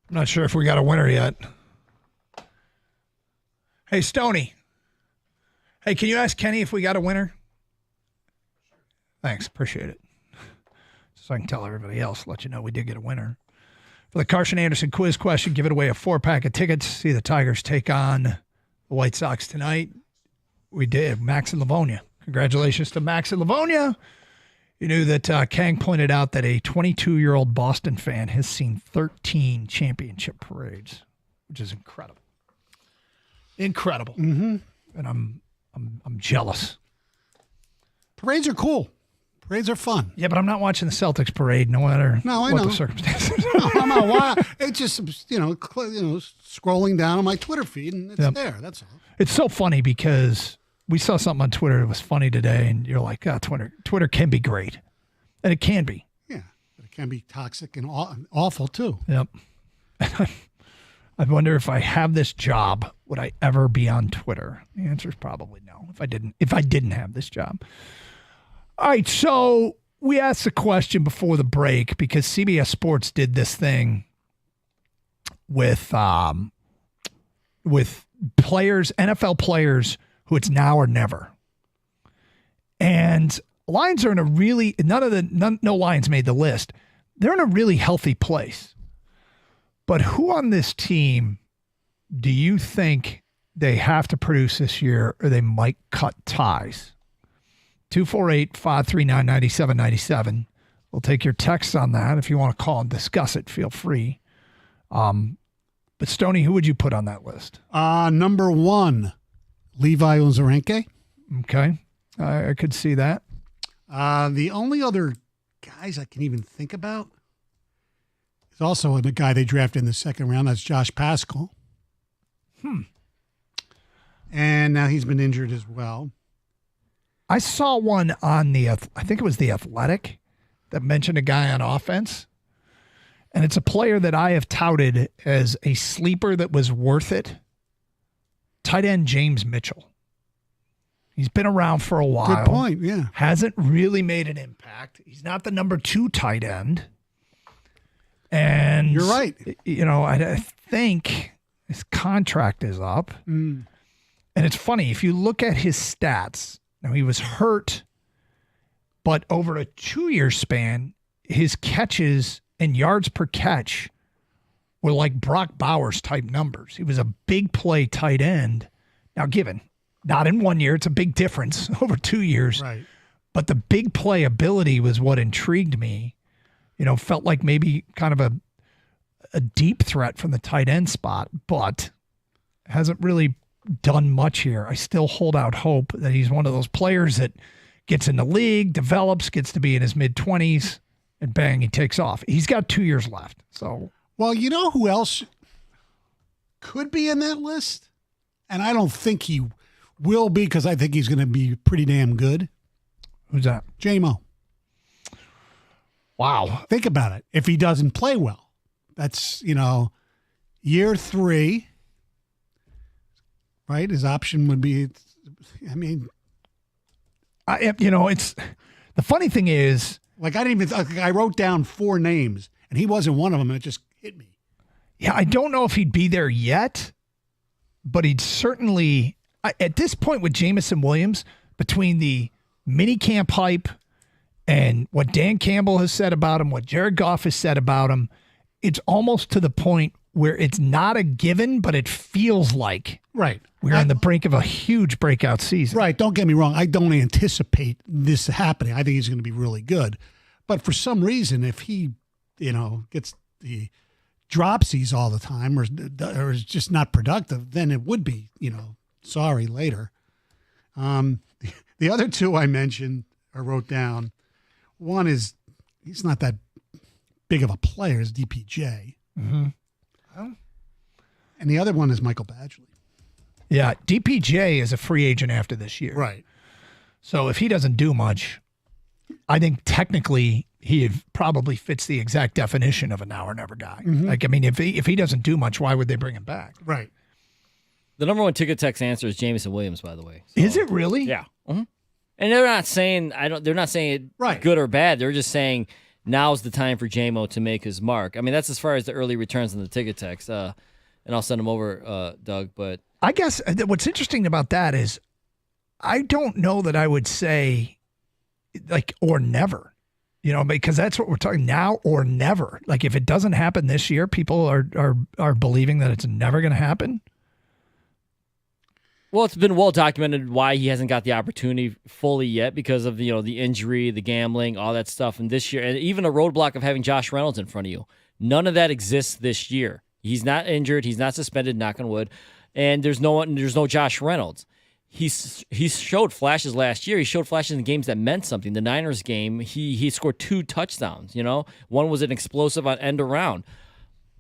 I'm not sure if we got a winner yet. Hey, Stoney. Hey, can you ask Kenny if we got a winner? Thanks. Appreciate it. So I can tell everybody else, let you know we did get a winner. For the Carson Anderson quiz question, give it away a 4-pack of tickets. See the Tigers take on the White Sox tonight. We did. Max in Livonia. Congratulations to Max in Livonia. You knew that Kang pointed out that a 22-year-old Boston fan has seen 13 championship parades, which is incredible. Incredible. Mm-hmm. And I'm jealous. Parades are cool. Parades are fun. Yeah, but I'm not watching the Celtics parade, no matter I what know. the circumstances. I'm not wild. It's just scrolling down on my Twitter feed, and it's there. That's all. It's so funny because we saw something on Twitter that was funny today, and you're like, Twitter can be great. And it can be. Yeah, but it can be toxic and awful, too. Yep. I wonder if I have this job, would I ever be on Twitter? The answer is probably no, if I didn't have this job. All right, so we asked a question before the break because CBS Sports did this thing with players, NFL players, who it's now or never. And Lions are in a really, no Lions made the list. They're in a really healthy place. But who on this team do you think they have to produce this year or they might cut ties? 248-539-9797. We'll take your texts on that. If you want to call and discuss it, feel free. But Stoney, who would you put on that list? Number 1, Levi Onwuzurike. Okay. I could see that. The only other guys I can even think about is also the guy they drafted in the second round. That's Josh Pascal. And now he's been injured as well. I saw one on I think it was The Athletic, that mentioned a guy on offense. And it's a player that I have touted as a sleeper that was worth it. Tight end James Mitchell. He's been around for a while. Good point, yeah. Hasn't really made an impact. He's not the number 2 tight end. And you're right. I think his contract is up. And it's funny, if you look at his stats, now he was hurt, but over a 2-year span, his catches and yards per catch were like Brock Bowers type numbers. He was a big play tight end. Now, given, not in 1 year, it's a big difference over 2 years. Right. But the big play ability was what intrigued me. Felt like maybe kind of a deep threat from the tight end spot, but hasn't really done much here. I still hold out hope that he's one of those players that gets in the league, develops, gets to be in his mid-20s, and bang, he takes off. He's got 2 years left. So, well, you know who else could be in that list? And I don't think he will be because I think he's going to be pretty damn good. Who's that? J-Mo. Wow. Think about it. If he doesn't play well, that's, year 3, right? His option would be, it's the funny thing is, I wrote down 4 names and he wasn't one of them. And it just hit me. Yeah. I don't know if he'd be there yet, but he'd certainly, at this point with Jameson Williams, between the mini camp hype and what Dan Campbell has said about him, what Jared Goff has said about him, it's almost to the point where it's not a given, but it feels like we're on the brink of a huge breakout season. Right. Don't get me wrong. I don't anticipate this happening. I think he's going to be really good. But for some reason, if he, gets the dropsies all the time or is just not productive, then it would be, sorry later. The other 2 I mentioned or wrote down, one is he's not that big of a player as DPJ. Mm-hmm. And the other one is Michael Badgley. Yeah, DPJ is a free agent after this year. Right. So if he doesn't do much, I think technically he probably fits the exact definition of a now or never guy. Mm-hmm. If he doesn't do much, why would they bring him back? Right. The number 1 ticket text answer is Jameson Williams, by the way. So. Is it really? Yeah. Mm-hmm. And they're not saying they're not saying it good or bad. They're just saying now's the time for J-Mo to make his mark. That's as far as the early returns on the ticket text. And I'll send them over, Doug. But I guess what's interesting about that is I don't know that I would say or never, because that's what we're talking now or never. Like if it doesn't happen this year, people are believing that it's never going to happen. Well, it's been well documented why he hasn't got the opportunity fully yet because of the injury, the gambling, all that stuff. And this year, and even a roadblock of having Josh Reynolds in front of you, none of that exists this year. He's not injured. He's not suspended. Knock on wood. And there's no Josh Reynolds. He's showed flashes last year. He showed flashes in games that meant something. The Niners game, he scored 2 touchdowns. One was an explosive on end around.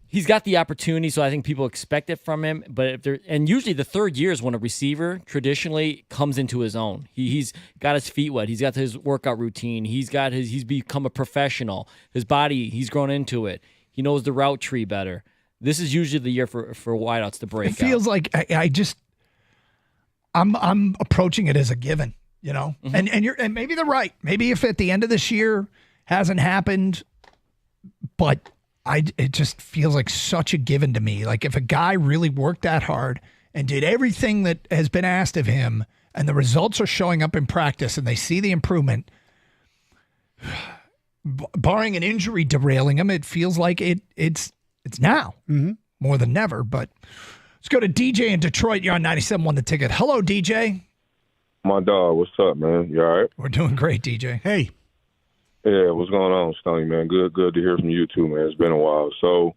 He's got the opportunity, so I think people expect it from him. But usually the third year is when a receiver traditionally comes into his own. He's got his feet wet. He's got his workout routine. He's become a professional. His body, he's grown into it. He knows the route tree better. This is usually the year for wideouts to break. It feels like I'm approaching it as a given, Mm-hmm. and maybe they're right. Maybe if at the end of this year hasn't happened, but it just feels like such a given to me. Like if a guy really worked that hard and did everything that has been asked of him and the results are showing up in practice and they see the improvement, barring an injury derailing him, it feels like it's now more than never. But let's go to DJ in Detroit. You're on 97.1 The Ticket. Hello, DJ. My dog, what's up, man? You all right? We're doing great, DJ. Hey. Yeah, what's going on, Stoney, man? Good to hear from you too, man. It's been a while. So,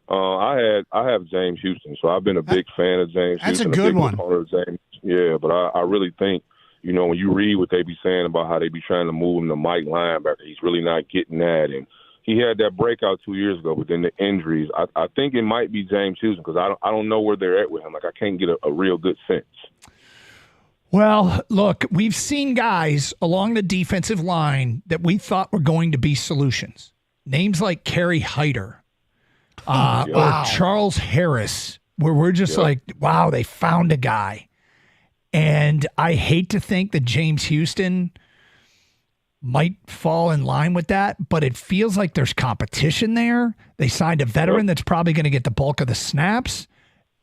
I have James Houston, so I've been a big fan of James That's Houston. a good one. Of James. Yeah, but I really think, when you read what they be saying about how they be trying to move him to Mike linebacker, he's really not getting that. And he had that breakout 2 years ago, but then the injuries. I think it might be James Houston because I don't know where they're at with him. Like I can't get a real good sense. Well, look, we've seen guys along the defensive line that we thought were going to be solutions. Names like Kerry Hyder or Charles Harris, where we're just like, wow, they found a guy. And I hate to think that James Houston might fall in line with that, but it feels like there's competition there. They signed a veteran that's probably going to get the bulk of the snaps.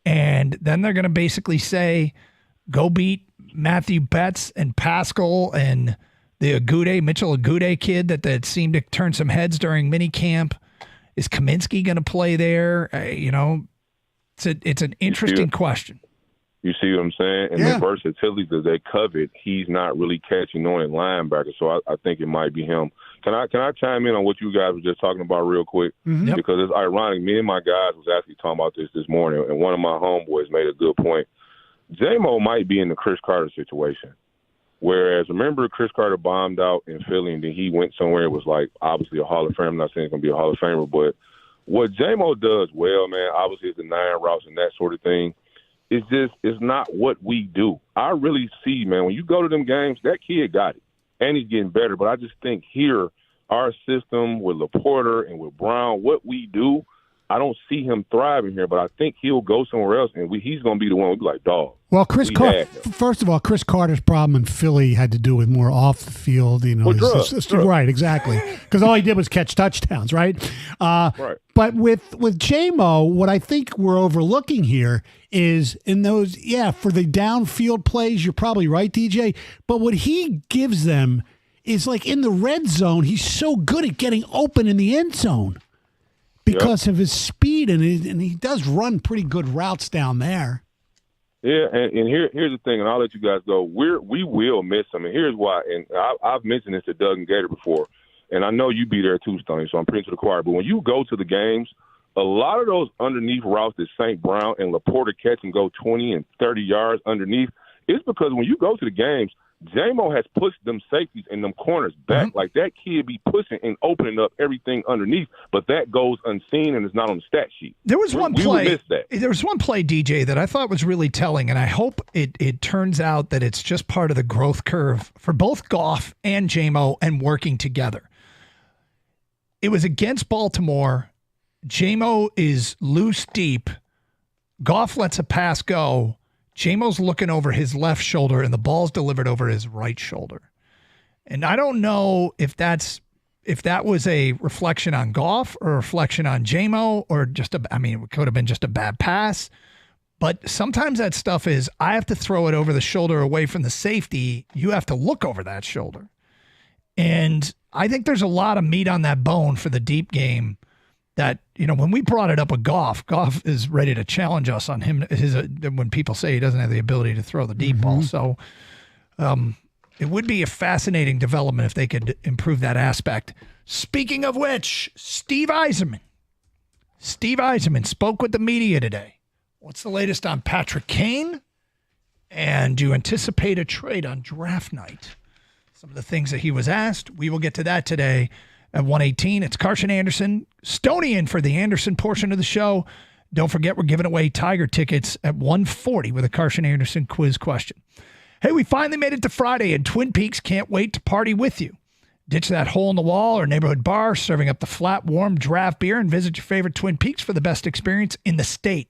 And then they're going to basically say, go beat Matthew Betts and Pascal and the Mitchell Agude kid that seemed to turn some heads during minicamp. Is Kaminsky going to play there? It's an interesting question. You see what I'm saying? And the versatility that they covet, he's not really catching on at linebacker. So I think it might be him. Can I chime in on what you guys were just talking about real quick? Mm-hmm. Because it's ironic. Me and my guys was actually talking about this morning, and one of my homeboys made a good point. J-Mo might be in the Chris Carter situation. Whereas, remember, Chris Carter bombed out in Philly, and then he went somewhere. It was like, obviously, a Hall of Famer. I'm not saying it's going to be a Hall of Famer, but what J-Mo does well, man, obviously, it's the 9 routes and that sort of thing. It's not what we do. I really see, man, when you go to them games, that kid got it, and he's getting better. But I just think here, our system with LaPorta and with Brown, what we do, I don't see him thriving here, but I think he'll go somewhere else, and he's going to be the one. We'll be like, dog. Well, first of all, Chris Carter's problem in Philly had to do with more off the field, drugs. Right, exactly. Because all he did was catch touchdowns, right? Right. But with J-Mo, what I think we're overlooking here is in those, for the downfield plays, you're probably right, DJ. But what he gives them is like in the red zone, he's so good at getting open in the end zone because of his speed, and he does run pretty good routes down there. Yeah, and here's the thing, and I'll let you guys go. We will miss him, and here's why. And I've mentioned this to Doug and Gator before, and I know you be there too, Stoney, so I'm preaching to the choir. But when you go to the games, a lot of those underneath routes that St. Brown and LaPorta catch and go 20 and 30 yards underneath, it's because when you go to the games, J-Mo has pushed them safeties and them corners back. Mm-hmm. Like that kid be pushing and opening up everything underneath, but that goes unseen and it's not on the stat sheet. There was one play. We missed that. There was one play, DJ, that I thought was really telling, and I hope it turns out that it's just part of the growth curve for both Goff and J-Mo and working together. It was against Baltimore. J-Mo is loose deep. Goff lets a pass go. J-Mo's looking over his left shoulder, and the ball's delivered over his right shoulder. And I don't know if that was a reflection on Goff or a reflection on J-Mo or it could have been just a bad pass. But sometimes that stuff is, I have to throw it over the shoulder away from the safety. You have to look over that shoulder. And I think there's a lot of meat on that bone for the deep game that, when we brought it up with Goff is ready to challenge us on him. When people say he doesn't have the ability to throw the deep ball. So it would be a fascinating development if they could improve that aspect. Speaking of which, Steve Yzerman spoke with the media today. What's the latest on Patrick Kane And do you anticipate a trade on draft night? Some of the things that he was asked. We will get to that today at 1:18. It's Carson Anderson, Stoney in for the Anderson portion of the show. Don't forget, we're giving away Tiger tickets at 1:40 with a Carson Anderson quiz question. Hey, we finally made it to Friday, and Twin Peaks can't wait to party with you. Ditch that hole in the wall or neighborhood bar, serving up the flat, warm draft beer, and visit your favorite Twin Peaks for the best experience in the state.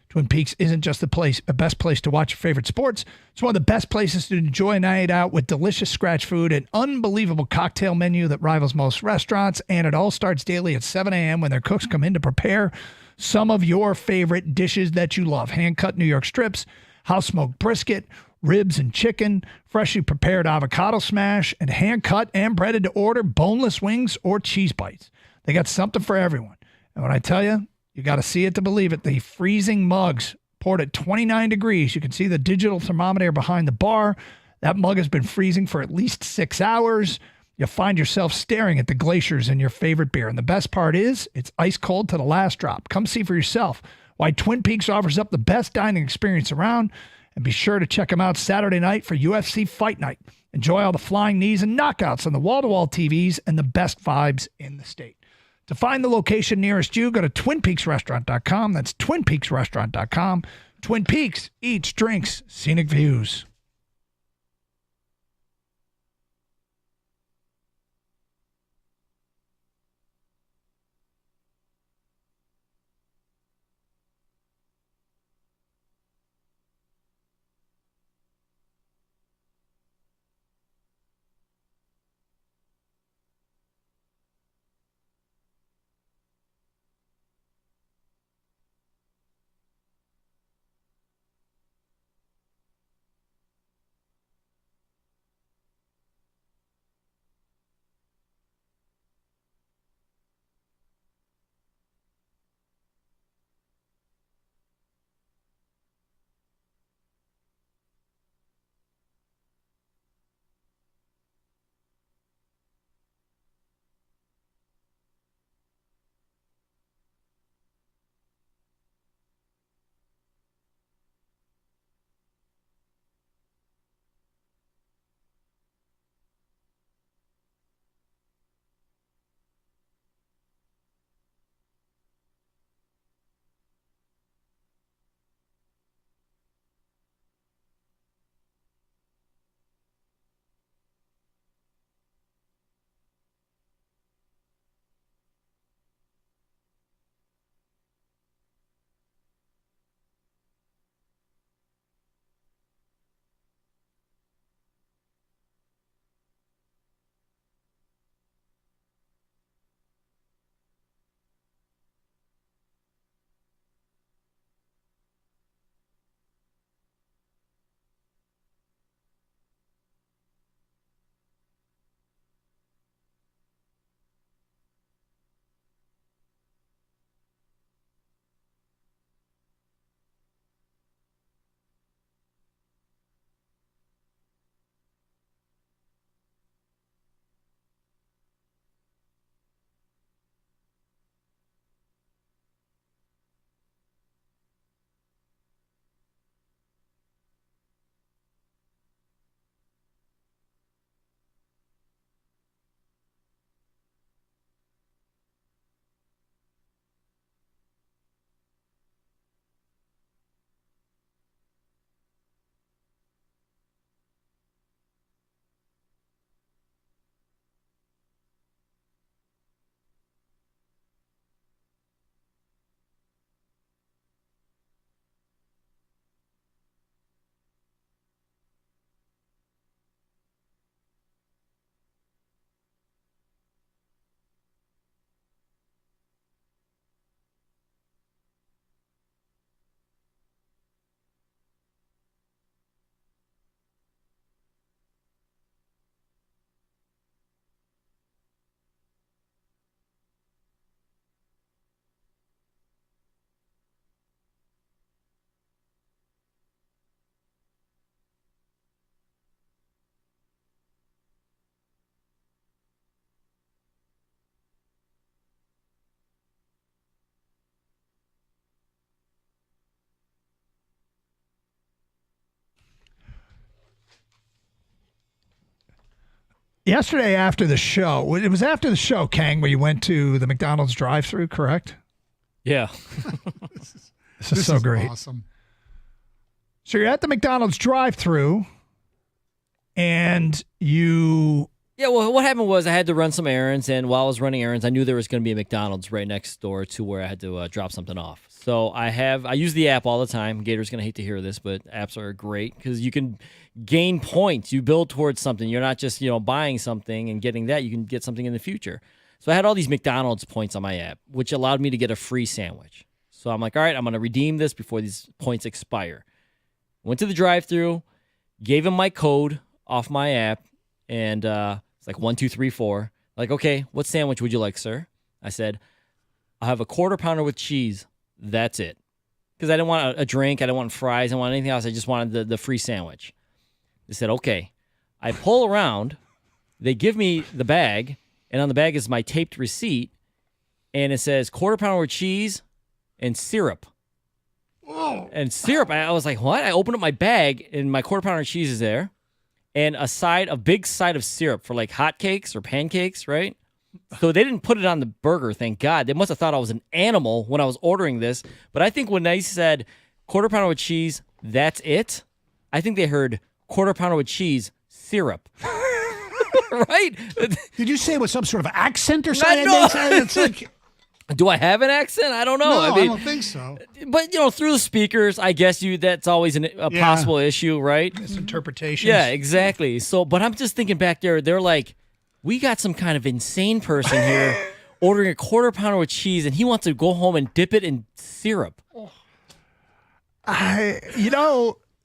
Twin Peaks isn't just the best place to watch your favorite sports. It's one of the best places to enjoy a night out with delicious scratch food, an unbelievable cocktail menu that rivals most restaurants, and it all starts daily at 7 a.m. when their cooks come in to prepare some of your favorite dishes that you love. Hand-cut New York strips, house-smoked brisket, ribs and chicken, freshly prepared avocado smash, and hand-cut and breaded to order boneless wings or cheese bites. They got something for everyone. And when I tell you, you got to see it to believe it. The freezing mugs poured at 29 degrees. You can see the digital thermometer behind the bar. That mug has been freezing for at least 6 hours. You'll find yourself staring at the glaciers in your favorite beer. And the best part is, it's ice cold to the last drop. Come see for yourself why Twin Peaks offers up the best dining experience around. And be sure to check them out Saturday night for UFC Fight Night. Enjoy all the flying knees and knockouts on the wall-to-wall TVs and the best vibes in the state. To find the location nearest you, go to TwinPeaksRestaurant.com. That's TwinPeaksRestaurant.com. Twin Peaks, eats, drinks, scenic views. Yesterday after the show, it was after the show, Kang, where you went to the McDonald's drive-thru, correct? Yeah. This is so great. Awesome. So you're at the McDonald's drive-thru, and you... Yeah, well, what happened was I had to run some errands, and while I was running errands, I knew there was going to be a McDonald's right next door to where I had to drop something off. So I use the app all the time. Gator's going to hate to hear this, but apps are great because you can gain points. You build towards something. You're not just, buying something and getting that. You can get something in the future. So I had all these McDonald's points on my app, which allowed me to get a free sandwich. So I'm like, all right, I'm going to redeem this before these points expire. Went to the drive-thru, gave him my code off my app, and it's like 1, 2, 3, 4. Like, okay, what sandwich would you like, sir? I said, I'll have a quarter pounder with cheese. That's it. Because I didn't want a drink. I didn't want fries. I didn't want anything else. I just wanted the free sandwich. They said, okay. I pull around. They give me the bag, and on the bag is my taped receipt, and it says quarter pounder with cheese and syrup. Whoa. And syrup. I was like, what? I opened up my bag, and my quarter pounder with cheese is there. And a big side of syrup for like hotcakes or pancakes, right? So they didn't put it on the burger, thank God. They must have thought I was an animal when I was ordering this. But I think when they said quarter pounder with cheese, that's it, I think they heard quarter pounder with cheese, syrup. Right? Did you say it with some sort of accent or something? No. It's like... Do I have an accent? I don't know. No, I mean, I don't think so. But, through the speakers, I guess that's always a possible issue, right? Misinterpretations. Yeah, exactly. So, but I'm just thinking back there, they're like, we got some kind of insane person here ordering a quarter pounder with cheese, and he wants to go home and dip it in syrup.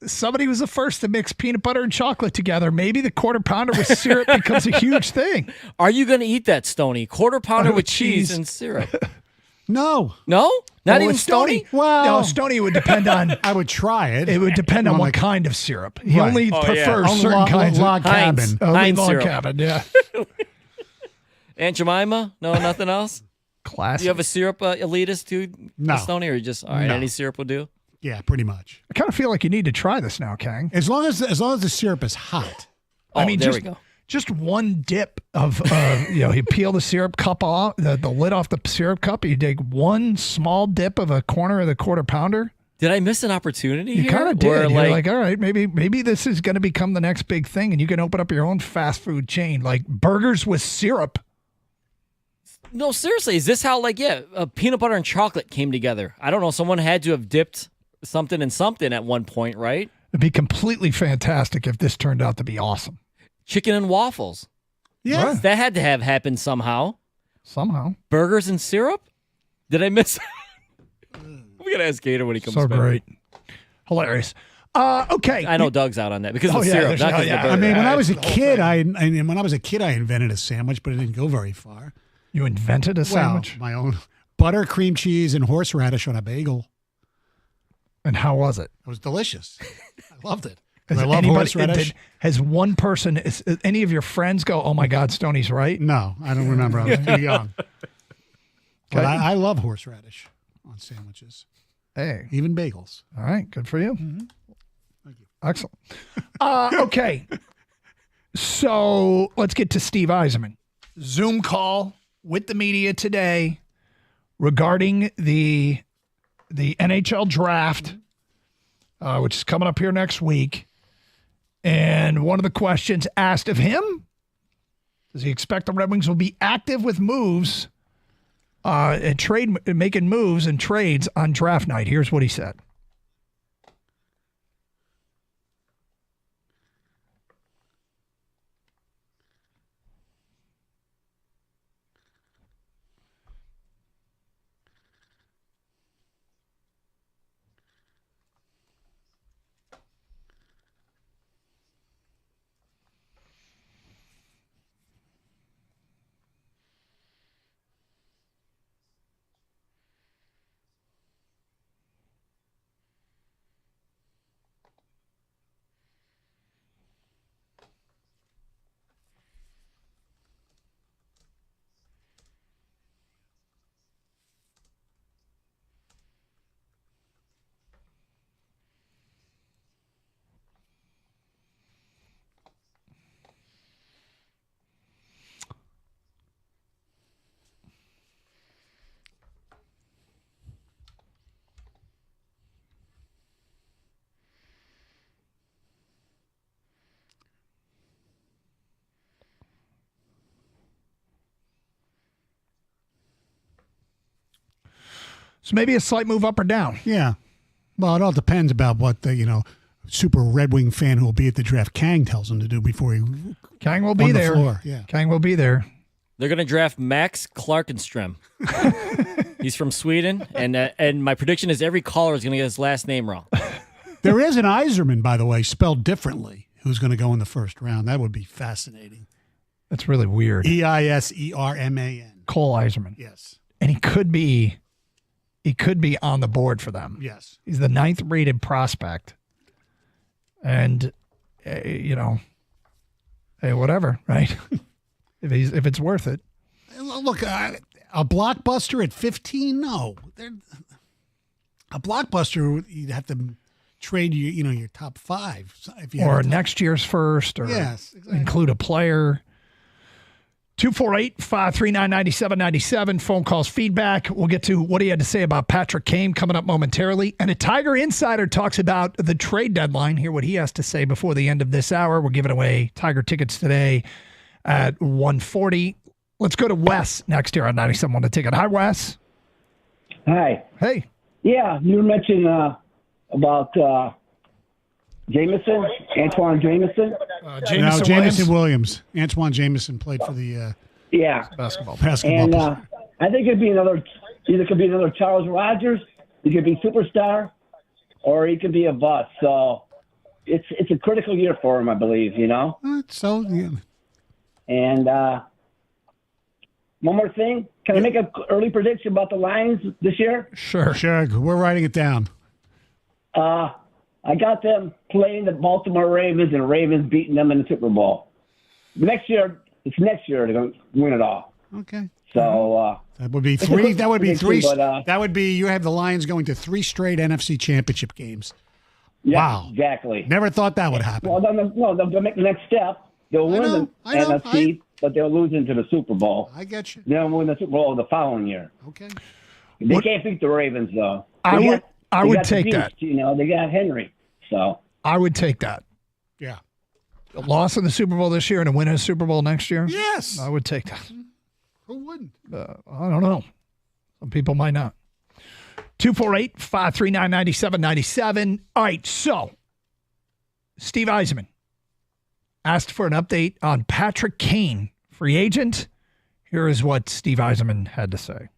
Somebody was the first to mix peanut butter and chocolate together. Maybe the quarter pounder with syrup becomes a huge thing. Are you going to eat that, Stoney? Quarter pounder with cheese and syrup. No. No? Not even with Stoney? Well, no, Stoney would depend on. I would try it. It would depend on Well, what like- kind of syrup. He Right. only prefers Only certain kinds log of cabin. Only Heinz log syrup. cabin. Yeah. Aunt Jemima? No, nothing else? Classic. Do you have a syrup elitist too, No. Stoney, or you just, all right, No. any syrup will do? Yeah, pretty much. I kind of feel like you need to try this now, Kang. As long as the syrup is hot. Oh, there just, we go. Just one dip of, you peel the syrup cup off, the lid off the syrup cup. You take one small dip of a corner of the quarter pounder. Did I miss an opportunity You here? kind of did. Where, You're like, all right, maybe this is going to become the next big thing, and you can open up your own fast food chain, like burgers with syrup. No, seriously, is this how, peanut butter and chocolate came together? I don't know. Someone had to have dipped something in something at one point, right? It'd be completely fantastic if this turned out to be awesome. Chicken and waffles. Yeah. Right. That had to have happened somehow. Somehow. Burgers and syrup? Did I miss? We got to ask Gator when he comes So back. great. Hilarious. Okay. I know Doug's out on that because of the yeah, syrup, there's- not because yeah. of the I burger. mean, when I was a the whole kid, thing. when I was a kid, I invented a sandwich, but it didn't go very far. You invented a sandwich? Well, my own butter, cream cheese, and horseradish on a bagel. And how was it? It was delicious. I loved it. Has I love anybody- horseradish. Has one person, is any of your friends go, oh my God, Stoney's right? No, I don't remember. I was too young. But Okay. I love horseradish on sandwiches, Hey. even bagels. All right. Good for you. Mm-hmm. Thank you. Excellent. Okay. So let's get to Steve Eisenman. Zoom call with the media today regarding the NHL draft, which is coming up here next week. And one of the questions asked of him, does he expect the Red Wings will be active with moves and making moves and trades on draft night? Here's what he said. So maybe a slight move up or down. Yeah. Well, it all depends about what the super Red Wing fan who will be at the draft Kang tells him to do before he. Kang will be on the there. floor. Yeah. Kang will be there. They're going to draft Max Clarkenström. He's from Sweden, and my prediction is every caller is going to get his last name wrong. There is an Yzerman, by the way, spelled differently, who's going to go in the first round. That would be fascinating. That's really weird. Iserman. Cole Yzerman. Yes. And he could be on the board for them. Yes. He's the 9th rated prospect. And hey, whatever, right? if it's worth it. Look, a blockbuster at 15? No. A blockbuster, you'd have to trade your top 5. If you Or next year's first, or yes, exactly. include a player. 248-539-9797. Phone calls, feedback. We'll get to what he had to say about Patrick Kane coming up momentarily. And a Tiger Insider talks about the trade deadline. Hear what he has to say before the end of this hour. We're giving away Tiger tickets today at 1:40. Let's go to Wes next here on 97.1 The Ticket. Hi, Wes. Hi. Hey. Yeah, you mentioned about Jameson, Antoine Jameson. Jameson Williams. Antoine Jameson played for the basketball. And I think it'd be either could be another Charles Rogers, he could be superstar, or he could be a bust. So it's a critical year for him, I believe. So yeah. And one more thing, can I make an early prediction about the Lions this year? Sure. We're writing it down. I got them playing the Baltimore Ravens and Ravens beating them in the Super Bowl. Next year they're going to win it all. Okay. So that would be 3. That would be 3. But, that would be you have the Lions going to 3 straight NFC Championship games. Yeah, wow. Exactly. Never thought that would happen. Well, they'll make the next step. They'll win the NFC, but they'll lose into the Super Bowl. I get you. They'll win the Super Bowl the following year. Okay. They can't beat the Ravens though. I would take the beast, that. They got Henry. So I would take that. Yeah. A loss in the Super Bowl this year and a win in the Super Bowl next year? Yes. I would take that. Who wouldn't? I don't know. Some people might not. 248-539-9797. All right, so Steve Yzerman asked for an update on Patrick Kane, free agent. Here is what Steve Yzerman had to say.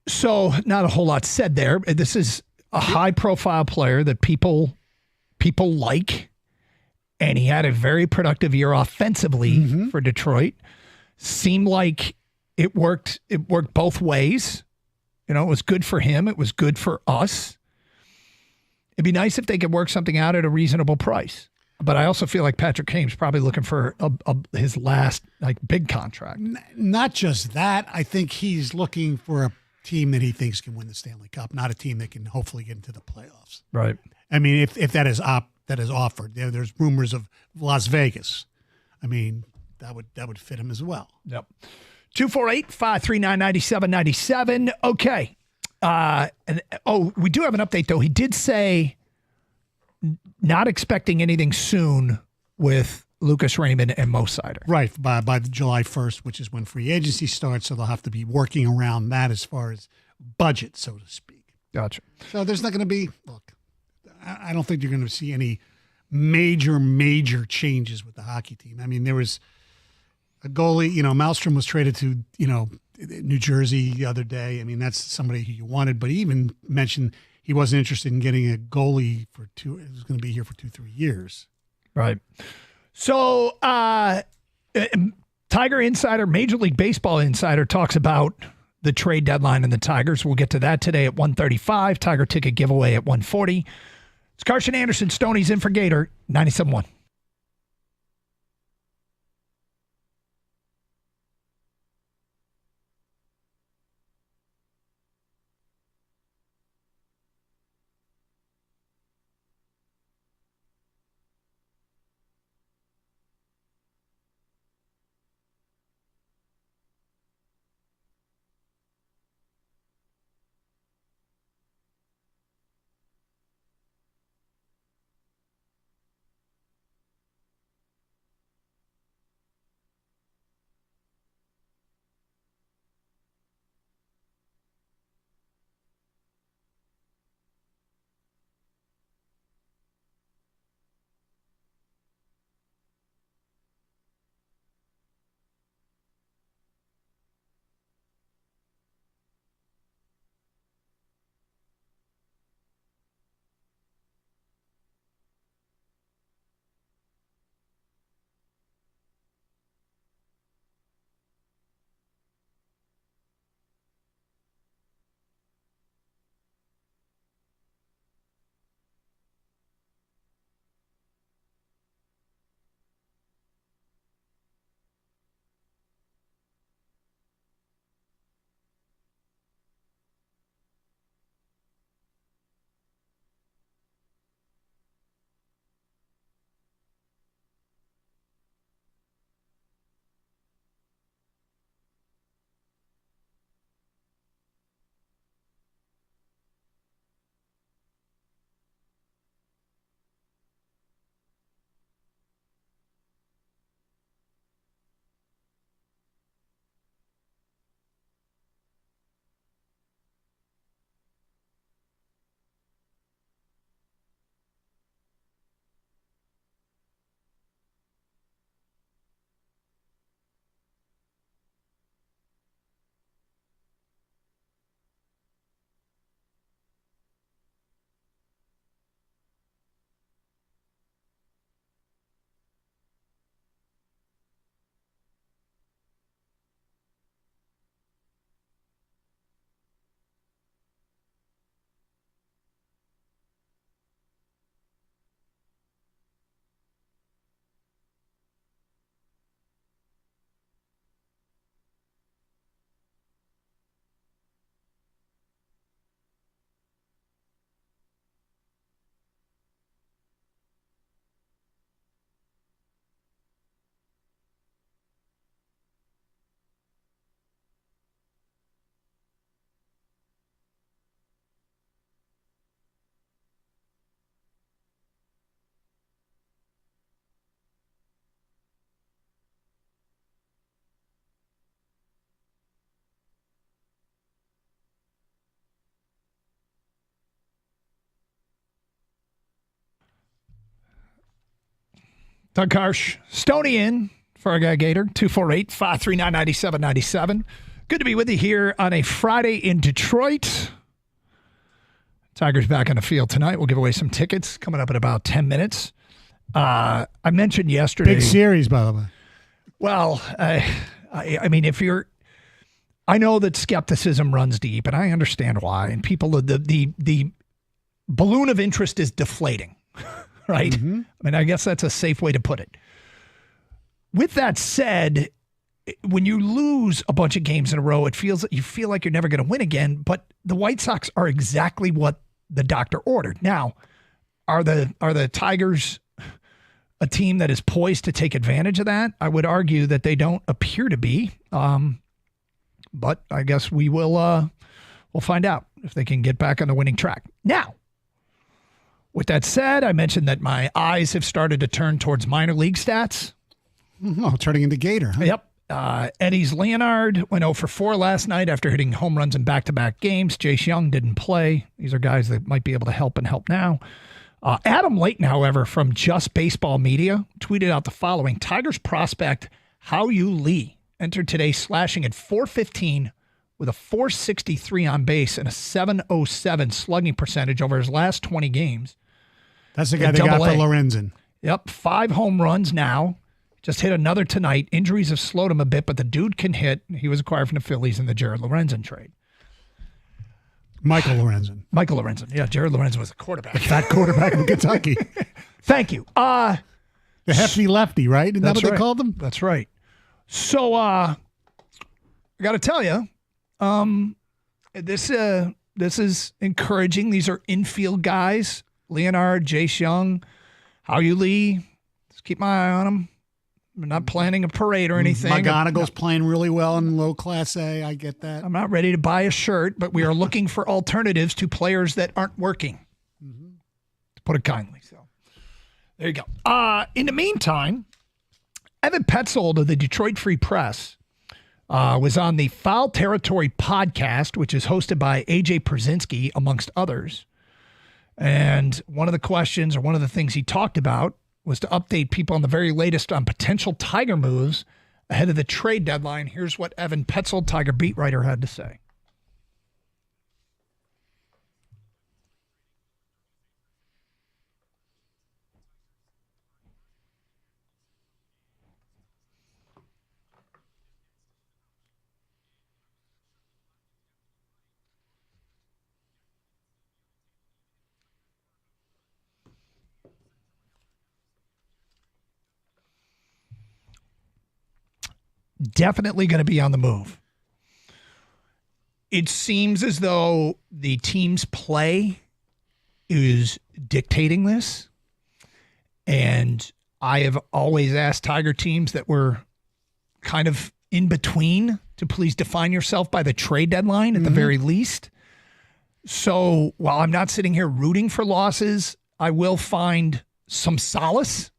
So not a whole lot said there. This is a high-profile player that people like, and he had a very productive year offensively for Detroit. Seemed like it worked. It worked both ways. It was good for him. It was good for us. It'd be nice if they could work something out at a reasonable price. But I also feel like Patrick Kane's probably looking for his last big contract. Not just that. I think he's looking for a team that he thinks can win the Stanley Cup, not a team that can hopefully get into the playoffs. Right. I mean, if that is offered, there's rumors of Las Vegas. I mean, that would fit him as well. Yep. 248-539-9797. Okay. We do have an update though. He did say not expecting anything soon with Lucas Raymond and Mo Seider. Right, by July 1st, which is when free agency starts, so they'll have to be working around that as far as budget, so to speak. Gotcha. So there's not going to be, I don't think you're going to see any major changes with the hockey team. I mean, there was a goalie, Malmstrom was traded to, New Jersey the other day. I mean, that's somebody who you wanted, but he even mentioned he wasn't interested in getting a goalie it was going to be here for 2-3 years. Right. So, Tiger Insider, Major League Baseball Insider talks about the trade deadline and the Tigers. We'll get to that today at 1:35. Tiger ticket giveaway at 1:40. It's Carson Anderson. Stoney's in for Gator, 97.1. Doug Karsch, Stoney in for our guy Gator, 248-539-9797. Good to be with you here on a Friday in Detroit. Tigers back on the field tonight. We'll give away some tickets coming up in about 10 minutes. I mentioned yesterday. Big series, by the way. Well, I mean, I know that skepticism runs deep, and I understand why. And people, the balloon of interest is deflating, right? Mm-hmm. I mean, I guess that's a safe way to put it. With that said, when you lose a bunch of games in a row, you feel like you're never going to win again. But the White Sox are exactly what the doctor ordered. Now, are the Tigers a team that is poised to take advantage of that? I would argue that they don't appear to be. But I guess we'll find out if they can get back on the winning track. Now, with that said, I mentioned that my eyes have started to turn towards minor league stats. Oh, turning into Gator, huh? Yep. Eddie's Leonard went 0 for 4 last night after hitting home runs in back-to-back games. Jace Young didn't play. These are guys that might be able to help and help now. Adam Layton, however, from Just Baseball Media, tweeted out the following. Tigers prospect Hao-Yu Lee entered today slashing at .415 with a .463 on base and a .707 slugging percentage over his last 20 games. That's the guy they got for Lorenzen. Yep, 5 home runs now. Just hit another tonight. Injuries have slowed him a bit, but the dude can hit. He was acquired from the Phillies in the Jared Lorenzen trade. Michael Lorenzen. Yeah, Jared Lorenzen was a quarterback. The fat quarterback in Kentucky. Thank you. The hefty lefty, right? Isn't that what they called him? That's right. So, I got to tell you, this is encouraging. These are infield guys. Leonard, Jace Young, Hao-Yu Lee. Just keep my eye on them. I'm not planning a parade or anything. McGonigal's playing really well in low Class A. I get that. I'm not ready to buy a shirt, but we are looking for alternatives to players that aren't working, to put it kindly. So there you go. In the meantime, Evan Petzold of the Detroit Free Press was on the Foul Territory podcast, which is hosted by AJ Pierzynski, amongst others. And one of the questions or one of the things he talked about was to update people on the very latest on potential Tiger moves ahead of the trade deadline. Here's what Evan Petzold, Tiger beat writer, had to say. Definitely going to be on the move. It seems as though the team's play is dictating this. And I have always asked Tiger teams that were kind of in between to please define yourself by the trade deadline at the very least. So while I'm not sitting here rooting for losses, I will find some solace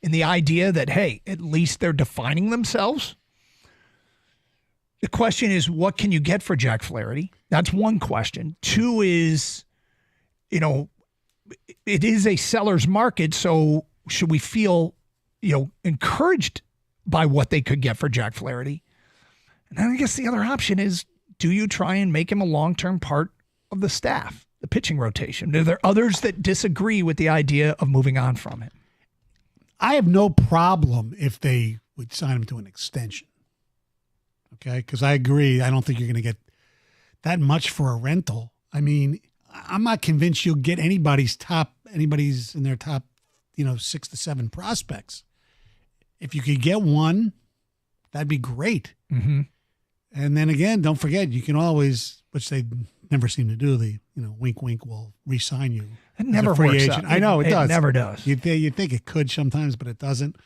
in the idea that, hey, at least they're defining themselves. The question is, what can you get for Jack Flaherty? That's one question. Two is, it is a seller's market, so should we feel, encouraged by what they could get for Jack Flaherty? And then I guess the other option is, do you try and make him a long-term part of the staff, the pitching rotation? Are there others that disagree with the idea of moving on from him? I have no problem if they would sign him to an extension. Okay, because I agree. I don't think you're going to get that much for a rental. I mean, I'm not convinced you'll get anybody's in their top, 6 to 7 prospects. If you could get one, that'd be great. Mm-hmm. And then again, don't forget, you can always, which they never seem to do, wink, wink, we'll re-sign you. It never works out. I know it does. It never does. You think it could sometimes, but it doesn't.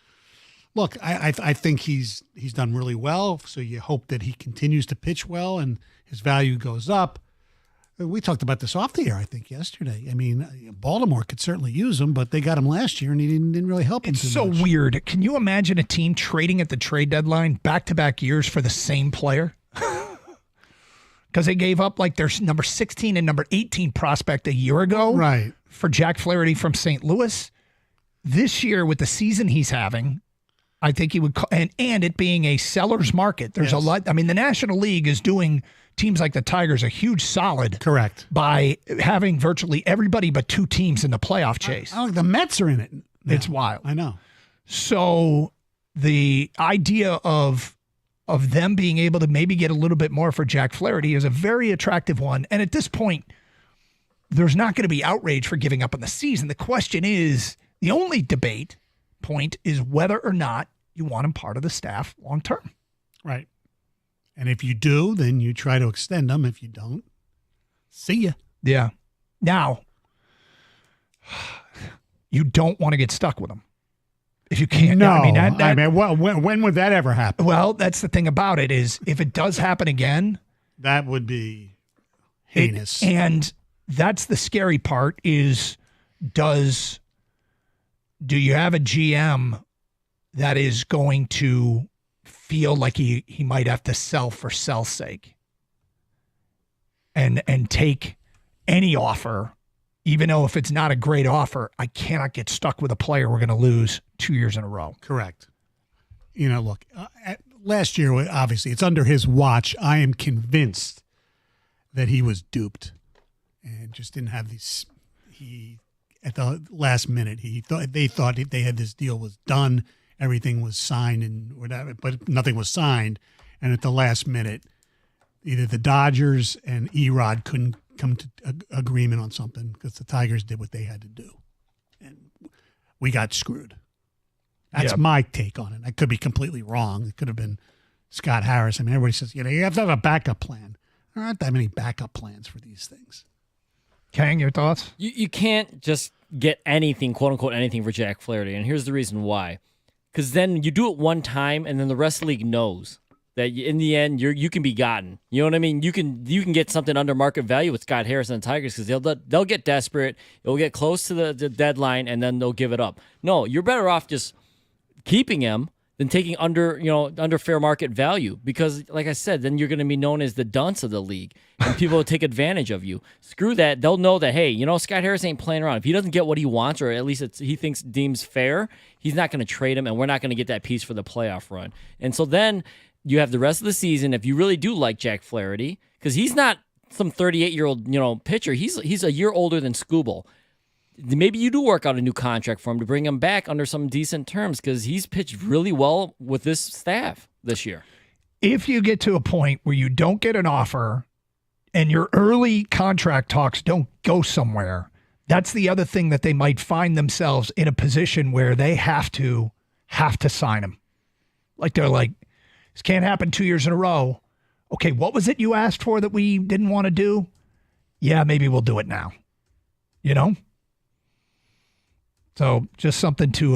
Look, I think he's done really well, so you hope that he continues to pitch well and his value goes up. We talked about this off the air, I think, yesterday. I mean, Baltimore could certainly use him, but they got him last year, and he didn't really help him too much. It's so weird. Can you imagine a team trading at the trade deadline back-to-back years for the same player? Because they gave up like their number 16 and number 18 prospect a year ago, right, for Jack Flaherty from St. Louis. this year with the season he's having, I think he would, and it being a seller's market. There's a lot. I mean, the National League is doing teams like the Tigers a huge solid. Correct. By having virtually everybody but 2 teams in the playoff chase. The Mets are in it. It's wild. I know. So the idea of them being able to maybe get a little bit more for Jack Flaherty is a very attractive one. And at this point, there's not going to be outrage for giving up on the season. The question is, the only debate point is whether or not you want him part of the staff long term. Right. And if you do, then you try to extend them. If you don't, see ya. Yeah. Now, you don't want to get stuck with him. If you can't. No. I mean, when would that ever happen? Well, that's the thing about it is if it does happen again. That would be heinous. And that's the scary part is do you have a GM that is going to feel like he might have to sell for sell's sake and take any offer, even though if it's not a great offer, I cannot get stuck with a player we're going to lose 2 years in a row. Correct. Look, last year, obviously, it's under his watch. I am convinced that he was duped and just didn't have these. At the last minute, they thought they had this deal was done, everything was signed and whatever, but nothing was signed. And at the last minute, either the Dodgers and Erod couldn't come to agreement on something because the Tigers did what they had to do, and we got screwed. That's my take on it. I could be completely wrong. It could have been Scott Harris. I mean, everybody says, you have to have a backup plan. There aren't that many backup plans for these things. Kang, your thoughts? You can't just get anything, quote unquote, anything for Jack Flaherty. And here's the reason why. Because then you do it one time and then the rest of the league knows that in the end you can be gotten. You know what I mean? You can get something under market value with Scott Harris and the Tigers because they'll get desperate. It'll get close to the deadline and then they'll give it up. No, you're better off just keeping him than taking under fair market value because, like I said, then you're going to be known as the dunce of the league, and people will take advantage of you. Screw that. They'll know that, hey, Scott Harris ain't playing around. If he doesn't get what he wants, or at least he deems fair, he's not going to trade him, and we're not going to get that piece for the playoff run. And so then you have the rest of the season, if you really do like Jack Flaherty, because he's not some 38-year-old pitcher. He's a year older than Skubal. Maybe you do work out a new contract for him to bring him back under some decent terms because he's pitched really well with this staff this year. If you get to a point where you don't get an offer and your early contract talks don't go somewhere, that's the other thing that they might find themselves in a position where they have to sign him. Like they're like, this can't happen 2 years in a row. Okay, what was it you asked for that we didn't want to do? Yeah, maybe we'll do it now. So just something to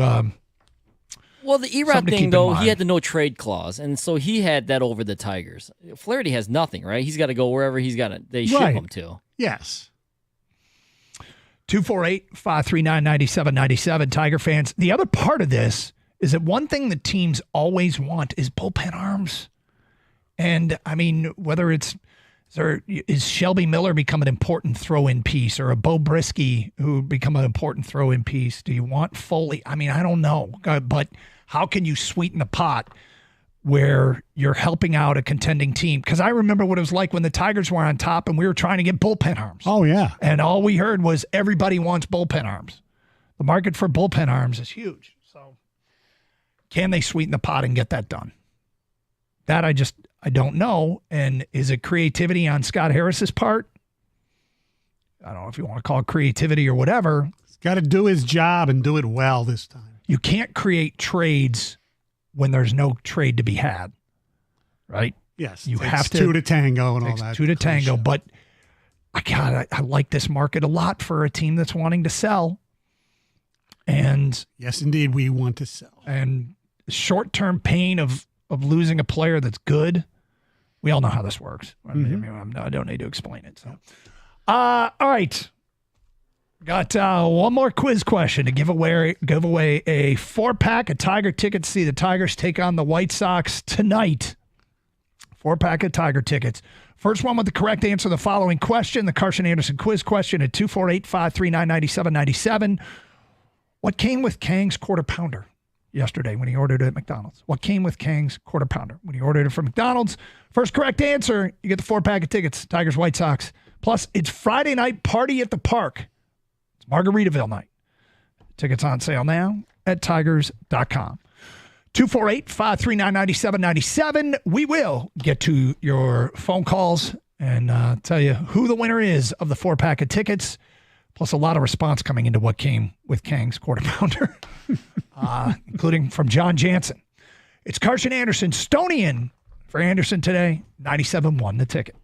well, the Erod thing, though, he had the no trade clause, and so he had that over the Tigers. Flaherty has nothing, right? He's got to go wherever they ship him to. Yes. 248-539-9797, Tiger fans. The other part of this is that one thing that teams always want is bullpen arms. And, I mean, whether is Shelby Miller become an important throw-in piece or a Bo Brisky who become an important throw-in piece? Do you want Foley? I mean, I don't know. But how can you sweeten the pot where you're helping out a contending team? Because I remember what it was like when the Tigers were on top and we were trying to get bullpen arms. Oh, yeah. And all we heard was everybody wants bullpen arms. The market for bullpen arms is huge. So can they sweeten the pot and get that done? That I don't know. And is it creativity on Scott Harris's part? I don't know if you want to call it creativity or whatever. He's got to do his job and do it well this time. You can't create trades when there's no trade to be had, right? Yes. You have have to. Two to tango and all that. Two to tango. But I like this market a lot for a team that's wanting to sell. And yes, indeed, we want to sell. And short-term pain of losing a player that's good. We all know how this works. Mm-hmm. I don't need to explain it. So, all right. Got one more quiz question to give away a 4-pack of Tiger tickets to see the Tigers take on the White Sox tonight. 4-pack of Tiger tickets. First one with the correct answer to the following question, the Carson Anderson quiz question at 248-539-9797. What came with Kang's Quarter Pounder yesterday when he ordered it at McDonald's? What came with Kang's Quarter Pounder when he ordered it from McDonald's? First correct answer, you get the 4-pack of tickets, Tigers, White Sox. Plus, it's Friday night party at the park. It's Margaritaville night. Tickets on sale now at tigers.com. 248-539-9797. We will get to your phone calls and tell you who the winner is of the 4-pack of tickets. Plus a lot of response coming into what came with Kang's Quarter Pounder, including from John Jansen. It's Carson Anderson, Stonian for Anderson today, 97.1 The Ticket.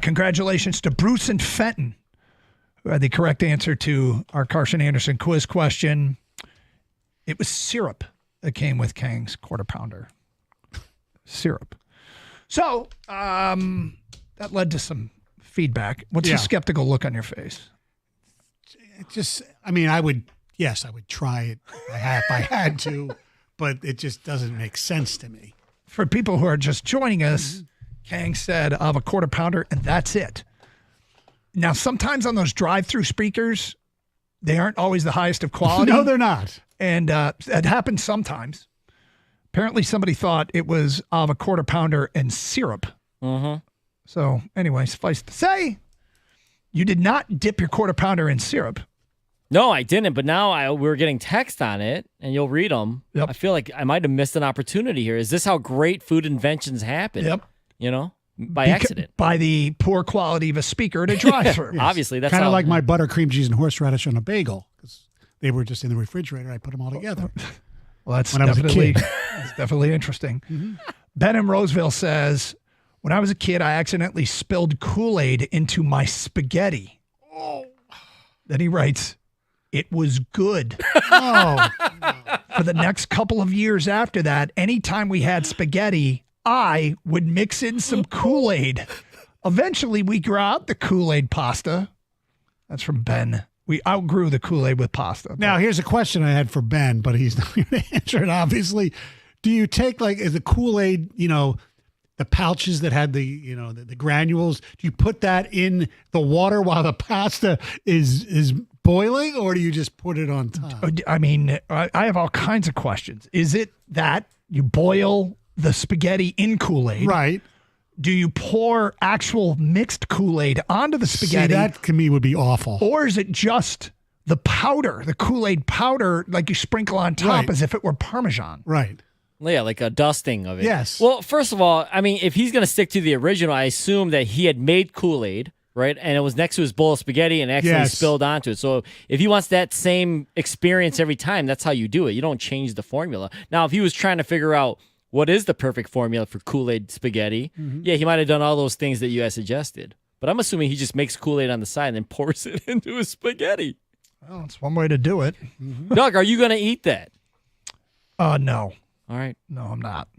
Congratulations to Bruce and Fenton, The correct answer to our Carson Anderson quiz question, it was syrup that came with Kang's Quarter Pounder. Syrup. So that led to some feedback. What's the skeptical look on your face? It just, I mean, I would try it if I had to, but it just doesn't make sense to me. For people who are just joining us, Kang said of a Quarter Pounder, and that's it. Now, sometimes on those drive-through speakers, they aren't always the highest of quality. No, they're not. And it happens sometimes. Apparently, somebody thought it was of a Quarter Pounder and syrup. Mm-hmm. So, anyway, suffice to say, you did not dip your Quarter Pounder in syrup. No, I didn't. But now we're getting text on it, and you'll read them. Yep. I feel like I might have missed an opportunity here. Is this how great food inventions happen? Yep. You know, by accident. By the poor quality of a speaker at a drive-thru. Yes. Obviously, that's kind of how, like my butter, cream cheese, and horseradish on a bagel, because they were just in the refrigerator. I put them all together. Well, that's when I was a definitely kid. that's definitely interesting. Ben in Roseville says, when I was a kid, I accidentally spilled Kool-Aid into my spaghetti. Then he writes, it was good. For the next couple of years after that, anytime we had spaghetti, I would mix in some Kool-Aid. Eventually, we grew out the Kool-Aid pasta. That's from Ben. We outgrew the Kool-Aid with pasta. Now, here's a question I had for Ben, but he's not going to answer it, obviously. Do you take, like, is the Kool-Aid, the pouches that had the granules, do you put that in the water while the pasta is boiling, or do you just put it on top? I mean, I have all kinds of questions. Is it that you boil the spaghetti in Kool-Aid? Right. Do you pour actual mixed Kool-Aid onto the spaghetti? See, that to me would be awful. Or is it just the powder, the Kool-Aid powder, like you sprinkle on top Right. as if it were Parmesan? Right. Yeah, like a dusting of it. Yes. Well, first of all, I mean, if he's going to stick to the original, I assume that he had made Kool-Aid, right? And it was next to his bowl of spaghetti and actually spilled onto it. So if he wants that same experience every time, that's how you do it. You don't change the formula. Now, if he was trying to figure out what is the perfect formula for Kool-Aid spaghetti, yeah, he might have done all those things that you guys suggested. But I'm assuming he just makes Kool-Aid on the side and then pours it into his spaghetti. Well, it's one way to do it. Doug, are you going to eat that? No. All right. No, I'm not.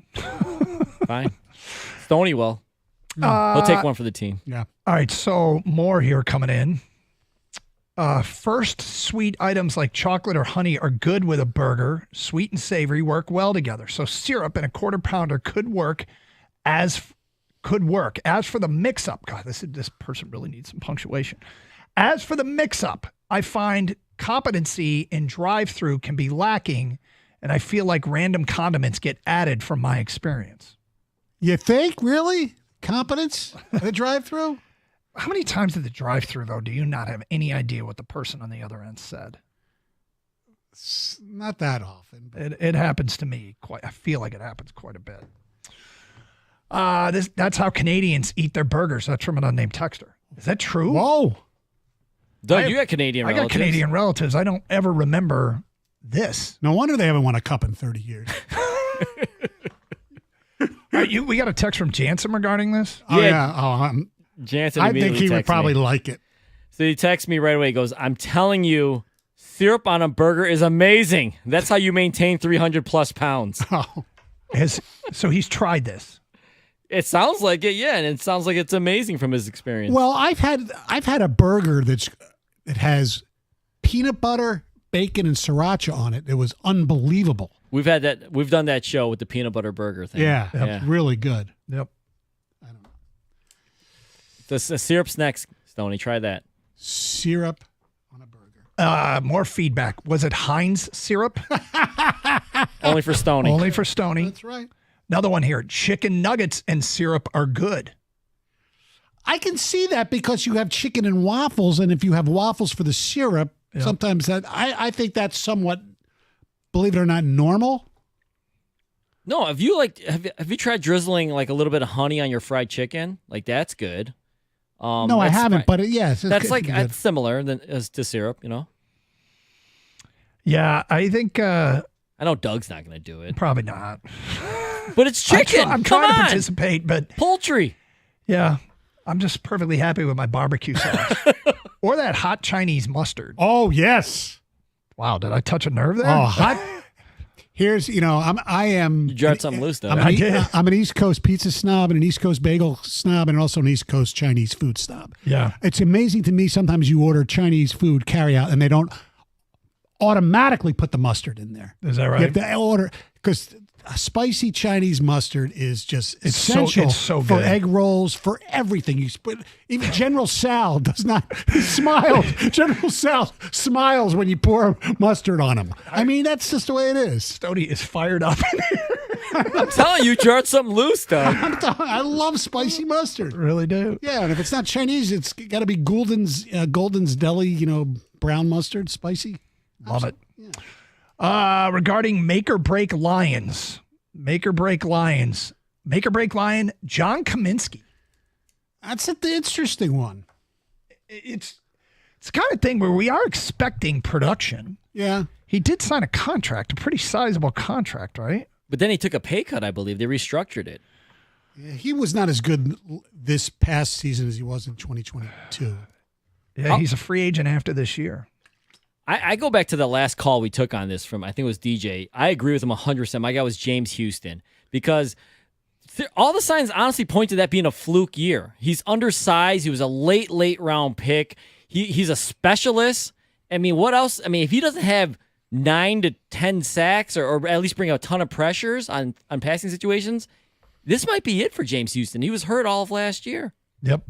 Fine. Stoney will. He'll take one for the team. Yeah. All right, so more here coming in. First, sweet items like chocolate or honey are good with a burger. Sweet and savory work well together. So syrup in a Quarter Pounder could work. As for the mix-up, God, this person really needs some punctuation. As for the mix-up, I find competency in drive-through can be lacking, and I feel like random condiments get added from my experience. You think? Really? Competence at a drive-through? How many times at the drive-through, though, do you not have any idea what the person on the other end said? Not that often. It happens to me I feel like it happens quite a bit. That's how Canadians eat their burgers. That's from an unnamed texter. Is that true? Whoa. Doug, you got Canadian relatives. I got Canadian relatives. I don't ever remember this. No wonder they haven't won a cup in 30 years. We got a text from Jansen regarding this. Oh, yeah. Jansen I think he would probably me. like it. So he texts me right away. He goes, I'm telling you, syrup on a burger is amazing. That's how you maintain 300 plus pounds. Oh. So he's tried this. It sounds like it, yeah, and it sounds like it's amazing from his experience. Well, I've had a burger that has peanut butter, bacon, and sriracha on it. It was unbelievable. We've done that show with the peanut butter burger thing. Yeah, that's really good. Yep. The syrup's next, Stoney. Try that. Syrup on a burger. More feedback. Was it Heinz syrup? Only for Stoney. Only for Stoney. That's right. Another one here. Chicken nuggets and syrup are good. I can see that because you have chicken and waffles, and if you have waffles for the syrup, sometimes that I think that's somewhat, believe it or not, normal. No, have you tried drizzling like a little bit of honey on your fried chicken? Like that's good. No, I haven't, but yes, that's like it's similar as to syrup, you know. Yeah, I think. I know Doug's not going to do it. Probably not. But it's chicken. I'm trying to participate, but poultry. Yeah, I'm just perfectly happy with my barbecue sauce. Or that hot Chinese mustard. Oh, yes. Wow, did I touch a nerve there? Oh, hot. Here's, You jarred something loose, though. I'm an East Coast pizza snob and an East Coast bagel snob and also an East Coast Chinese food snob. Yeah. It's amazing to me sometimes you order Chinese food carry out and they don't automatically put the mustard in there. Is that right? You have to order, because a spicy Chinese mustard is just essential it's so for good. egg rolls, for everything. Even General Sal does not, he smiles. General Sal smiles when you pour mustard on him. I mean, that's just the way it is. Stoney is fired up. I'm telling you, jarred something loose, though. I love spicy mustard. Really do. Yeah, and if it's not Chinese, it's got to be Golden's Deli, brown mustard, spicy. Love it. Yeah. Regarding make or break Lions, John Kaminsky. That's the interesting one. It's the kind of thing where we are expecting production. Yeah. He did sign a contract, a pretty sizable contract, right? But then he took a pay cut, I believe. They restructured it. Yeah, he was not as good this past season as he was in 2022. Yeah, he's a free agent after this year. I go back to the last call we took on this from, I think it was DJ. I agree with him 100%. My guy was James Houston, because all the signs honestly point to that being a fluke year. He's undersized. He was a late round pick. He's a specialist. I mean, what else? I mean, if he doesn't have 9 to 10 sacks or at least bring a ton of pressures on passing situations, this might be it for James Houston. He was hurt all of last year. Yep.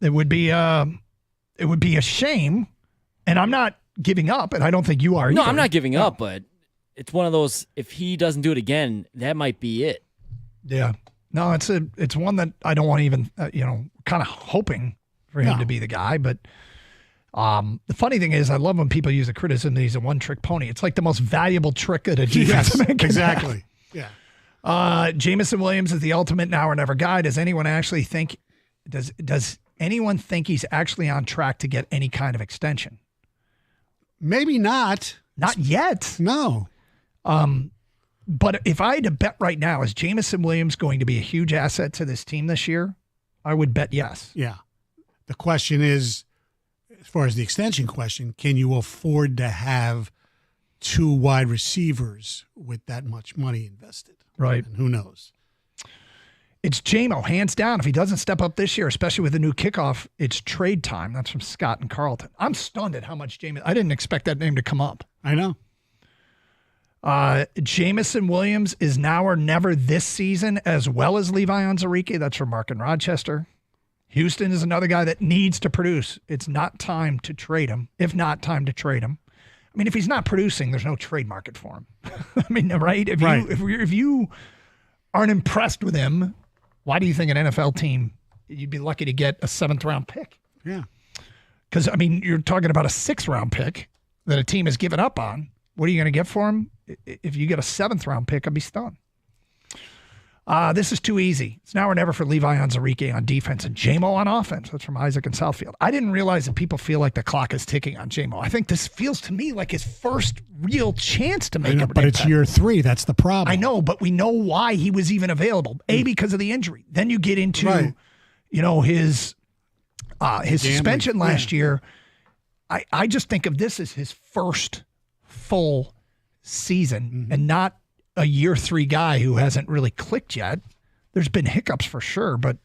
It would be a shame. And I'm not giving up, and I don't think you are No, either. I'm not giving up, but it's one of those, if he doesn't do it again, that might be it. Yeah. No, it's one that I don't want to even, kind of hoping for him to be the guy. But the funny thing is, I love when people use the criticism that he's a one-trick pony. It's like the most valuable trick that a defensive man can exactly. have. Yeah. Jamison Williams is the ultimate now or never guy. Does anyone actually think, does anyone think he's actually on track to get any kind of extension? Maybe not. Not yet. No. But if I had to bet right now, is Jamison Williams going to be a huge asset to this team this year? I would bet yes. Yeah. The question is, as far as the extension question, can you afford to have 2 wide receivers with that much money invested? Right. And who knows? It's J-Mo, hands down. If he doesn't step up this year, especially with the new kickoff, it's trade time. That's from Scott and Carlton. I'm stunned at how much I didn't expect that name to come up. I know. Jamison Williams is now or never this season, as well as Levi Onwuzurike. That's from Mark in Rochester. Houston is another guy that needs to produce. It's not time to trade him, if not time to trade him. I mean, if he's not producing, there's no trade market for him. I mean, right? If you aren't impressed with him, why do you think an NFL team, you'd be lucky to get a 7th-round pick? Yeah. Because, I mean, you're talking about a 6th-round pick that a team has given up on. What are you going to get for him? If you get a 7th-round pick, I'd be stunned. This is too easy. It's now or never for Levi Onwuzurike on defense and J-Mo on offense. That's from Isaac in Southfield. I didn't realize that people feel like the clock is ticking on J-Mo. I think this feels to me like his first real chance to make a But it's year 3. That's the problem. I know, but we know why he was even available. A, because of the injury. Then you get into, his suspension last year. I just think of this as his first full season and not a year 3 guy who hasn't really clicked yet. There's been hiccups for sure, but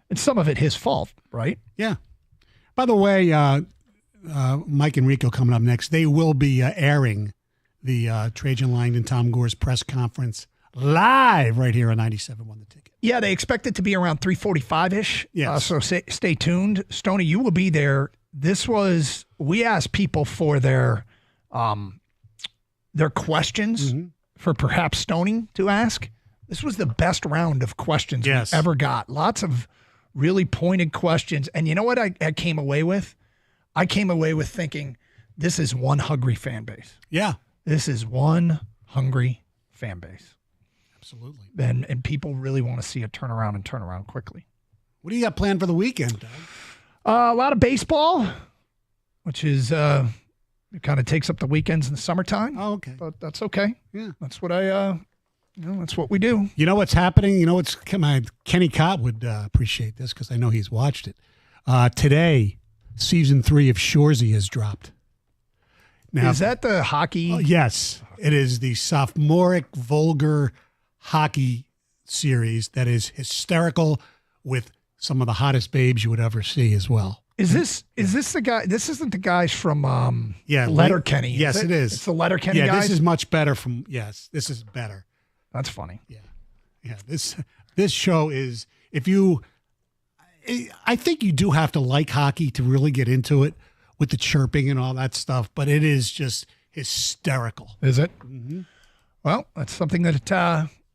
it's some of it his fault, right? Yeah. By the way, Mike and Rico coming up next. They will be airing the Trajan Langdon Tom Gore's press conference live right here on 97.1 The Ticket. Yeah, they expect it to be around 3:45-ish. Yes. So stay tuned. Stoney, you will be there. We asked people for their questions for perhaps Stoney to ask. This was the best round of questions we ever got. Lots of really pointed questions. And you know what I came away with? I came away with thinking this is one hungry fan base. Yeah. This is one hungry fan base. Absolutely. And people really want to see it turn around quickly. What do you got planned for the weekend, Doug? A lot of baseball, which is it kind of takes up the weekends in the summertime. Oh, okay. But that's okay. Yeah. That's what that's what we do. You know what's happening? You know what's come on, Kenny Cott would appreciate this because I know he's watched it. Today, season 3 of Shoresy has dropped. Now, Is that the hockey? Yes, it is the sophomoric vulgar hockey series that is hysterical with some of the hottest babes you would ever see as well. Is this the guy? This isn't the guys from Yeah, Letterkenny. Yes, it is. It's the Letterkenny Yeah, guys. this is much better. This is better. That's funny. Yeah. This show is, I think you do have to like hockey to really get into it with the chirping and all that stuff, but it is just hysterical. Is it? Mm-hmm. Well, that's something that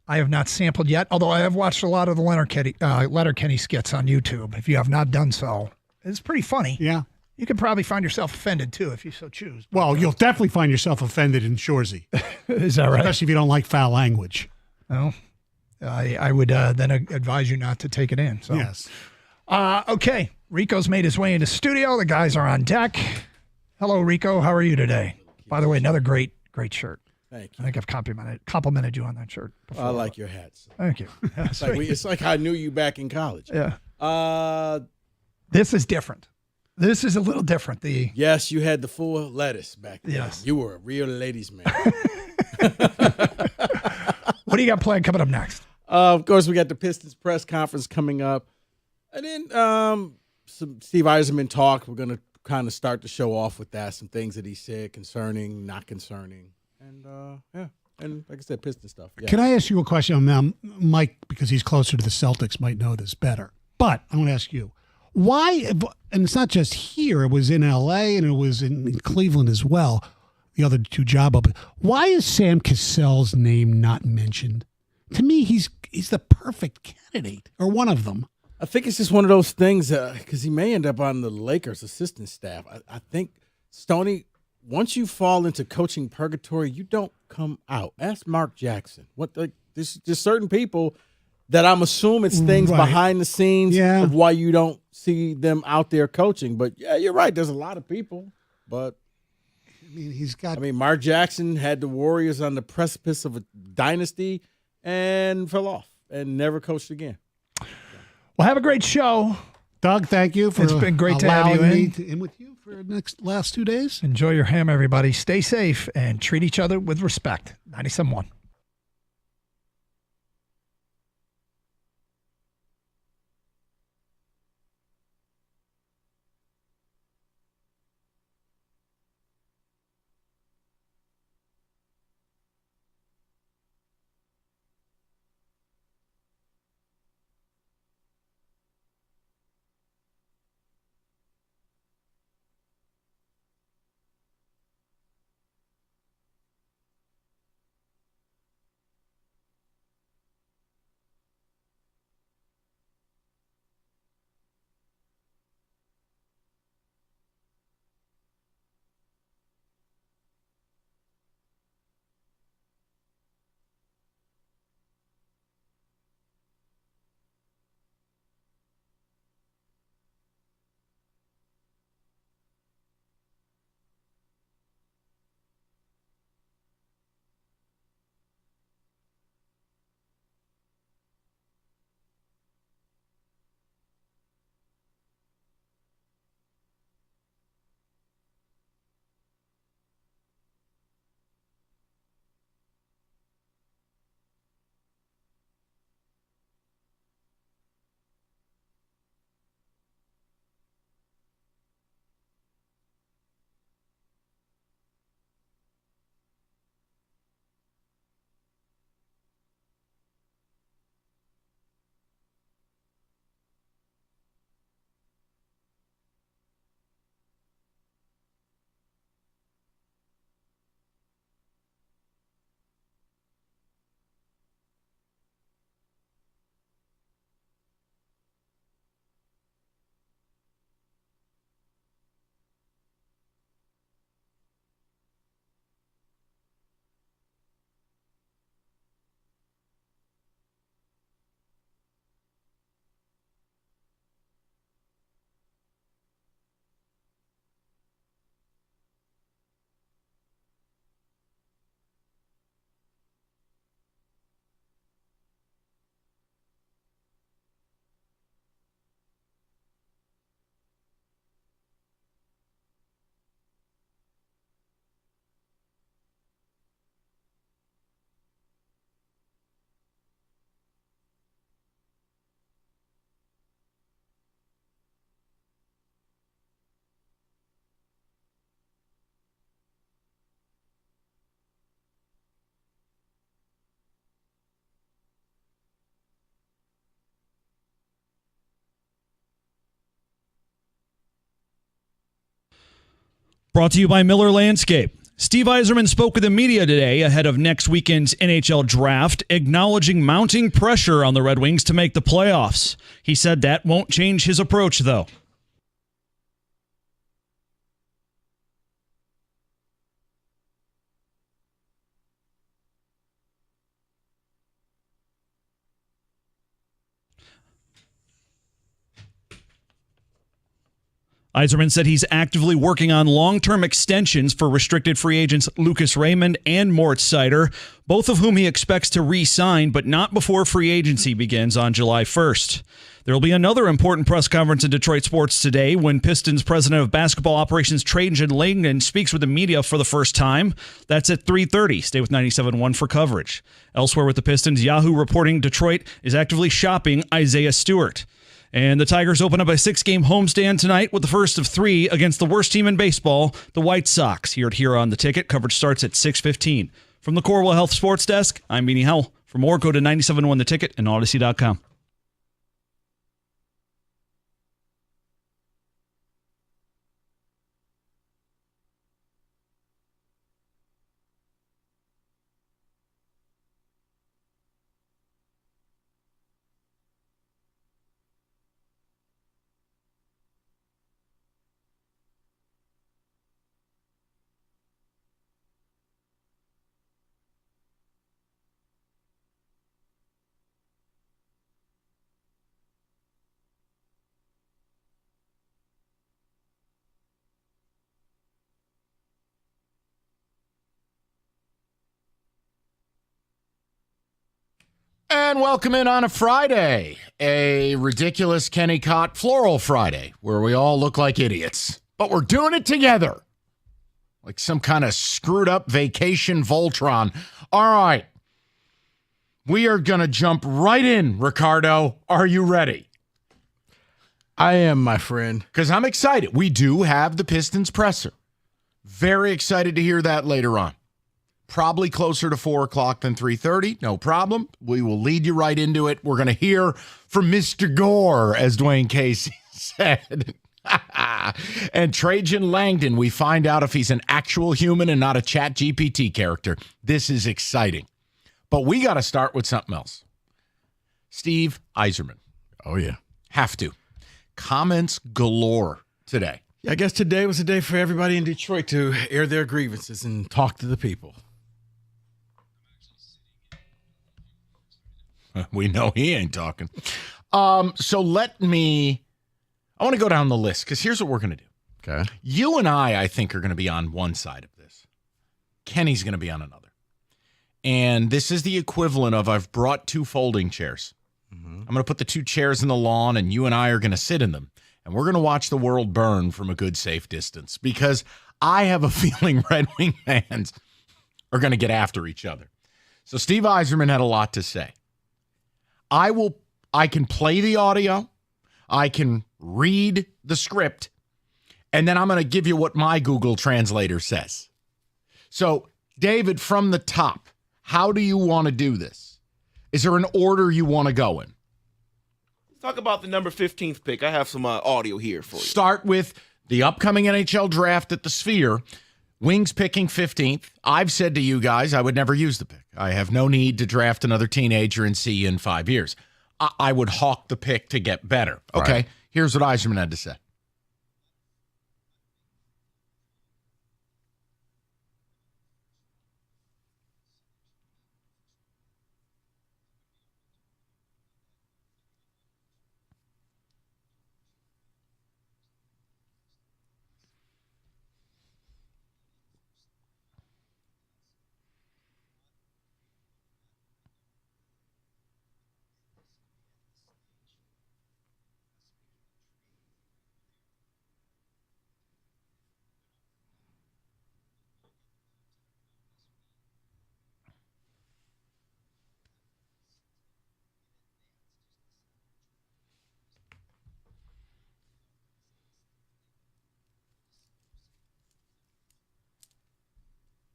I have not sampled yet, although I have watched a lot of the Letterkenny skits on YouTube. If you have not done so, it's pretty funny. Yeah. You could probably find yourself offended, too, if you so choose. Well, you'll definitely find yourself offended in Shoresy. Is that right? Especially if you don't like foul language. Well, I would then advise you not to take it in. So. Yes. Okay. Rico's made his way into studio. The guys are on deck. Hello, Rico. How are you today? By the way, another great shirt. Thank I think I've complimented you on that shirt before. I like your hats. Thank you. It's like I knew you back in college. Yeah. This is different. This is a little different. Yes, you had the full lettuce back then. Yes. You were a real ladies' man. What do you got planned coming up next? Of course, we got the Pistons press conference coming up. And then some Steve Eiserman talk. We're going to kind of start the show off with that. Some things that he said concerning, not concerning. And, and like I said, Piston stuff. Yeah. Can I ask you a question? Now, Mike, because he's closer to the Celtics, might know this better. But I want to ask you, why, and it's not just here, it was in L.A. and it was in Cleveland as well, the other two job openings. Why is Sam Cassell's name not mentioned? To me, he's the perfect candidate, or one of them. I think it's just one of those things because he may end up on the Lakers assistant staff. I think, Stoney, once you fall into coaching purgatory, you don't come out. Ask Mark Jackson. There's certain people that I'm assuming it's things behind the scenes of why you don't see them out there coaching. But yeah, you're right. There's a lot of people. But I mean, Mark Jackson had the Warriors on the precipice of a dynasty and fell off and never coached again. Well, have a great show. Doug, thank you for It's been great to have you in with you for the last 2 days. Enjoy your ham, everybody. Stay safe and treat each other with respect. 97.1. Brought to you by Miller Landscape. Steve Yzerman spoke with the media today ahead of next weekend's NHL draft, acknowledging mounting pressure on the Red Wings to make the playoffs. He said that won't change his approach, though. Yzerman said he's actively working on long-term extensions for restricted free agents Lucas Raymond and Moritz Seider, both of whom he expects to re-sign, but not before free agency begins on July 1st. There will be another important press conference in Detroit sports today when Pistons president of basketball operations Trajan Langdon speaks with the media for the first time. That's at 3:30. Stay with 97.1 for coverage. Elsewhere with the Pistons, Yahoo reporting Detroit is actively shopping Isaiah Stewart. And the Tigers open up a 6-game homestand tonight with the first of 3 against the worst team in baseball, the White Sox. Here on The Ticket. Coverage starts at 6:15. From the Corewell Health Sports Desk, I'm Beanie Howell. For more, go to 97.1 The Ticket and Odyssey.com. And welcome in on a Friday, a ridiculous Kenny Cott Floral Friday, where we all look like idiots, but we're doing it together, like some kind of screwed up vacation Voltron. All right, we are going to jump right in, Ricardo. Are you ready? I am, my friend. Because I'm excited. We do have the Pistons presser. Very excited to hear that later on. Probably closer to 4 o'clock than 3:30. No problem. We will lead you right into it. We're going to hear from Mr. Gore, as Dwayne Casey said. And Trajan Langdon, we find out if he's an actual human and not a Chat GPT character. This is exciting. But we got to start with something else. Steve Yzerman. Oh, yeah. Have to. Comments galore today. Yeah, I guess today was a day for everybody in Detroit to air their grievances and talk to the people. We know he ain't talking. So I want to go down the list because here's what we're going to do. Okay. You and I think, are going to be on one side of this. Kenny's going to be on another. And this is the equivalent of I've brought 2 folding chairs. Mm-hmm. I'm going to put the 2 chairs in the lawn and you and I are going to sit in them. And we're going to watch the world burn from a good, safe distance because I have a feeling Red Wing fans are going to get after each other. So Steve Yzerman had a lot to say. I can play the audio, I can read the script, and then I'm going to give you what my Google Translator says. So, David, from the top, how do you want to do this? Is there an order you want to go in? Let's talk about the number 15th pick. I have some audio here for you. Start with the upcoming NHL draft at the Sphere. Wings picking 15th. I've said to you guys I would never use the pick. I have no need to draft another teenager and see you in 5 years. I would hawk the pick to get better. Okay, right. Here's what Yzerman had to say.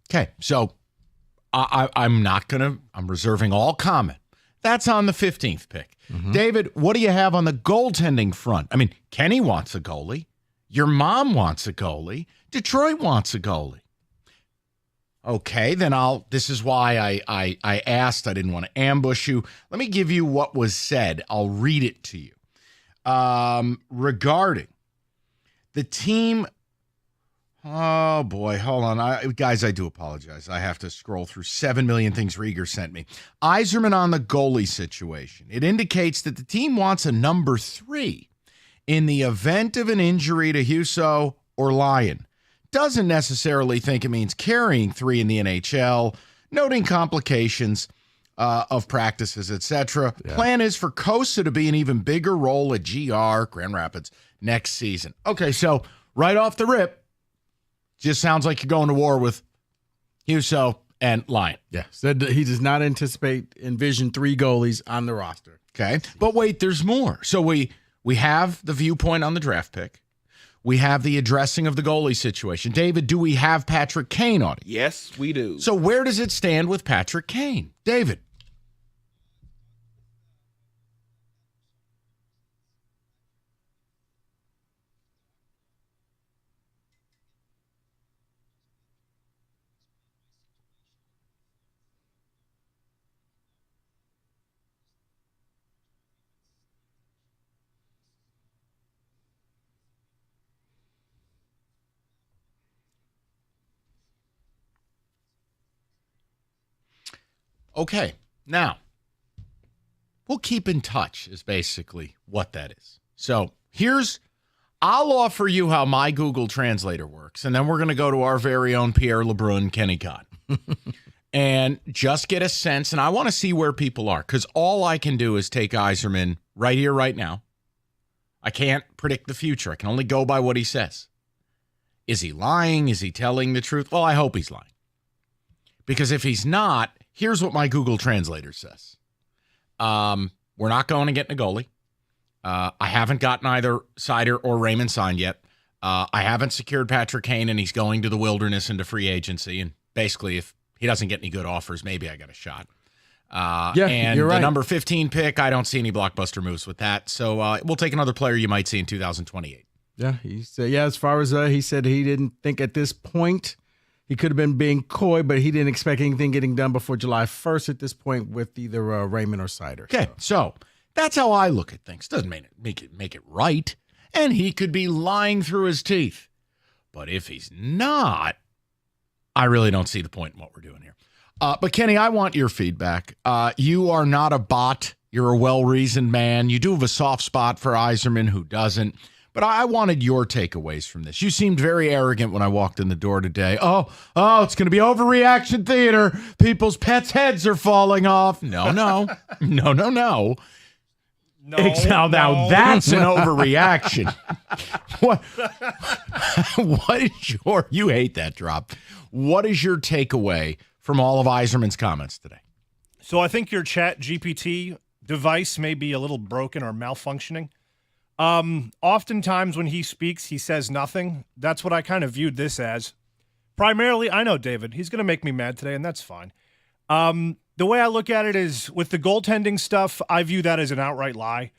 Okay, so I'm reserving all comment. That's on the 15th pick. Mm-hmm. David, what do you have on the goaltending front? I mean, Kenny wants a goalie. Your mom wants a goalie. Detroit wants a goalie. Okay, then this is why I asked. I didn't want to ambush you. Let me give you what was said. I'll read it to you. Regarding the team. Oh, boy. Hold on. Guys, I do apologize. I have to scroll through 7 million things Rieger sent me. Yzerman on the goalie situation. It indicates that the team wants a number 3 in the event of an injury to Husso or Lyon. Doesn't necessarily think it means carrying 3 in the NHL, noting complications of practices, etc. Yeah. Plan is for Kosa to be an even bigger role at GR, Grand Rapids, next season. Okay, so right off the rip, just sounds like you're going to war with Husso and Lyon. Yeah, said that he does not envision 3 goalies on the roster. Okay, but wait, there's more. So we have the viewpoint on the draft pick. We have the addressing of the goalie situation. David, do we have Patrick Kane on it? Yes, we do. So where does it stand with Patrick Kane? David. Okay, now, we'll keep in touch is basically what that is. So I'll offer you how my Google Translator works, and then we're going to go to our very own Pierre LeBrun, Kenny Cott, and just get a sense, and I want to see where people are, because all I can do is take Yzerman right here, right now. I can't predict the future. I can only go by what he says. Is he lying? Is he telling the truth? Well, I hope he's lying. Because if he's not, here's what my Google Translator says. We're not going to get a goalie. I haven't gotten either Seider or Raymond signed yet. I haven't secured Patrick Kane, and he's going to the wilderness into free agency. And basically, if he doesn't get any good offers, maybe I got a shot. And you're right. The number 15 pick, I don't see any blockbuster moves with that. So we'll take another player you might see in 2028. Yeah, he said. Yeah, as far as he said, he didn't think at this point. He could have been being coy, but he didn't expect anything getting done before July 1st at this point with either Raymond or Seider. Okay, so that's how I look at things. Doesn't make it right. And he could be lying through his teeth. But if he's not, I really don't see the point in what we're doing here. But Kenny, I want your feedback. You are not a bot. You're a well-reasoned man. You do have a soft spot for Yzerman, who doesn't. But I wanted your takeaways from this. You seemed very arrogant when I walked in the door today. Oh, it's going to be overreaction theater. People's pets' heads are falling off. No. Now that's an overreaction. What is you hate that drop. What is your takeaway from all of Yzerman's comments today? So I think your Chat GPT device may be a little broken or malfunctioning. Oftentimes when he speaks, he says nothing. That's what I kind of viewed this as. Primarily, I know David, he's going to make me mad today, and that's fine. The way I look at it is with the goaltending stuff, I view that as an outright lie.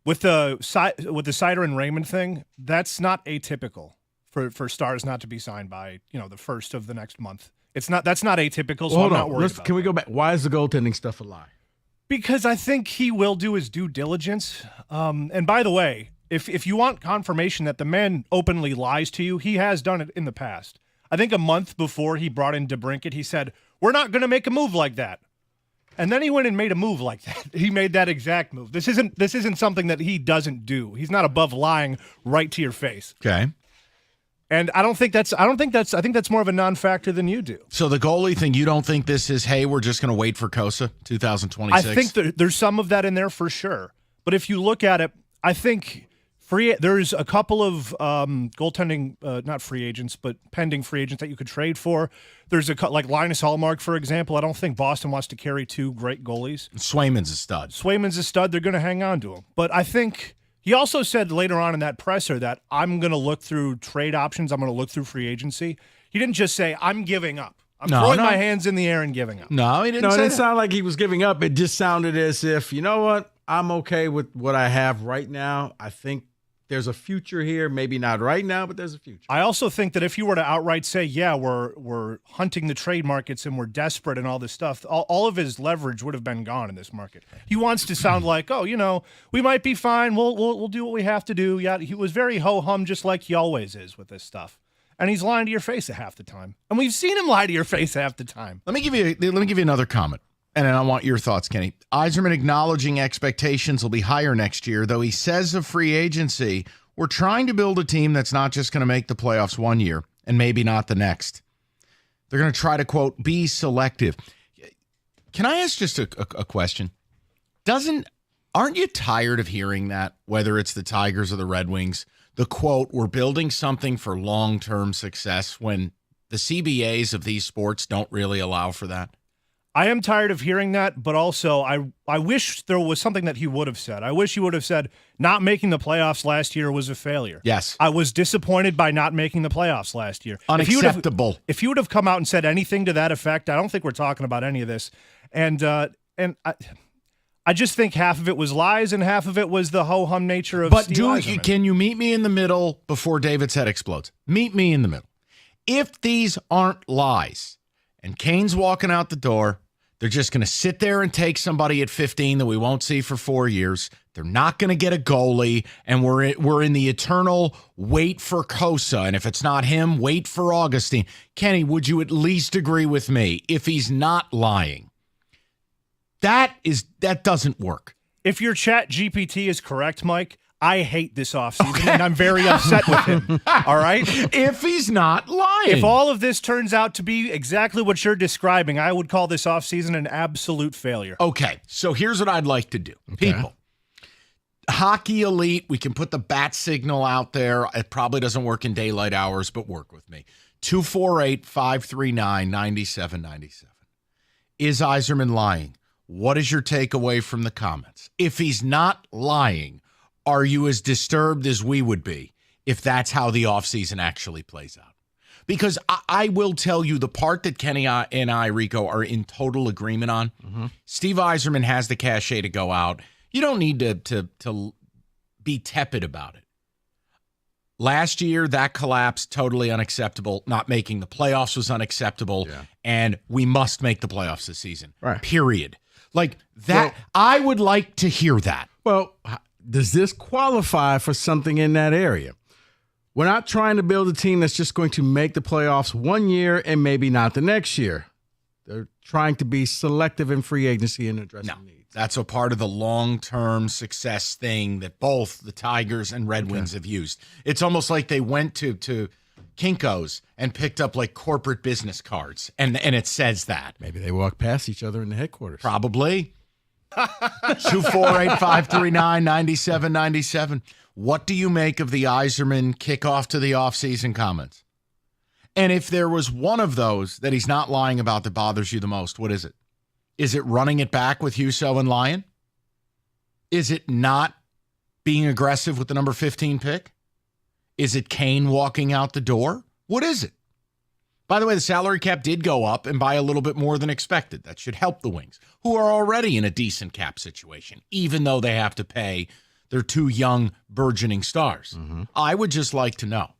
With the Seider and Raymond thing, that's not atypical for Stars not to be signed by, the first of the next month. That's not atypical, so I'm not worried about it. Can we go back? Why is the goaltending stuff a lie? Because I think he will do his due diligence. And by the way, if you want confirmation that the man openly lies to you, he has done it in the past. I think a month before he brought in DeBrincat, he said, "We're not going to make a move like that." And then he went and made a move like that. He made that exact move. This isn't something that he doesn't do. He's not above lying right to your face. Okay. And I think that's more of a non-factor than you do. So the goalie thing, you don't think this is, hey, we're just going to wait for Kosa 2026? I think there's some of that in there for sure. But if you look at it, I think there's a couple of goaltending, not free agents, but pending free agents that you could trade for. There's like Linus Hallmark, for example. I don't think Boston wants to carry 2 great goalies. Swayman's a stud. They're going to hang on to him. But I think he also said later on in that presser that I'm going to look through trade options. I'm going to look through free agency. He didn't just say, I'm giving up. I'm throwing my hands in the air and giving up. No, he didn't. No, it didn't sound like he was giving up. It just sounded as if, you know what? I'm okay with what I have right now. I think there's a future here. Maybe not right now, but there's a future. I also think that if you were to outright say, yeah, we're hunting the trade markets and we're desperate and all this stuff, all of his leverage would have been gone in this market. He wants to sound like, oh, we might be fine. We'll do what we have to do. Yeah, he was very ho-hum, just like he always is with this stuff. And he's lying to your face half the time. And we've seen him lie to your face half the time. Let me give you another comment. And then I want your thoughts, Kenny. Yzerman acknowledging expectations will be higher next year, though he says of free agency, we're trying to build a team that's not just going to make the playoffs one year and maybe not the next. They're going to try to, quote, be selective. Can I ask just a question? Aren't you tired of hearing that, whether it's the Tigers or the Red Wings, the quote, we're building something for long-term success, when the CBAs of these sports don't really allow for that? I am tired of hearing that, but also I wish there was something that he would have said. I wish he would have said not making the playoffs last year was a failure. Yes. I was disappointed by not making the playoffs last year. Unacceptable. If you would have come out and said anything to that effect, I don't think we're talking about any of this. And I just think half of it was lies and half of it was the ho-hum nature of Steve Yzerman. Can you meet me in the middle before David's head explodes? Meet me in the middle. If these aren't lies and Kane's walking out the door, they're just going to sit there and take somebody at 15 that we won't see for 4 years. They're not going to get a goalie, and we're in the eternal wait for Kosa. And if it's not him, wait for Augustine. Kenny, would you at least agree with me if he's not lying? That doesn't work. If your chat GPT is correct, Mike, I hate this offseason, and I'm very upset with him. All right? If he's not lying. If all of this turns out to be exactly what you're describing, I would call this offseason an absolute failure. Okay, so here's what I'd like to do. Okay. People, Hockey Elite, we can put the bat signal out there. It probably doesn't work in daylight hours, but work with me. 248-539-9797. Is Yzerman lying? What is your takeaway from the comments? If he's not lying, are you as disturbed as we would be if that's how the offseason actually plays out? Because I will tell you the part that Kenny and I, Rico, are in total agreement on. Mm-hmm. Steve Yzerman has the cachet to go out. You don't need to be tepid about it. Last year, that collapse, totally unacceptable. Not making the playoffs was unacceptable. Yeah. And we must make the playoffs this season. Right. Period. Like that, well, I would like to hear that. Well, does this qualify for something in that area? We're not trying to build a team that's just going to make the playoffs 1 year and maybe not the next year. They're trying to be selective in free agency and addressing needs. That's a part of the long-term success thing that both the Tigers and Red Wings have used. It's almost like they went to Kinko's and picked up like corporate business cards, and it says that. Maybe they walk past each other in the headquarters. Probably. 248-539-9797. What do you make of the Yzerman kickoff to the offseason comments? And if there was one of those that he's not lying about that bothers you the most, what is it? Is it running it back with Husso and Lyon? Is it not being aggressive with the number 15 pick? Is it Kane walking out the door? What is it? By the way, the salary cap did go up and by a little bit more than expected. That should help the Wings, who are already in a decent cap situation, even though they have to pay their two young burgeoning stars. Mm-hmm. I would just like to know,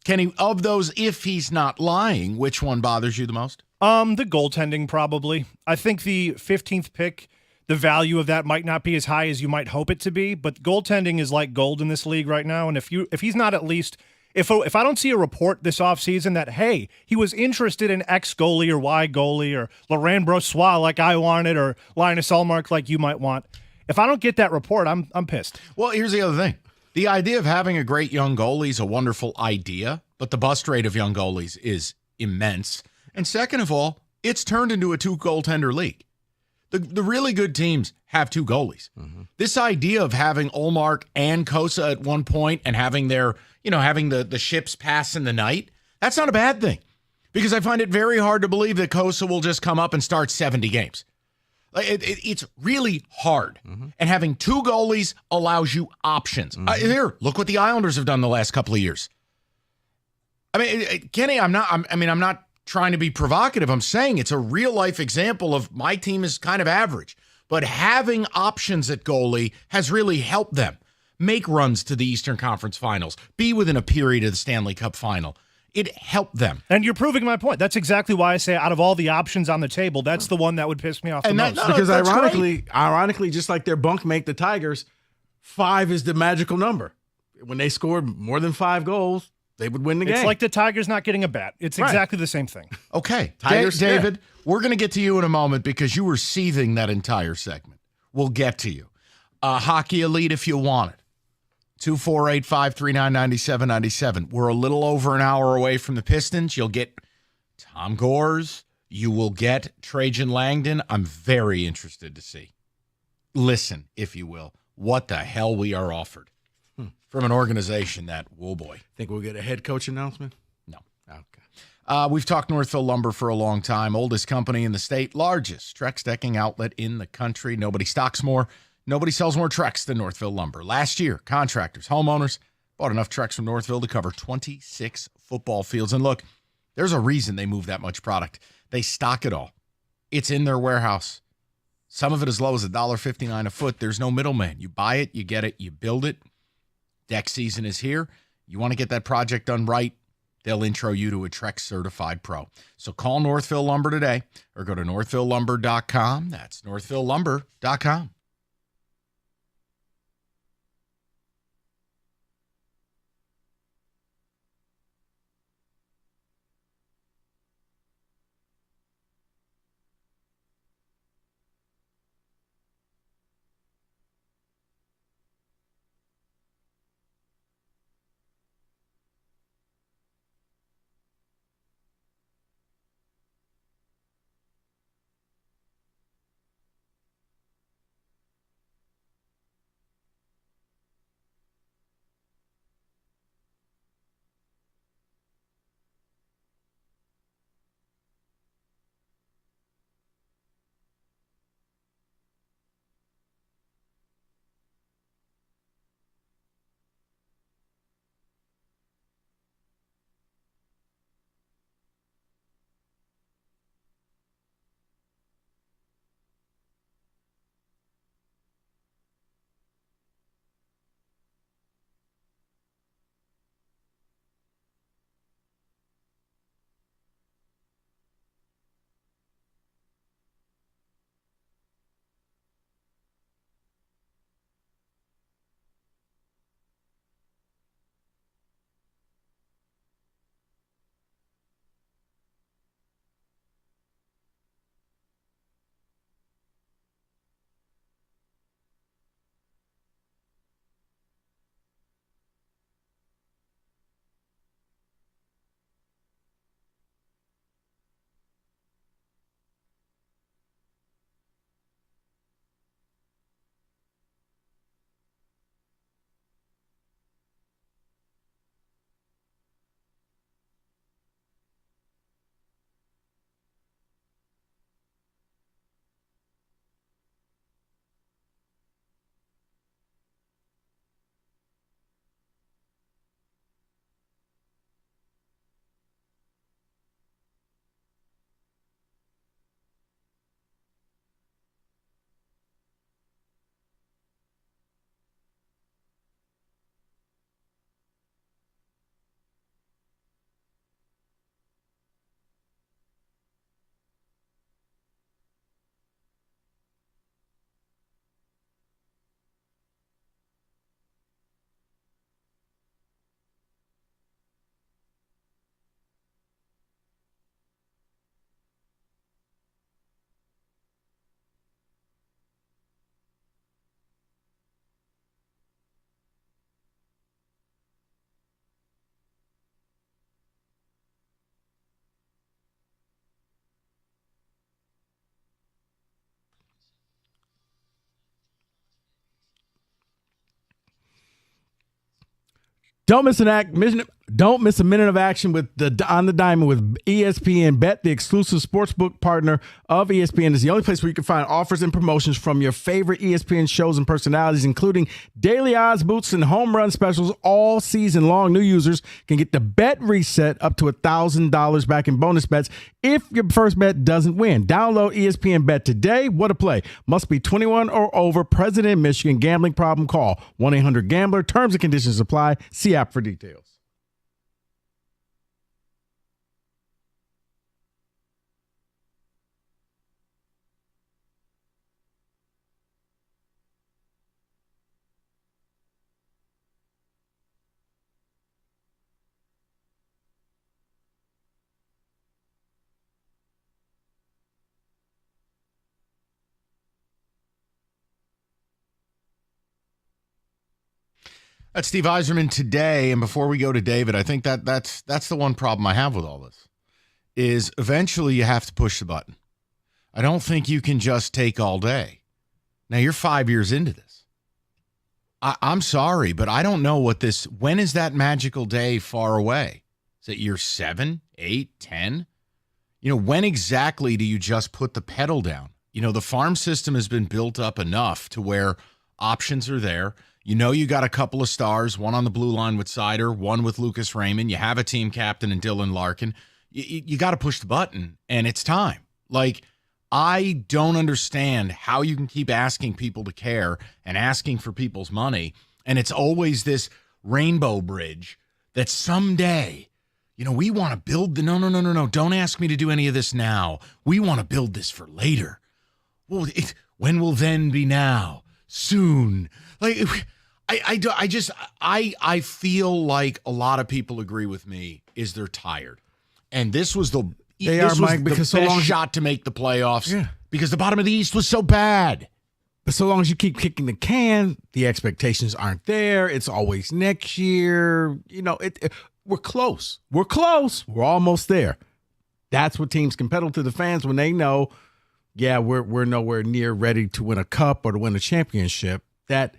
Kenny, of those, if he's not lying, which one bothers you the most? The goaltending, probably. I think the 15th pick, the value of that might not be as high as you might hope it to be, but goaltending is like gold in this league right now. And if he's not at least, if I don't see a report this offseason that, hey, he was interested in X goalie or Y goalie or Laurent Brossoit like I wanted or Linus Ullmark like you might want, if I don't get that report, I'm pissed. Well, here's the other thing. The idea of having a great young goalie is a wonderful idea, but the bust rate of young goalies is immense. And second of all, it's turned into a two-goaltender league. The really good teams have two goalies. Mm-hmm. This idea of having Ullmark and Kosa at one point and having their, having the ships pass in the night, that's not a bad thing. Because I find it very hard to believe that Kosa will just come up and start 70 games. It's really hard. Mm-hmm. And having two goalies allows you options. Mm-hmm. Here, look what the Islanders have done the last couple of years. I mean, Kenny, I'm not trying to be provocative. I'm saying it's a real life example of my team is kind of average, but having options at goalie has really helped them. make runs to the Eastern Conference Finals, be within a period of the Stanley Cup Final. It helped them. And you're proving my point. That's exactly why I say out of all the options on the table, that's the one that would piss me off the most. Because ironically, just like their bunk make the Tigers, 5 is the magical number. When they scored more than 5 goals, they would win the game. It's like the Tigers not getting a bat. It's exactly the same thing. Okay. Tigers, David, we're going to get to you in a moment because you were seething that entire segment. We'll get to you. Hockey Elite if you want it. 248-539-9797. We're a little over an hour away from the Pistons. You'll get Tom Gores. You will get Trajan Langdon. I'm very interested to see. Listen, if you will, what the hell we are offered from an organization that, whoa boy. Think we'll get a head coach announcement? No. Okay. We've talked Northville Lumber for a long time. Oldest company in the state, largest Trex decking outlet in the country. Nobody stocks more. Nobody sells more Trex than Northville Lumber. Last year, contractors, homeowners bought enough Trex from Northville to cover 26 football fields. And look, there's a reason they move that much product. They stock it all. It's in their warehouse. Some of it as low as $1.59 a foot. There's no middleman. You buy it, you get it, you build it. Deck season is here. You want to get that project done right, they'll intro you to a Trex certified pro. So call Northville Lumber today or go to northvillelumber.com. That's northvillelumber.com. Don't miss an act. Don't miss a minute of action with On the Diamond with ESPN Bet, the exclusive sportsbook partner of ESPN. Is the only place where you can find offers and promotions from your favorite ESPN shows and personalities, including daily odds boosts and home run specials all season long. New users can get the bet reset up to $1,000 back in bonus bets if your first bet doesn't win. Download ESPN Bet today. What a play. Must be 21 or over. Present in Michigan. Gambling problem? Call 1-800-GAMBLER. Terms and conditions apply. See app for details. That's Steve Yzerman today. And before we go to David, I think that's the one problem I have with all this is eventually you have to push the button. I don't think you can just take all day. Now, you're 5 years into this. I'm sorry, but I don't know when is that magical day far away? Is it year 7, 8, 10? When exactly do you just put the pedal down? The farm system has been built up enough to where options are there. You got a couple of stars, one on the blue line with Seider, one with Lucas Raymond. You have a team captain in Dylan Larkin. You got to push the button, and it's time. I don't understand how you can keep asking people to care and asking for people's money, and it's always this rainbow bridge that someday, we want to build the no. Don't ask me to do any of this now. We want to build this for later. Well, when will then be now? Soon. I feel like a lot of people agree with me is they're tired. And this was the best shot to make the playoffs because the bottom of the East was so bad. But so long as you keep kicking the can, the expectations aren't there. It's always next year. We're close. We're close. We're almost there. That's what teams can peddle to the fans when they know, we're nowhere near ready to win a cup or to win a championship. That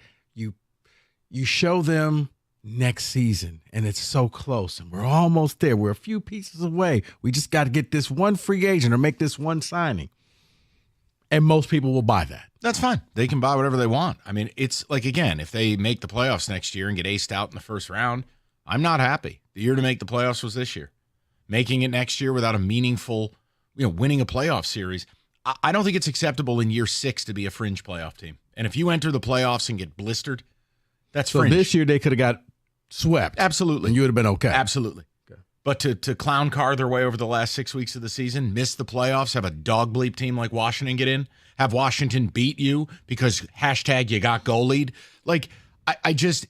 you show them next season, and it's so close, and we're almost there. We're a few pieces away. We just got to get this one free agent or make this one signing, and most people will buy that. That's fine. They can buy whatever they want. I mean, it's again, if they make the playoffs next year and get aced out in the first round, I'm not happy. The year to make the playoffs was this year. Making it next year without a meaningful, winning a playoff series, I don't think it's acceptable in year 6 to be a fringe playoff team. And if you enter the playoffs and get blistered, that's fringe. So this year they could have got swept. Absolutely. And you would have been okay. Absolutely. Okay. But to clown car their way over the last 6 weeks of the season, miss the playoffs, have a dog bleep team like Washington get in, have Washington beat you because #you got goalied.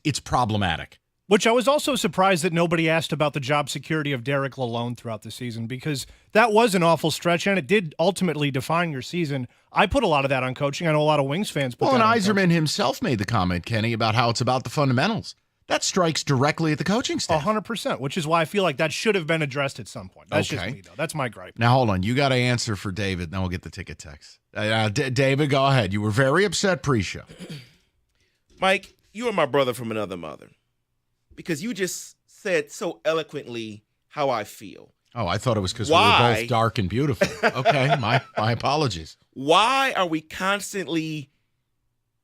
It's problematic. Which I was also surprised that nobody asked about the job security of Derek Lalonde throughout the season because that was an awful stretch and it did ultimately define your season. I put a lot of that on coaching. I know a lot of Wings fans put that on Yzerman coaching. himself made the comment, Kenny, about how it's about the fundamentals. That strikes directly at the coaching staff. 100%, which is why I feel like that should have been addressed at some point. That's just me, though. That's my gripe. Now, hold on. You got to answer for David, then we'll get the ticket text. David, go ahead. You were very upset pre-show. Mike, you are my brother from another mother. Because you just said so eloquently how I feel. Oh, I thought it was because we were both dark and beautiful. Okay, my apologies. Why are we constantly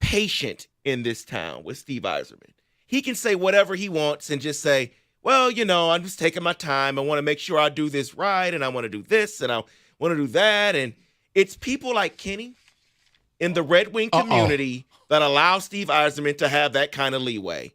patient in this town with Steve Yzerman? He can say whatever he wants and just say, well, I'm just taking my time. I want to make sure I do this right, and I want to do this, and I want to do that. And it's people like Kenny in the Red Wing community that allow Steve Yzerman to have that kind of leeway.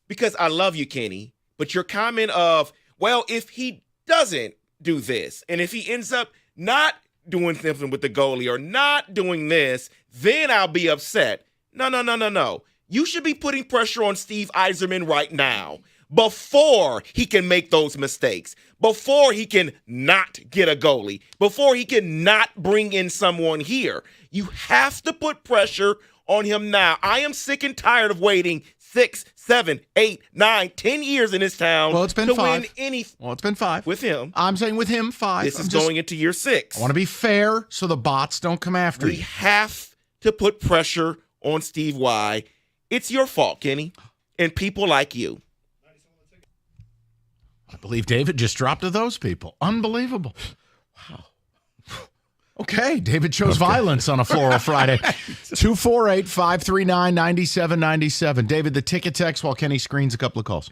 Because I love you, Kenny, but your comment of, well, if he doesn't do this, and if he ends up not doing something with the goalie or not doing this, then I'll be upset. No. You should be putting pressure on Steve Yzerman right now before he can make those mistakes, before he can not get a goalie, before he can not bring in someone here. You have to put pressure on him now. I am sick and tired of waiting 6, 7, 8, 9, 10 years in this town it's been to 5. win any. Well, it's been 5. With him. I'm saying with him, 5. This is going into year 6. I want to be fair so the bots don't come after you. We have to put pressure on Steve Y. It's your fault, Kenny, and people like you. I believe David just dropped to those people. Unbelievable. Wow. Okay, David chose violence on a Floral Friday. 248-539-9797. David, the ticket text while Kenny screens a couple of calls.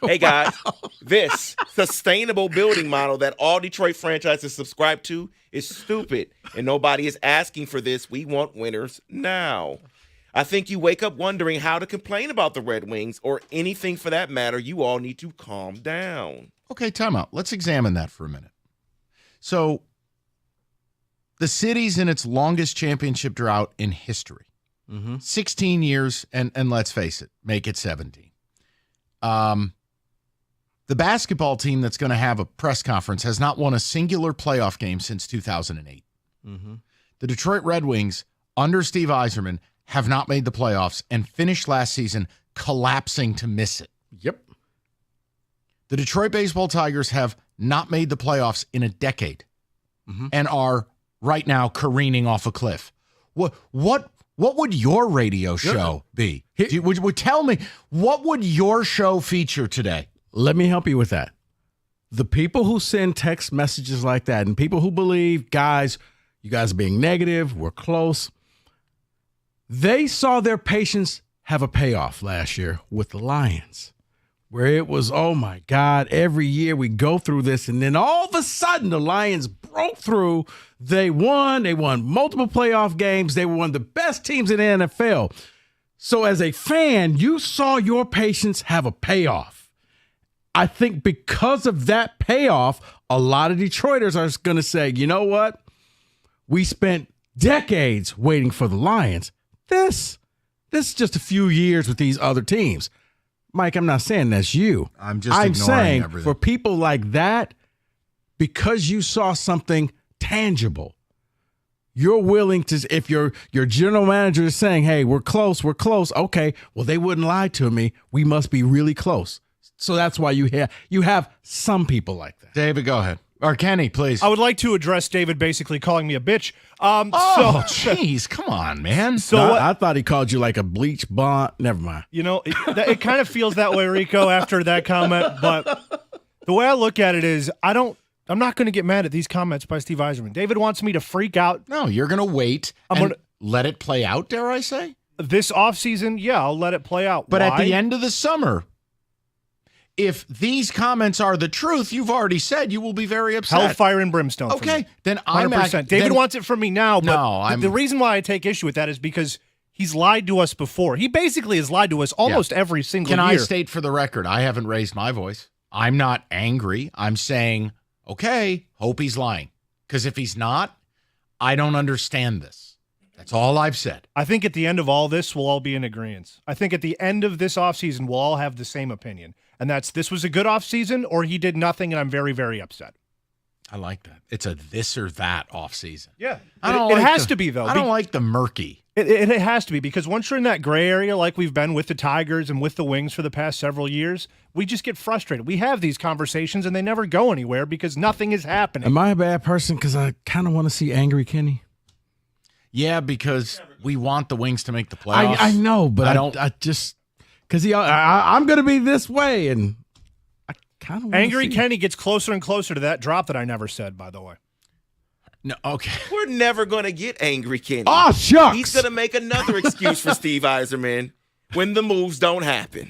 Hey, guys, this sustainable building model that all Detroit franchises subscribe to is stupid, and nobody is asking for this. We want winners now. I think you wake up wondering how to complain about the Red Wings or anything for that matter. You all need to calm down. Okay, time out. Let's examine that for a minute. So, the city's in its longest championship drought in history. 16 years, and let's face it, make it 17. The basketball team that's going to have a press conference has not won a singular playoff game since 2008. The Detroit Red Wings, under Steve Yzerman, have not made the playoffs and finished last season collapsing to miss it. Yep. The Detroit Baseball Tigers have not made the playoffs in a decade and are right now careening off a cliff. What would your radio show be? Would tell me, what would your show feature today? Let me help you with that. The people who send text messages like that and people who believe, guys, you guys are being negative, we're close. They saw their patience have a payoff last year with the Lions, where it was, oh my God, every year we go through this. And then all of a sudden the Lions broke through. They won multiple playoff games. They were one of the best teams in the NFL. So as a fan, you saw your patience have a payoff. I think because of that payoff, a lot of Detroiters are going to say, you know what? We spent decades waiting for the Lions. This is just a few years with these other teams. Mike, I'm not saying that's you. I'm saying everything. For people like that, because you saw something tangible, you're willing to, if your general manager is saying, hey, we're close. Okay, well, they wouldn't lie to me. We must be really close. So that's why you have some people like that. David, go ahead. Or Kenny, please. I would like to address David basically calling me a bitch. Jeez, come on, man. I thought he called you like a bleach blonde. Never mind. You know, it kind of feels that way, Rico, after that comment. But the way I look at it is, I'm not going to get mad at these comments by Steve Yzerman. David wants me to freak out. No, you're going to wait and let it play out, dare I say? This offseason, yeah, I'll let it play out. But Why? at the end of the summer, if these comments are the truth, you've already said you will be very upset. Hellfire and brimstone. Okay, then 100%. David wants it from me now, but no, the reason why I take issue with that is because he's lied to us before. He basically has lied to us almost every single year. Can I state for the record, I haven't raised my voice. I'm not angry. I'm saying, okay, hope he's lying. Because if he's not, I don't understand this. That's all I've said. I think at the end of all this, we'll all be in agreement. I think at the end of this offseason, we'll all have the same opinion. And that's, this was a good offseason, or he did nothing, and I'm very, very upset. I like that. It's a this or that offseason. Yeah. It has to be, though. I don't like the murky. It has to be, because once you're in that gray area like we've been with the Tigers and with the Wings for the past several years, we just get frustrated. We have these conversations, and they never go anywhere because nothing is happening. Am I a bad person because I kind of want to see angry Kenny? Yeah, because we want the Wings to make the playoffs. I know, but I just because I'm going to be this way, and I kind of angry Kenny gets closer and closer to that drop that I never said. By the way, no, okay, we're never going to get angry Kenny. Oh shucks, he's going to make another excuse for Steve Yzerman when the moves don't happen.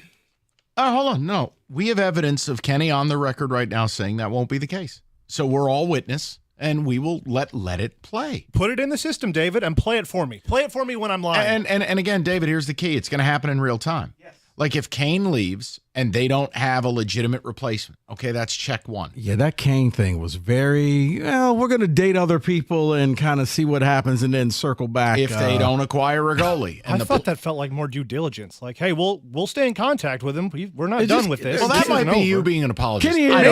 Hold on, no, we have evidence of Kenny on the record right now saying that won't be the case. So we're all witness. And we will let it play. Put it in the system, David, and play it for me. Play it for me when I'm lying. And again, David, here's the key. It's going to happen in real time. Yes. Like if Kane leaves and they don't have a legitimate replacement, okay, that's check one. Yeah, that Kane thing was very, we're going to date other people and kind of see what happens and then circle back. If they don't acquire a goalie. And I thought that felt like more due diligence. Like, hey, we'll stay in contact with him. We're not done with this. Well, that might be you being an apologist. Kenny, I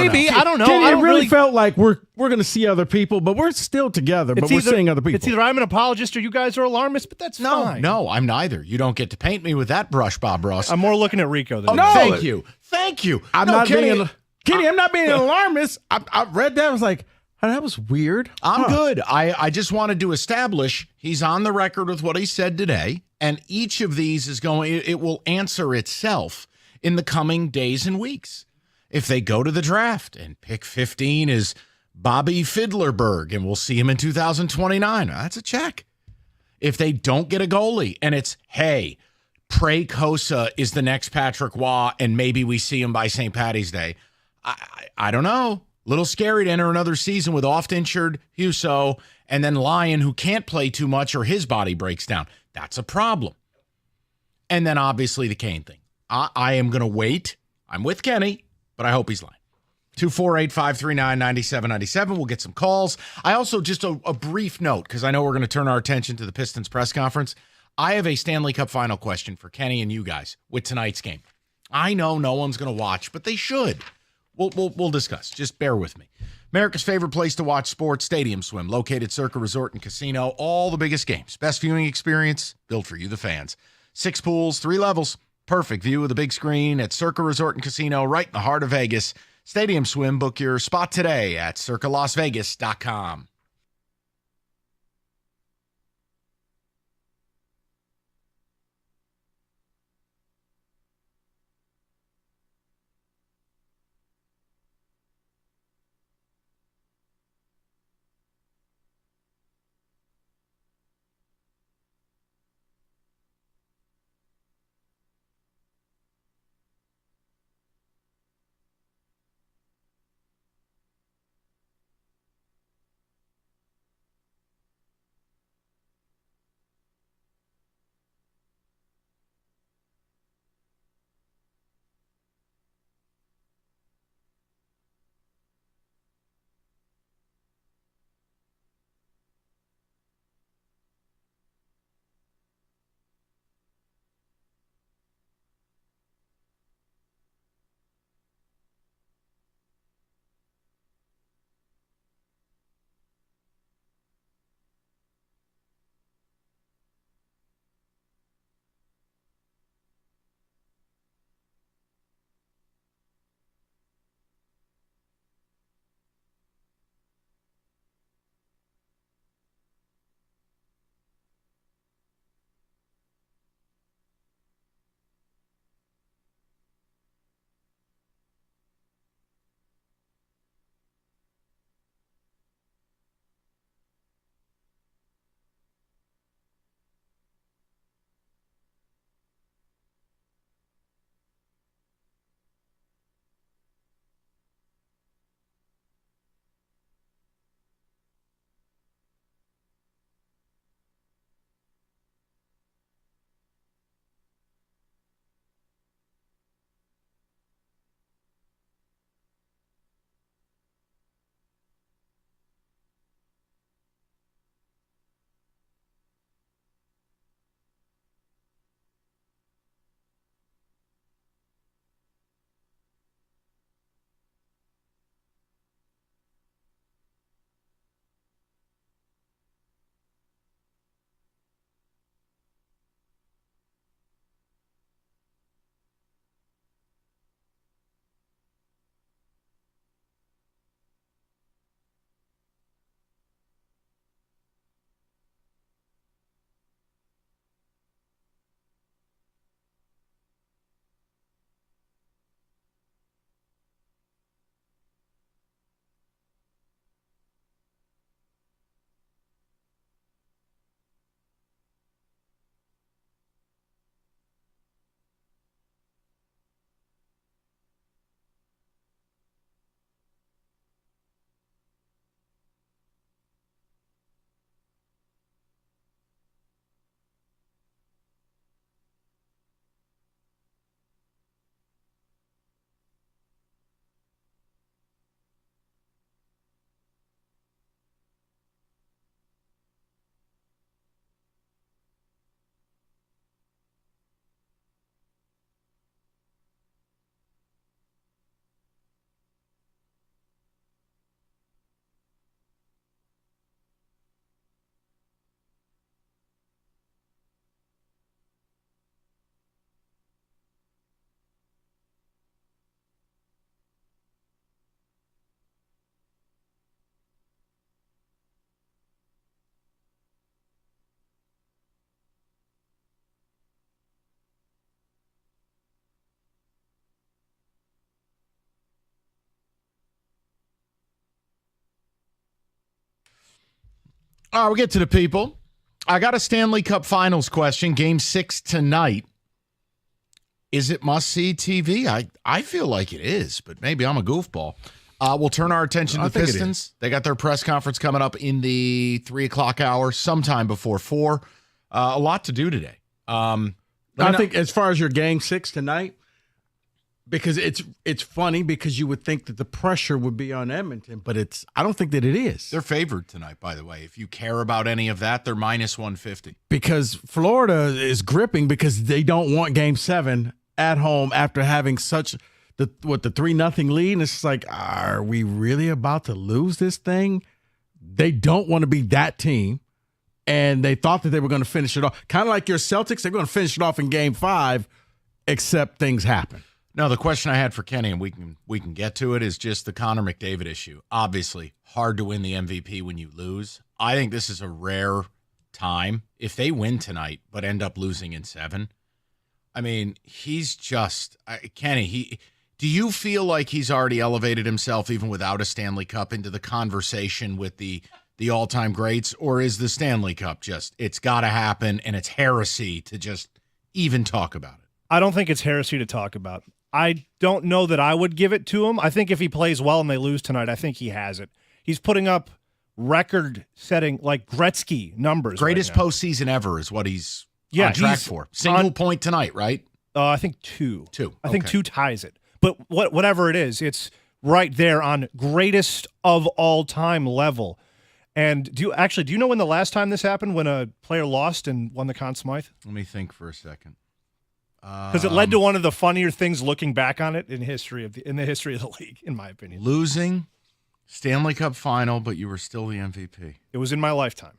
don't know. Kenny, it really felt like we're going to see other people, but we're still together, but we're seeing other people. It's either I'm an apologist or you guys are alarmists, but that's fine. No, I'm neither. You don't get to paint me with that brush, Bob Ross. I'm more looking at Rico than no, thank you. Thank you. I'm not being Kenny, I'm not being an alarmist. I read that. I was like, oh, that was weird. I'm good. I just wanted to establish he's on the record with what he said today, and each of these is it will answer itself in the coming days and weeks. If they go to the draft and pick 15 is Bobby Fiddlerberg and we'll see him in 2029, that's a check. If they don't get a goalie and it's, hey, Prey Kosa is the next Patrick Waugh and maybe we see him by St. Patty's Day, I don't know. Little scary to enter another season with oft-injured Husso and then Lyon, who can't play too much or his body breaks down. That's a problem. And then obviously the Kane thing. I am going to wait. I'm with Kenny, but I hope he's lying. 248-539-9797. We'll get some calls. I also, just a brief note, because I know we're going to turn our attention to the Pistons press conference. I have a Stanley Cup final question for Kenny and you guys with tonight's game. I know no one's going to watch, but they should. We'll discuss. Just bear with me. America's favorite place to watch sports, Stadium Swim, located Circa Resort and Casino. All the biggest games. Best viewing experience built for you, the fans. 6 pools, 3 levels. Perfect view of the big screen at Circa Resort and Casino right in the heart of Vegas. Stadium Swim. Book your spot today at circalasvegas.com. All right, we'll get to the people. I got a Stanley Cup Finals question. Game 6 tonight. Is it must-see TV? I feel like it is, but maybe I'm a goofball. We'll turn our attention to the Pistons. They got their press conference coming up in the 3 o'clock hour, sometime before 4. A lot to do today. I think as far as your Game 6 tonight, because it's funny because you would think that the pressure would be on Edmonton, but I don't think that it is. They're favored tonight, by the way. If you care about any of that, they're minus 150. Because Florida is gripping because they don't want Game 7 at home after having such the 3-0 lead. And it's like, are we really about to lose this thing? They don't want to be that team. And they thought that they were going to finish it off. Kind of like your Celtics, they're going to finish it off in Game 5, except things happen. No, the question I had for Kenny, and we can get to it, is just the Connor McDavid issue. Obviously, hard to win the MVP when you lose. I think this is a rare time. If they win tonight but end up losing in 7, I mean, he's just Kenny. Do you feel like he's already elevated himself, even without a Stanley Cup, into the conversation with the all-time greats, or is the Stanley Cup just it's got to happen and it's heresy to just even talk about it? I don't think it's heresy to talk about. I don't know that I would give it to him. I think if he plays well and they lose tonight, I think he has it. He's putting up record-setting, like Gretzky numbers. Greatest right postseason ever is what he's on track for. Single point tonight, right? I think 2. 2. I think 2 ties it. But whatever it is, it's right there on greatest of all time level. And do you know when the last time this happened, when a player lost and won the Conn Smythe? Let me think for a second. Because it led to one of the funnier things looking back on it in the history of the league, in my opinion. Losing Stanley Cup final, but you were still the MVP. It was in my lifetime.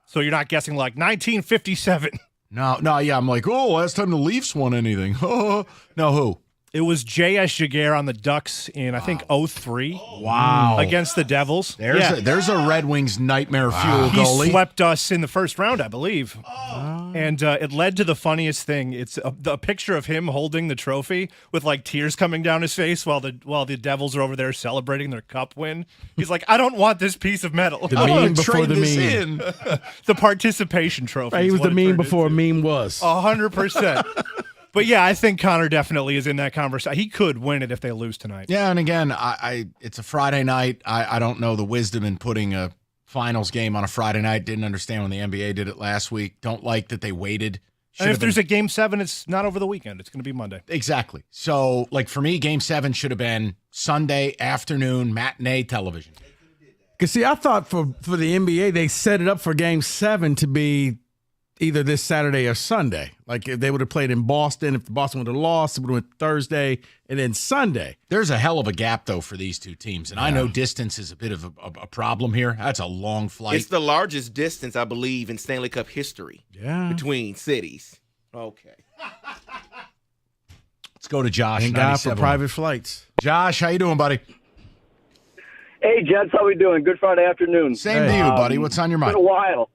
So you're not guessing like 1957. No, yeah, I'm like, last time the Leafs won anything. No, who? It was J.S. Jaguar on the Ducks in, I think, 03. Wow. Against the Devils. There's a Red Wings nightmare fuel goalie. He swept us in the first round, I believe. And it led to the funniest thing. It's a picture of him holding the trophy with, like, tears coming down his face while the Devils are over there celebrating their cup win. He's like, I don't want this piece of metal. The meme before the meme. The participation trophy. He was the meme before a meme was. 100%. But yeah, I think Connor definitely is in that conversation. He could win it if they lose tonight. Yeah, and again, it's a Friday night. I don't know the wisdom in putting a finals game on a Friday night. Didn't understand when the NBA did it last week. Don't like that they waited. And if there's a Game 7, it's not over the weekend. It's going to be Monday. Exactly. So, like for me, Game 7 should have been Sunday afternoon matinee television. Because see, I thought for the NBA, they set it up for Game 7 to be either this Saturday or Sunday. Like if they would have played in Boston, if Boston would have lost, it would have went Thursday and then Sunday. There's a hell of a gap, though, for these two teams. And I know distance is a bit of a problem here. That's a long flight. It's the largest distance, I believe, in Stanley Cup history between cities. Okay. Let's go to Josh. Thank God for private flights. Josh, how you doing, buddy? Hey, Jets, how we doing? Good Friday afternoon. Same to you, buddy. What's on your mind? It's been a while.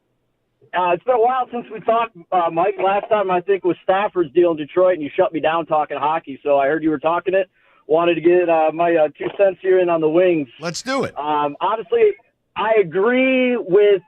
It's been a while since we talked, Mike. Last time, I think, was Stafford's deal in Detroit, and you shut me down talking hockey. So I heard you were talking it. Wanted to get my 2 cents here in on the Wings. Let's do it. Honestly, I agree with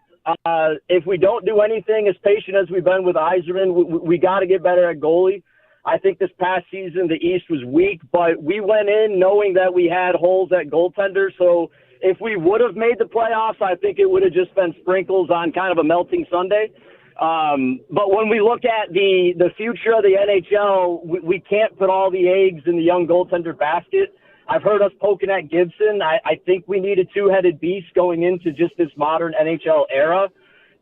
if we don't do anything as patient as we've been with Yzerman, we got to get better at goalie. I think this past season the East was weak, but we went in knowing that we had holes at goaltender. So if we would have made the playoffs, I think it would have just been sprinkles on kind of a melting Sunday. But when we look at the future of the NHL, we can't put all the eggs in the young goaltender basket. I've heard us poking at Gibson. I think we need a two-headed beast going into just this modern NHL era.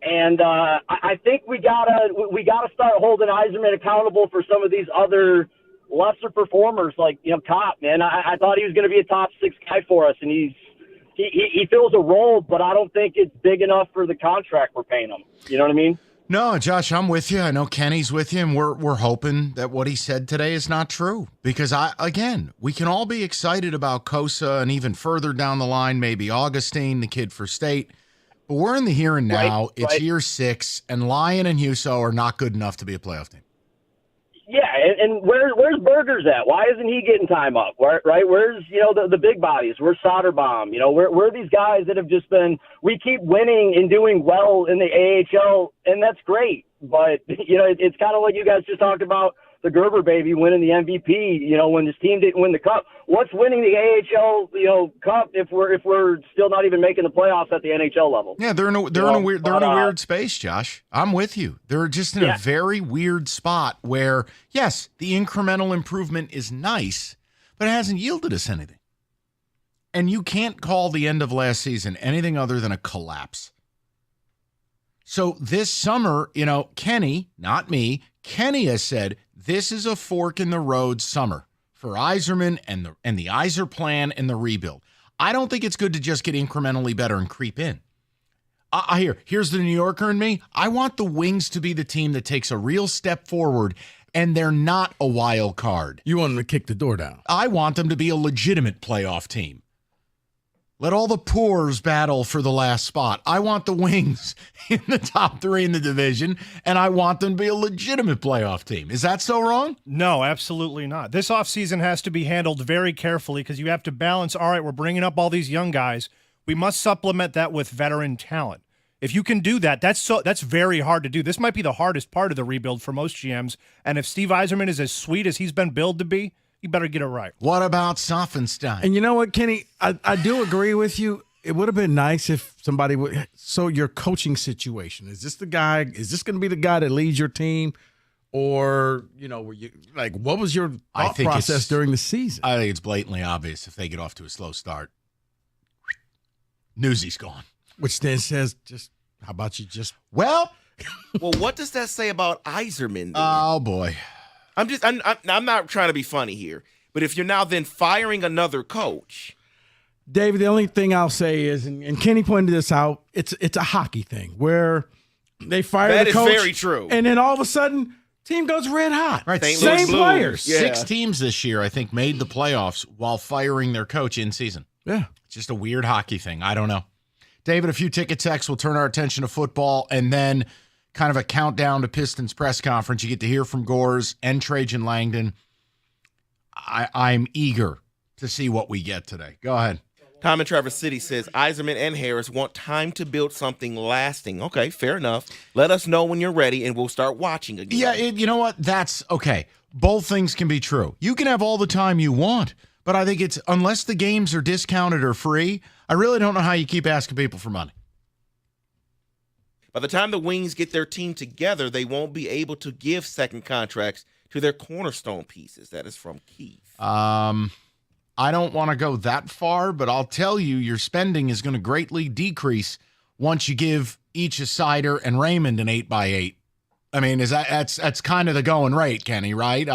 And I think we gotta start holding Yzerman accountable for some of these other lesser performers, like Kopp. Man, I thought he was going to be a top 6 guy for us, and he fills a role, but I don't think it's big enough for the contract we're paying him. You know what I mean? No, Josh, I'm with you. I know Kenny's with you, and we're hoping that what he said today is not true. Because, we can all be excited about Kosa and even further down the line, maybe Augustine, the kid for state. But we're in the here and now. It's year 6, and Lyon and Husso are not good enough to be a playoff team. Yeah, and where's Burgers at? Why isn't he getting time up? Right? Where's the big bodies? Where's Soderbaum? Where are these guys that have just been? We keep winning and doing well in the AHL, and that's great. But it's kind of like you guys just talked about the Gerber baby winning the MVP. When his team didn't win the cup. What's winning the AHL cup if we're still not even making the playoffs at the NHL level? Yeah, they're in a weird space, Josh. I'm with you. They're just in a very weird spot where, yes, the incremental improvement is nice, but it hasn't yielded us anything. And you can't call the end of last season anything other than a collapse. So this summer, Kenny, not me, Kenny has said this is a fork in the road summer for Yzerman and the Yzer plan and the rebuild. I don't think it's good to just get incrementally better and creep in. Here's the New Yorker in me. I want the Wings to be the team that takes a real step forward, and they're not a wild card. You want them to kick the door down. I want them to be a legitimate playoff team. Let all the poors battle for the last spot. I want the Wings in the top 3 in the division, and I want them to be a legitimate playoff team. Is that so wrong? No, absolutely not. This offseason has to be handled very carefully because you have to balance, all right, we're bringing up all these young guys. We must supplement that with veteran talent. If you can do that, that's very hard to do. This might be the hardest part of the rebuild for most GMs, and if Steve Yzerman is as sweet as he's been billed to be, you better get it right. What about Sophenstein? And you know what, Kenny? I do agree with you. It would have been nice if somebody would. So your coaching situation, is this the guy? Is this going to be the guy that leads your team? Or, were you what was your thought process during the season? I think it's blatantly obvious if they get off to a slow start. Newsy's gone. Which then says, how about you just. Well, what does that say about Yzerman? Oh, boy. I'm not trying to be funny here, but if you're now then firing another coach, David, the only thing I'll say is, and Kenny pointed this out, it's a hockey thing where they fire the coach. That is very true. And then all of a sudden, team goes red hot. Right, same players. Yeah. 6 teams this year, I think, made the playoffs while firing their coach in season. Yeah, it's just a weird hockey thing. I don't know. David, a few ticket texts. We'll turn our attention to football, and then kind of a countdown to Pistons press conference. You get to hear from Gores and Trajan Langdon. I'm eager to see what we get today. Go ahead. Tom in Traverse City says Yzerman and Harris want time to build something lasting. Okay, fair enough. Let us know when you're ready, and we'll start watching again. Yeah, you know what? That's okay. Both things can be true. You can have all the time you want, but I think it's unless the games are discounted or free, I really don't know how you keep asking people for money. By the time the Wings get their team together, they won't be able to give second contracts to their cornerstone pieces. That is from Keith. I don't want to go that far, but I'll tell you, your spending is going to greatly decrease once you give each a Seider and Raymond an 8x8. I mean, that's kind of the going rate, Kenny, right?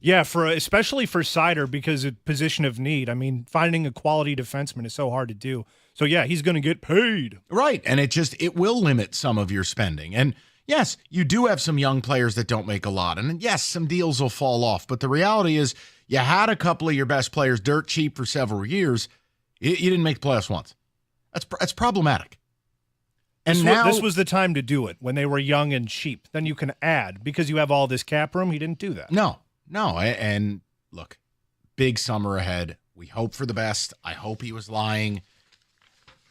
Yeah, especially for Seider because of position of need. I mean, finding a quality defenseman is so hard to do. So yeah, he's going to get paid. Right, and it will limit some of your spending. And yes, you do have some young players that don't make a lot. And yes, some deals will fall off. But the reality is you had a couple of your best players dirt cheap for several years. You didn't make the playoffs once. That's problematic. And this was the time to do it, when they were young and cheap. Then you can add. Because you have all this cap room, he didn't do that. No. And look, big summer ahead. We hope for the best. I hope he was lying.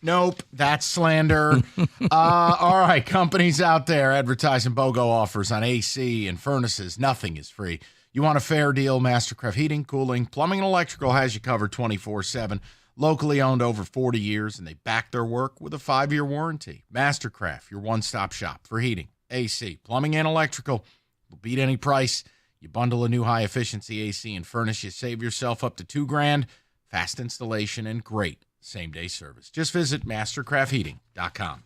Nope, that's slander. All right, companies out there advertising BOGO offers on AC and furnaces. Nothing is free. You want a fair deal? Mastercraft Heating, Cooling, Plumbing, and Electrical has you covered 24/7. Locally owned over 40 years, and they back their work with a 5-year warranty. Mastercraft, your one-stop shop for heating, AC, plumbing, and electrical. Will beat any price. You bundle a new high-efficiency AC and furnace, you save yourself up to $2,000. Fast installation and great same-day service. Just visit mastercraftheating.com.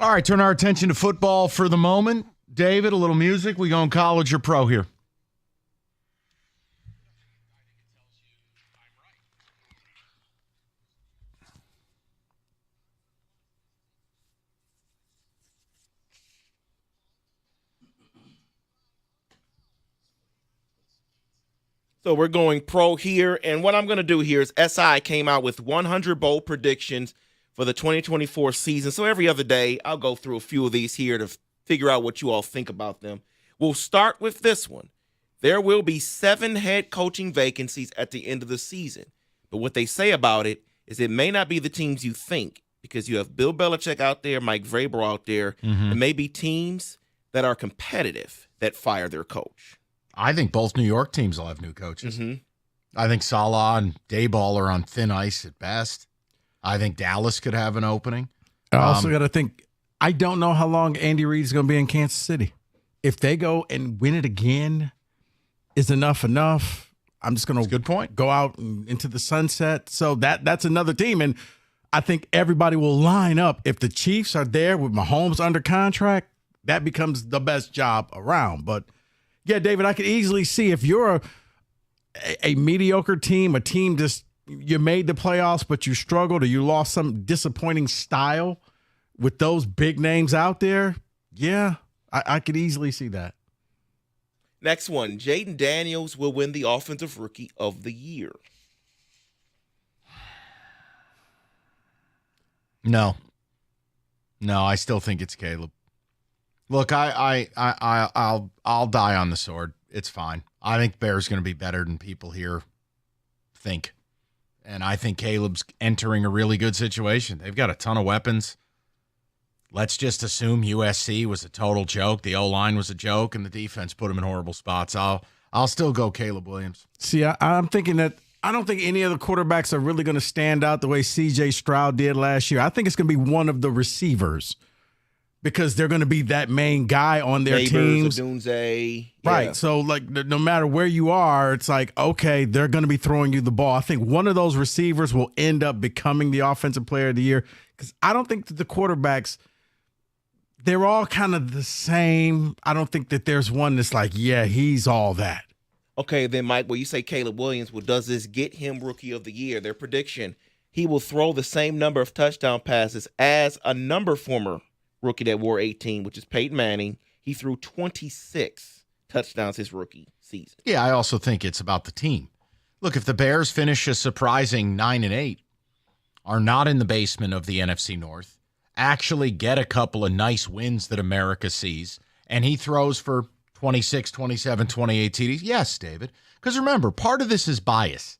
All right, turn our attention to football for the moment. David, a little music. We going college or pro here? So we're going pro here, and what I'm going to do here is SI came out with 100 bold predictions for the 2024 season. So every other day, I'll go through a few of these here to figure out what you all think about them. We'll start with this one. There will be 7 head coaching vacancies at the end of the season. But what they say about it is it may not be the teams you think, because you have Bill Belichick out there, Mike Vrabel out there, and maybe teams that are competitive that fire their coach. I think both New York teams will have new coaches. I think Salah and Dayball are on thin ice at best. I think Dallas could have an opening. I also got to think, I don't know how long Andy Reid is going to be in Kansas City. If they go and win it again, is enough? I'm just going to good point. Go out into the sunset. So that's another team. And I think everybody will line up. If the Chiefs are there with Mahomes under contract, that becomes the best job around. But yeah, David, I could easily see if you're a mediocre team, a team just you made the playoffs, but you struggled or you lost some disappointing style with those big names out there. Yeah, I could easily see that. Next one, Jaden Daniels will win the Offensive Rookie of the Year. No, I still think it's Caleb. Look, I'll die on the sword. It's fine. I think Bear's going to be better than people here think. And I think Caleb's entering a really good situation. They've got a ton of weapons. Let's just assume USC was a total joke. The O-line was a joke, and the defense put them in horrible spots. I'll still go Caleb Williams. See, I'm thinking that I don't think any of the quarterbacks are really going to stand out the way C.J. Stroud did last year. I think it's going to be one of the receivers because they're going to be that main guy on their teams. Odunze. Right. Yeah. So, like, no matter where you are, it's like, okay, they're going to be throwing you the ball. I think one of those receivers will end up becoming the offensive player of the year because I don't think that the quarterbacks, they're all kind of the same. I don't think that there's one that's like, yeah, he's all that. Okay, then, Mike, well, you say Caleb Williams. Well, does this get him Rookie of the Year? Their prediction, he will throw the same number of touchdown passes as a former rookie that wore 18, which is Peyton Manning. He threw 26 touchdowns his rookie season. Yeah, I also think it's about the team. Look, if the Bears finish a surprising 9-8, are not in the basement of the NFC North, actually get a couple of nice wins that America sees, and he throws for 26, 27, 28 TDs. Yes, David. Because remember, part of this is bias.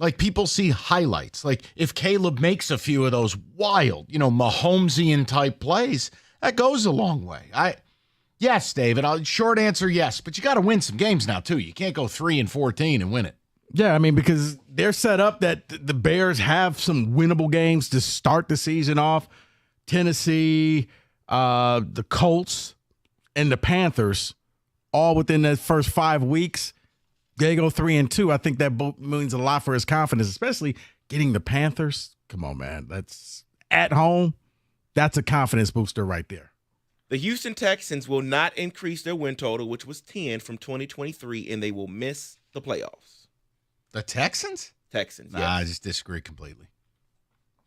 Like, people see highlights. Like, if Caleb makes a few of those wild, Mahomesian type plays, that goes a long way. Yes, David. Short answer, yes. But you got to win some games now, too. You can't go 3-14 and win it. Yeah, I mean, because they're set up that the Bears have some winnable games to start the season off. Tennessee, the Colts, and the Panthers, all within the first 5 weeks. They go 3-2. I think that means a lot for his confidence, especially getting the Panthers. Come on, man. That's at home. That's a confidence booster right there. The Houston Texans will not increase their win total, which was 10 from 2023, and they will miss the playoffs. The Texans? Texans, yes. Nah, I just disagree completely.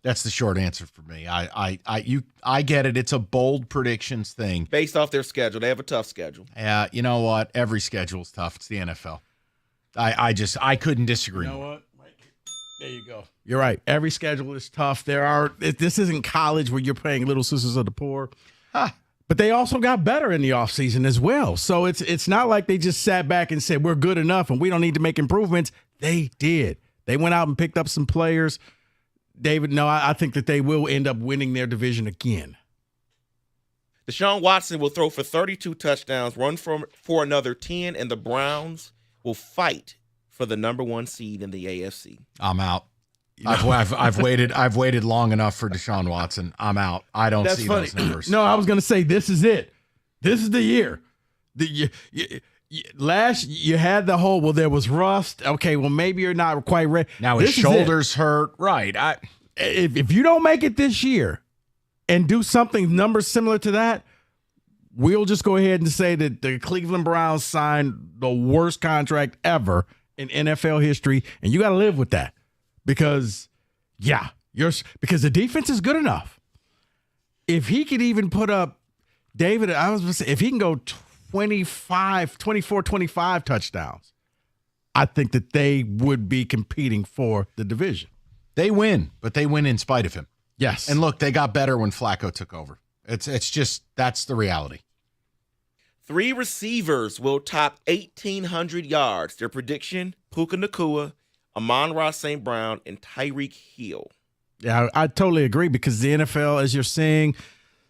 That's the short answer for me. I get it. It's a bold predictions thing. Based off their schedule. They have a tough schedule. Yeah, you know what? Every schedule's tough. It's the NFL. I couldn't disagree. You know what? There you go. You're right. Every schedule is tough. This isn't college where you're playing Little Sisters of the Poor. But they also got better in the offseason as well. So it's not like they just sat back and said, we're good enough and we don't need to make improvements. They did. They went out and picked up some players. David, no, I think that they will end up winning their division again. Deshaun Watson will throw for 32 touchdowns, run for another 10, and the Browns will fight for the number 1 seed in the AFC. I'm out. I've waited long enough for Deshaun Watson. I'm out. I don't see those numbers. No, I was going to say this is it. This is the year. Last you had the whole, well, there was rust. Okay, well, maybe you're not quite ready. Now his shoulders hurt. Right. If you don't make it this year, and do something numbers similar to that, we'll just go ahead and say that the Cleveland Browns signed the worst contract ever in NFL history, and you got to live with that because, because the defense is good enough. If he could even put up, David, I was going to say, if he can go 24, 25 touchdowns, I think that they would be competing for the division. They win, but they win in spite of him. Yes. And look, they got better when Flacco took over. It's just, that's the reality. 3 receivers will top 1,800 yards. Their prediction, Puka Nacua, Amon-Ra St. Brown, and Tyreek Hill. Yeah, I totally agree because the NFL, as you're seeing,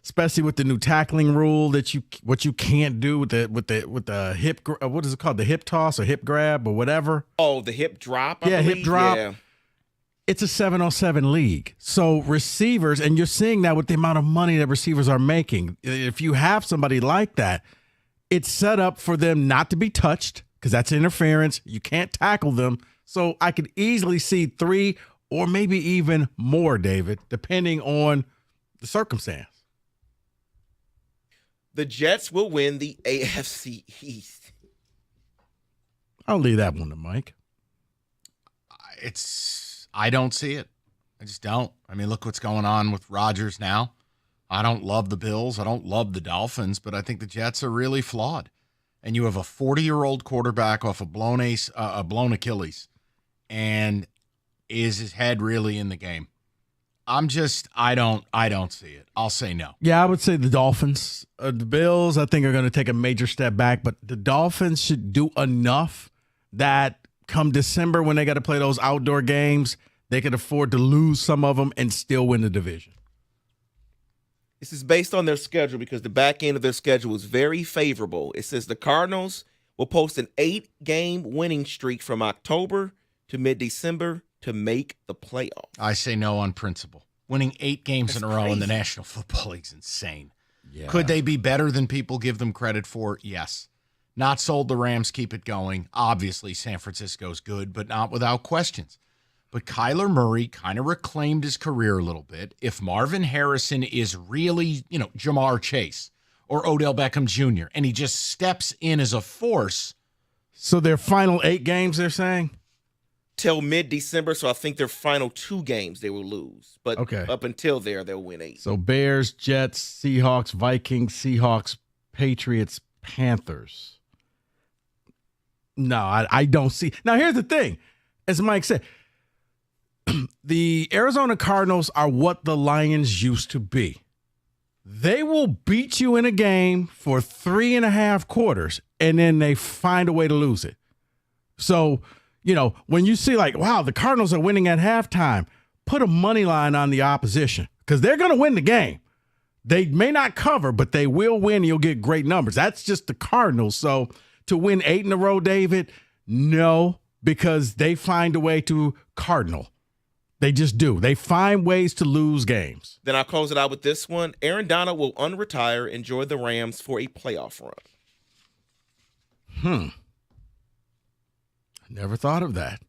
especially with the new tackling rule, what you can't do with the hip, what is it called, the hip toss or hip grab or whatever. Oh, the hip drop. I hip believe? drop. Yeah. It's a 7-on-7 league. So receivers, and you're seeing that with the amount of money that receivers are making. If you have somebody like that, it's set up for them not to be touched because that's interference. You can't tackle them. So I could easily see 3 or maybe even more, David, depending on the circumstance. The Jets will win the AFC East. I'll leave that one to Mike. I don't see it. I just don't. I mean, look what's going on with Rodgers now. I don't love the Bills. I don't love the Dolphins, but I think the Jets are really flawed. And you have a 40-year-old quarterback off a blown Achilles. And is his head really in the game? I don't see it. I'll say no. Yeah, I would say the Dolphins. The Bills, I think, are going to take a major step back, but the Dolphins should do enough that come December when they got to play those outdoor games, they could afford to lose some of them and still win the division. This is based on their schedule because the back end of their schedule is very favorable. It says the Cardinals will post an 8-game winning streak from October to mid-December to make the playoffs. I say no on principle. Winning 8 games in a row in the National Football League is insane. Yeah. Could they be better than people give them credit for? Yes. Not sold the Rams, keep it going. Obviously, San Francisco's good, but not without questions. But Kyler Murray kind of reclaimed his career a little bit. If Marvin Harrison is really, Jamar Chase or Odell Beckham Jr., and he just steps in as a force. So their final 8 games, they're saying? Till mid-December, so I think their final 2 games they will lose. But up until there, they'll win 8. So Bears, Jets, Seahawks, Vikings, Seahawks, Patriots, Panthers. No, I don't see. Now, here's the thing. As Mike said, the Arizona Cardinals are what the Lions used to be. They will beat you in a game for 3.5 quarters, and then they find a way to lose it. So, when you see wow, the Cardinals are winning at halftime, put a money line on the opposition because they're going to win the game. They may not cover, but they will win. And you'll get great numbers. That's just the Cardinals. So to win 8 in a row, David, no, because they find a way to cardinal. They just do. They find ways to lose games. Then I'll close it out with this one. Aaron Donald will unretire and join the Rams for a playoff run. Never thought of that.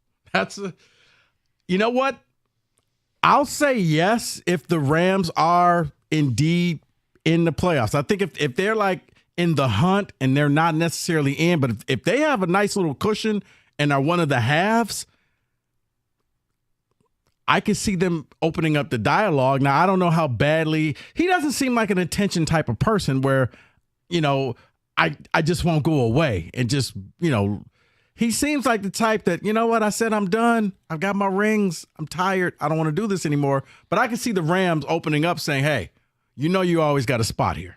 You know what? I'll say yes if the Rams are indeed in the playoffs. I think if they're in the hunt and they're not necessarily in, but if they have a nice little cushion and are one of the halves, I could see them opening up the dialogue. Now, I don't know how badly – he doesn't seem like an attention type of person where, I just won't go away and just, he seems like the type that, you know what, I said I'm done. I've got my rings. I'm tired. I don't want to do this anymore. But I can see the Rams opening up saying, hey, you always got a spot here.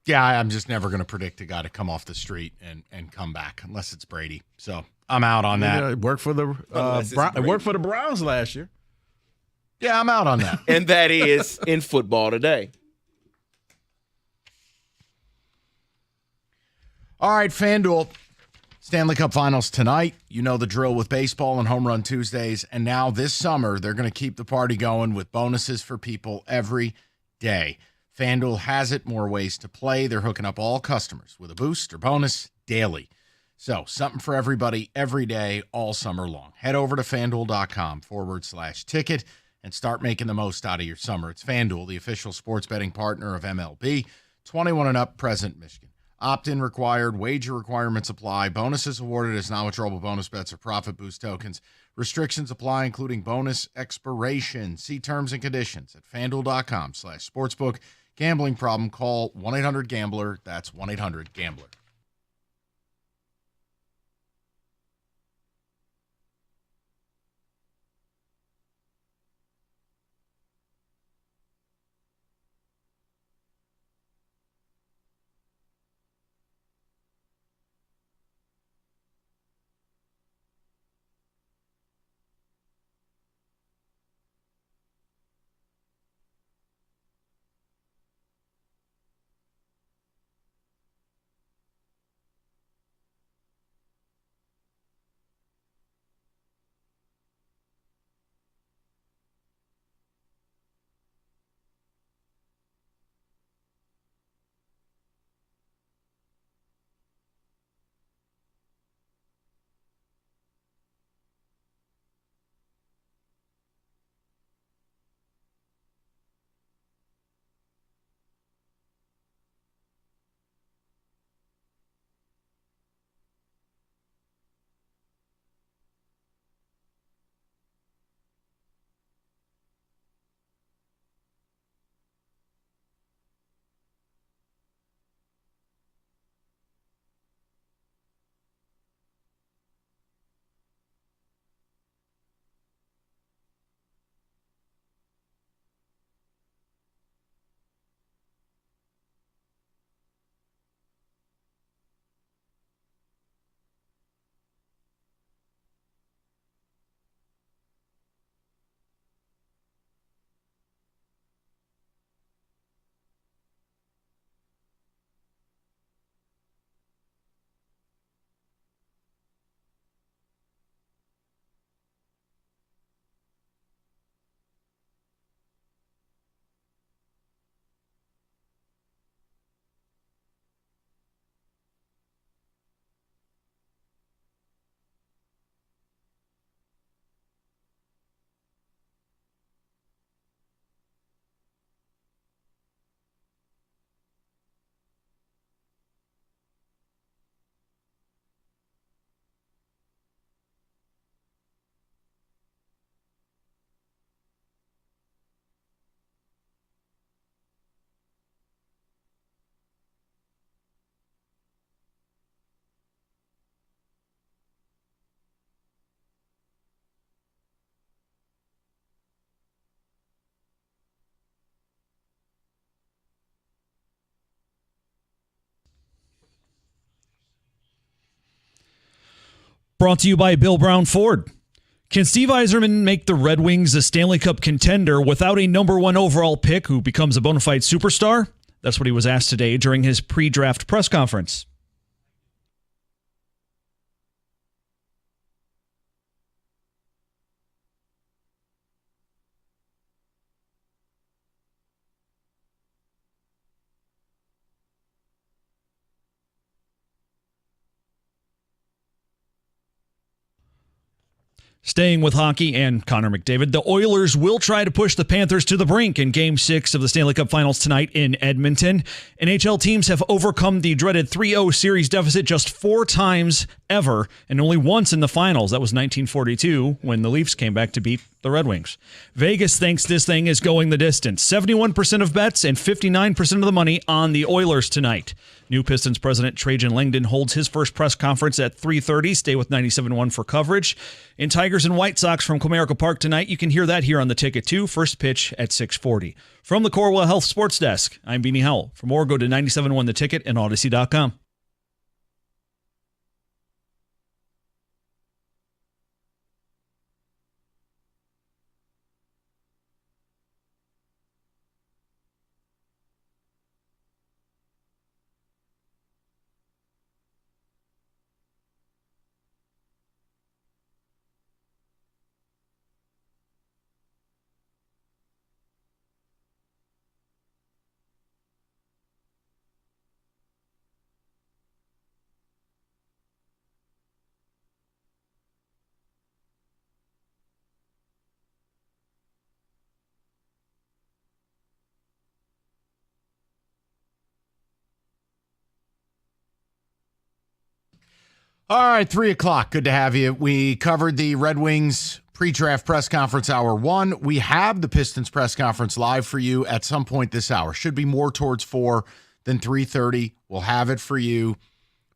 Yeah, I'm just never going to predict a guy to come off the street and come back unless it's Brady. So I'm out on that. It worked for the Browns last year. Yeah, I'm out on that. And that is in football today. All right, FanDuel. Stanley Cup Finals tonight. You know the drill with baseball and Home Run Tuesdays. And now this summer, they're going to keep the party going with bonuses for people every day. FanDuel has it, more ways to play. They're hooking up all customers with a boost or bonus daily. So something for everybody every day, all summer long. Head over to FanDuel.com/ticket and start making the most out of your summer. It's FanDuel, the official sports betting partner of MLB. 21 and up, present Michigan. Opt-in required, wager requirements apply. Bonuses awarded as non-withdrawable bonus bets or profit boost tokens. Restrictions apply, including bonus expiration. See terms and conditions at FanDuel.com/sportsbook. Gambling problem, call 1-800-GAMBLER. That's 1-800-GAMBLER. Brought to you by Bill Brown Ford. Can Steve Yzerman make the Red Wings a Stanley Cup contender without a number one overall pick who becomes a bona fide superstar? That's what he was asked today during his pre-draft press conference. Staying with hockey and Connor McDavid, the Oilers will try to push the Panthers to the brink in Game 6 of the Stanley Cup Finals tonight in Edmonton. NHL teams have overcome the dreaded 3-0 series deficit just 4 times ever, and only once in the finals. That was 1942 when the Leafs came back to beat the Red Wings. Vegas thinks this thing is going the distance. 71% of bets and 59% of the money on the Oilers tonight. New Pistons president Trajan Langdon holds his first press conference at 3:30. Stay with 97.1 for coverage. In Tigers and White Sox from Comerica Park tonight, you can hear that here on the ticket too. First pitch at 6:40. From the Corwell Health Sports Desk, I'm Beanie Howell. For more, go to 97.1 The Ticket and Odyssey.com. All right, 3 o'clock. Good to have you. We covered the Red Wings pre-draft press conference hour 1. We have the Pistons press conference live for you at some point this hour. Should be more towards 4 than 3:30. We'll have it for you.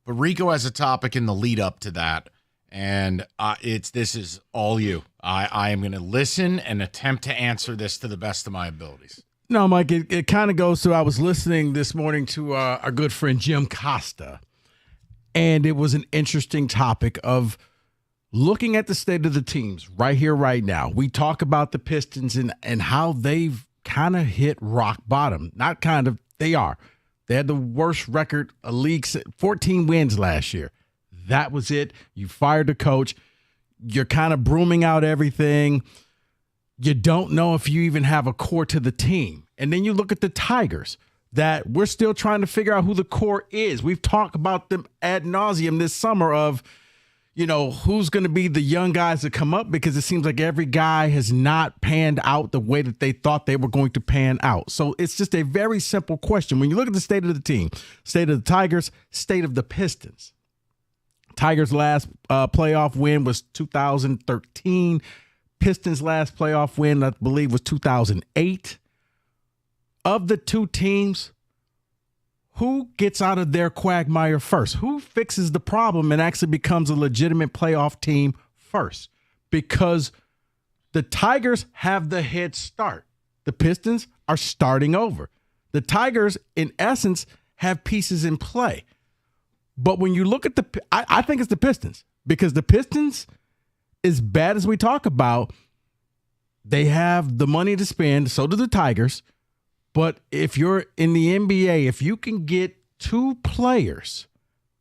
But Rico has a topic in the lead up to that, and this is all you. I am going to listen and attempt to answer this to the best of my abilities. No, Mike, it kind of goes to, I was listening this morning to our good friend Jim Costa, and it was an interesting topic of looking at the state of the teams right here, right now. We talk about the Pistons and how they've kind of hit rock bottom. Not kind of, they are. They had the worst record, a league, 14 wins last year. That was it. You fired the coach. You're kind of brooming out everything. You don't know if you even have a core to the team. And then you look at the Tigers, that we're still trying to figure out who the core is. We've talked about them ad nauseum this summer of, who's going to be the young guys that come up, because it seems like every guy has not panned out the way that they thought they were going to pan out. So it's just a very simple question. When you look at the state of the team, state of the Tigers, state of the Pistons. Tigers' last playoff win was 2013. Pistons' last playoff win, I believe, was 2008. Of the two teams, who gets out of their quagmire first? Who fixes the problem and actually becomes a legitimate playoff team first? Because the Tigers have the head start. The Pistons are starting over. The Tigers, in essence, have pieces in play. But when you look at I think it's the Pistons, because the Pistons, as bad as we talk about, they have the money to spend. So do the Tigers. But if you're in the NBA, if you can get 2 players,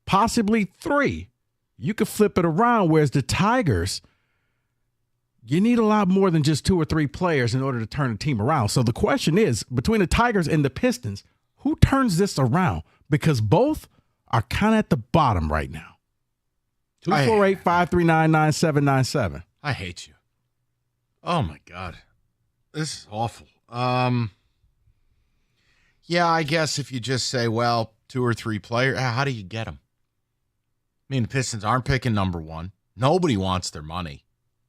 possibly 3, you could flip it around. Whereas the Tigers, you need a lot more than just 2 or 3 players in order to turn the team around. So the question is, between the Tigers and the Pistons, who turns this around? Because both are kind of at the bottom right now. 248-539-9797. I hate you. Oh, my God. This is awful. Yeah, I guess if you just say, 2 or 3 players, how do you get them? I mean, the Pistons aren't picking number 1. Nobody wants their money.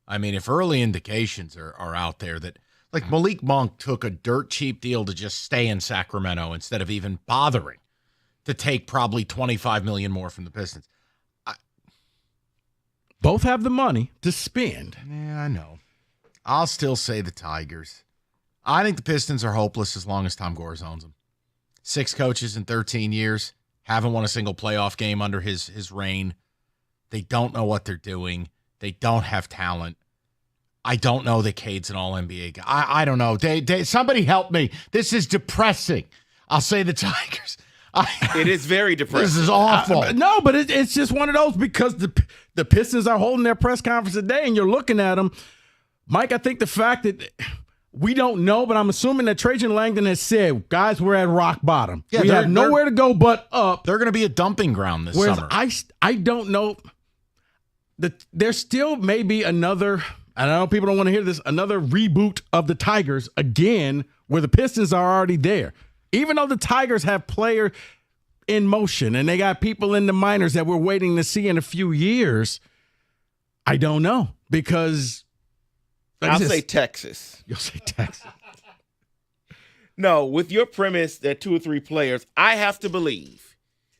I mean, if early indications are out there that, like, Malik Monk took a dirt cheap deal to just stay in Sacramento instead of even bothering to take probably $25 million more from the Pistons. Both have the money to spend. Yeah, I know. I'll still say the Tigers. I think the Pistons are hopeless as long as Tom Gores owns them. 6 coaches in 13 years, haven't won a single playoff game under his reign. They don't know what they're doing. They don't have talent. I don't know that Cade's an all-NBA guy. I don't know. Somebody help me. This is depressing. I'll say the Tigers. It is very depressing. This is awful. No, but it's just one of those, because the Pistons are holding their press conference today and you're looking at them. Mike, I think the fact that we don't know, but I'm assuming that Trajan Langdon has said, guys, we're at rock bottom. Yeah, we have nowhere to go but up. They're going to be a dumping ground this summer. I don't know. There still may be another, and I know people don't want to hear this, another reboot of the Tigers again, where the Pistons are already there. Even though the Tigers have player in motion and they got people in the minors that we're waiting to see in a few years, I don't know, because I'll say Texas. You'll say Texas. No, with your premise that 2 or 3 players, I have to believe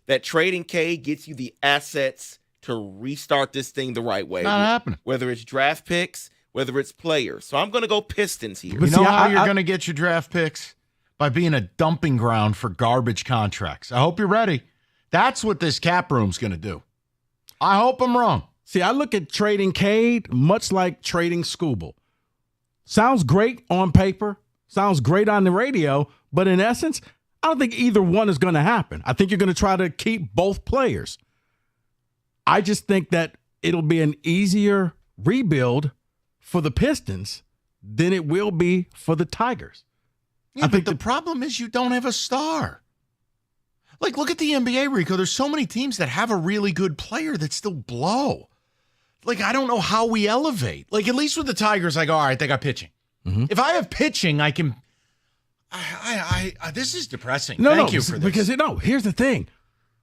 that trading Cade gets you the assets to restart this thing the right way. Not happening. Whether it's draft picks, whether it's players. So I'm going to go Pistons here. You know how you're going to get your draft picks? By being a dumping ground for garbage contracts. I hope you're ready. That's what this cap room's going to do. I hope I'm wrong. See, I look at trading Cade much like trading Skubal. Sounds great on paper, sounds great on the radio, but in essence, I don't think either one is going to happen. I think you're going to try to keep both players. I just think that it'll be an easier rebuild for the Pistons than it will be for the Tigers. Yeah, I think the problem is you don't have a star. Like, look at the NBA, Rico. There's so many teams that have a really good player that still blow. Like, I don't know how we elevate. Like, at least with the Tigers, I go, all right, they got pitching. Mm-hmm. If I have pitching, I can. This is depressing. Thank you for this. Because here's the thing.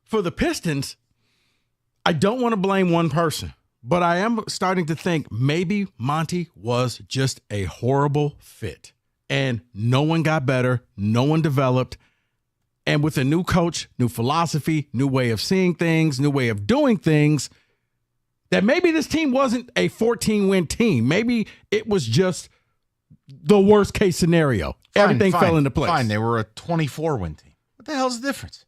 For the Pistons, I don't want to blame one person, but I am starting to think maybe Monty was just a horrible fit. And no one got better. No one developed. And with a new coach, new philosophy, new way of seeing things, new way of doing things, that maybe this team wasn't a 14-win team. Maybe it was just the worst case scenario. Everything fell into place. Fine, they were a 24-win team. What the hell's the difference?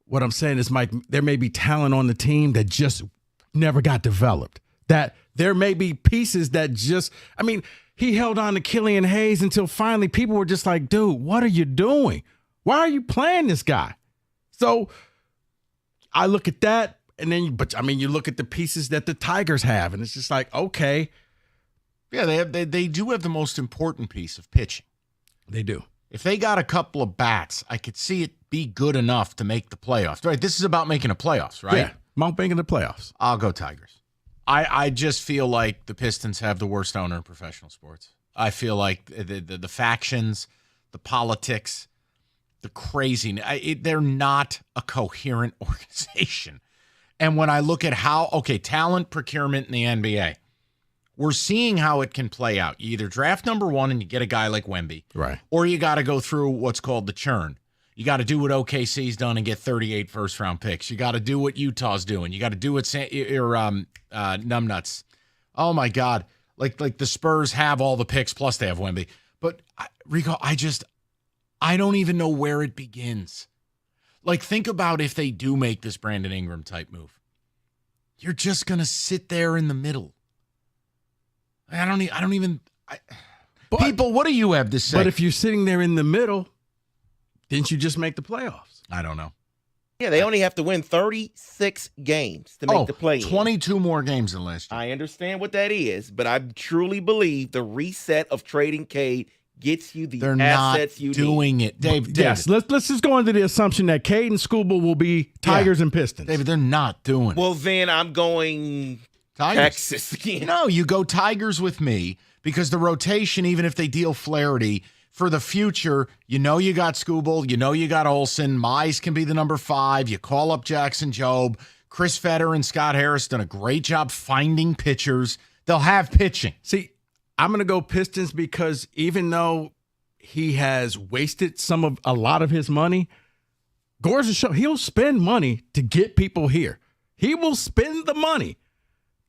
What I'm saying is, Mike, there may be talent on the team that just never got developed. That there may be pieces that just, I mean, he held on to Killian Hayes until finally people were just like, dude, what are you doing? Why are you playing this guy? So I look at that, and then, you look at the pieces that the Tigers have, and it's just like, okay. Yeah, they do have the most important piece of pitching. They do. If they got a couple of bats, I could see it be good enough to make the playoffs. Right? This is about making the playoffs, right? Yeah, making the playoffs. I'll go Tigers. I just feel like the Pistons have the worst owner in professional sports. I feel like the factions, the politics, the craziness, they're not a coherent organization. And when I look at talent procurement in the NBA, we're seeing how it can play out. You either draft number one and you get a guy like Wemby, right? Or you got to go through what's called the churn. You got to do what OKC's done and get 38 first-round picks. You got to do what Utah's doing. You got to do what Numbnuts. Oh, my God. Like the Spurs have all the picks, plus they have Wemby. But, Rico, I don't even know where it begins. Like, think about if they do make this Brandon Ingram type move. You're just going to sit there in the middle. People, what do you have to say? But if you're sitting there in the middle, didn't you just make the playoffs? I don't know. Yeah, they only have to win 36 games to make the play-in. 22 more games than last year. I understand what that is, but I truly believe the reset of trading Cade gets you the assets you need. They're not doing it. Dave, yes, let's just go into the assumption that Cade and Scooble will be Tigers and Pistons. David, they're not doing it. Well, then I'm going Texas again. No, you go Tigers with me because the rotation, even if they deal Flaherty, for the future, you got Scooble, you got Olsen, Mize can be the number 5, you call up Jackson Jobe, Chris Fetter and Scott Harris done a great job finding pitchers. They'll have pitching. See, I'm going to go Pistons because even though he has wasted a lot of his money, Gore's a show. He'll spend money to get people here. He will spend the money.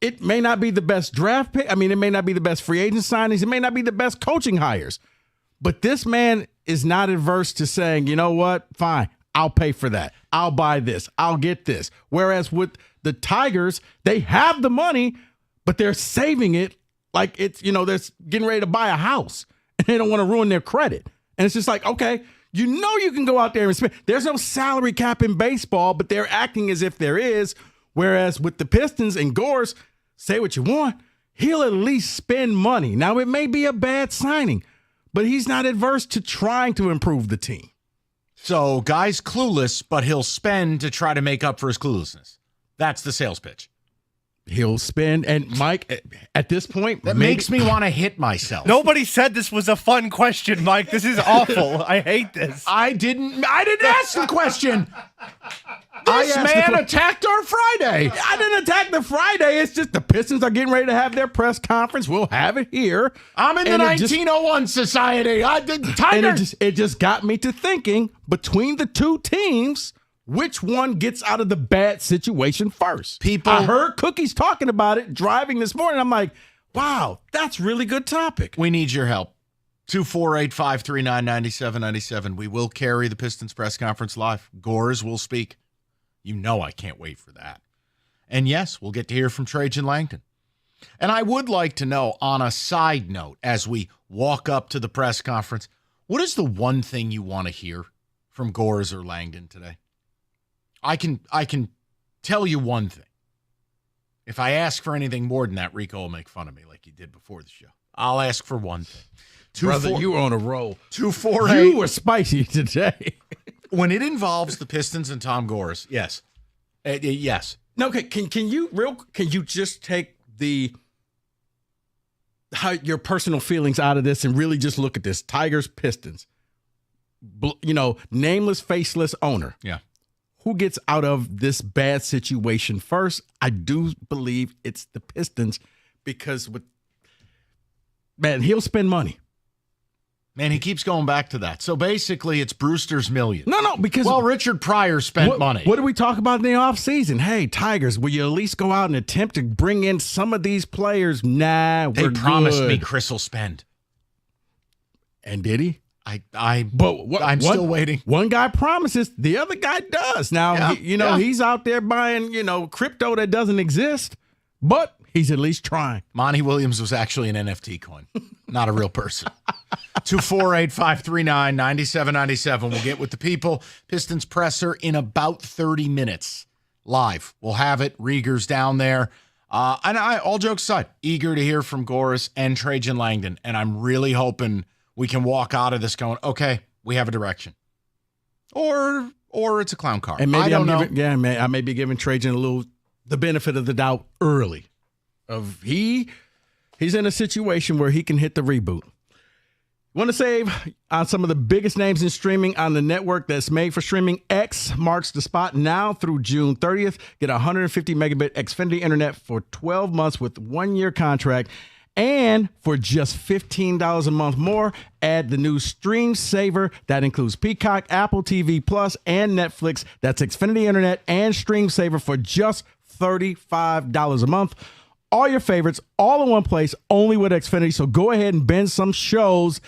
It may not be the best draft pick. I mean, it may not be the best free agent signings. It may not be the best coaching hires. But this man is not adverse to saying, you know what? Fine. I'll pay for that. I'll buy this. I'll get this. Whereas with the Tigers, they have the money, but they're saving it like it's, they're getting ready to buy a house and they don't want to ruin their credit. And it's just like, okay, you can go out there and spend. There's no salary cap in baseball, but they're acting as if there is. Whereas with the Pistons and Gore's, say what you want, he'll at least spend money. Now, it may be a bad signing, but he's not adverse to trying to improve the team. So, guy's clueless, but he'll spend to try to make up for his cluelessness. That's the sales pitch. He'll spend. And, Mike, at this point, that makes me want to hit myself. Nobody said this was a fun question, Mike. This is awful. I hate this. I didn't ask the question. This man attacked our Friday. I didn't attack the Friday. It's just the Pistons are getting ready to have their press conference. We'll have it here. I'm in the 1901 society. It just got me to thinking, between the two teams, which one gets out of the bad situation first? I heard Cookies talking about it driving this morning. I'm like, wow, that's really good topic. We need your help. 248-539-9797. We will carry the Pistons press conference live. Gores will speak. I can't wait for that. And yes, we'll get to hear from Trajan Langdon. And I would like to know, on a side note, as we walk up to the press conference, what is the one thing you want to hear from Gores or Langdon today? I can tell you one thing. If I ask for anything more than that, Rico will make fun of me like he did before the show. I'll ask for one thing. Brother, you were on a roll. 248. You were spicy today. When it involves the Pistons and Tom Gores, yes. Yes. No, okay, can you just take your personal feelings out of this and really just look at this? Tigers, Pistons. Nameless, faceless owner. Yeah. who gets out of this bad situation first, I do believe it's the Pistons because he'll spend money. Man, he keeps going back to that. So basically, it's Brewster's million. No, because Richard Pryor spent money. What do we talk about in the offseason? Hey, Tigers, will you at least go out and attempt to bring in some of these players? Nah, they we're promised good. me Chris will spend. And did he? I'm still waiting. One guy promises, the other guy does. Now, he's out there buying, crypto that doesn't exist, but he's at least trying. Monty Williams was actually an NFT coin, not a real person. 248-539-9797. We'll get with the people. Pistons presser in about 30 minutes. Live. We'll have it. Rieger's down there. And all jokes aside, eager to hear from Goris and Trajan Langdon. And I'm really hoping we can walk out of this going, okay, we have a direction. Or it's a clown car. And maybe I don't know. I may be giving Trajan the benefit of the doubt early. He's in a situation where he can hit the reboot. Want to save on some of the biggest names in streaming on the network that's made for streaming? X marks the spot now through June 30th. Get 150 megabit Xfinity internet for 12 months with 1-year contract. And for just $15 a month more, add the new Stream Saver. That includes Peacock, Apple TV Plus, and Netflix. That's Xfinity internet and Stream Saver for just $35 a month. All your favorites, all in one place, only with Xfinity. So go ahead and binge some shows.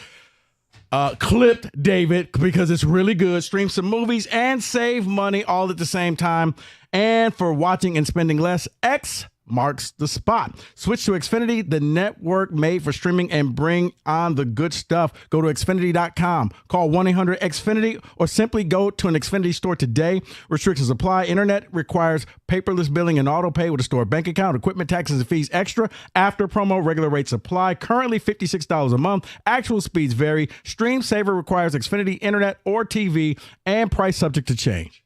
Clipped, David, because it's really good. Stream some movies and save money all at the same time. And for watching and spending less, X marks the spot. Switch to Xfinity, the network made for streaming, and bring on the good stuff. Go to Xfinity.com. Call 1-800-XFINITY or simply go to an Xfinity store today. Restrictions apply. Internet requires paperless billing and auto pay with a store bank account. Equipment taxes and fees extra. After promo, regular rates apply. Currently $56 a month. Actual speeds vary. Stream Saver requires Xfinity internet or TV and price subject to change.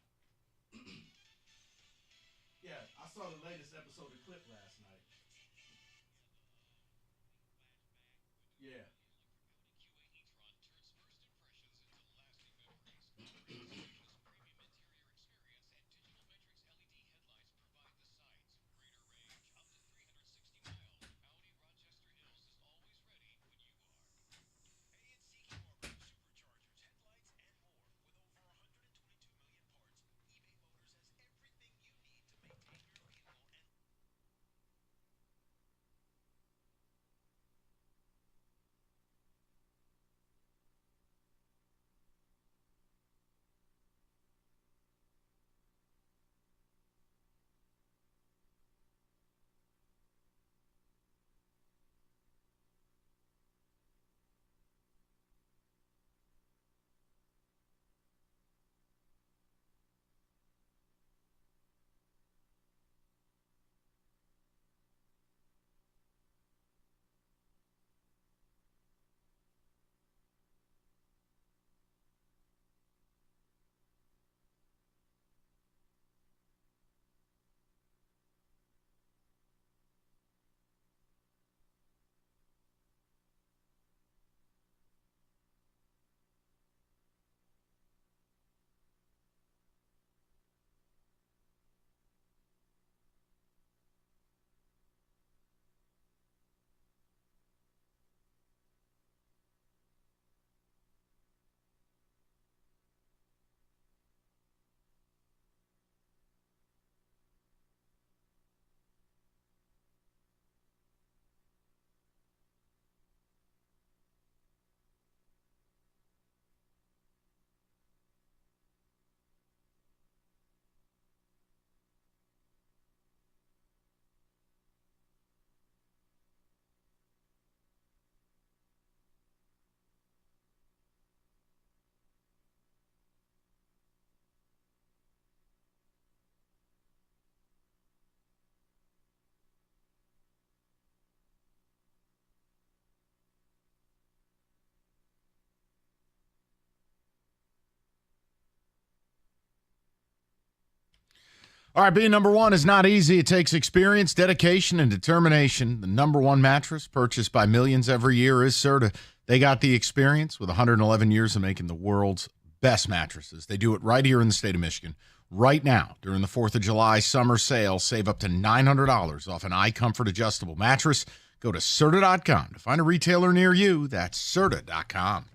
All right, being number one is not easy. It takes experience, dedication, and determination. The number one mattress purchased by millions every year is Serta. They got the experience with 111 years of making the world's best mattresses. They do it right here in the state of Michigan. Right now, during the 4th of July summer sale, save up to $900 off an iComfort adjustable mattress. Go to Serta.com to find a retailer near you. That's Serta.com.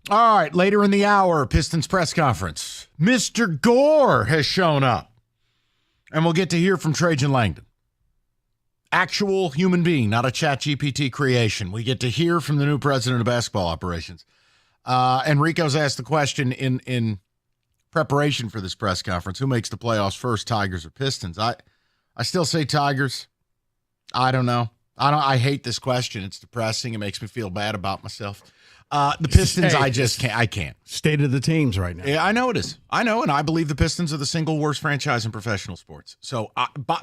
All right, later in the hour, Pistons press conference. Mr. Gore has shown up. And we'll get to hear from Trajan Langdon. Actual human being, not a ChatGPT creation. We get to hear from the new president of basketball operations. Enrico's asked the question in preparation for this press conference, who makes the playoffs first, Tigers or Pistons? I still say Tigers. I don't know. I hate this question. It's depressing. It makes me feel bad about myself. The Pistons, I can't. State of the teams right now. Yeah, I know it is. I know, and I believe the Pistons are the single worst franchise in professional sports. So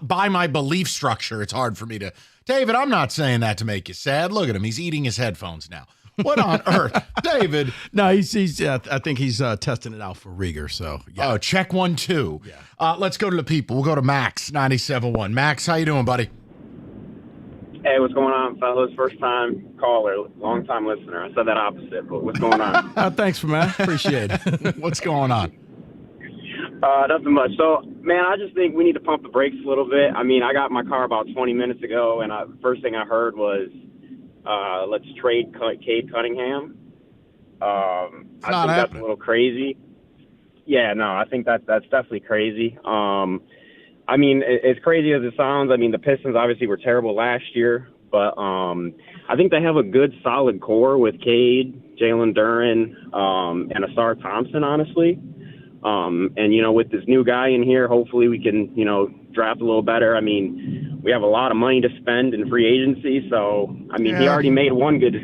by my belief structure, it's hard for me to... David, I'm not saying that to make you sad. Look at him. He's eating his headphones now. What on earth? David. No, he's I think he's testing it out for Rieger. So, yeah. Oh, check 1, 2. Yeah. Let's go to the people. We'll go to Max, 97.1. Max, how you doing, buddy? Hey, what's going on, fellas? First time caller, long time listener. I said that opposite, but what's going on? Thanks, man. Appreciate it. What's going on? Nothing much. So, man, I just think we need to pump the brakes a little bit. I mean, I got in my car about 20 minutes ago, and first thing I heard was, let's trade Cade Cunningham. I think that's a little crazy. Yeah, no, I think that's definitely crazy. I mean, as crazy as it sounds, I mean, the Pistons obviously were terrible last year, but I think they have a good, solid core with Cade, Jalen Duren, and Asar Thompson, honestly. And, you know, with this new guy in here, hopefully we can, you know, draft a little better. I mean, we have a lot of money to spend in free agency, so, I mean, he already made one good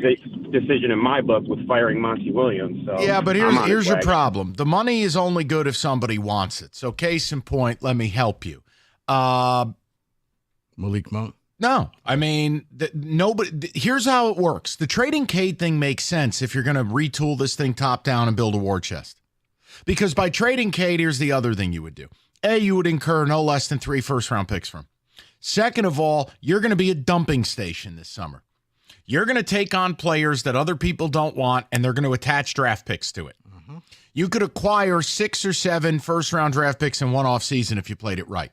decision in my book with firing Monty Williams. So yeah, but here's your problem. The money is only good if somebody wants it. So case in point, let me help you. Malik Monk? No, I mean, here's how it works. The trading Cade thing makes sense if you're going to retool this thing top down and build a war chest. Because by trading Cade, here's the other thing you would do. A, you would incur no less than 3 first-round picks from him. Second of all, you're going to be a dumping station this summer. You're going to take on players that other people don't want, and they're going to attach draft picks to it. Mm-hmm. You could acquire 6 or 7 first-round draft picks in one offseason if you played it right.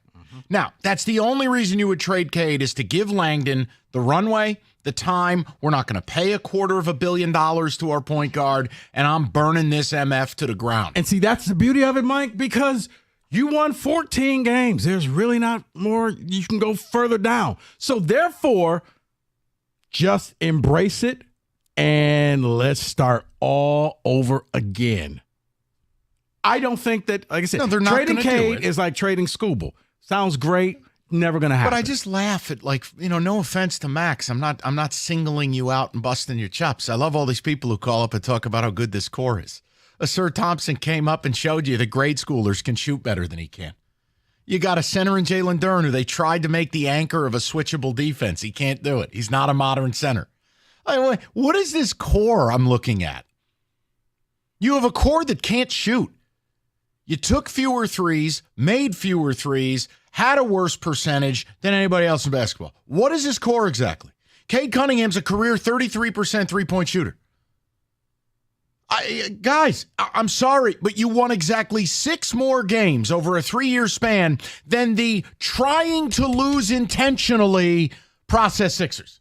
Now, that's the only reason you would trade Cade is to give Langdon the runway, the time. We're not going to pay $250 million to our point guard, and I'm burning this MF to the ground. And see, that's the beauty of it, Mike, because you won 14 games. There's really not more. You can go further down. So therefore, just embrace it, and let's start all over again. I don't think that, like I said, trading Cade is like trading Scooble. Sounds great. Never going to happen. But I just laugh at, like, you know, no offense to Max. I'm not singling you out and busting your chops. I love all these people who call up and talk about how good this core is. Asar Thompson came up and showed you that grade schoolers can shoot better than he can. You got a center in Jalen Duren who they tried to make the anchor of a switchable defense. He can't do it. He's not a modern center. What is this core I'm looking at? You have a core that can't shoot. You took fewer threes, made fewer threes, had a worse percentage than anybody else in basketball. What is this core exactly? Cade Cunningham's a career 33% three-point shooter. Guys, I'm sorry, but you won exactly 6 more games over a 3-year span than the trying to lose intentionally process Sixers.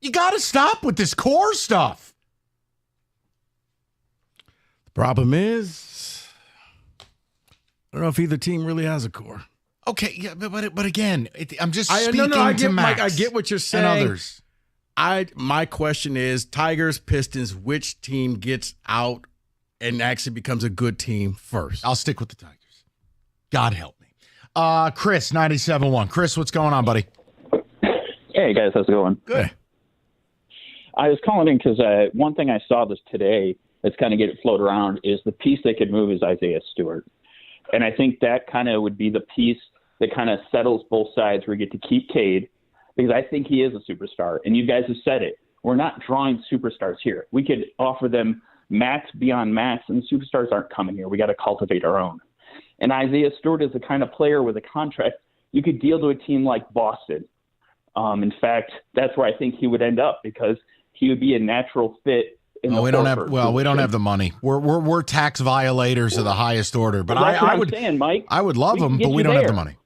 You got to stop with this core stuff. The problem is, I don't know if either team really has a core. Okay, yeah, but again, I'm just speaking I get, to Max. Mike, I get what you're saying. And others. My question is, Tigers, Pistons, which team gets out and actually becomes a good team first? I'll stick with the Tigers. God help me. Chris, 97.1. Chris, what's going on, buddy? Hey, guys. How's it going? Good. I was calling in because one thing I saw this today that's kind of getting floated around is the piece they could move is Isaiah Stewart. And I think that kind of would be the piece that kind of settles both sides where you get to keep Cade, because I think he is a superstar. And you guys have said it. We're not drawing superstars here. We could offer them max beyond max, and the superstars aren't coming here. We got to cultivate our own. And Isaiah Stewart is the kind of player with a contract you could deal to a team like Boston. In fact, that's where I think he would end up because he would be a natural fit. We don't have the money. We're tax violators of the highest order. But that's what I would, I'm saying, Mike. I would love him, but we don't have the money.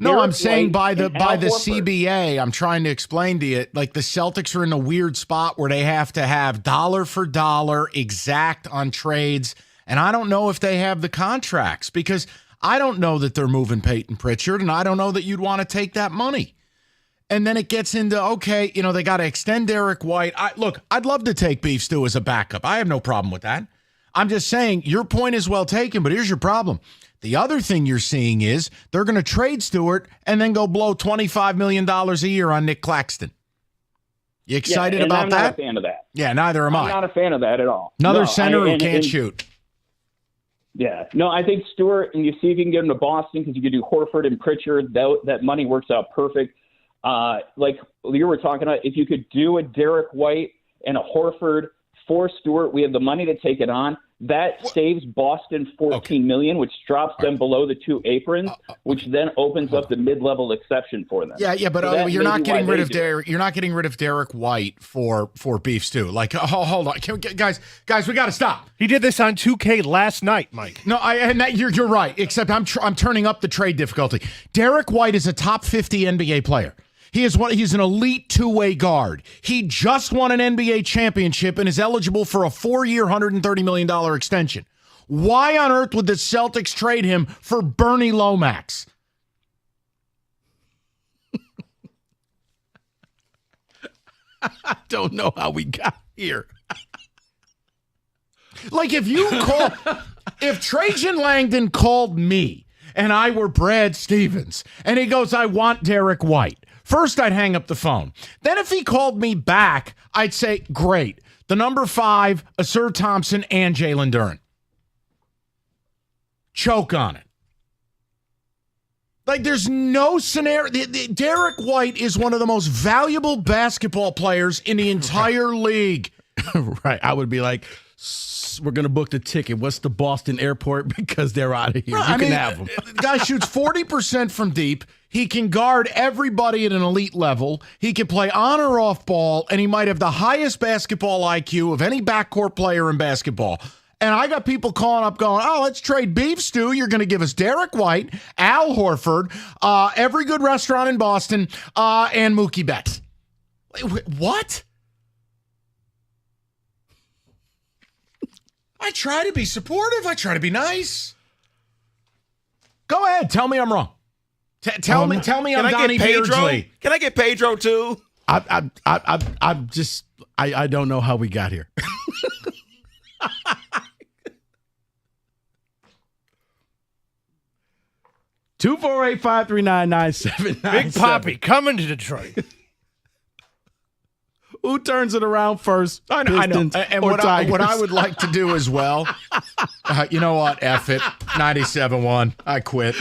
No, I'm saying by the CBA, I'm trying to explain to you, like the Celtics are in a weird spot where they have to have dollar for dollar exact on trades, and I don't know if they have the contracts because I don't know that they're moving Peyton Pritchard, and I don't know that you'd want to take that money. And then it gets into, okay, they got to extend Derek White. I'd love to take Beef Stew as a backup. I have no problem with that. I'm just saying your point is well taken, but here's your problem. The other thing you're seeing is they're going to trade Stewart and then go blow $25 million a year on Nick Claxton. You excited about I'm that? I'm not a fan of that. Yeah, neither am I. I'm not a fan of that at all. Another center who can't shoot. Yeah. No, I think Stewart, and you see if you can get him to Boston because you could do Horford and Pritchard. That money works out perfect. Like you were talking about, if you could do a Derek White and a Horford for Stewart, we have the money to take it on. That saves Boston $14 million, which drops them below the two aprons, which then opens up the mid-level exception for them. Yeah, but So you're not getting rid of Derek. You're not getting rid of Derek White for Beef Stew. Like, hold on, guys, we got to stop. He did this on 2K last night, Mike. No, you're right. Except I'm turning up the trade difficulty. Derek White is a top 50 NBA player. He's an elite two-way guard. He just won an NBA championship and is eligible for a 4-year, $130 million extension. Why on earth would the Celtics trade him for Bernie Lomax? I don't know how we got here. Like if Trajan Langdon called me and I were Brad Stevens and he goes, I want Derek White. First, I'd hang up the phone. Then if he called me back, I'd say, great. The number 5, Asir Thompson and Jalen Duren. Choke on it. Like, there's no scenario. Derek White is one of the most valuable basketball players in the entire league. Right. I would be like, we're going to book the ticket. What's the Boston airport? Because they're out of here. You can have them. Guy shoots 40% from deep. He can guard everybody at an elite level. He can play on or off ball, and he might have the highest basketball IQ of any backcourt player in basketball. And I got people calling up going, let's trade Beef Stew. You're going to give us Derek White, Al Horford, every good restaurant in Boston, and Mookie Betts. What? I try to be supportive. I try to be nice. Go ahead. Tell me I'm wrong. Tell me I'm Donnie Beardsley. Can I get Pedro too? I don't know how we got here. Two 4853997. Big Poppy coming to Detroit. Who turns it around first? I know. And what I would like to do as well, you know what? F it. 97.1. I quit.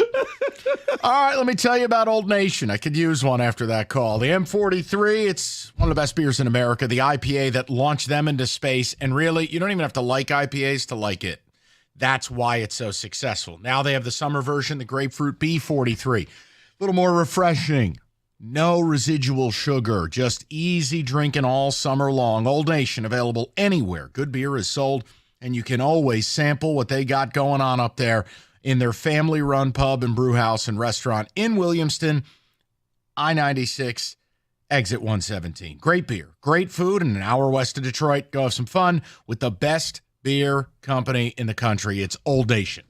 All right, let me tell you about Old Nation. I could use one after that call. The M43, it's one of the best beers in America, the IPA that launched them into space. And really, you don't even have to like IPAs to like it. That's why it's so successful. Now they have the summer version, the Grapefruit B43. A little more refreshing. No residual sugar. Just easy drinking all summer long. Old Nation, available anywhere good beer is sold. And you can always sample what they got going on up there in their family-run pub and brew house and restaurant in Williamston, I-96, exit 117. Great beer, great food, and an hour west of Detroit. Go have some fun with the best beer company in the country. It's Old Nation.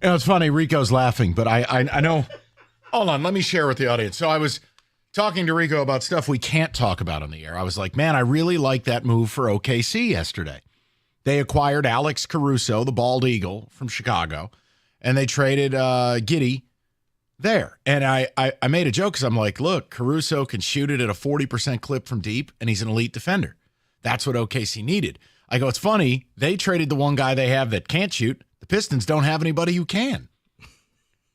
You know, it's funny. Rico's laughing, but I know. Hold on. Let me share with the audience. So I was talking to Rico about stuff we can't talk about on the air. I was like, man, I really like that move for OKC yesterday. They acquired Alex Caruso, the bald eagle from Chicago, and they traded Giddey there. And I made a joke because I'm like, look, Caruso can shoot it at a 40% clip from deep, and he's an elite defender. That's what OKC needed. I go, it's funny. They traded the one guy they have that can't shoot. The Pistons don't have anybody who can.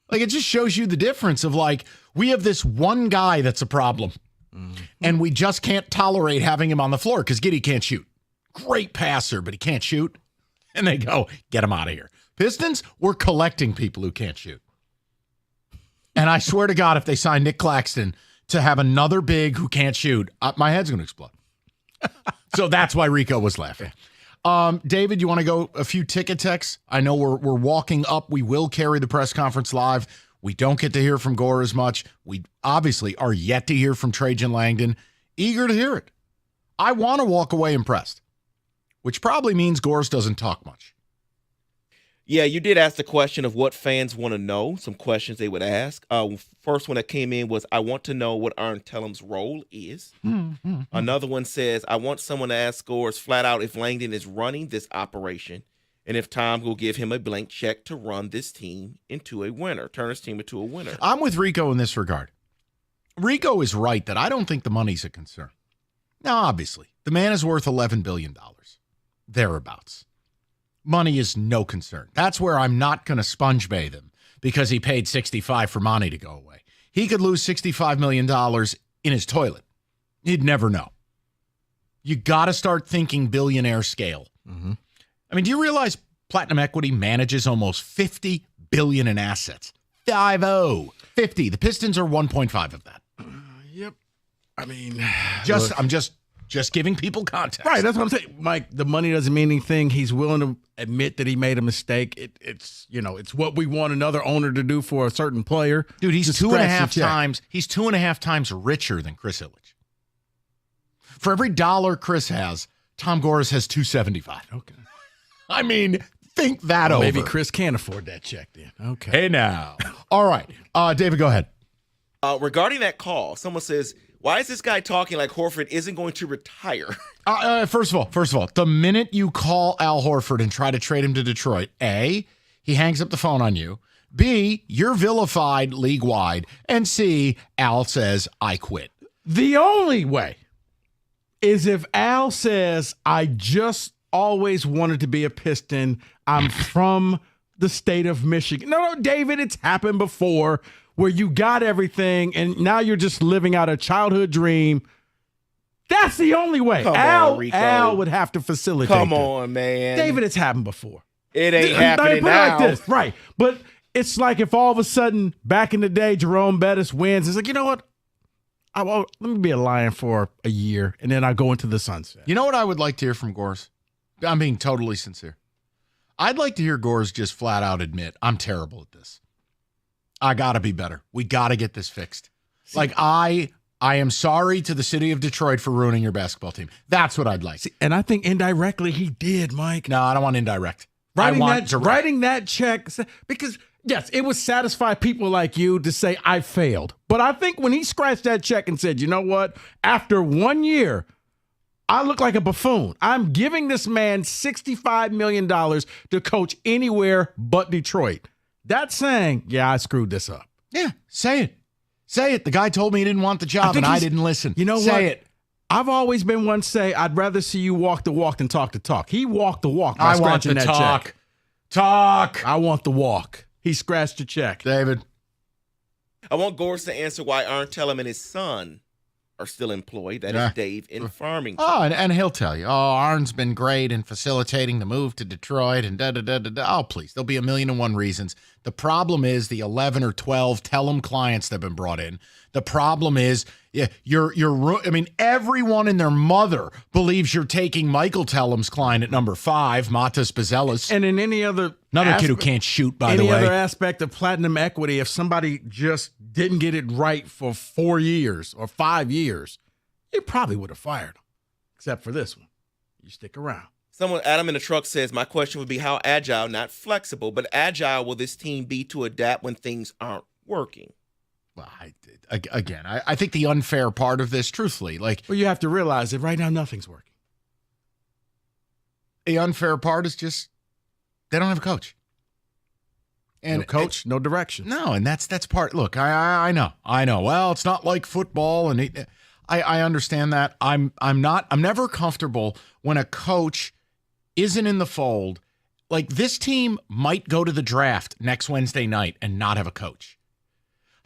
Like, it just shows you the difference of, like, we have this one guy that's a problem, and we just can't tolerate having him on the floor because Giddey can't shoot. Great passer, but he can't shoot. And they go, get him out of here. Pistons, we're collecting people who can't shoot. And I swear to God, if they sign Nick Claxton to have another big who can't shoot, my head's going to explode. So that's why Rico was laughing. David, you want to go a few ticket texts? I know we're walking up. We will carry the press conference live. We don't get to hear from Gore as much. We obviously are yet to hear from Trajan Langdon. Eager to hear it. I want to walk away impressed, which probably means Gores doesn't talk much. Yeah, you did ask the question of what fans want to know, some questions they would ask. First one that came in was, I want to know what Arn Tellum's role is. Another one says, I want someone to ask Gores flat out if Langdon is running this operation and if Tom will give him a blank check to run this team into a winner, turn his team into a winner. I'm with Rico in this regard. Rico is right that I don't think the money's a concern. Now, obviously, the man is worth $11 billion, thereabouts. Money is no concern. That's where I'm not going to sponge bathe him because he paid $65 for Monty to go away. He could lose $65 million in his toilet. He'd never know. You got to start thinking billionaire scale. I mean, do you realize Platinum Equity manages almost $50 billion in assets? 50. The Pistons are 1.5 of that. Yep. I mean, I'm just giving people context. Right, that's what I'm saying. Mike, the money doesn't mean anything. He's willing to admit that he made a mistake. It's what we want another owner to do for a certain player. Dude, he's 2.5 times richer than Chris Ilitch. For every dollar Chris has, Tom Gores has $275. Okay. I mean, think that over. Maybe Chris can't afford that check then. Okay. Hey now. All right. David, go ahead. Regarding that call, someone says, why is this guy talking like Horford isn't going to retire? First of all, the minute you call Al Horford and try to trade him to Detroit, A, he hangs up the phone on you. B, you're vilified league-wide. And C, Al says, I quit. The only way is if Al says, I just always wanted to be a Piston. I'm from the state of Michigan. No, David, it's happened before where you got everything and now you're just living out a childhood dream. That's the only way. Al would have to facilitate. Come on, man. David, it's happened before. It ain't happening now. Like this, right. But it's like if all of a sudden, back in the day, Jerome Bettis wins. It's like, you know what? Let me be a Lion for a year, and then I go into the sunset. You know what I would like to hear from Gores? I'm being totally sincere. I'd like to hear Gores just flat out admit, I'm terrible at this. I got to be better. We got to get this fixed. Like, I am sorry to the city of Detroit for ruining your basketball team. That's what I'd like. And I think indirectly he did, Mike. No, I don't want indirect. Writing that check, because, yes, it would satisfy people like you to say, I failed. But I think when he scratched that check and said, you know what, after 1 year, I look like a buffoon. I'm giving this man $65 million to coach anywhere but Detroit. That's saying, yeah, I screwed this up. Yeah, say it. Say it. The guy told me he didn't want the job, and I didn't listen. You know what? Say it. I've always been one to say, I'd rather see you walk the walk than talk the talk. He walked the walk by I want scratching the that talk. check. Talk. I want the walk. He scratched the check. David. I want Gores to answer why Arn Tellum and his son are still employed. That is Dave in Farmington. Oh, and he'll tell you, Arn's been great in facilitating the move to Detroit and da-da-da-da-da. Oh, please. There'll be 1,000,001 reasons. The problem is the 11 or 12 Tellum clients that have been brought in. The problem is, everyone and their mother believes you're taking Michael Tellum's client at number 5, Matas Bazelis. And in any other kid who can't shoot, by the way. Any other aspect of Platinum Equity, if somebody just didn't get it right for 4 years or 5 years, you probably would have fired them. Except for this one. You stick around. Adam in the truck says, my question would be how agile, not flexible, but agile will this team be to adapt when things aren't working? Well, I think the unfair part of this, truthfully, well, you have to realize that right now nothing's working. The unfair part is just they don't have a coach. And no coach, no direction. No, and that's part. Look, I know. Well, it's not like football, and I understand that. I'm never comfortable when a coach isn't in the fold. Like, this team might go to the draft next Wednesday night and not have a coach.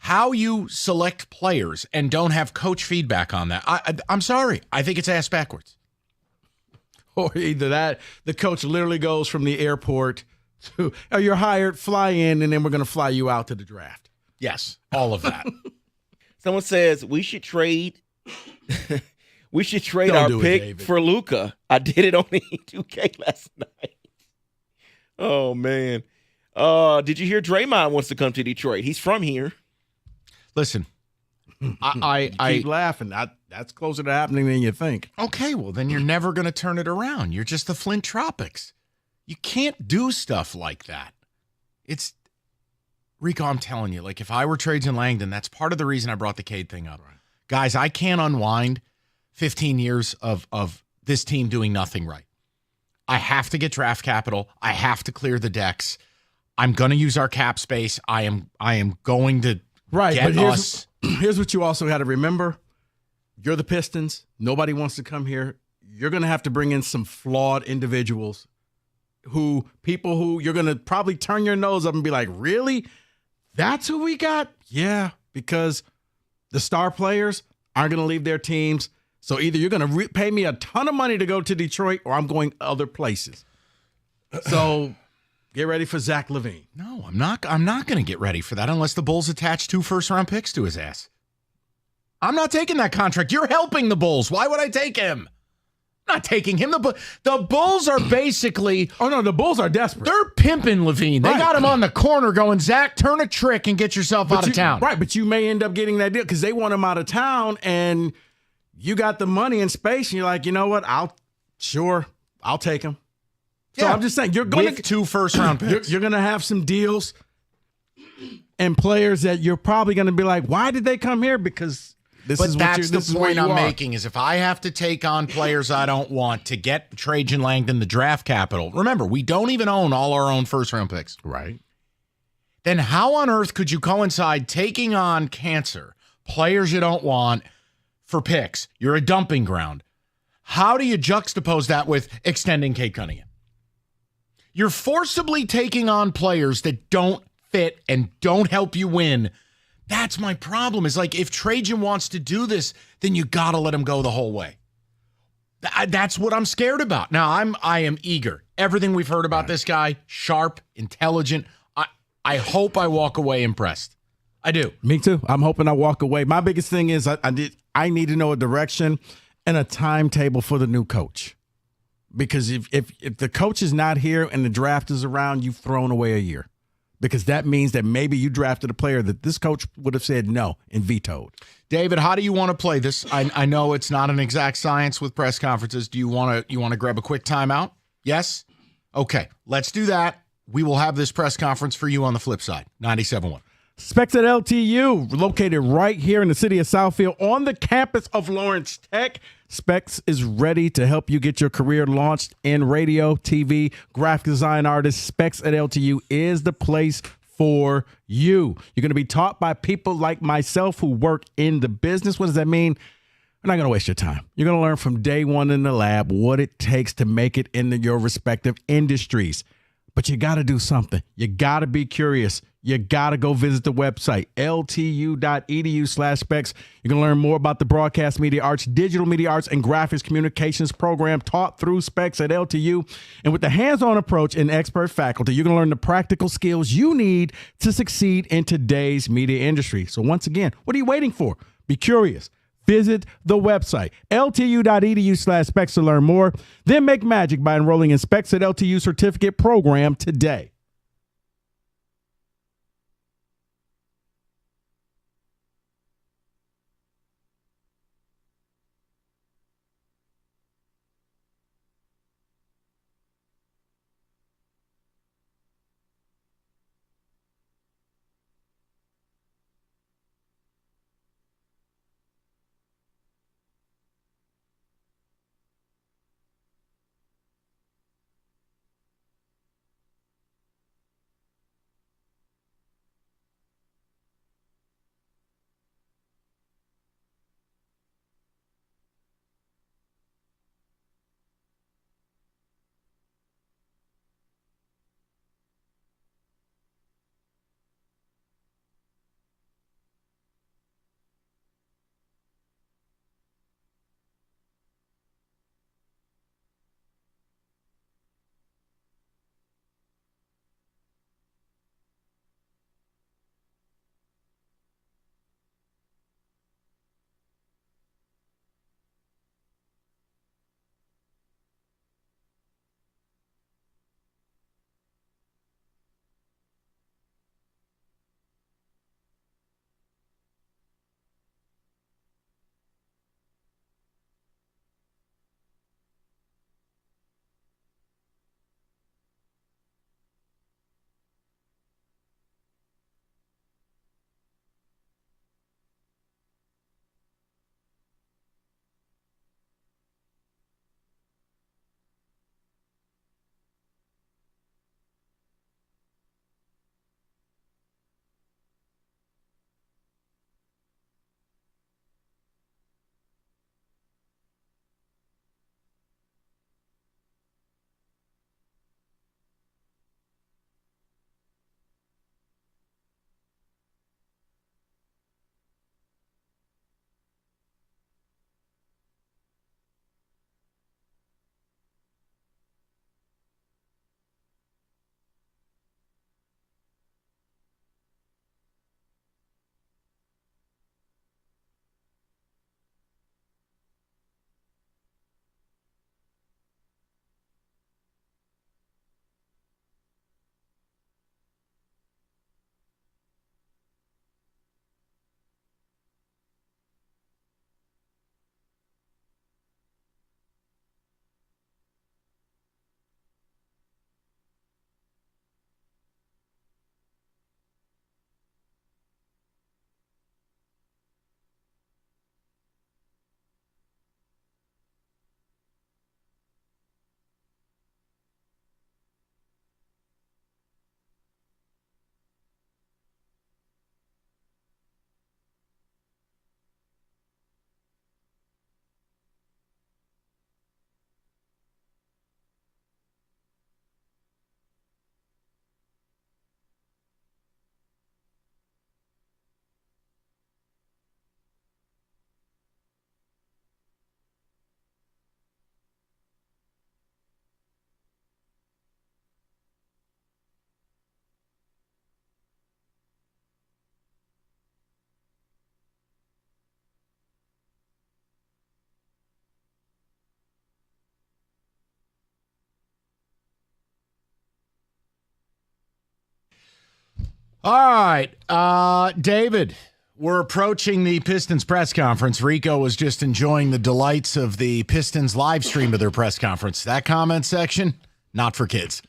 How you select players and don't have coach feedback on that, I'm sorry. I think it's ass backwards. Or either that, the coach literally goes from the airport to, oh, you're hired, fly in, and then we're going to fly you out to the draft. Yes, all of that. Someone says we should trade our pick for Luka. I did it on the 2K last night. Oh, man. Did you hear Draymond wants to come to Detroit? He's from here. Listen, I keep laughing. That's closer to happening than you think. Okay, well, then you're never going to turn it around. You're just the Flint Tropics. You can't do stuff like that. It's Rico, I'm telling you, like, if I were Trajan Langdon, that's part of the reason I brought the Cade thing up. Right. Guys, I can't unwind 15 years of this team doing nothing right. I have to get draft capital. I have to clear the decks. I'm going to use our cap space. I am going to get us. Here's what you also got to remember. You're the Pistons. Nobody wants to come here. You're going to have to bring in some flawed individuals people who you're going to probably turn your nose up and be like, really? That's who we got? Yeah, because the star players aren't going to leave their teams. So either you're going to pay me a ton of money to go to Detroit or I'm going other places. So get ready for Zach LaVine. No, I'm not going to get ready for that unless the Bulls attach 2 first-round picks to his ass. I'm not taking that contract. You're helping the Bulls. Why would I take him? Not taking him. The Bulls are basically... Oh, no, the Bulls are desperate. They're pimping LaVine. They got him on the corner going, Zach, turn a trick and get yourself out of town. Right, but you may end up getting that deal because they want him out of town and you got the money and space and you're like, you know what? I'll take him. So I'm just saying, you're going to... 2 first-round picks. You're going to have some deals and players that you're probably going to be like, why did they come here? Because... That's the point I'm making is if I have to take on players I don't want to get Trajan Langdon the draft capital, remember, we don't even own all our own first-round picks. Right. Then how on earth could you coincide taking on cancer, players you don't want, for picks? You're a dumping ground. How do you juxtapose that with extending Cade Cunningham? You're forcibly taking on players that don't fit and don't help you win. That's my problem. Is like, if Trajan wants to do this, then you got to let him go the whole way. That's what I'm scared about. Now, I am eager. Everything we've heard about this guy, sharp, intelligent. I hope I walk away impressed. I do. Me too. I'm hoping I walk away. My biggest thing is I need to know a direction and a timetable for the new coach. Because if the coach is not here and the draft is around, you've thrown away a year. Because that means that maybe you drafted a player that this coach would have said no and vetoed. David, how do you want to play this? I know it's not an exact science with press conferences. Do you want to grab a quick timeout? Yes? Okay, let's do that. We will have this press conference for you on the flip side. 97.1. Specs at LTU, located right here in the city of Southfield on the campus of Lawrence Tech. Specs is ready to help you get your career launched in radio, TV, graphic design artists. Specs at LTU is the place for you. You're going to be taught by people like myself who work in the business. What does that mean? We're not going to waste your time. You're going to learn from day one in the lab what it takes to make it into your respective industries. But you got to do something. You got to be curious. You got to go visit the website, ltu.edu/specs. You can learn more about the broadcast media arts, digital media arts, and graphics communications program taught through Specs at LTU. And with the hands-on approach and expert faculty, you're going to learn the practical skills you need to succeed in today's media industry. So once again, what are you waiting for? Be curious. Visit the website, ltu.edu/specs to learn more. Then make magic by enrolling in Specs at LTU certificate program today. All right, David, we're approaching the Pistons press conference. Rico was just enjoying the delights of the Pistons live stream of their press conference. That comment section, not for kids.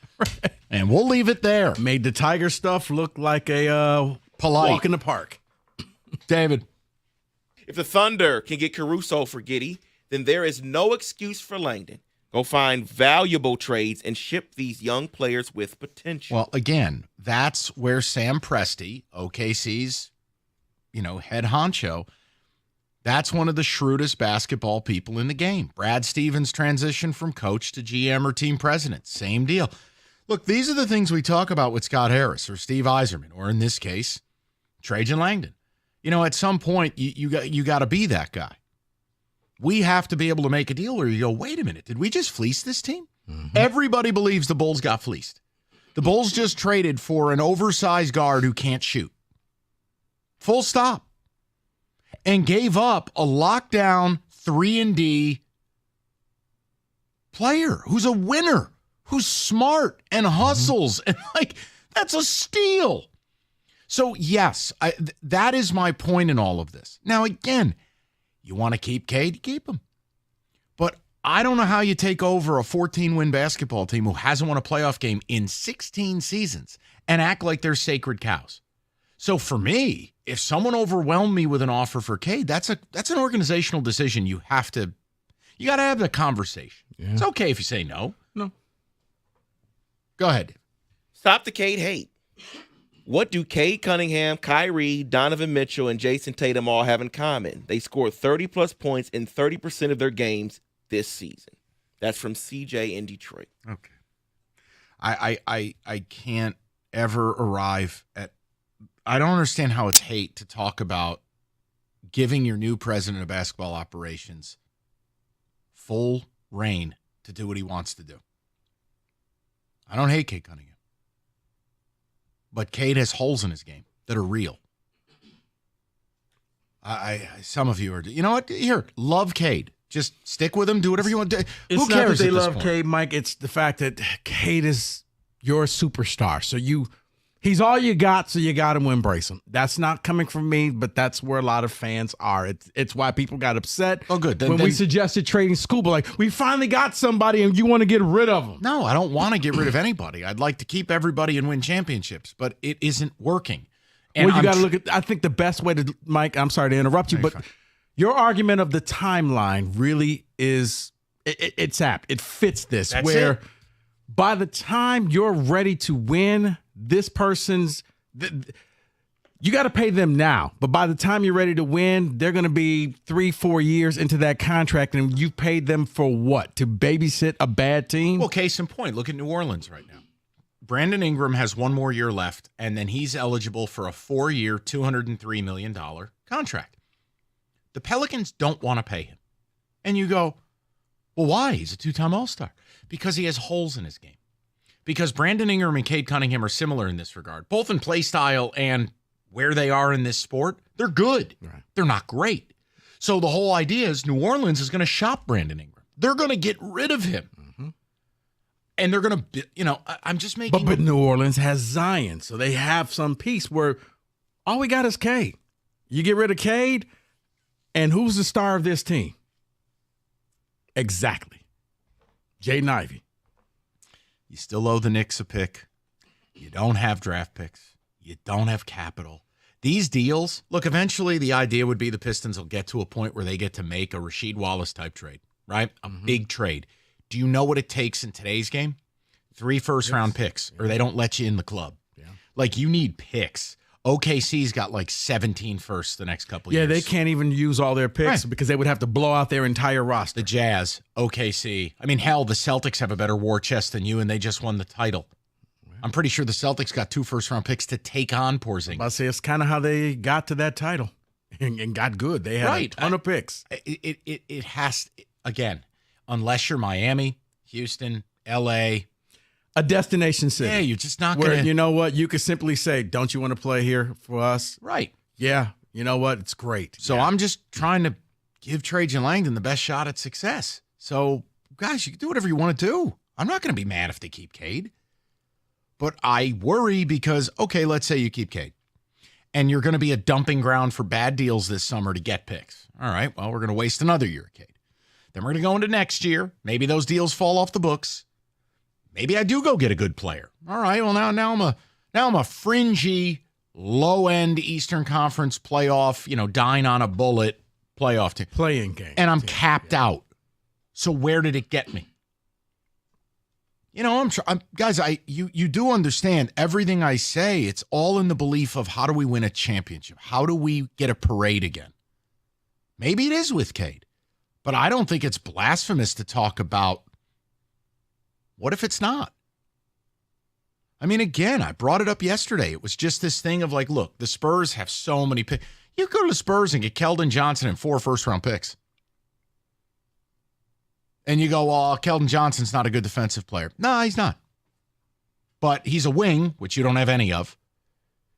And we'll leave it there. Made the Tiger stuff look like a polite walk in the park. David. If the Thunder can get Caruso for Giddey, then there is no excuse for Langdon. Go find valuable trades and ship these young players with potential. Well, again, that's where Sam Presti, OKC's, head honcho, that's one of the shrewdest basketball people in the game. Brad Stevens' transition from coach to GM or team president, same deal. Look, these are the things we talk about with Scott Harris or Steve Yzerman, or in this case, Trajan Langdon. At some point, you got to be that guy. We have to be able to make a deal where you go, wait a minute, did we just fleece this team? Mm-hmm. Everybody believes the Bulls got fleeced. The Bulls just traded for an oversized guard who can't shoot. Full stop. And gave up a lockdown 3-and-D player who's a winner, who's smart and hustles. And that's a steal. So yes, that is my point in all of this. Now, again, you want to keep Cade, keep him. But I don't know how you take over a 14-win basketball team who hasn't won a playoff game in 16 seasons and act like they're sacred cows. So for me, if someone overwhelmed me with an offer for Cade, that's an organizational decision. You got to have the conversation. Yeah. It's okay if you say no. No. Go ahead. Stop the Cade hate. What do Cade Cunningham, Kyrie, Donovan Mitchell, and Jason Tatum all have in common? They scored 30-plus points in 30% of their games this season. That's from CJ in Detroit. Okay. I can't ever arrive at – I don't understand how it's hate to talk about giving your new president of basketball operations full reign to do what he wants to do. I don't hate Cade Cunningham. But Cade has holes in his game that are real. Some of you are, you know what? Here, love Cade. Just stick with him. Do whatever you want to do. It's Who cares not that they at this love point? Cade, Mike. It's the fact that Cade is your superstar. So he's all you got, so you got to embrace him. That's not coming from me, but that's where a lot of fans are. It's why people got upset. Oh, good. When we suggested trading Scuba, like, we finally got somebody and you want to get rid of them. No, I don't want to get rid of anybody. I'd like to keep everybody and win championships, but it isn't working. And well, you got to look at, I think the best way to, Mike, I'm sorry to interrupt you, but your argument of the timeline really is, it's apt. It fits this, That's where it. By the time you're ready to win, this person's, you got to pay them now. But by the time you're ready to win, they're going to be 3-4 years into that contract, and you've paid them for what? To babysit a bad team? Well, case in point, look at New Orleans right now. Brandon Ingram has one more year left, and then he's eligible for a 4-year, $203 million contract. The Pelicans don't want to pay him. And you go, well, why? He's a 2-time All-Star. Because he has holes in his game. Because Brandon Ingram and Cade Cunningham are similar in this regard, both in play style and where they are in this sport. They're good. Right. They're not great. So the whole idea is New Orleans is going to shop Brandon Ingram. They're going to get rid of him. Mm-hmm. And they're going to, I'm just making. But New Orleans has Zion, so they have some piece where all we got is Cade. You get rid of Cade, and who's the star of this team? Exactly. Jaden Ivey. You still owe the Knicks a pick. You don't have draft picks. You don't have capital. These deals, look, eventually the idea would be the Pistons will get to a point where they get to make a Rasheed Wallace type trade, right? A big trade. Do you know what it takes in today's game? 3 first-round picks, or they don't let you in the club. Yeah. Like, you need picks. OKC's got like 17 firsts the next couple years. Yeah, they can't even use all their picks because they would have to blow out their entire roster. The Jazz, OKC. I mean, hell, the Celtics have a better war chest than you, and they just won the title. I'm pretty sure the Celtics got 2 first-round picks to take on Porzingis. I'll say it's kind of how they got to that title and got good. They had a ton of picks. It has, again, unless you're Miami, Houston, L.A., a destination city. Yeah, you're just not going to. Where, you know what? You could simply say, don't you want to play here for us? Right. Yeah. You know what? It's great. So I'm just trying to give Trajan Langdon the best shot at success. So, guys, you can do whatever you want to do. I'm not going to be mad if they keep Cade. But I worry because, okay, let's say you keep Cade. And you're going to be a dumping ground for bad deals this summer to get picks. All right, well, we're going to waste another year of Cade. Then we're going to go into next year. Maybe those deals fall off the books. Maybe I do go get a good player. All right, well, now I'm a fringy, low-end Eastern Conference playoff, dying on a bullet playoff team. Playing game. And I'm capped out. So where did it get me? Guys, you do understand everything I say. It's all in the belief of how do we win a championship? How do we get a parade again? Maybe it is with Cade, but I don't think it's blasphemous to talk about what if it's not? I mean, again, I brought it up yesterday. It was just this thing of like, look, the Spurs have so many picks. You go to the Spurs and get Keldon Johnson and 4 first-round picks. And you go, well, Keldon Johnson's not a good defensive player. No, he's not. But he's a wing, which you don't have any of.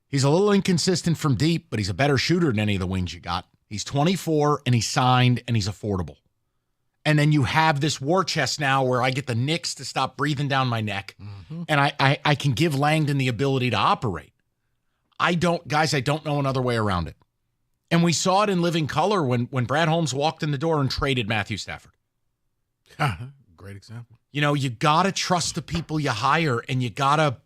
He's a little inconsistent from deep, but he's a better shooter than any of the wings you got. He's 24, and he's signed, and he's affordable. And then you have this war chest now where I get the Knicks to stop breathing down my neck, and I can give Langdon the ability to operate. I don't know another way around it. And we saw it in living color when Brad Holmes walked in the door and traded Matthew Stafford. Great example. You got to trust the people you hire, and you got to,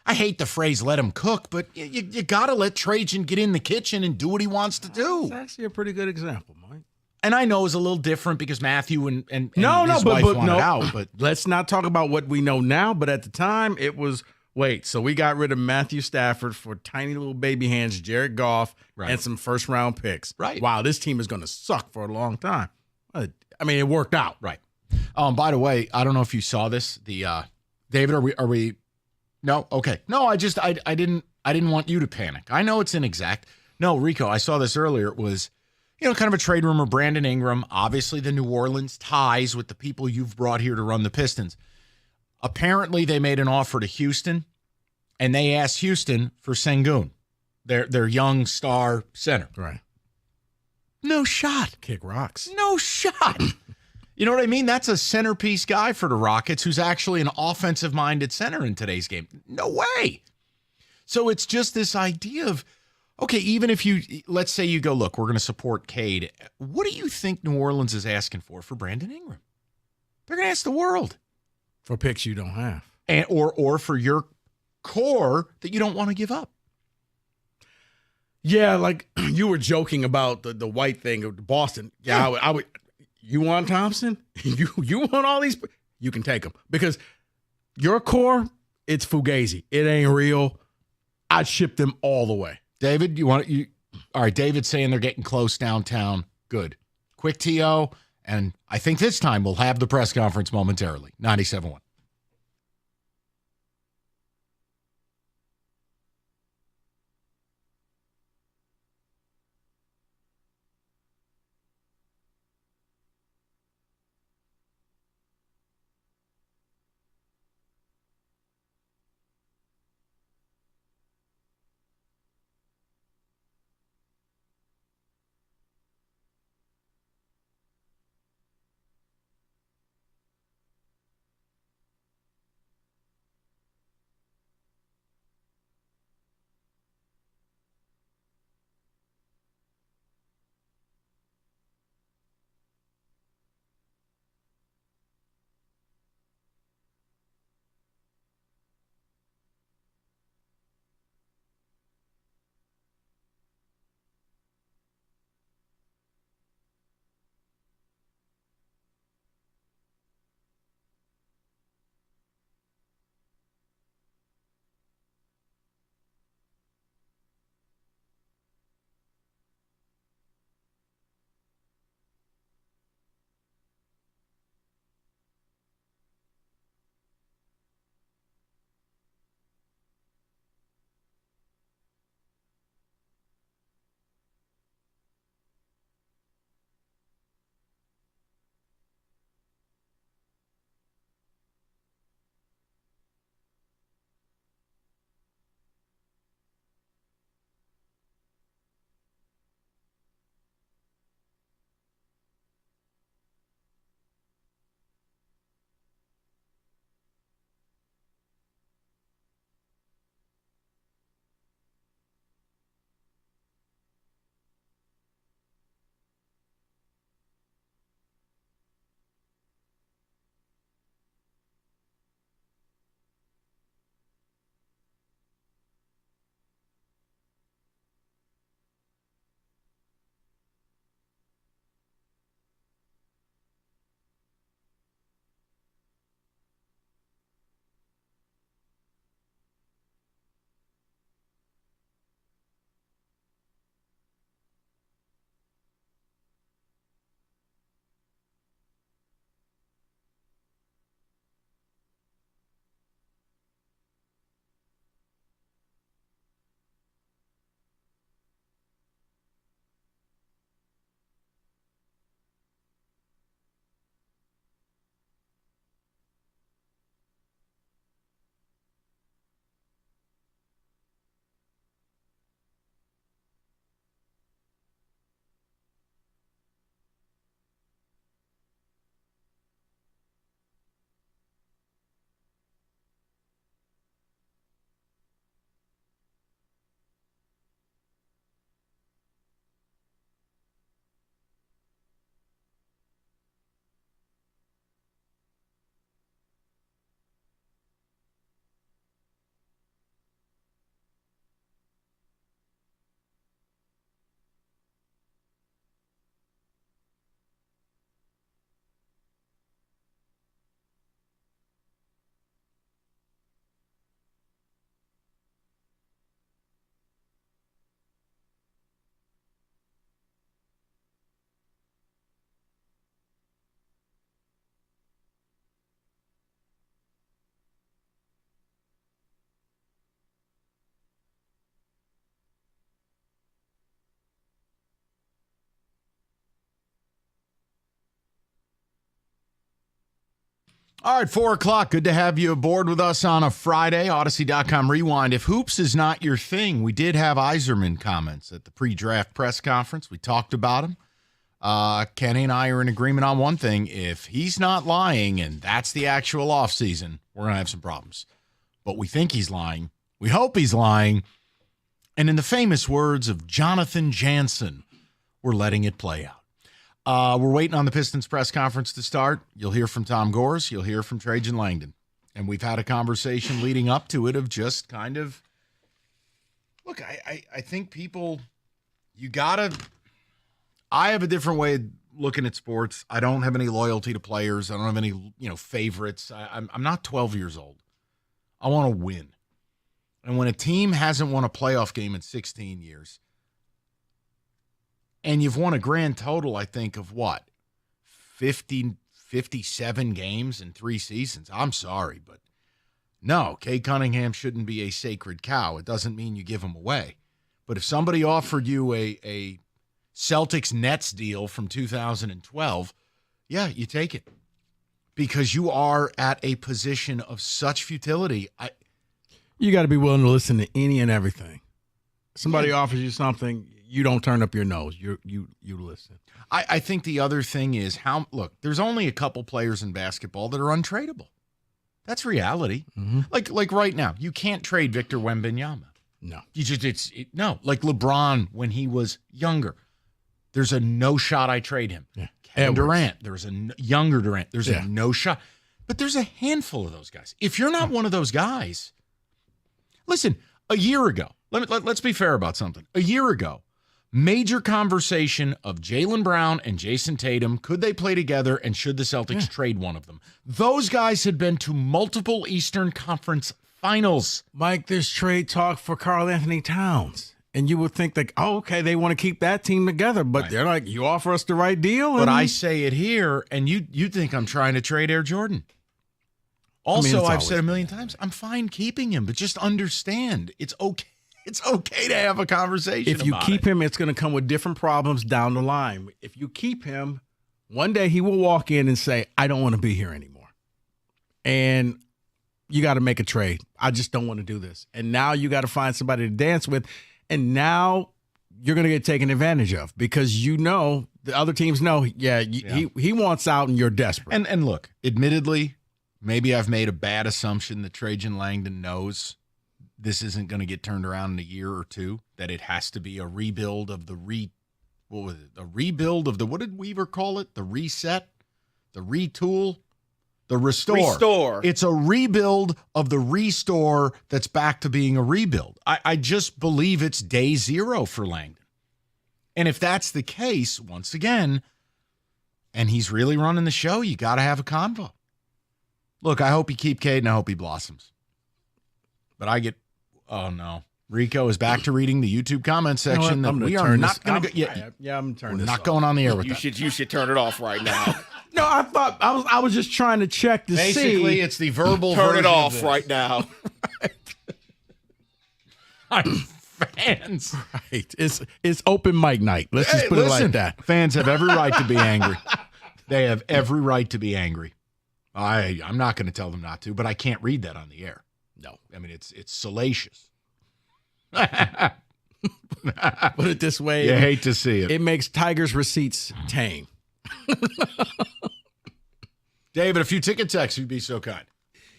I hate the phrase let him cook, but you got to let Trajan get in the kitchen and do what he wants to do. That's actually a pretty good example, Mike. And I know it's a little different because Matthew and his wife wanted out. But let's not talk about what we know now. But at the time, it was, so we got rid of Matthew Stafford for tiny little baby hands, Jared Goff, and some first-round picks. Right. Wow, this team is going to suck for a long time. I mean, it worked out. Right. By the way, I don't know if you saw this. The David, are we? No. Okay. No. I didn't want you to panic. I know it's inexact. No, Rico, I saw this earlier. It was, kind of a trade rumor. Brandon Ingram, obviously the New Orleans ties with the people you've brought here to run the Pistons. Apparently, they made an offer to Houston, and they asked Houston for Sengun, their young star center. Right. No shot. Kick rocks. No shot. You know what I mean? That's a centerpiece guy for the Rockets who's actually an offensive-minded center in today's game. No way. So it's just this idea of, okay, even if let's say you go, look, we're going to support Cade. What do you think New Orleans is asking for Brandon Ingram? They're going to ask the world. For picks you don't have. And or for your core that you don't want to give up. Yeah, like you were joking about the white thing of Boston. Yeah, I would. You want Thompson? You want all these? You can take them because your core, it's fugazi. It ain't real. I'd ship them all the way. David, all right, David's saying they're getting close downtown. Good. Quick TO, and I think this time we'll have the press conference momentarily. 97.1. All right, 4 o'clock. Good to have you aboard with us on a Friday. Odyssey.com Rewind. If hoops is not your thing, we did have Yzerman comments at the pre-draft press conference. We talked about him. Kenny and I are in agreement on one thing. If he's not lying and that's the actual offseason, we're going to have some problems. But we think he's lying. We hope he's lying. And in the famous words of Jonathan Jansen, we're letting it play out. We're waiting on the Pistons press conference to start. You'll hear from Tom Gores. You'll hear from Trajan Langdon. And we've had a conversation leading up to it of just kind of, look, I think people, I have a different way of looking at sports. I don't have any loyalty to players. I don't have any, favorites. I'm not 12 years old. I want to win. And when a team hasn't won a playoff game in 16 years, and you've won a grand total, I think, of what? 57 games in 3 seasons. I'm sorry, but no, Cade Cunningham shouldn't be a sacred cow. It doesn't mean you give him away. But if somebody offered you a Celtics-Nets deal from 2012, yeah, you take it. Because you are at a position of such futility. You got to be willing to listen to any and everything. Somebody offers you something, you don't turn up your nose. You listen. I think the other thing is there's only a couple players in basketball that are untradeable. That's reality. Mm-hmm. Like right now, you can't trade Victor Wembanyama. No. No. Like LeBron when he was younger. There's a no shot I trade him. Yeah. Kevin Durant, there's a younger Durant. There's a no shot. But there's a handful of those guys. If you're not one of those guys, listen, a year ago, let's be fair about something. A year ago, major conversation of Jaylen Brown and Jason Tatum. Could they play together and should the Celtics trade one of them? Those guys had been to multiple Eastern Conference finals. Mike, there's trade talk for Karl Anthony Towns. And you would think like, oh, okay, they want to keep that team together. But they're like, you offer us the right deal. But I say it here, and you think I'm trying to trade Air Jordan. Also, I've said a million times, I'm fine keeping him, but just understand, it's okay. It's okay to have a conversation If you keep him, it's going to come with different problems down the line. If you keep him, one day he will walk in and say, I don't want to be here anymore. And you got to make a trade. I just don't want to do this. And now you got to find somebody to dance with. And now you're going to get taken advantage of because the other teams know, he wants out and you're desperate. And look, admittedly, maybe I've made a bad assumption that Trajan Langdon knows this isn't going to get turned around in a year or two, that it has to be a rebuild of what did Weaver call it? The reset, the retool, the restore. It's a rebuild of the restore that's back to being a rebuild. I just believe it's day zero for Langdon. And if that's the case, once again, and he's really running the show, you got to have a convo. Look, I hope you keep Cade and I hope he blossoms. But oh no. Rico is back to reading the YouTube comment section. I'm we are not going to go. I'm turning We're this not off. going on the air with You should turn it off right now. No, I thought I was just trying to check to see. Basically, it's the verbal Turn version it off of right now. Fans. Right. It's open mic night. Let's just put it like that. Fans have every right to be angry. They have every right to be angry. I'm not going to tell them not to, but I can't read that on the air. No. I mean, it's salacious. Put it this way. You hate to see it. It makes Tiger's receipts tame. David, a few ticket texts, you'd be so kind.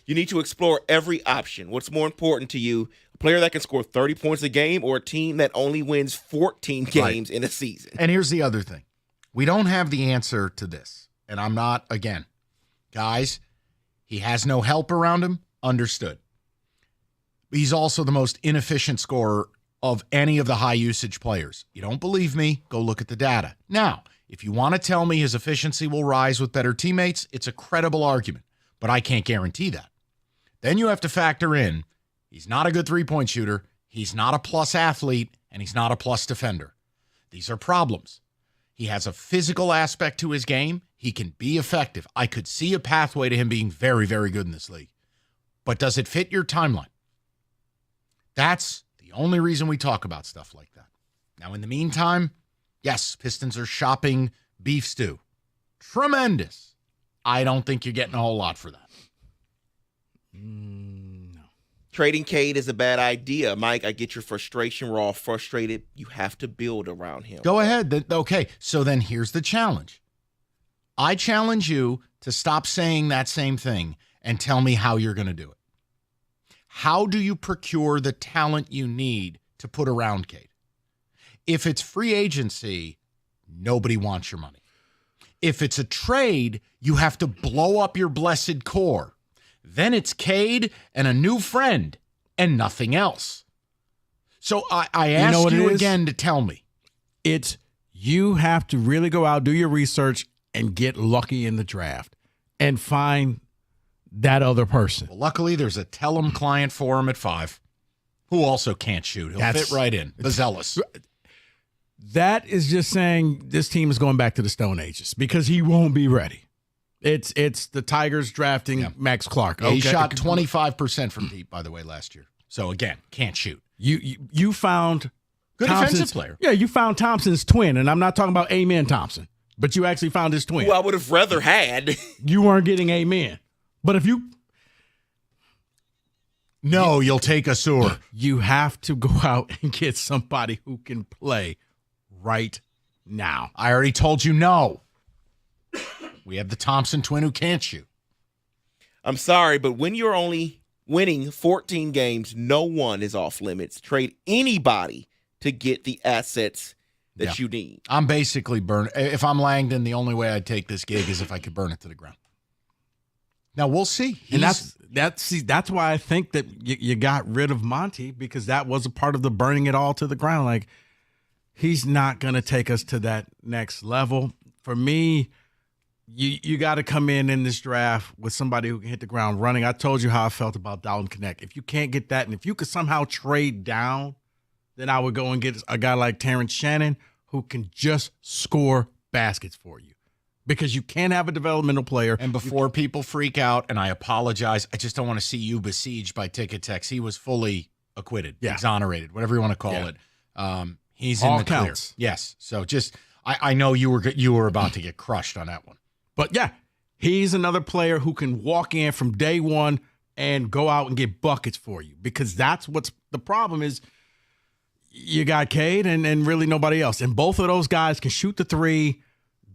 You need to explore every option. What's more important to you, a player that can score 30 points a game or a team that only wins 14 games in a season? And here's the other thing. We don't have the answer to this. And I'm not, again, guys, he has no help around him. Understood. He's also the most inefficient scorer of any of the high-usage players. You don't believe me? Go look at the data. Now, if you want to tell me his efficiency will rise with better teammates, it's a credible argument, but I can't guarantee that. Then you have to factor in he's not a good three-point shooter, he's not a plus athlete, and he's not a plus defender. These are problems. He has a physical aspect to his game. He can be effective. I could see a pathway to him being very, very good in this league. But does it fit your timeline? That's the only reason we talk about stuff like that. Now, in the meantime, yes, Pistons are shopping beef stew. Tremendous. I don't think you're getting a whole lot for that. Trading Cade is a bad idea. Mike, I get your frustration. We're all frustrated. You have to build around him. Go ahead. Okay, so then here's the challenge. I challenge you to stop saying that same thing and tell me how you're going to do it. How do you procure the talent you need to put around Cade? If it's free agency, nobody wants your money. If it's a trade, you have to blow up your blessed core. Then it's Cade and a new friend and nothing else. So I ask you again to tell me. It's you have to really go out, do your research, and get lucky in the draft and find that other person. Well, luckily, there's a Tellem client for him at 5 who also can't shoot. He'll fit right in. The zealous. That is just saying this team is going back to the Stone Ages because he won't be ready. It's the Tigers drafting Max Clark. Yeah, he shot 25% from deep, by the way, last year. So, again, can't shoot. You found good defensive player. Yeah, you found Thompson's twin, and I'm not talking about Amen Thompson, but you actually found his twin. Who I would have rather had. You weren't getting Amen. But if you... No, you'll take a sewer. You have to go out and get somebody who can play right now. I already told you no. We have the Thompson twin who can't shoot. I'm sorry, but when you're only winning 14 games, no one is off limits. Trade anybody to get the assets that you need. I'm basically if I'm Langdon, the only way I'd take this gig is if I could burn it to the ground. Now we'll see. And that's why I think that you got rid of Monty, because that was a part of the burning it all to the ground. Like, he's not going to take us to that next level. For me, you got to come in this draft with somebody who can hit the ground running. I told you how I felt about Dalton Knecht. If you can't get that, and if you could somehow trade down, then I would go and get a guy like Terrence Shannon who can just score baskets for you. Because you can't have a developmental player. And before people freak out, and I apologize, I just don't want to see you besieged by ticket techs. He was fully acquitted, exonerated, whatever you want to call it. He's all in the clear. counts. Yes. So just, I know you were about to get crushed on that one. But yeah, he's another player who can walk in from day one and go out and get buckets for you, because that's what's the problem is you got Cade and really nobody else. And both of those guys can shoot the three.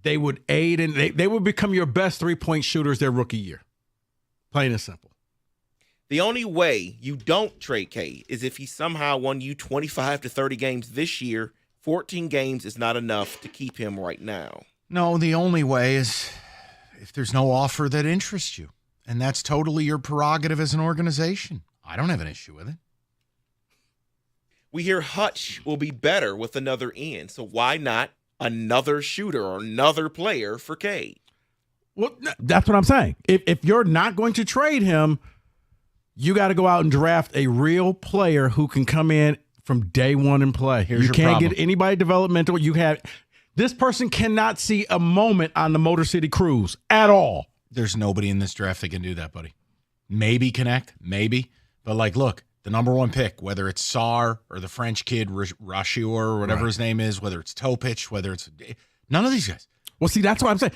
They would aid and they would become your best 3-point shooters their rookie year. Plain and simple. The only way you don't trade Cade is if he somehow won you 25 to 30 games this year. 14 games is not enough to keep him right now. No, the only way is if there's no offer that interests you. And that's totally your prerogative as an organization. I don't have an issue with it. We hear Hutch will be better with another end. So why not another shooter or another player for Cade? Well, that's what I'm saying. If you're not going to trade him, you got to go out and draft a real player who can come in from day one and play. You can't get anybody developmental. This person cannot see a moment on the Motor City Cruise at all. There's nobody in this draft that can do that, buddy. Maybe Knecht, maybe. But, look, the number one pick, whether it's Sarr or the French kid, Rashior, or whatever his name is, whether it's Topic, whether it's – none of these guys. Well, see, that's what I'm saying.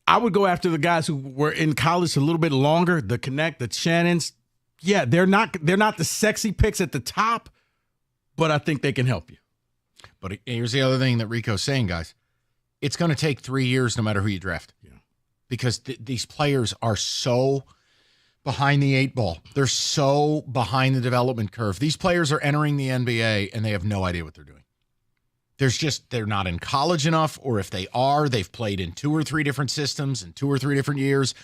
I would go after the guys who were in college a little bit longer, the Knecht, the Shannons. Yeah, they're not the sexy picks at the top, but I think they can help you. But here's the other thing that Rico's saying, guys. It's going to take 3 years no matter who you draft. Yeah. Because these players are so behind the 8 ball. They're so behind the development curve. These players are entering the NBA, and they have no idea what they're doing. They're not in college enough, or if they are, they've played in 2 or 3 different systems in 2 or 3 different years.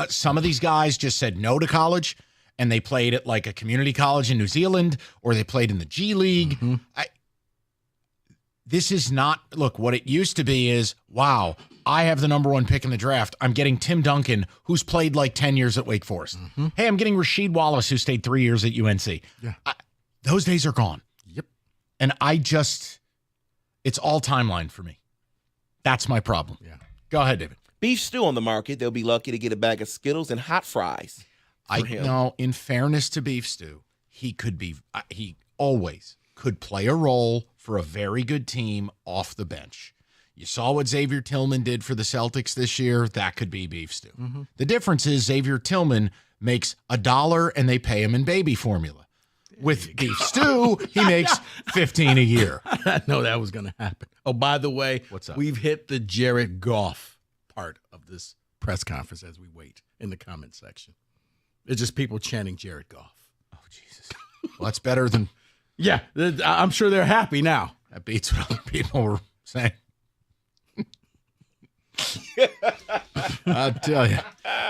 Some of these guys just said no to college, and they played at a community college in New Zealand, or they played in the G League. Mm-hmm. This is not, look, what it used to be is, wow, I have the number one pick in the draft. I'm getting Tim Duncan, who's played 10 years at Wake Forest. Mm-hmm. Hey, I'm getting Rasheed Wallace, who stayed 3 years at UNC. Yeah. Those days are gone. Yep. And it's all timeline for me. That's my problem. Yeah. Go ahead, David. Beef stew on the market. They'll be lucky to get a bag of Skittles and hot fries for him. No, in fairness to Beef Stew, he always could play a role for a very good team off the bench. You saw what Xavier Tillman did for the Celtics this year. That could be beef stew. Mm-hmm. The difference is Xavier Tillman makes $1 and they pay him in baby formula. With beef stew, he makes $15 a year. I know that was going to happen. Oh, by the way, what's up? We've hit the Jared Goff part of this press conference as we wait in the comment section. It's just people chanting Jared Goff. Oh, Jesus. Well, that's better than... Yeah, I'm sure they're happy now. That beats what other people were saying. I'll tell you.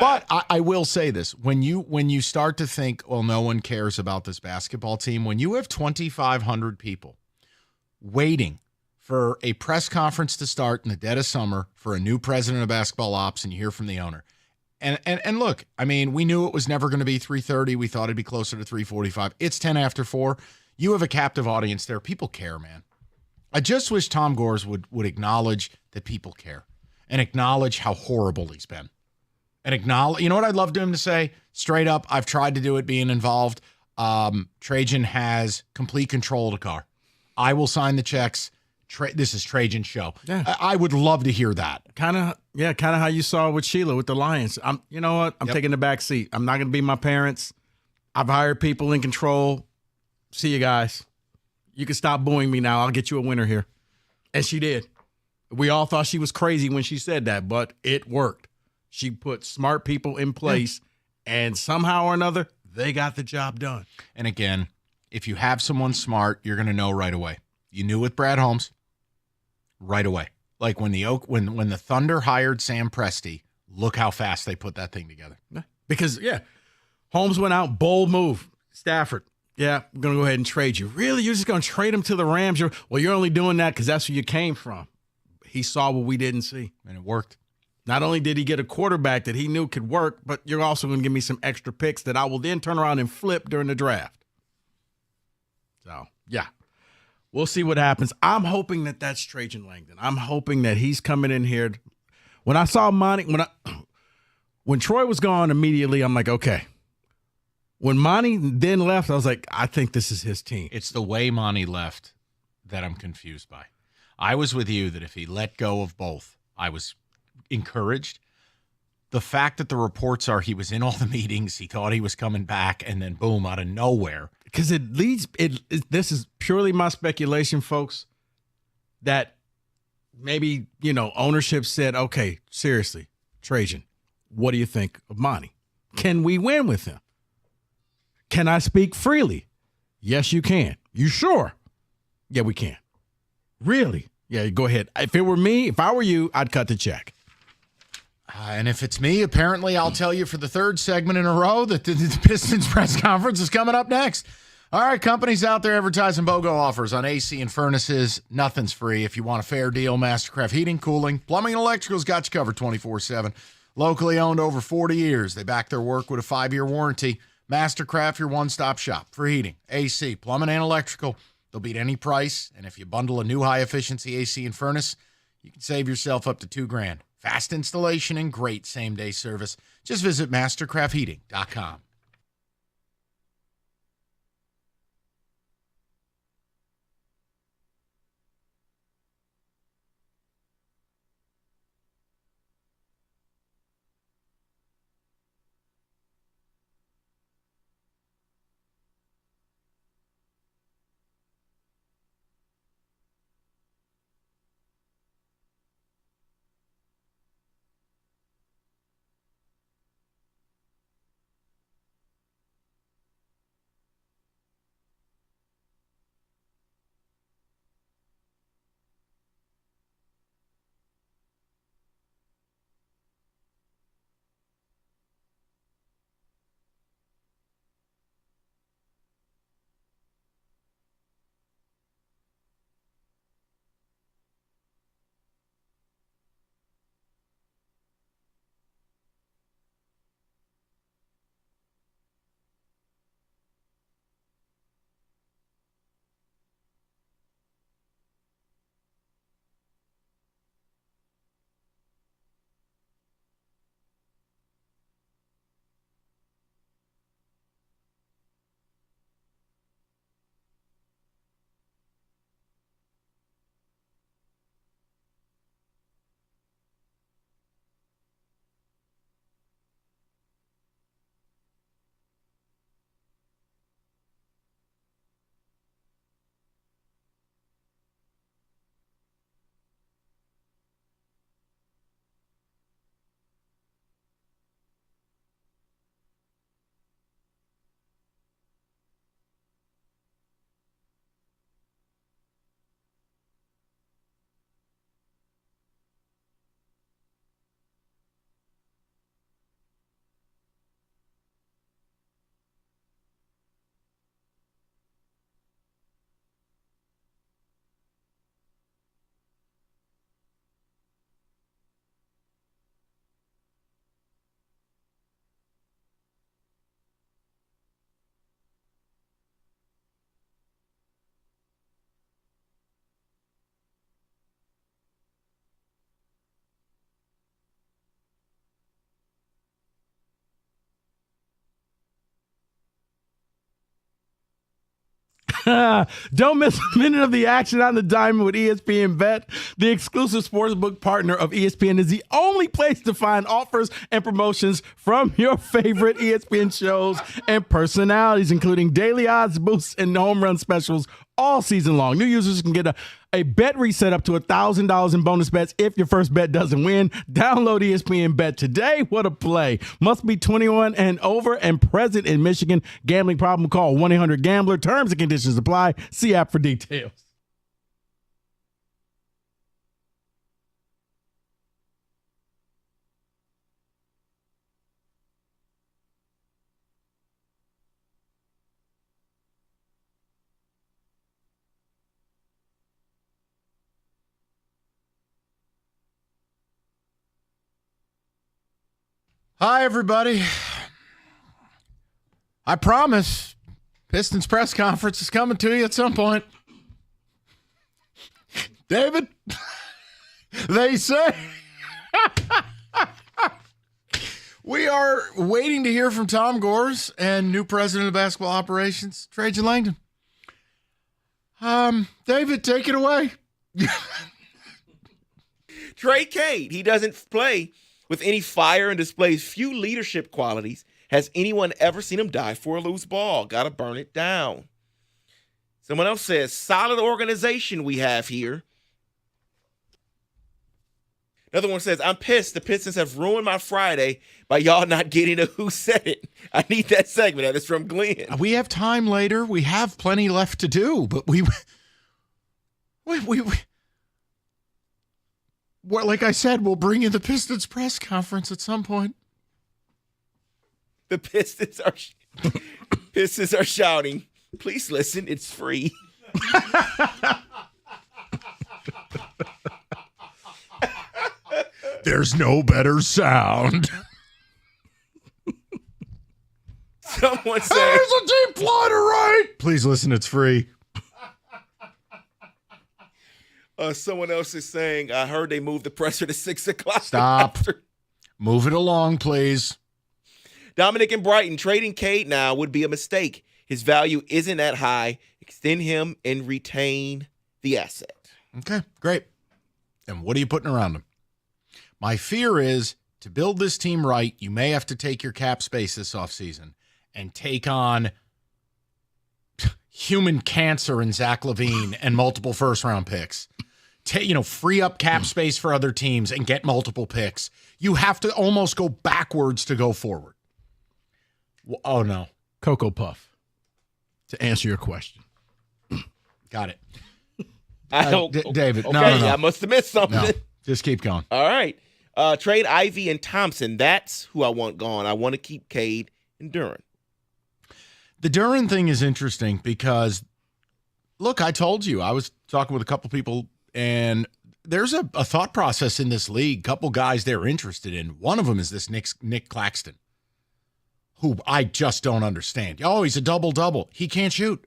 But I will say this. When you start to think, well, no one cares about this basketball team, when you have 2,500 people waiting for a press conference to start in the dead of summer for a new president of basketball ops, and you hear from the owner. And look, I mean, we knew it was never going to be 3:30. We thought it'd be closer to 3:45. It's 10 after 4. You have a captive audience there. People care, man. I just wish Tom Gores would acknowledge that people care and acknowledge how horrible he's been. And acknowledge, you know what I'd love him to say? Straight up, I've tried to do it being involved. Trajan has complete control of the car. I will sign the checks. This is Trajan's show. Yeah. I would love to hear that. Kind of how you saw with Sheila with the Lions. You know what? I'm taking the back seat. I'm not going to be my parents. I've hired people in control. See you guys. You can stop booing me now. I'll get you a winner here. And she did. We all thought she was crazy when she said that, but it worked. She put smart people in place, and somehow or another, they got the job done. And again, if you have someone smart, you're going to know right away. You knew with Brad Holmes right away. Like when the Thunder hired Sam Presti, look how fast they put that thing together. Because, Holmes went out, bold move. Stafford. Yeah, I'm going to go ahead and trade you. Really? You're just going to trade him to the Rams? You're only doing that because that's where you came from. He saw what we didn't see. And it worked. Not only did he get a quarterback that he knew could work, but you're also going to give me some extra picks that I will then turn around and flip during the draft. So, we'll see what happens. I'm hoping that that's Trajan Langdon. I'm hoping that he's coming in here. When I saw Monty, when Troy was gone immediately, I'm like, okay. When Monty then left, I was like, I think this is his team. It's the way Monty left that I'm confused by. I was with you that if he let go of both, I was encouraged. The fact that the reports are he was in all the meetings, he thought he was coming back, and then boom, out of nowhere. Because it leads, this is purely my speculation, folks, that maybe, ownership said, okay, seriously, Trajan, what do you think of Monty? Can we win with him? Can I speak freely? Yes, you can. You sure? Yeah, we can. Really? Yeah, go ahead. If it were me, if I were you, I'd cut the check. And if it's me, apparently I'll tell you for the third segment in a row that the Pistons press conference is coming up next. All right, companies out there advertising BOGO offers on AC and furnaces. Nothing's free. If you want a fair deal, Mastercraft Heating, Cooling, Plumbing, and Electrical's got you covered 24/7. Locally owned over 40 years. They back their work with a 5-year warranty. Mastercraft, your one-stop shop for heating, AC, plumbing, and electrical. They'll beat any price, and if you bundle a new high-efficiency AC and furnace, you can save yourself up to $2,000. Fast installation and great same-day service. Just visit mastercraftheating.com. Don't miss a minute of the action on the diamond with ESPN Bet. The exclusive sportsbook partner of ESPN is the only place to find offers and promotions from your favorite ESPN shows and personalities, including daily odds boosts and home run specials all season long. New users can get a bet reset up to $1,000 in bonus bets if your first bet doesn't win. Download ESPN Bet today. What a play. Must be 21 and over and present in Michigan. Gambling problem? Call 1-800-GAMBLER. Terms and conditions apply. See app for details. Hi, everybody. I promise Pistons press conference is coming to you at some point. David, they say we are waiting to hear from Tom Gores and new president of basketball operations, Trajan Langdon. David, take it away. Trey Cade, he doesn't play with any fire and displays few leadership qualities. Has anyone ever seen him die for a loose ball? Got to burn it down. Someone else says, solid organization we have here. Another one says, I'm pissed. The Pistons have ruined my Friday by y'all not getting to Who Said It. I need that segment. That is from Glenn. We have time later. We have plenty left to do, but well, like I said, we'll bring you the Pistons press conference at some point. The Pistons are shouting, please listen, it's free. There's no better sound. Someone said, there's a deep flight, right? Please listen, it's free. Someone else is saying, I heard they moved the presser to 6 o'clock. Stop. Move it along, please. Dominic and Brighton, trading Cade now would be a mistake. His value isn't that high. Extend him and retain the asset. Okay, great. And what are you putting around him? My fear is to build this team right, you may have to take your cap space this offseason and take on human cancer in Zach LaVine and multiple first-round picks. Free up cap space for other teams and get multiple picks. You have to almost go backwards to go forward. Oh, no. Cocoa Puff, to answer your question. Got it. Okay, David, no. I must have missed something. No, just keep going. All right. Trade Ivy and Thompson. That's who I want gone. I want to keep Cade and Duren. The Duren thing is interesting because, look, I told you, I was talking with a couple people, and there's a thought process in this league, couple guys they're interested in. One of them is this Nick Claxton, who I just don't understand. Oh, he's a double-double. He can't shoot.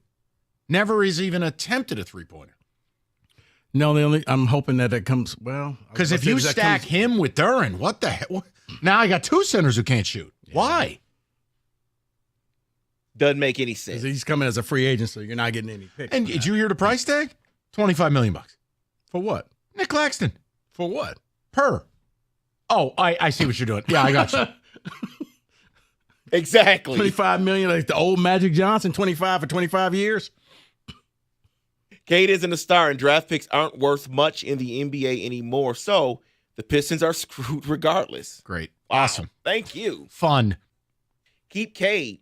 Never has even attempted a three-pointer. No, I'm hoping that it comes, well. Because if you stack him with Duren, what the hell? Now I got two centers who can't shoot. Yeah. Why? Doesn't make any sense. He's coming as a free agent, so you're not getting any picks. And did you hear the price tag? $25 million. For what? Nick Claxton. For what? Per. Oh, I see what you're doing. Yeah, I got you. Exactly. $25 million, like the old Magic Johnson, 25 for 25 years. Cade isn't a star, and draft picks aren't worth much in the NBA anymore. So the Pistons are screwed regardless. Great. Wow. Awesome. Thank you. Fun. Keep Cade.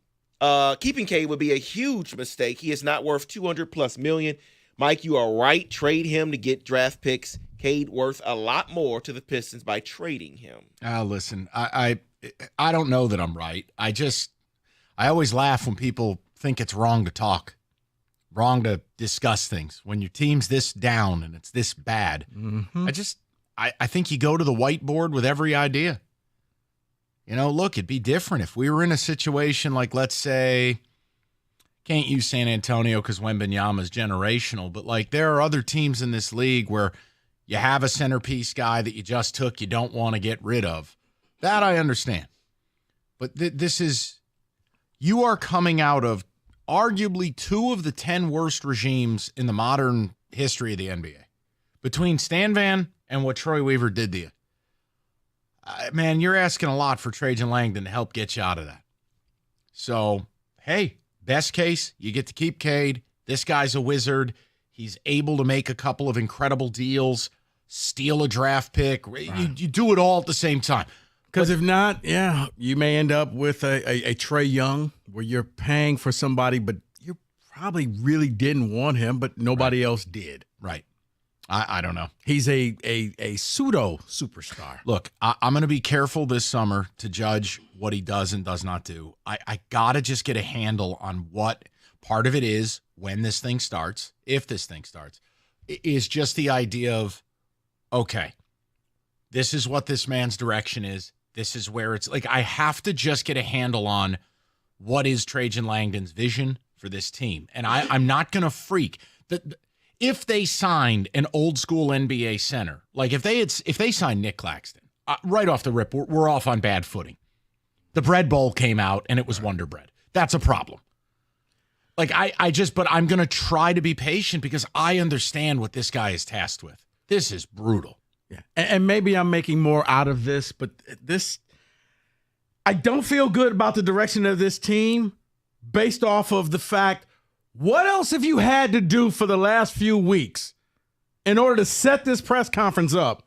Keeping Cade would be a huge mistake. He is not worth $200+ million. Mike, you are right. Trade him to get draft picks. Cade worth a lot more to the Pistons by trading him. Listen, I don't know that I'm right. I always laugh when people think it's wrong to talk, wrong to discuss things. When your team's this down and it's this bad, I think you go to the whiteboard with every idea. Look, it'd be different if we were in a situation like, let's say, can't use San Antonio because Wembanyama is generational, but like there are other teams in this league where you have a centerpiece guy that you just took, you don't want to get rid of. That I understand. But this is, you are coming out of arguably 2 of the 10 worst regimes in the modern history of the NBA. Between Stan Van and what Troy Weaver did to you. Man, you're asking a lot for Trajan Langdon to help get you out of that. So, hey, best case, you get to keep Cade. This guy's a wizard. He's able to make a couple of incredible deals, steal a draft pick. You do it all at the same time. Because if not, you may end up with a Trae Young where you're paying for somebody, but you probably really didn't want him, but nobody else did. Right. I don't know. He's a pseudo superstar. Look, I'm going to be careful this summer to judge what he does and does not do. I got to just get a handle on what part of it is when this thing starts, if this thing starts, is just the idea of, okay, this is what this man's direction is. This is where it's like, I have to just get a handle on what is Trajan Langdon's vision for this team. And I'm not going to freak. If they signed an old school NBA center, like if they signed Nick Claxton, right off the rip, we're off on bad footing. The Bread Bowl came out and it was Wonder Bread. That's a problem. Like but I'm going to try to be patient because I understand what this guy is tasked with. This is brutal. Yeah. And maybe I'm making more out of this, but I don't feel good about the direction of this team based off of the fact, what else have you had to do for the last few weeks in order to set this press conference up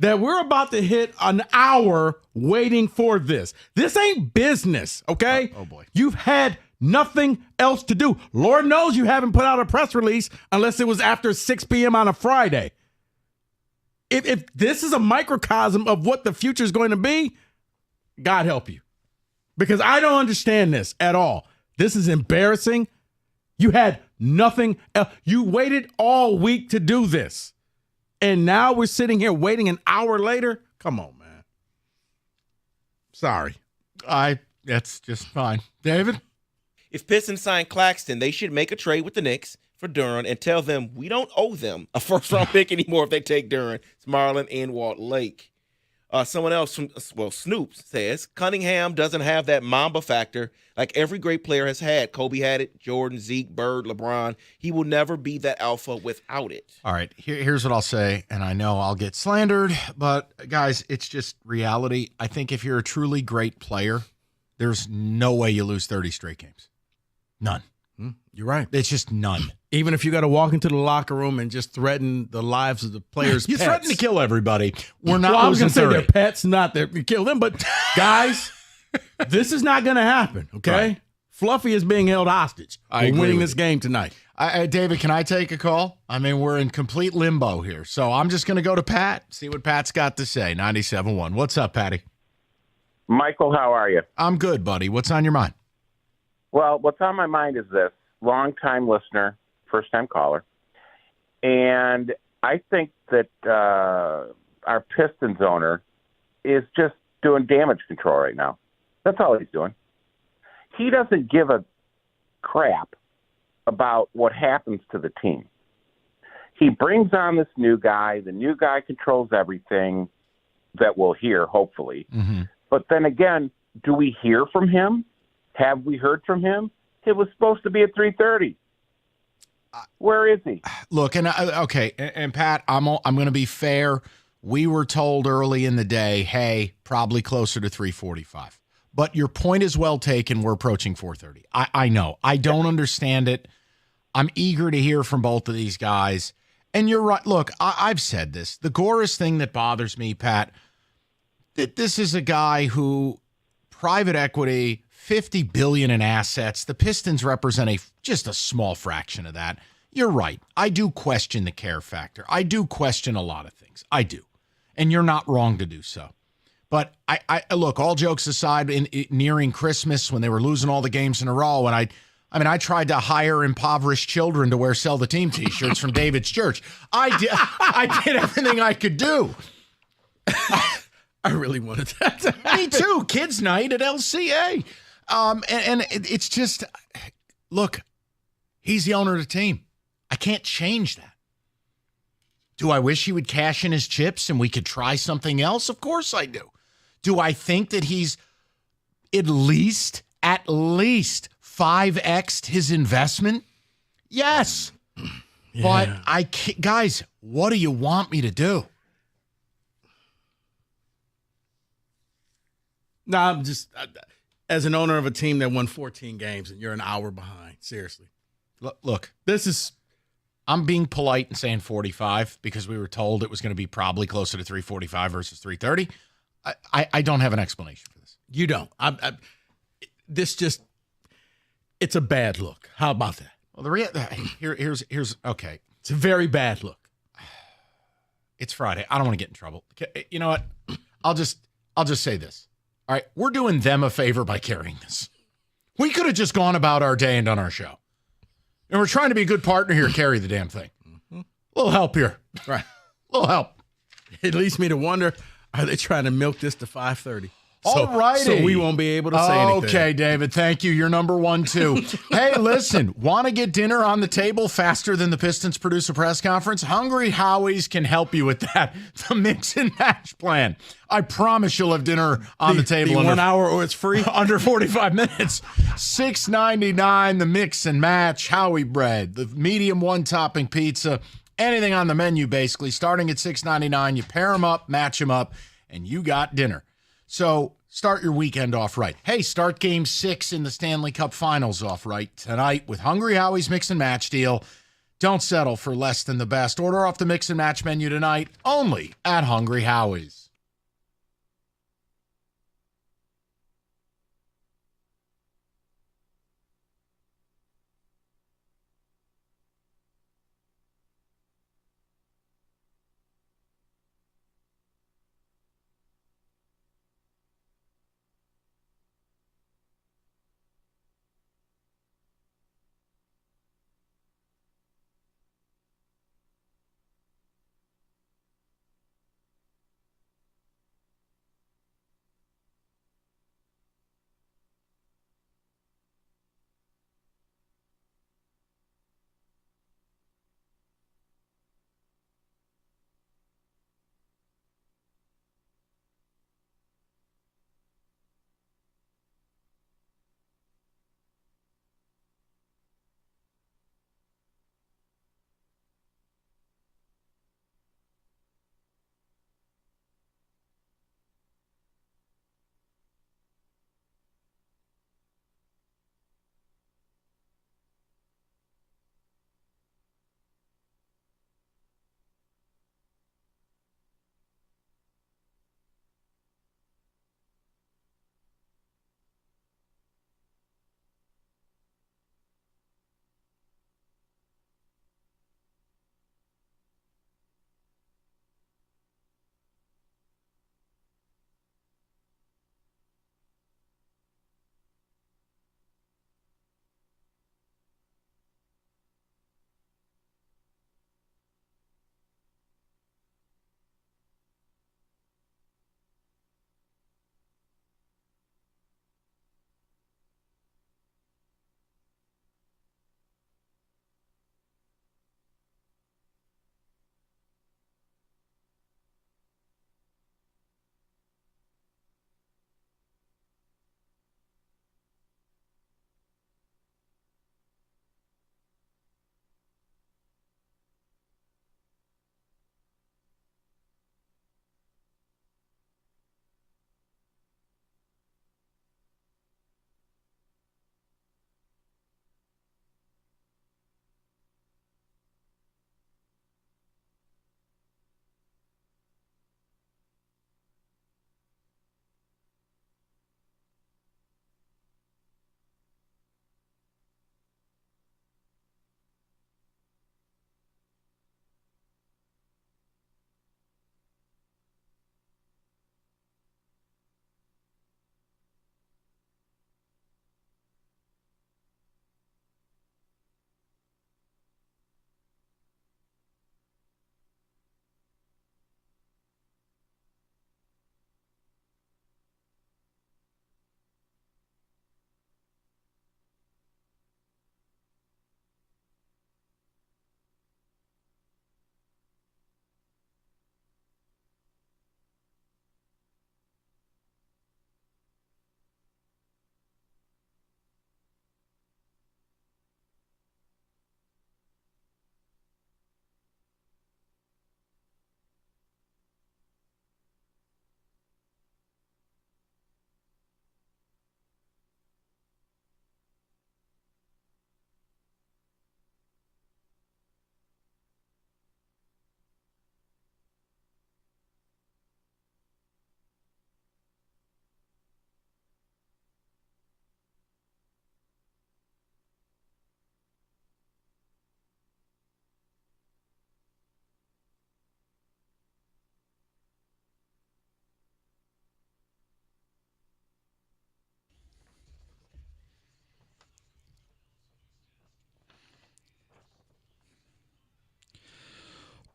that we're about to hit an hour waiting for this? This ain't business, okay? Oh boy. You've had nothing else to do. Lord knows you haven't put out a press release unless it was after 6 p.m. on a Friday. If this is a microcosm of what the future is going to be, God help you. Because I don't understand this at all. This is embarrassing. You had nothing else. You waited all week to do this. And now we're sitting here waiting an hour later? Come on, man. Sorry. That's just fine. David? If Pistons sign Claxton, they should make a trade with the Knicks for Duren and tell them we don't owe them a first-round pick anymore if they take Duren. It's Marlon and Walt Lake. Someone else from, Snoop says, Cunningham doesn't have that Mamba factor like every great player has had. Kobe had it, Jordan, Zeke, Bird, LeBron. He will never be that alpha without it. All right, here's what I'll say, and I know I'll get slandered, but guys, it's just reality. I think if you're a truly great player, there's no way you lose 30 straight games. None. You're right. It's just none. Even if you got to walk into the locker room and just threaten the lives of the players' You pets. threaten to kill everybody. We're not I was losing going to say 30. their pets, not their kill them. But guys, this is not going to happen, okay? Right. Fluffy is being held hostage I for agree winning with this you. game tonight. David, can I take a call? I mean, we're in complete limbo here. So I'm just going to go to Pat, see what Pat's got to say. 97.1. What's up, Patty? Michael, how are you? I'm good, buddy. What's on your mind? Well, what's on my mind is this. Long-time listener, first-time caller. And I think that our Pistons owner is just doing damage control right now. That's all he's doing. He doesn't give a crap about what happens to the team. He brings on this new guy. The new guy controls everything that we'll hear, hopefully. Mm-hmm. But then again, do we hear from him? Have we heard from him? It was supposed to be at 3:30. Where is he? Look, and okay, and Pat, I'm going to be fair. We were told early in the day, hey, probably closer to 3:45. But your point is well taken. We're approaching 4:30. I know. I don't understand it. I'm eager to hear from both of these guys. And you're right. Look, I've said this. The Goris thing that bothers me, Pat, that this is a guy who private equity, $50 billion in assets. The Pistons represent just a small fraction of that. You're right. I do question the care factor. I do question a lot of things. I do. And you're not wrong to do so. But I look, all jokes aside, nearing Christmas when they were losing all the games in a row, and I tried to hire impoverished children to wear Sell the Team t-shirts from David's church. I did everything I could do. I really wanted that to happen. Me too. Kids night at LCA. And it's just, look, he's the owner of the team. I can't change that. Do I wish he would cash in his chips and we could try something else? Of course I do. Do I think that he's at least 5x'd his investment? Yes. But I can't, guys, what do you want me to do? No, I'm just as an owner of a team that won 14 games and you're an hour behind. Seriously. Look, I'm being polite and saying 45 because we were told it was going to be probably closer to 345 versus 330. I don't have an explanation for this. You don't. It's a bad look. How about that? Well, here's okay. It's a very bad look. It's Friday. I don't want to get in trouble. You know what? I'll just say this. All right, we're doing them a favor by carrying this. We could have just gone about our day and done our show. And we're trying to be a good partner here, carry the damn thing. A little help here. Right. A little help. It leads me to wonder, are they trying to milk this to 5:30? All righty. So we won't be able to say anything. Okay, David. Thank you. You're number one, too. Hey, listen. Want to get dinner on the table faster than the Pistons produce a press conference? Hungry Howie's can help you with that. The mix and match plan. I promise you'll have dinner on the table. The 1 hour or it's free? Under 45 minutes. $6.99, the mix and match. Howie bread. The medium one-topping pizza. Anything on the menu, basically. Starting at $6.99. You pair them up, match them up, and you got dinner. So start your weekend off right. Hey, start Game 6 in the Stanley Cup Finals off right tonight with Hungry Howie's Mix and Match deal. Don't settle for less than the best. Order off the Mix and Match menu tonight only at Hungry Howie's.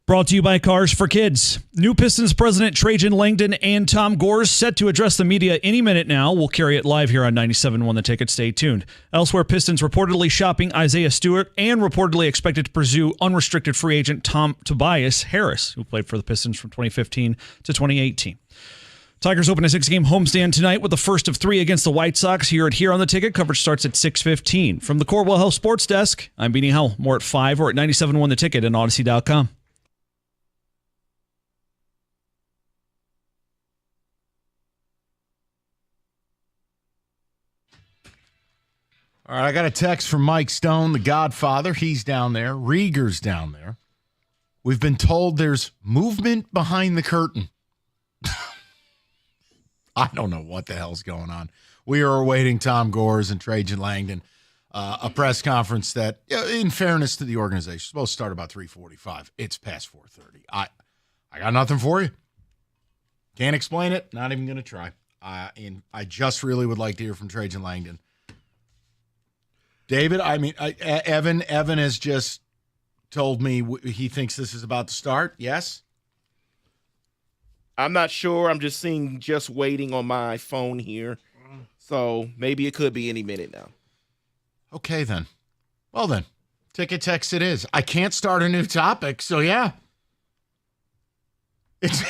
Brought to you by Cars for Kids. New Pistons president Trajan Langdon and Tom Gores set to address the media any minute now. We'll carry it live here on 97.1 The Ticket. Stay tuned. Elsewhere, Pistons reportedly shopping Isaiah Stewart and reportedly expected to pursue unrestricted free agent Tobias Harris, who played for the Pistons from 2015 to 2018. Tigers open a 6-game homestand tonight with the first of 3 against the White Sox. Here on The Ticket. Coverage starts at 6:15. From the Corwell Health Sports Desk, I'm Beanie Howell. More at 5 or at 97.1 The Ticket and Odyssey.com. All right, I got a text from Mike Stone, the Godfather. He's down there. Rieger's down there. We've been told there's movement behind the curtain. I don't know what the hell's going on. We are awaiting Tom Gores and Trajan Langdon, a press conference that, in fairness to the organization, is supposed to start about 3:45. It's past 4:30. I got nothing for you. Can't explain it. Not even going to try. And I just really would like to hear from Trajan Langdon. David, Evan has just told me he thinks this is about to start. Yes? I'm not sure. I'm just seeing just waiting on my phone here. So maybe it could be any minute now. Okay, then. Well, then. Ticket text it is. I can't start a new topic, so yeah. It's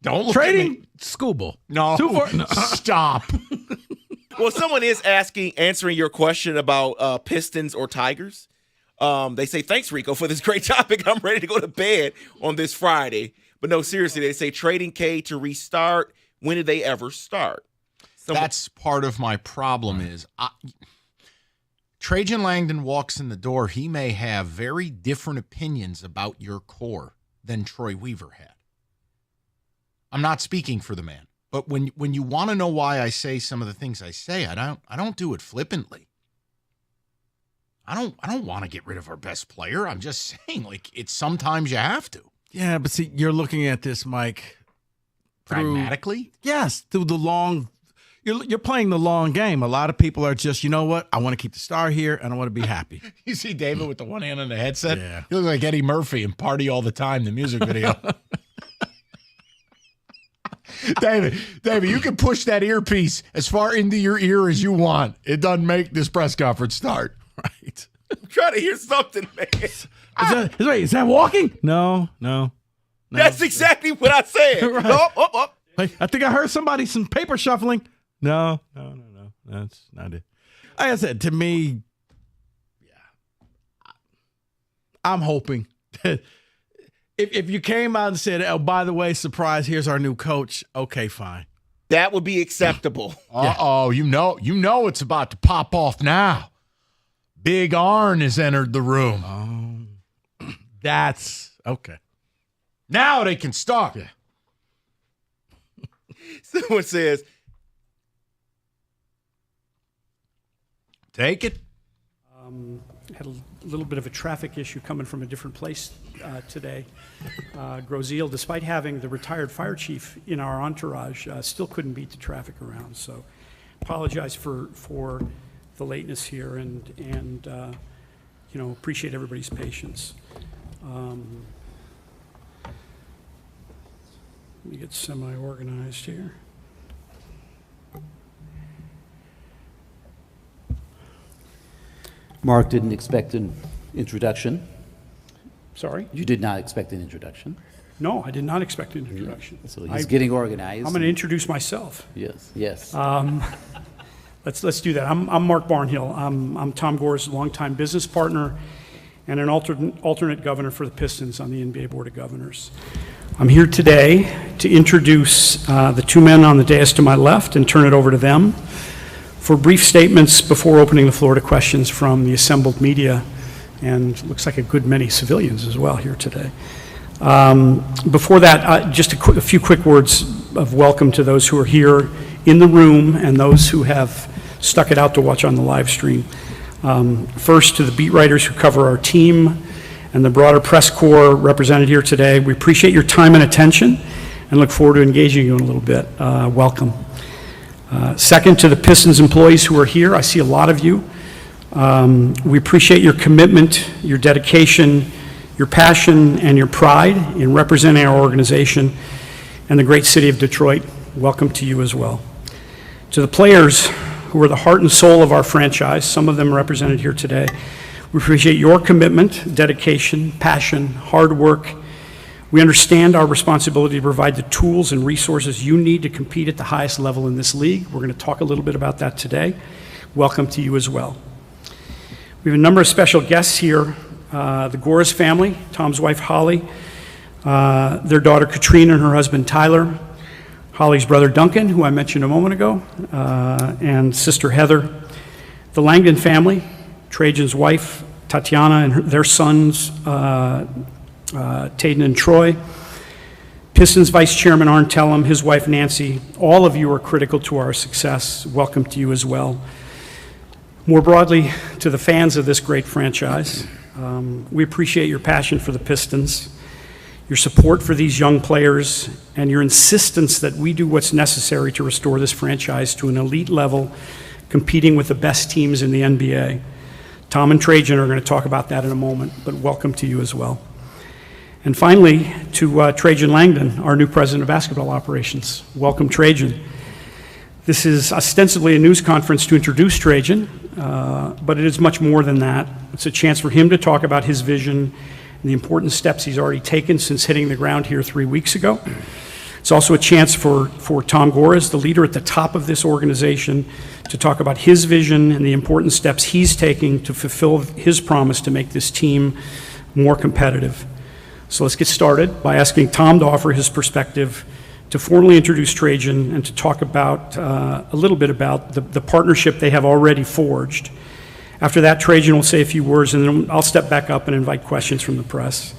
don't look Trading at me. Scooble. No. Stop. Well, someone is answering your question about Pistons or Tigers. They say, thanks, Rico, for this great topic. I'm ready to go to bed on this Friday. But no, seriously, they say trading K to restart. When did they ever start? That's part of my problem is Trajan Langdon walks in the door. He may have very different opinions about your core than Troy Weaver had. I'm not speaking for the man. But when you want to know why I say some of the things I say, I don't do it flippantly. I don't want to get rid of our best player. I'm just saying, it's sometimes you have to. Yeah, but see, you're looking at this, Mike, pragmatically. Yes, through the long. You're playing the long game. A lot of people are just, you know what? I want to keep the star here, and I want to be happy. You see David with the one hand on the headset? Yeah. He looks like Eddie Murphy in Party All the Time, the music video. David, you can push that earpiece as far into your ear as you want. It doesn't make this press conference start. Right. I'm trying to hear something, man. Is that walking? No. That's exactly what I said. Right. Oh. I think I heard some paper shuffling. No. That's not it. Like I said, to me, yeah, I'm hoping that if you came out and said, oh, by the way, surprise, here's our new coach, okay, fine. That would be acceptable. Uh-oh, you know it's about to pop off now. Big Arn has entered the room. That's okay. Now they can start. Yeah. Someone says, take it. Had a little bit of a traffic issue coming from a different place today. Grozeal, despite having the retired fire chief in our entourage, still couldn't beat the traffic around. So apologize for the lateness here and appreciate everybody's patience. Let me get semi-organized here. Mark didn't expect an introduction. Sorry? You did not expect an introduction. No, I did not expect an introduction. So he's getting organized. I'm going to introduce myself. Yes. Let's do that. I'm Mark Barnhill. I'm Tom Gores' longtime business partner and an alternate governor for the Pistons on the NBA Board of Governors. I'm here today to introduce the two men on the dais to my left and turn it over to them for brief statements before opening the floor to questions from the assembled media, and looks like a good many civilians as well here today. Before that, just a few quick words of welcome to those who are here in the room and those who have stuck it out to watch on the live stream. First, to the beat writers who cover our team and the broader press corps represented here today. We appreciate your time and attention and look forward to engaging you in a little bit. Welcome. Second, to the Pistons employees who are here, I see a lot of you. We appreciate your commitment, your dedication, your passion, and your pride in representing our organization and the great city of Detroit. Welcome to you as well. To the players who are the heart and soul of our franchise, some of them represented here today, we appreciate your commitment, dedication, passion, hard work. We understand our responsibility to provide the tools and resources you need to compete at the highest level in this league. We're going to talk a little bit about that today. Welcome to you as well. We have a number of special guests here. The Gores family, Tom's wife Holly, their daughter Katrina and her husband Tyler, Holly's brother Duncan, who I mentioned a moment ago, and sister Heather. The Langdon family, Trajan's wife Tatiana and their sons Tayden and Troy. Pistons Vice Chairman Arn Tellem, his wife Nancy. All of you are critical to our success. Welcome to you as well. More broadly, to the fans of this great franchise, we appreciate your passion for the Pistons, your support for these young players, and your insistence that we do what's necessary to restore this franchise to an elite level, competing with the best teams in the NBA. Tom and Trajan are going to talk about that in a moment, but welcome to you as well. And finally, to Trajan Langdon, our new president of basketball operations. Welcome, Trajan. This is ostensibly a news conference to introduce Trajan, but it is much more than that. It's a chance for him to talk about his vision and the important steps he's already taken since hitting the ground here 3 weeks ago. It's also a chance for Tom Gores, the leader at the top of this organization, to talk about his vision and the important steps he's taking to fulfill his promise to make this team more competitive. So let's get started by asking Tom to offer his perspective, to formally introduce Trajan, and to talk about a little bit about the partnership they have already forged. After that, Trajan will say a few words, and then I'll step back up and invite questions from the press.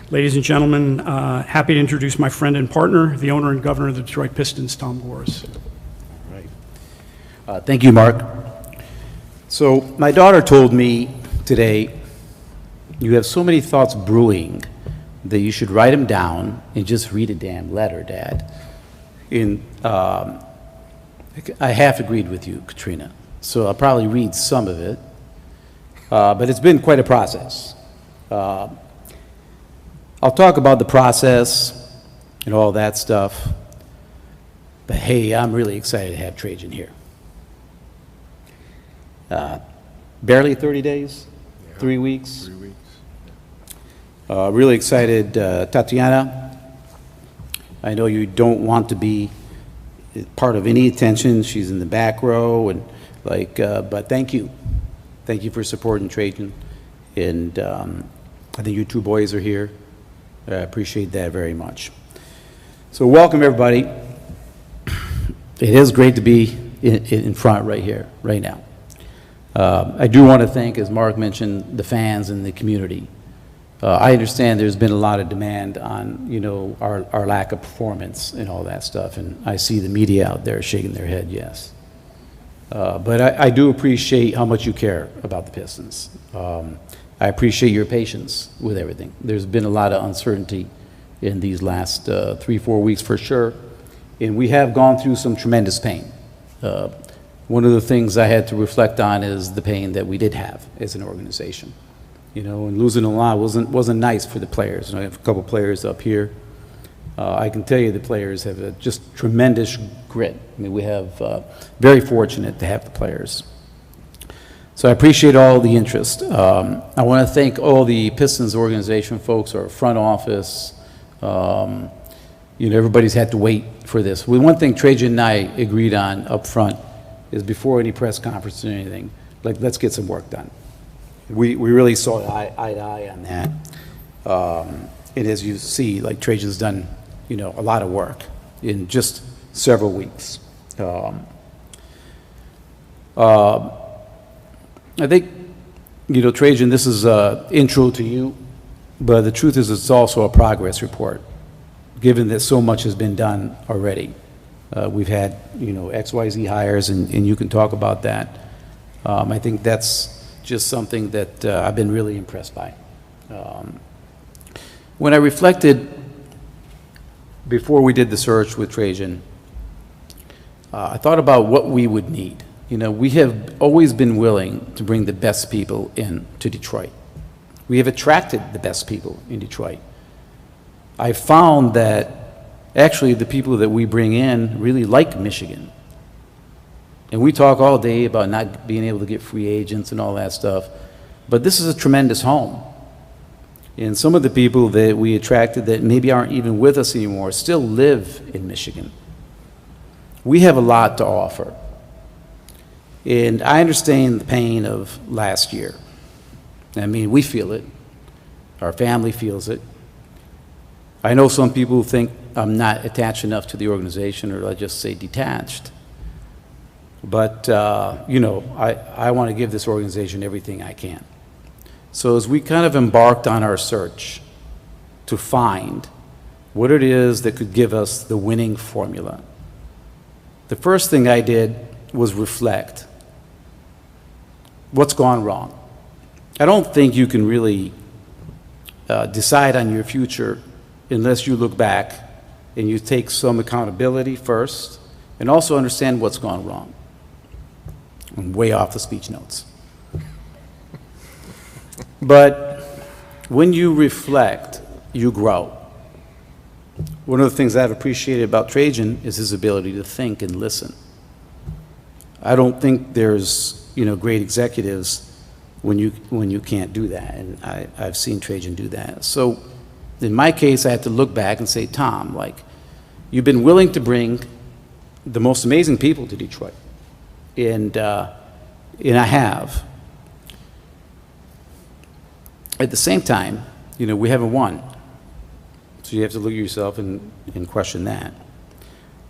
Ladies and gentlemen, happy to introduce my friend and partner, the owner and governor of the Detroit Pistons, Tom Gores. All right. Thank you, Mark. So my daughter told me today, you have so many thoughts brewing that you should write them down and just read a damn letter, Dad. I half agreed with you, Katrina, so I'll probably read some of it, but it's been quite a process. I'll talk about the process and all that stuff, but hey, I'm really excited to have Trajan here. Barely 30 days, 3 weeks. 3 weeks. Really excited, Tatiana. I know you don't want to be part of any attention. She's in the back row, and but thank you. Thank you for supporting Trajan. And I think you two boys are here. I appreciate that very much. So welcome, everybody. It is great to be in front right here, right now. I do want to thank, as Mark mentioned, the fans and the community. I understand there's been a lot of demand on, our lack of performance and all that stuff, and I see the media out there shaking their head, yes. But I do appreciate how much you care about the Pistons. I appreciate your patience with everything. There's been a lot of uncertainty in these last 3-4 weeks for sure, and we have gone through some tremendous pain. One of the things I had to reflect on is the pain that we did have as an organization. And losing a lot wasn't nice for the players. I have a couple players up here. I can tell you the players have just tremendous grit. I mean, we have very fortunate to have the players. So I appreciate all the interest. I want to thank all the Pistons organization folks, our front office. Everybody's had to wait for this. One thing Trajan and I agreed on up front is before any press conference or anything, let's get some work done. We really saw eye to eye on that. And as you see, Trajan's done, a lot of work in just several weeks. I think, Trajan, this is an intro to you, but the truth is it's also a progress report, given that so much has been done already. We've had, XYZ hires, and you can talk about that. I think that's just something that I've been really impressed by. When I reflected before we did the search with Trajan, I thought about what we would need. We have always been willing to bring the best people in to Detroit. We have attracted the best people in Detroit. I found that actually the people that we bring in really like Michigan. And we talk all day about not being able to get free agents and all that stuff, but this is a tremendous home. And some of the people that we attracted that maybe aren't even with us anymore still live in Michigan. We have a lot to offer. And I understand the pain of last year. I mean, we feel it. Our family feels it. I know some people think I'm not attached enough to the organization, or let's just say detached. But, you know, I want to give this organization everything I can. So as we kind of embarked on our search to find what it is that could give us the winning formula, the first thing I did was reflect. What's gone wrong? I don't think you can really decide on your future unless you look back and you take some accountability first and also understand what's gone wrong. I'm way off the speech notes. But when you reflect, you grow. One of the things I've appreciated about Trajan is his ability to think and listen. I don't think there's, you know, great executives when you can't do that, and I've seen Trajan do that. So in my case, I had to look back and say, Tom, like, you've been willing to bring the most amazing people to Detroit, and I have. At the same time, you know, we haven't won. So you have to look at yourself and question that.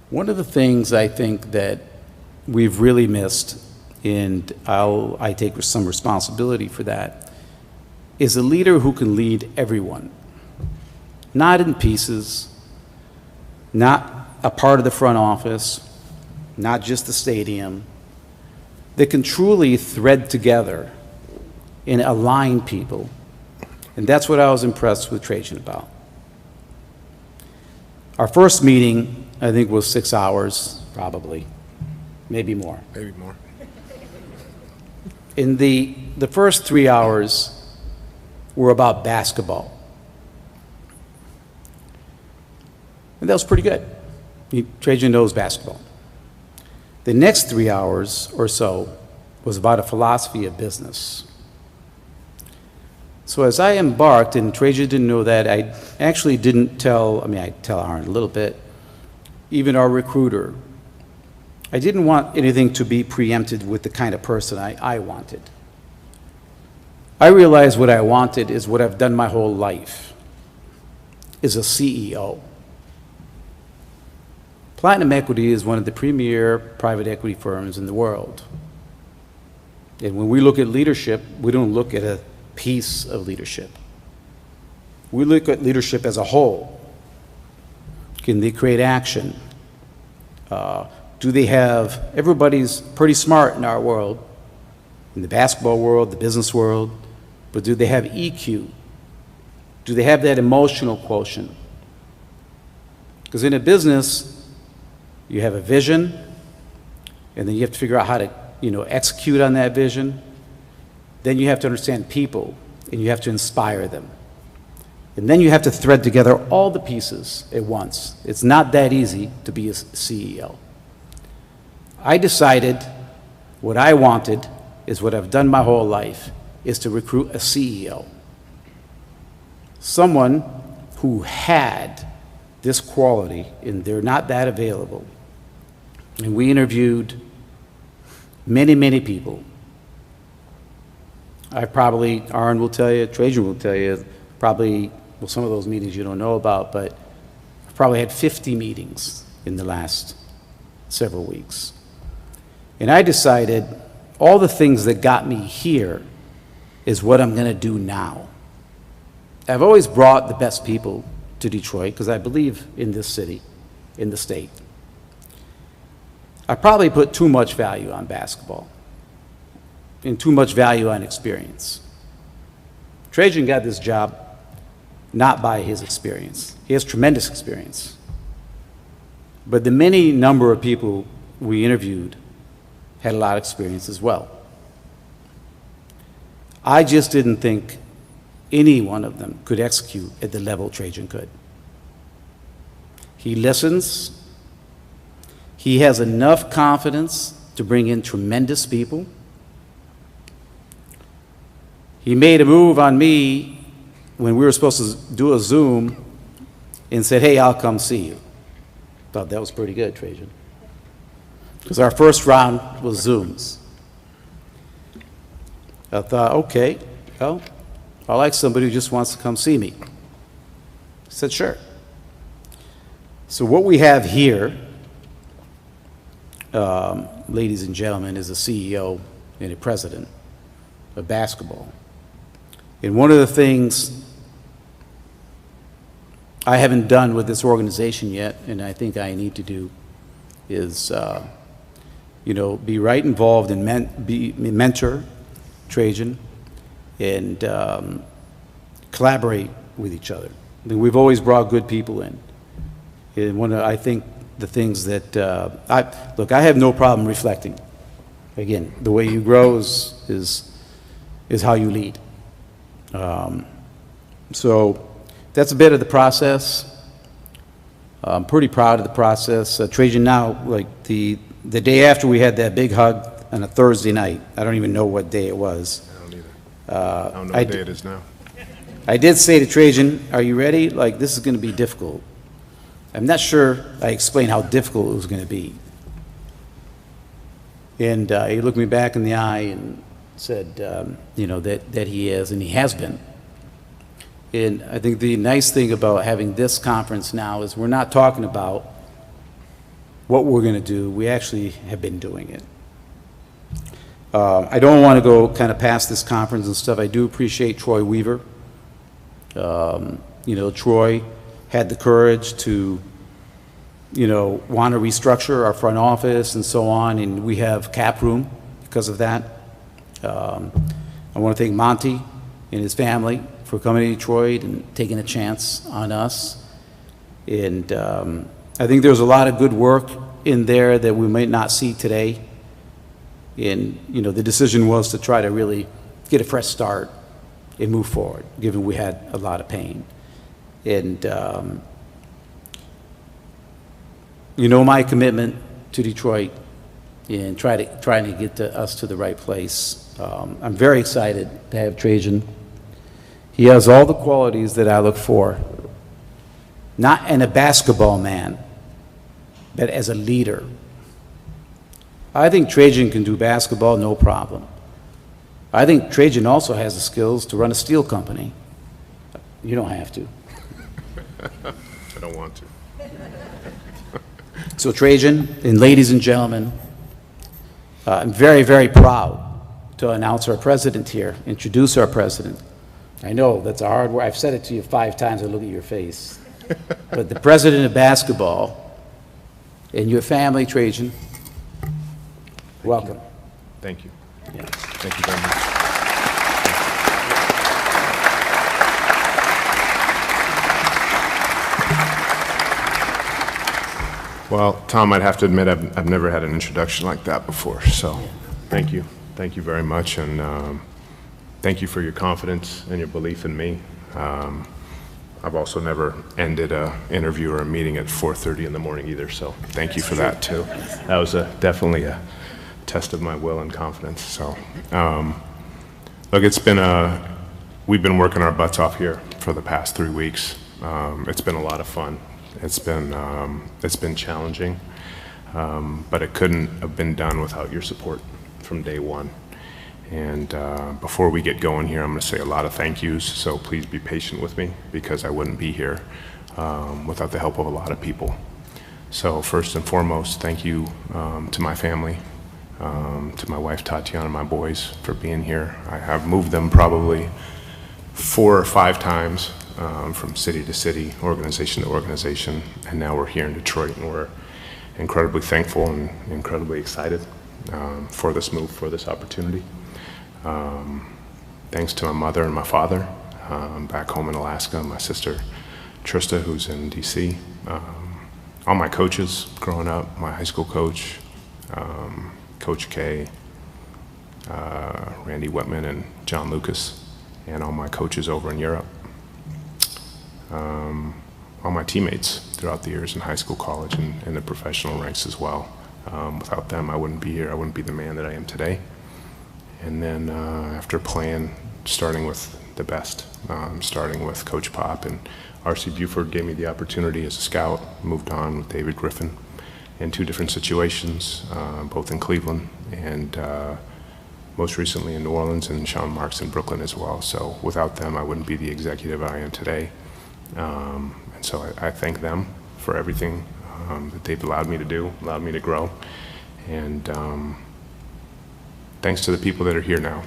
One of the things I think that we've really missed, and I take some responsibility for that, is a leader who can lead everyone. Not in pieces, not a part of the front office, not just the stadium, that can truly thread together and align people. And that's what I was impressed with Trajan about. Our first meeting, I think, was 6 hours, probably, maybe more. Maybe more. In the first 3 hours were about basketball. And that was pretty good. Trajan knows basketball. The next 3 hours or so was about a philosophy of business. So as I embarked, and Trajan didn't know that, I actually didn't tell, I tell Aaron a little bit, even our recruiter. I didn't want anything to be preempted with the kind of person I wanted. I realized what I wanted is what I've done my whole life, is a CEO. Platinum Equity is one of the premier private equity firms in the world. And when we look at leadership, we don't look at a piece of leadership. We look at leadership as a whole. Can they create action? Do they have, everybody's pretty smart in our world, in the basketball world, the business world, but do they have EQ? Do they have that emotional quotient? Because in a business, you have a vision, and then you have to figure out how to, execute on that vision. Then you have to understand people, and you have to inspire them. And then you have to thread together all the pieces at once. It's not that easy to be a CEO. I decided what I wanted is what I've done my whole life, is to recruit a CEO. Someone who had this quality, and they're not that available. And we interviewed many, many people. Aaron will tell you, Trajan will tell you, probably, well, some of those meetings you don't know about, but I've probably had 50 meetings in the last several weeks. And I decided all the things that got me here is what I'm going to do now. I've always brought the best people to Detroit because I believe in this city, in the state. I probably put too much value on basketball and too much value on experience. Trajan got this job not by his experience. He has tremendous experience. But the many number of people we interviewed had a lot of experience as well. I just didn't think any one of them could execute at the level Trajan could. He listens. He has enough confidence to bring in tremendous people. He made a move on me when we were supposed to do a Zoom and said, hey, I'll come see you. Thought that was pretty good, Trajan. Because our first round was Zooms. I thought, okay, well, I like somebody who just wants to come see me. I said, sure. So what we have here, ladies and gentlemen, is a CEO and a president of basketball. And one of the things I haven't done with this organization yet, and I think I need to do, is be right involved and mentor Trajan and collaborate with each other. I mean, we've always brought good people in. And I think the things that I have no problem reflecting. Again, the way you grow is how you lead. So that's a bit of the process. I'm pretty proud of the process. Trajan, now, like the day after we had that big hug on a Thursday night, I don't even know what day it was. I don't either. I don't know what day it is now. I did say to Trajan, are you ready? Like, this is going to be difficult. I'm not sure I explained how difficult it was going to be. And he looked me back in the eye and said, that he is, and he has been. And I think the nice thing about having this conference now is we're not talking about what we're going to do. We actually have been doing it. I don't want to go kind of past this conference and stuff. I do appreciate Troy Weaver. Troy had the courage to, want to restructure our front office and so on, and we have cap room because of that. I want to thank Monty and his family for coming to Detroit and taking a chance on us. And I think there's a lot of good work in there that we might not see today. And, the decision was to try to really get a fresh start and move forward, given we had a lot of pain. And, my commitment to Detroit and trying to get us to the right place. I'm very excited to have Trajan. He has all the qualities that I look for, not in a basketball man, but as a leader. I think Trajan can do basketball, no problem. I think Trajan also has the skills to run a steel company. You don't have to. I don't want to. So Trajan, and ladies and gentlemen, I'm very, very proud to announce our president here, introduce our president. I know that's a hard word. I've said it to you 5 times. I look at your face. But the president of basketball and your family, Trajan, welcome. Thank you. Yeah. Thank you very much. Well, Tom, I'd have to admit I've never had an introduction like that before. So, thank you. Thank you very much, and thank you for your confidence and your belief in me. I've also never ended an interview or a meeting at 4:30 in the morning either, so thank you for that too. That was definitely a test of my will and confidence. So, look, we've been working our butts off here for the past 3 weeks. It's been a lot of fun. It's been challenging, but it couldn't have been done without your support from day one. And before we get going here, I'm going to say a lot of thank yous, so please be patient with me because I wouldn't be here without the help of a lot of people. So first and foremost, thank you to my family, to my wife Tatiana, my boys for being here. I have moved them probably 4 or 5 times from city to city, organization to organization, and now we're here in Detroit, and we're incredibly thankful and incredibly excited for this move, for this opportunity. Thanks to my mother and my father back home in Alaska, my sister Trista, who's in DC, all my coaches growing up, my high school coach, Coach K, Randy Whitman, and John Lucas. and all my coaches over in Europe. All my teammates throughout the years in high school, college, and the professional ranks as well. Without them, I wouldn't be here. I wouldn't be the man that I am today. And then after playing, starting with the best, starting with Coach Pop, and R.C. Buford gave me the opportunity as a scout, moved on with David Griffin in 2 different situations, both in Cleveland and most recently in New Orleans, and Sean Marks in Brooklyn as well. So without them, I wouldn't be the executive I am today. And so I thank them for everything that they've allowed me to do, allowed me to grow. And thanks to the people that are here now.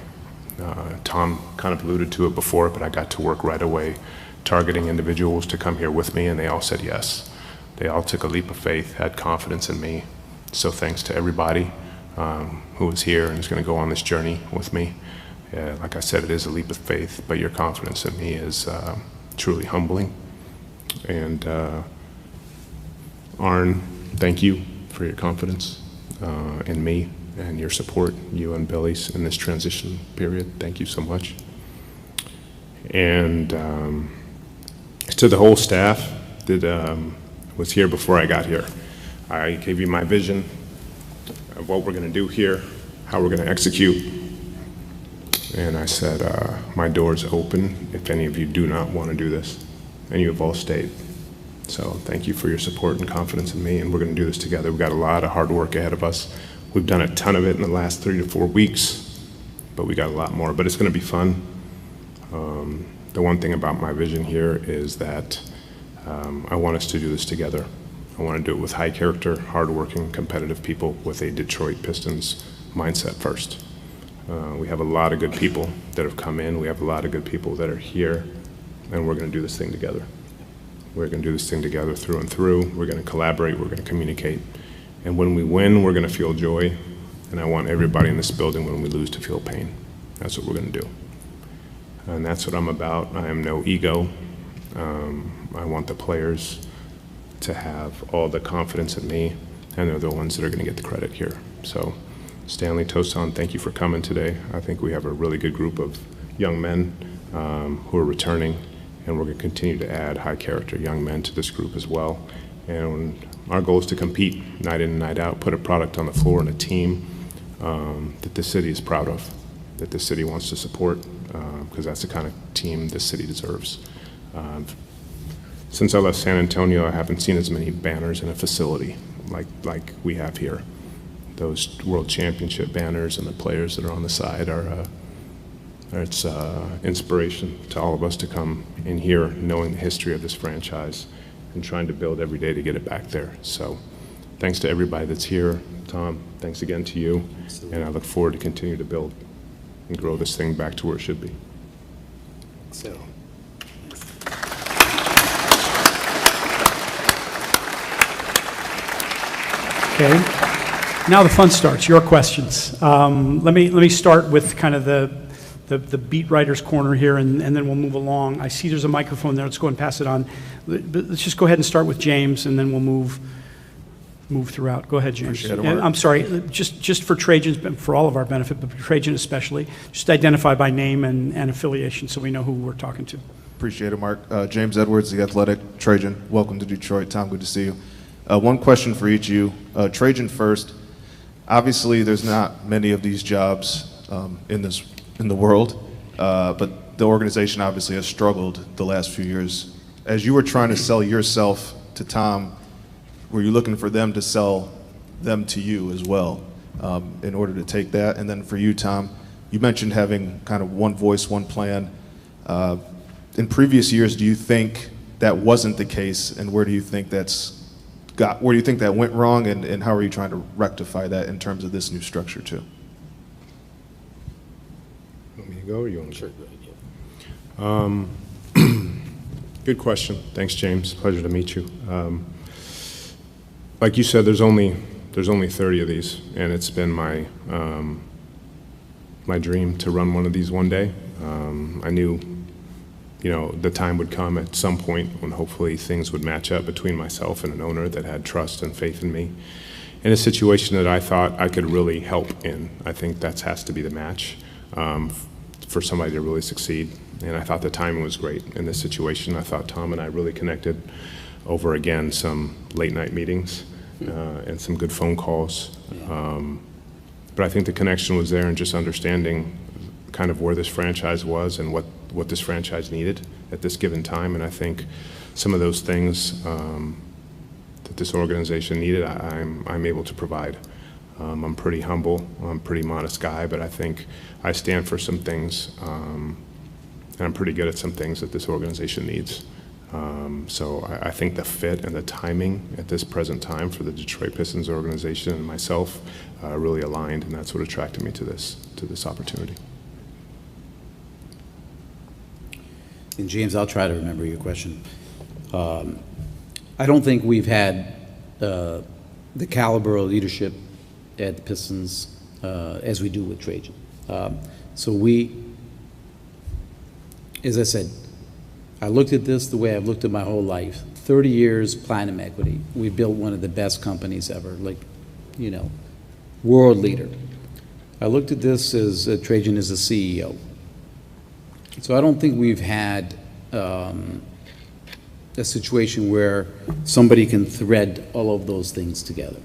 Tom kind of alluded to it before, but I got to work right away targeting individuals to come here with me, and they all said yes. They all took a leap of faith, had confidence in me. So thanks to everybody who was here and is going to go on this journey with me. Like I said, it is a leap of faith, but your confidence in me is truly humbling. And Arn, thank you for your confidence in me and your support, you and Billy's, in this transition period. Thank you so much. And to the whole staff that was here before I got here, I gave you my vision of what we're going to do here, how we're going to execute. And I said, my door's open if any of you do not want to do this. And you have all stayed. So thank you for your support and confidence in me, and we're going to do this together. We've got a lot of hard work ahead of us. We've done a ton of it in the last 3 to 4 weeks, but we got a lot more. But it's going to be fun. The one thing about my vision here is that I want us to do this together. I want to do it with high character, hardworking, competitive people with a Detroit Pistons mindset first. We have a lot of good people that have come in. We have a lot of good people that are here, and we're going to do this thing together. We're going to do this thing together through and through. We're going to collaborate. We're going to communicate. And when we win, we're going to feel joy. And I want everybody in this building, when we lose, to feel pain. That's what we're going to do. And that's what I'm about. I am no ego. I want the players to have all the confidence in me, and they're the ones that are going to get the credit here. So, Stanley Toussaint, thank you for coming today. I think we have a really good group of young men who are returning, and we're going to continue to add high character young men to this group as well. And our goal is to compete night in and night out, put a product on the floor and a team that the city is proud of, that the city wants to support, because that's the kind of team the city deserves. Since I left San Antonio, I haven't seen as many banners in a facility like we have here. Those World Championship banners and the players that are on the side are it's inspiration to all of us to come in here knowing the history of this franchise and trying to build every day to get it back there. So thanks to everybody that's here. Tom, thanks again to you. And I look forward to continue to build and grow this thing back to where it should be. So. Okay. Now the fun starts. Your questions. Let me start with kind of the beat writer's corner here, and then we'll move along. I see there's a microphone there. Let's go ahead and pass it on. But let's just go ahead and start with James, and then we'll move throughout. Go ahead, James. Appreciate it, And Mark. I'm sorry, just for Trajan's, for all of our benefit, but for Trajan especially, just identify by name and affiliation so we know who we're talking to. Appreciate it, Mark. James Edwards, The Athletic. Trajan, welcome to Detroit. Tom, good to see you. One question for each of you. Trajan first. Obviously, there's not many of these jobs in the world, but the organization obviously has struggled the last few years. As you were trying to sell yourself to Tom, were you looking for them to sell them to you as well in order to take that? And then for you, Tom, you mentioned having kind of one voice, one plan. In previous years, do you think that wasn't the case, and where do you think where do you think that went wrong, and how are you trying to rectify that in terms of this new structure too? Want me to go, or you want to Good question. Thanks, James. Pleasure to meet you. Like you said, there's only 30 of these, and it's been my my dream to run one of these one day. I knew, the time would come at some point when hopefully things would match up between myself and an owner that had trust and faith in me, in a situation that I thought I could really help in. I think that has to be the match for somebody to really succeed. And I thought the timing was great in this situation. I thought Tom and I really connected over, again, some late night meetings and some good phone calls. But I think the connection was there, and just understanding kind of where this franchise was and what this franchise needed at this given time. And I think some of those things that this organization needed, I'm able to provide. I'm pretty humble, I'm a pretty modest guy, but I think I stand for some things, and I'm pretty good at some things that this organization needs. So I think the fit and the timing at this present time for the Detroit Pistons organization and myself really aligned, and that's what attracted me to this opportunity. And James, I'll try to remember your question. I don't think we've had the caliber of leadership at the Pistons as we do with Trajan. So as I said, I looked at this the way I've looked at my whole life. 30 years, platinum equity. We built one of the best companies ever, world leader. I looked at this as Trajan as a CEO. So I don't think we've had a situation where somebody can thread all of those things together.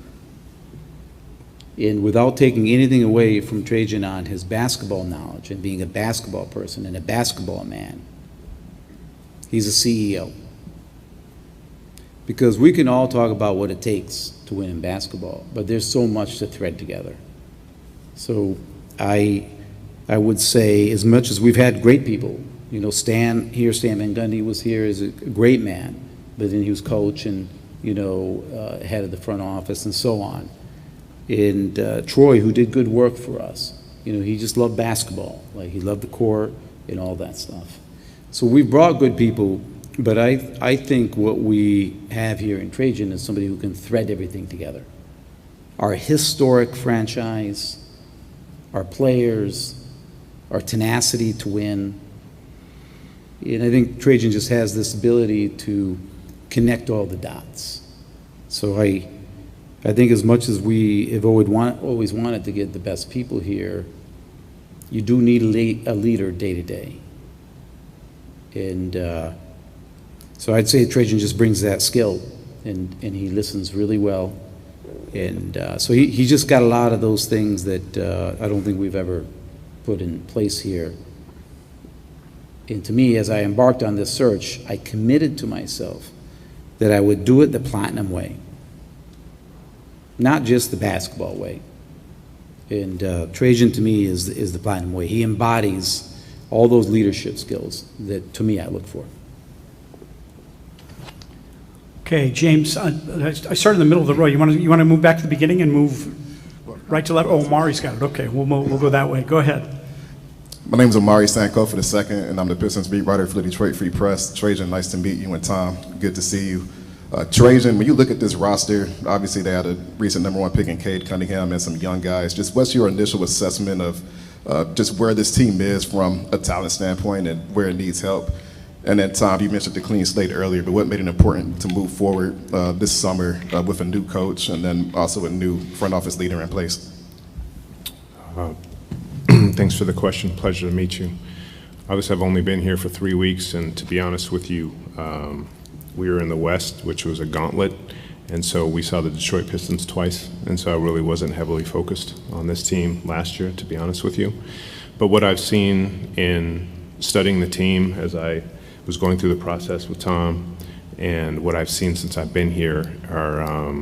And without taking anything away from Trajan on his basketball knowledge and being a basketball person and a basketball man, he's a CEO. Because we can all talk about what it takes to win in basketball, but there's so much to thread together. So I would say, as much as we've had great people, Stan Van Gundy was here, is a great man, but then he was coach and, head of the front office and so on. And Troy, who did good work for us, he just loved basketball. He loved the court and all that stuff. So we've brought good people, but I think what we have here in Trajan is somebody who can thread everything together. Our historic franchise, our players, our tenacity to win. And I think Trajan just has this ability to connect all the dots. So I think as much as we have always wanted to get the best people here, you do need a leader day to day. And so I'd say Trajan just brings that skill, and he listens really well. And so he just got a lot of those things that I don't think we've ever put in place here. And to me, as I embarked on this search, I committed to myself that I would do it the platinum way, not just the basketball way. And Trajan, to me, is the platinum way. He embodies all those leadership skills that, to me, I look for. Okay, James, I started in the middle of the row. You want to move back to the beginning and move right to left? Oh, Mari's got it. Okay, we'll go that way. Go ahead. My name is Amari Sankofa II, and I'm the Pistons beat writer for the Detroit Free Press. Trajan, nice to meet you, and Tom, good to see you. Trajan, when you look at this roster, obviously they had a recent #1 pick in Cade Cunningham and some young guys. Just what's your initial assessment of just where this team is from a talent standpoint and where it needs help? And then, Tom, you mentioned the clean slate earlier, but what made it important to move forward this summer with a new coach and then also a new front office leader in place? Thanks for the question. Pleasure to meet you. Obviously, I've only been here for 3 weeks, and to be honest with you, we were in the West, which was a gauntlet, and so we saw the Detroit Pistons twice, and so I really wasn't heavily focused on this team last year, to be honest with you. But what I've seen in studying the team as I was going through the process with Tom, and what I've seen since I've been here are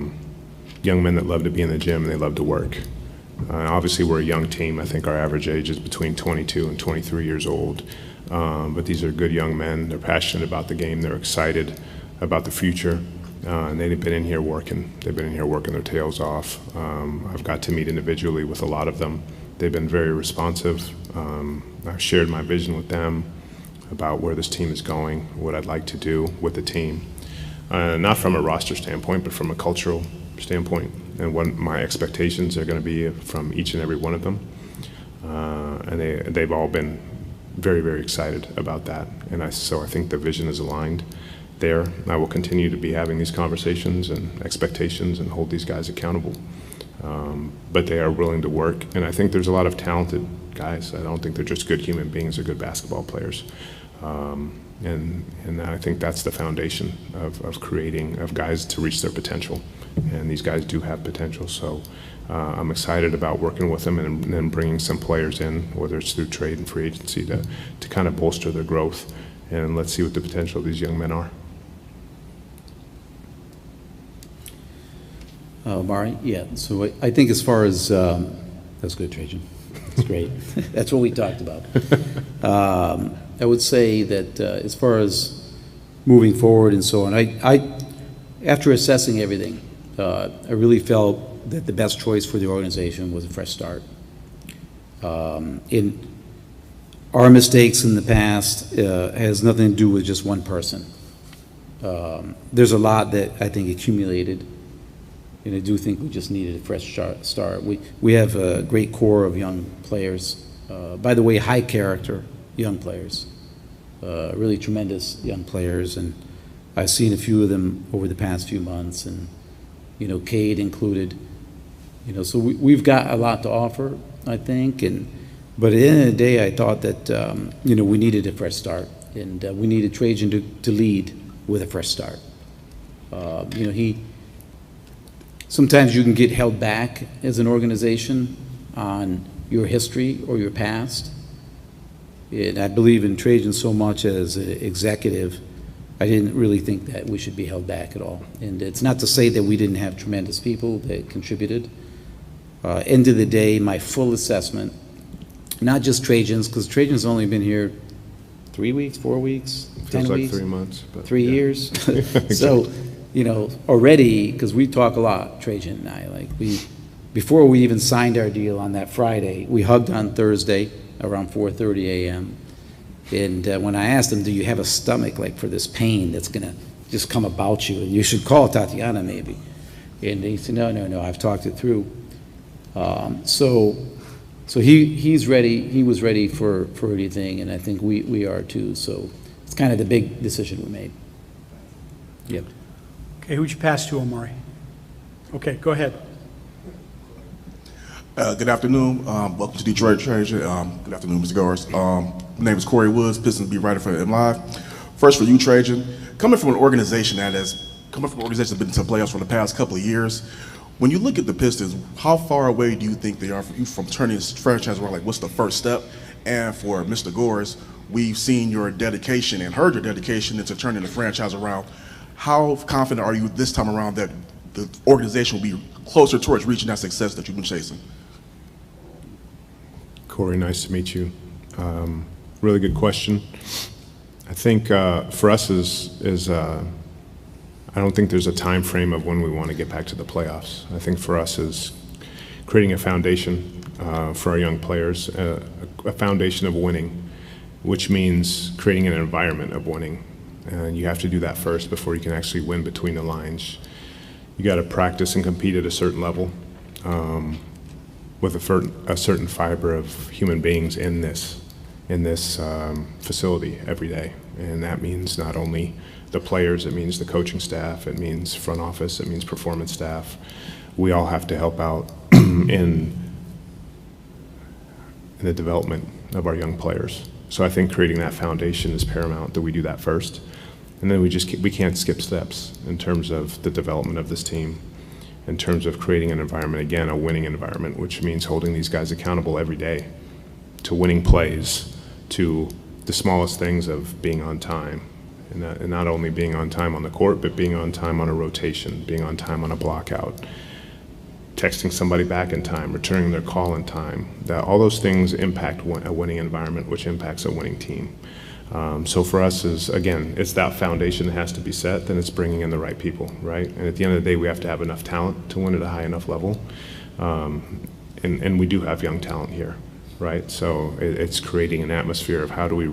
young men that love to be in the gym and they love to work. Obviously, we're a young team. I think our average age is between 22 and 23 years old. But these are good young men. They're passionate about the game. They're excited about the future. And they've been in here working. They've been in here working their tails off. I've got to meet individually with a lot of them. They've been very responsive. I've shared my vision with them about where this team is going, what I'd like to do with the team. Not from a roster standpoint, but from a cultural standpoint, and what my expectations are going to be from each and every one of them. And they've all been very, very excited about that. And so I think the vision is aligned there. I will continue to be having these conversations and expectations and hold these guys accountable. But they are willing to work. And I think there's a lot of talented guys. I don't think they're just good human beings or good basketball players. And I think that's the foundation of creating, of guys to reach their potential. And these guys do have potential. So I'm excited about working with them and then bringing some players in, whether it's through trade and free agency, to kind of bolster their growth. And let's see what the potential of these young men are. Mari, yeah. So I think as far as, that's good, Trajan. That's great. That's what we talked about. I would say that as far as moving forward and so on, I after assessing everything, I really felt that the best choice for the organization was a fresh start. In our mistakes in the past has nothing to do with just one person. There's a lot that I think accumulated, and I do think we just needed a fresh start. We have a great core of young players. By the way, high character young players, really tremendous young players, and I've seen a few of them over the past few months, and Cade included. So we've got a lot to offer, I think, but at the end of the day, I thought that we needed a fresh start, and we needed Trajan to lead with a fresh start. Sometimes you can get held back as an organization on your history or your past. And I believe in Trajan so much as an executive, I didn't really think that we should be held back at all. And it's not to say that we didn't have tremendous people that contributed. End of the day, my full assessment, not just Trajan's, because Trajan's only been here 3 weeks, 4 weeks, 10 like weeks? 3 months. But 3 years. So, already, because we talk a lot, Trajan and I, before we even signed our deal on that Friday, we hugged on Thursday around 4:30 a.m. And when I asked him, do you have a stomach for this pain that's going to just come about you? And you should call Tatiana maybe. And he said, no, I've talked it through. So he's ready. He was ready for anything, and I think we are too. So it's kind of the big decision we made. Yep. Okay, who'd you pass to, Omari? Okay, go ahead. Good afternoon. Welcome to Detroit Trajan. Good afternoon, Mr. Gores. My name is Corey Woods, Pistons beat writer for MLive. First for you, Trajan. Coming from an organization that's been to playoffs for the past couple of years, when you look at the Pistons, how far away do you think they are from turning this franchise around? What's the first step? And for Mr. Gores, we've seen your dedication and heard your dedication into turning the franchise around. How confident are you this time around that the organization will be closer towards reaching that success that you've been chasing? Corey, nice to meet you. Really good question. I think for us I don't think there's a time frame of when we want to get back to the playoffs. I think for us is creating a foundation for our young players, a foundation of winning, which means creating an environment of winning. And you have to do that first before you can actually win between the lines. You got to practice and compete at a certain level with a certain fiber of human beings in this facility every day. And that means not only the players, it means the coaching staff, it means front office, it means performance staff. We all have to help out in the development of our young players. So I think creating that foundation is paramount, that we do that first. And then we can't skip steps in terms of the development of this team, in terms of creating an environment, again, a winning environment, which means holding these guys accountable every day to winning plays, to the smallest things of being on time. And not only being on time on the court, but being on time on a rotation, being on time on a block out, texting somebody back in time, returning their call in time. All those things impact a winning environment, which impacts a winning team. So for us, again, it's that foundation that has to be set, then it's bringing in the right people, right? And at the end of the day, we have to have enough talent to win at a high enough level. And we do have young talent here, right? So it's creating an atmosphere of how do we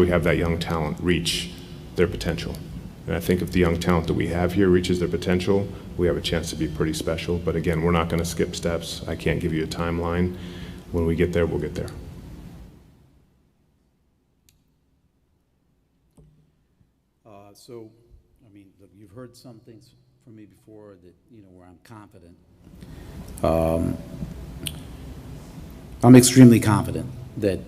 have that young talent reach their potential. And I think if the young talent that we have here reaches their potential, we have a chance to be pretty special. But again, we're not going to skip steps. I can't give you a timeline. When we get there, we'll get there. So, I mean, look, you've heard some things from me before that, where I'm confident. I'm extremely confident that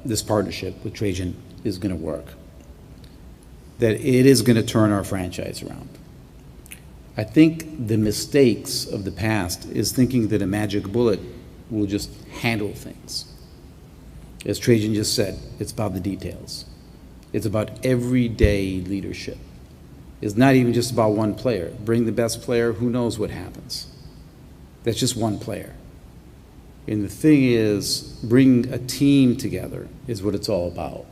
this partnership with Trajan is going to work, that it is going to turn our franchise around. I think the mistakes of the past is thinking that a magic bullet will just handle things. As Trajan just said, it's about the details. It's about everyday leadership. It's not even just about one player. Bring the best player, who knows what happens. That's just one player. And the thing is, bring a team together is what it's all about.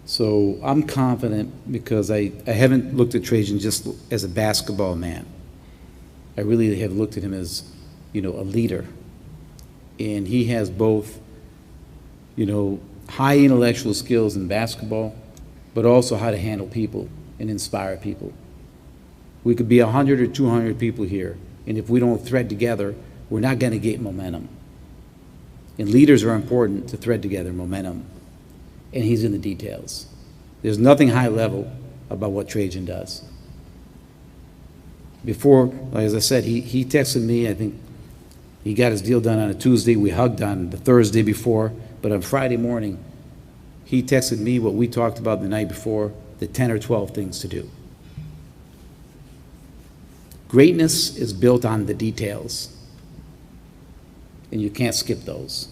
So I'm confident because I haven't looked at Trajan just as a basketball man. I really have looked at him as, a leader. And he has both, high intellectual skills in basketball, but also how to handle people and inspire people. We could be 100 or 200 people here, and if we don't thread together, we're not going to get momentum. And leaders are important to thread together momentum, and he's in the details. There's nothing high level about what Trajan does. Before, as I said, he texted me, I think he got his deal done on a Tuesday, we hugged on the Thursday before, but on Friday morning, he texted me what we talked about the night before, the 10 or 12 things to do. Greatness is built on the details, and you can't skip those.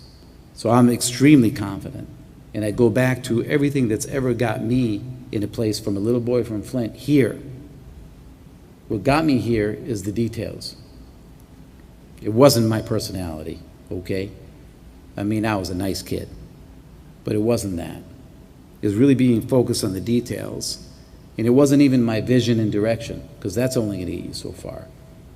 So I'm extremely confident, and I go back to everything that's ever got me in a place from a little boy from Flint here. What got me here is the details. It wasn't my personality, okay? I mean, I was a nice kid, but it wasn't that. It was really being focused on the details. And it wasn't even my vision and direction, because that's only going to get you so far.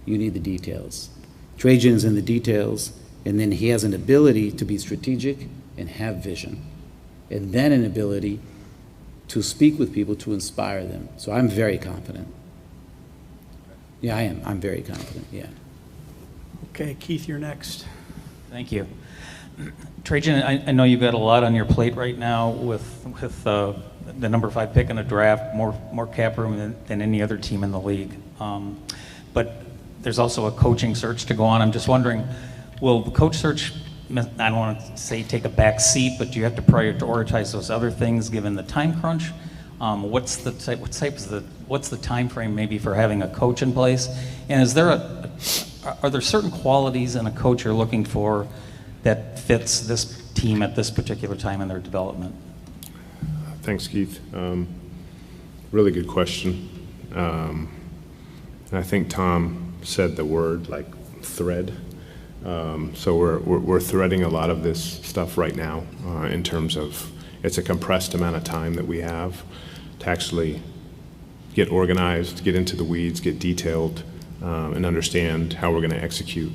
You need the details. Trajan's in the details, and then he has an ability to be strategic and have vision, and then an ability to speak with people to inspire them. So I'm very confident. Yeah, I am. I'm very confident, yeah. Okay, Keith, you're next. Thank you. Trajan, I know you've got a lot on your plate right now with the number 5 pick in the draft, more cap room than any other team in the league. But there's also a coaching search to go on. I'm just wondering, will the coach search, I don't want to say take a back seat, but do you have to prioritize those other things given the time crunch? What's the time frame maybe for having a coach in place? And is there are there certain qualities in a coach you're looking for that fits this team at this particular time in their development? Thanks, Keith. Really good question. And I think Tom said the word like thread. So we're threading a lot of this stuff right now in terms of it's a compressed amount of time that we have to actually get organized, get into the weeds, get detailed, and understand how we're going to execute,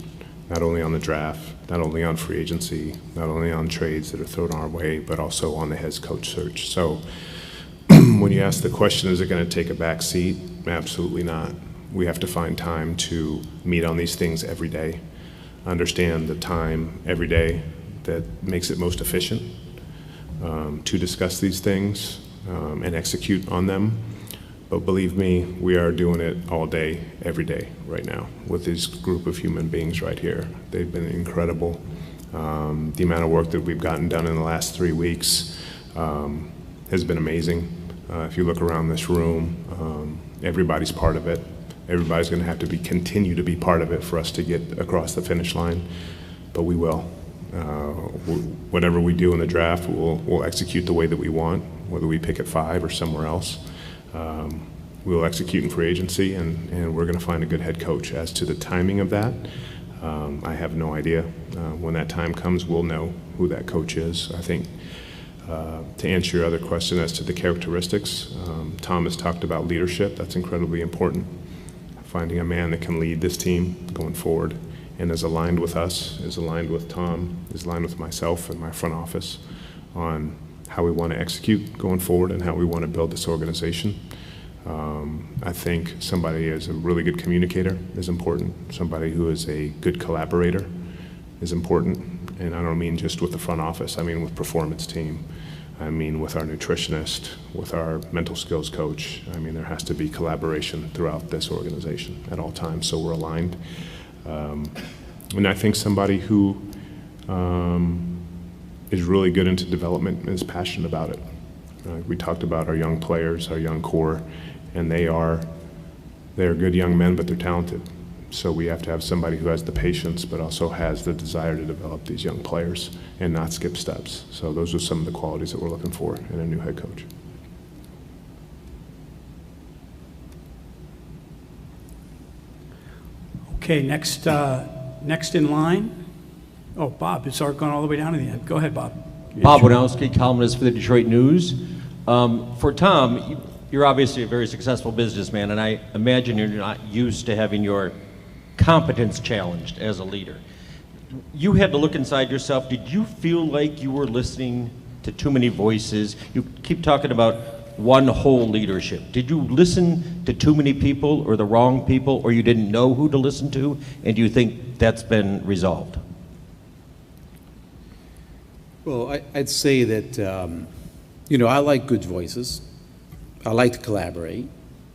not only on the draft, not only on free agency, not only on trades that are thrown our way, but also on the head coach search. So when you ask the question, is it going to take a back seat? Absolutely not. We have to find time to meet on these things every day, understand the time every day that makes it most efficient to discuss these things and execute on them. But believe me, we are doing it all day, every day right now with this group of human beings right here. They've been incredible. The amount of work that we've gotten done in the last 3 weeks has been amazing. If you look around this room, everybody's part of it. Everybody's going to have to continue to be part of it for us to get across the finish line, but we will. Whatever we do in the draft, we'll execute the way that we want, whether we pick at 5 or somewhere else. We'll execute in free agency, and we're going to find a good head coach. As to the timing of that, I have no idea. When that time comes, we'll know who that coach is. I think to answer your other question as to the characteristics, Tom has talked about leadership. That's incredibly important. Finding a man that can lead this team going forward and is aligned with us, is aligned with Tom, is aligned with myself and my front office on how we want to execute going forward and how we want to build this organization. I think somebody is a really good communicator is important. Somebody who is a good collaborator is important. And I don't mean just with the front office, I mean with performance team. I mean with our nutritionist, with our mental skills coach. I mean there has to be collaboration throughout this organization at all times, so we're aligned. And I think somebody who is really good into development and is passionate about it. We talked about our young players, our young core, and they are good young men, but they're talented. So we have to have somebody who has the patience, but also has the desire to develop these young players and not skip steps. So those are some of the qualities that we're looking for in a new head coach. Okay, next in line. Oh, Bob, it's gone all the way down to the end. Go ahead, Bob. Bob Winowski, columnist for the Detroit News. For Tom, you're obviously a very successful businessman, and I imagine you're not used to having your competence challenged as a leader. You had to look inside yourself. Did you feel like you were listening to too many voices? You keep talking about one whole leadership. Did you listen to too many people or the wrong people, or you didn't know who to listen to? And do you think that's been resolved? Well, I'd say that, I like good voices. I like to collaborate.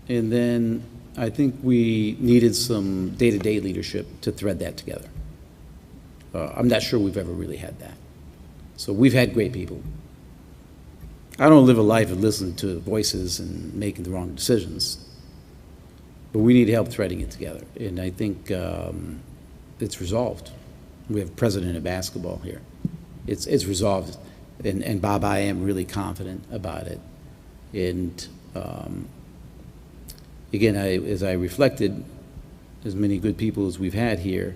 And then I think we needed some day-to-day leadership to thread that together. I'm not sure we've ever really had that. So we've had great people. I don't live a life of listening to voices and making the wrong decisions. But we need help threading it together. And I think it's resolved. We have a president of basketball here. It's resolved. And Bob, I am really confident about it. And again, as I reflected, as many good people as we've had here,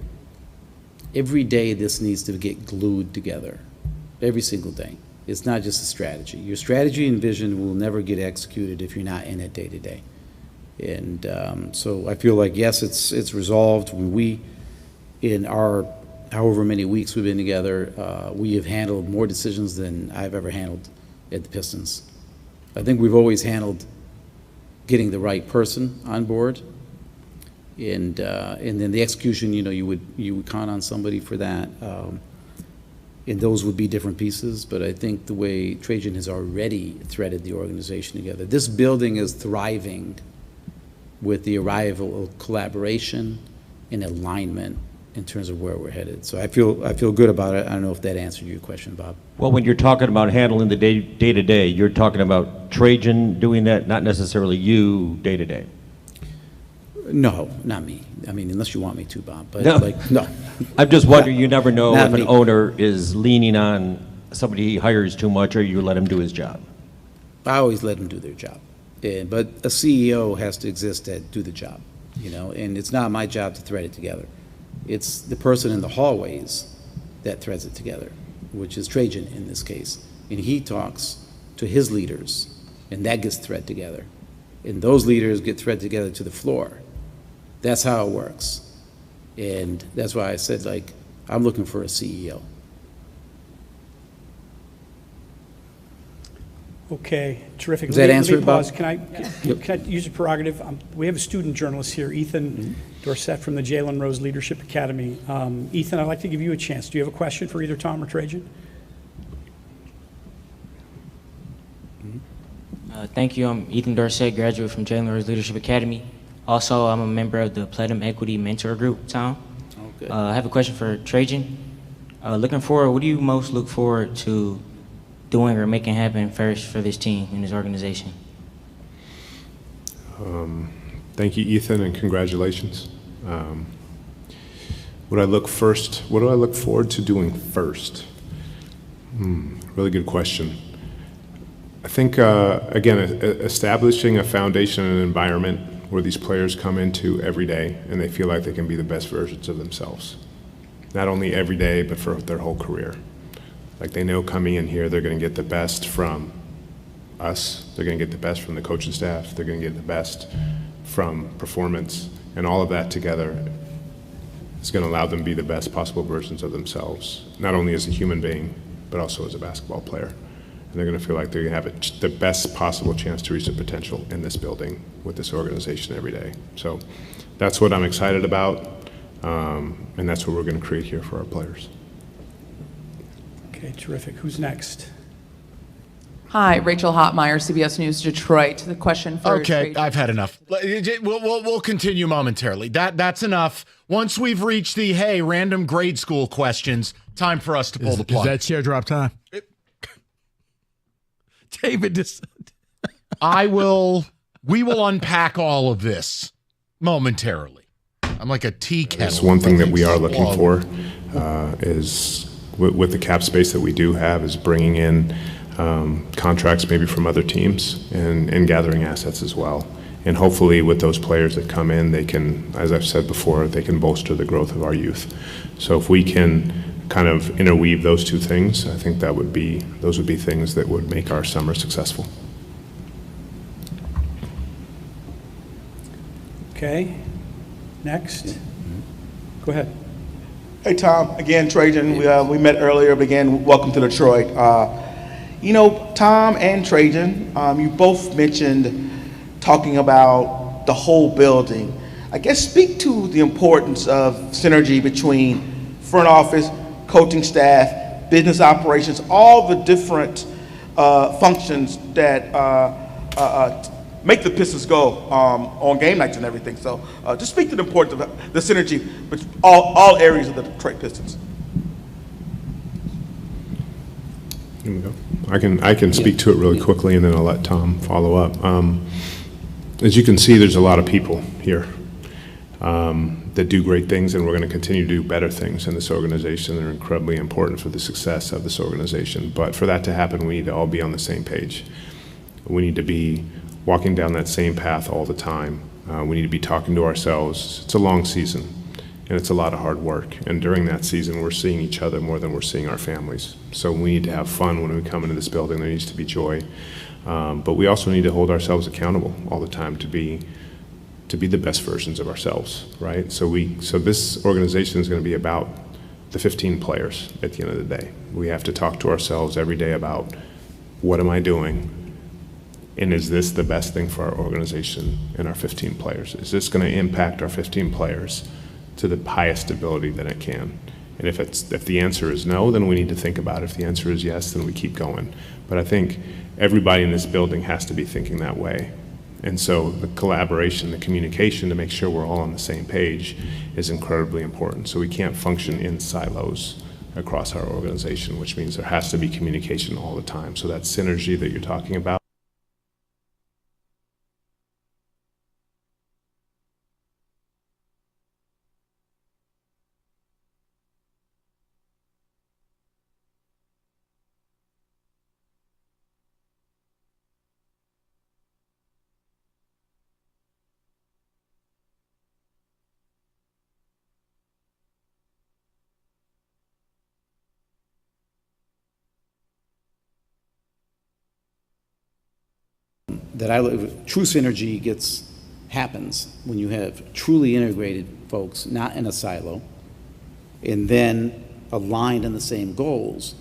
every day this needs to get glued together. Every single day. It's not just a strategy. Your strategy and vision will never get executed if you're not in it day to day. And so I feel like, yes, it's resolved. We, in our however many weeks we've been together, we have handled more decisions than I've ever handled at the Pistons. I think we've always handled getting the right person on board, and then the execution. You would count on somebody for that, and those would be different pieces. But I think the way Trajan has already threaded the organization together, this building is thriving with the arrival of collaboration and alignment in terms of where we're headed. So I feel good about it. I don't know if that answered your question, Bob. Well, when you're talking about handling the day-to-day, you're talking about Trajan doing that, not necessarily you day-to-day. No, not me. I mean, unless you want me to, Bob. But No. no. I'm just wondering, you never know Not if an me. owner is leaning on somebody he hires too much, or you let him do his job. I always let them do their job. But a CEO has to exist to do the job, and it's not my job to thread it together. It's the person in the hallways that threads it together, which is Trajan in this case. And he talks to his leaders, and that gets thread together. And those leaders get thread together to the floor. That's how it works. And that's why I said, I'm looking for a CEO. Okay, terrific. Does that Let me answer it, Bob? pause. Can I use a prerogative? We have a student journalist here, Ethan Dorsett from the Jalen Rose Leadership Academy. Ethan, I'd like to give you a chance. Do you have a question for either Tom or Trajan? Thank you. I'm Ethan Dorsett, graduate from Jalen Rose Leadership Academy. Also, I'm a member of the Platinum Equity Mentor Group, Tom. Okay. I have a question for Trajan. Looking forward, what do you most look forward to doing or making happen first for this team and this organization? Thank you, Ethan, and congratulations. What do I look forward to doing first? Really good question. I think, again, establishing a foundation and an environment where these players come into every day and they feel like they can be the best versions of themselves. Not only every day, but for their whole career. Like they know coming in here, they're going to get the best from us. They're going to get the best from the coaching staff. They're going to get the best from performance. And all of that together is going to allow them to be the best possible versions of themselves, not only as a human being, but also as a basketball player. And they're going to feel like they're going to have the best possible chance to reach their potential in this building with this organization every day. So that's what I'm excited about, and that's what we're going to create here for our players. Okay, terrific. Who's next? Hi, Rachel Hotmeyer, CBS News Detroit. The question for Okay, I've had enough. We'll continue momentarily. That's enough. Once we've reached the random grade school questions, time for us to pull the Is plug. that chair drop time? David, we will unpack all of this momentarily. I'm like a tea kettle. That's one thing that we are looking for is with the cap space that we do have is bringing in contracts maybe from other teams and gathering assets as well. And hopefully with those players that come in, they can, as I've said before, they can bolster the growth of our youth. So if we can kind of interweave those two things, I think those would be things that would make our summer successful. Okay, next. Go ahead. Hey, Tom. Again, Trajan. We met earlier, but again, welcome to Detroit. You know, Tom and Trajan, you both mentioned talking about the whole building. I guess speak to the importance of synergy between front office, coaching staff, business operations, all the different functions that make the Pistons go on game nights and everything. So just speak to the importance of the synergy with all areas of the Detroit Pistons. Here we go. I can speak to it really quickly, and then I'll let Tom follow up. As you can see, there's a lot of people here that do great things, and we're going to continue to do better things in this organization that are incredibly important for the success of this organization. But for that to happen, we need to all be on the same page. We need to be walking down that same path all the time. We need to be talking to ourselves. It's a long season, and it's a lot of hard work. And during that season, we're seeing each other more than we're seeing our families. So we need to have fun when we come into this building. There needs to be joy. But we also need to hold ourselves accountable all the time to be the best versions of ourselves, right? So this organization is going to be about the 15 players at the end of the day. We have to talk to ourselves every day about what am I doing? And is this the best thing for our organization and our 15 players? Is this going to impact our 15 players to the highest ability that it can? And if the answer is no, then we need to think about it. If the answer is yes, then we keep going. But I think everybody in this building has to be thinking that way. And so the collaboration, the communication to make sure we're all on the same page is incredibly important. So we can't function in silos across our organization, which means there has to be communication all the time. So that synergy that you're talking about. True synergy happens when you have truly integrated folks, not in a silo, and then aligned in the same goals.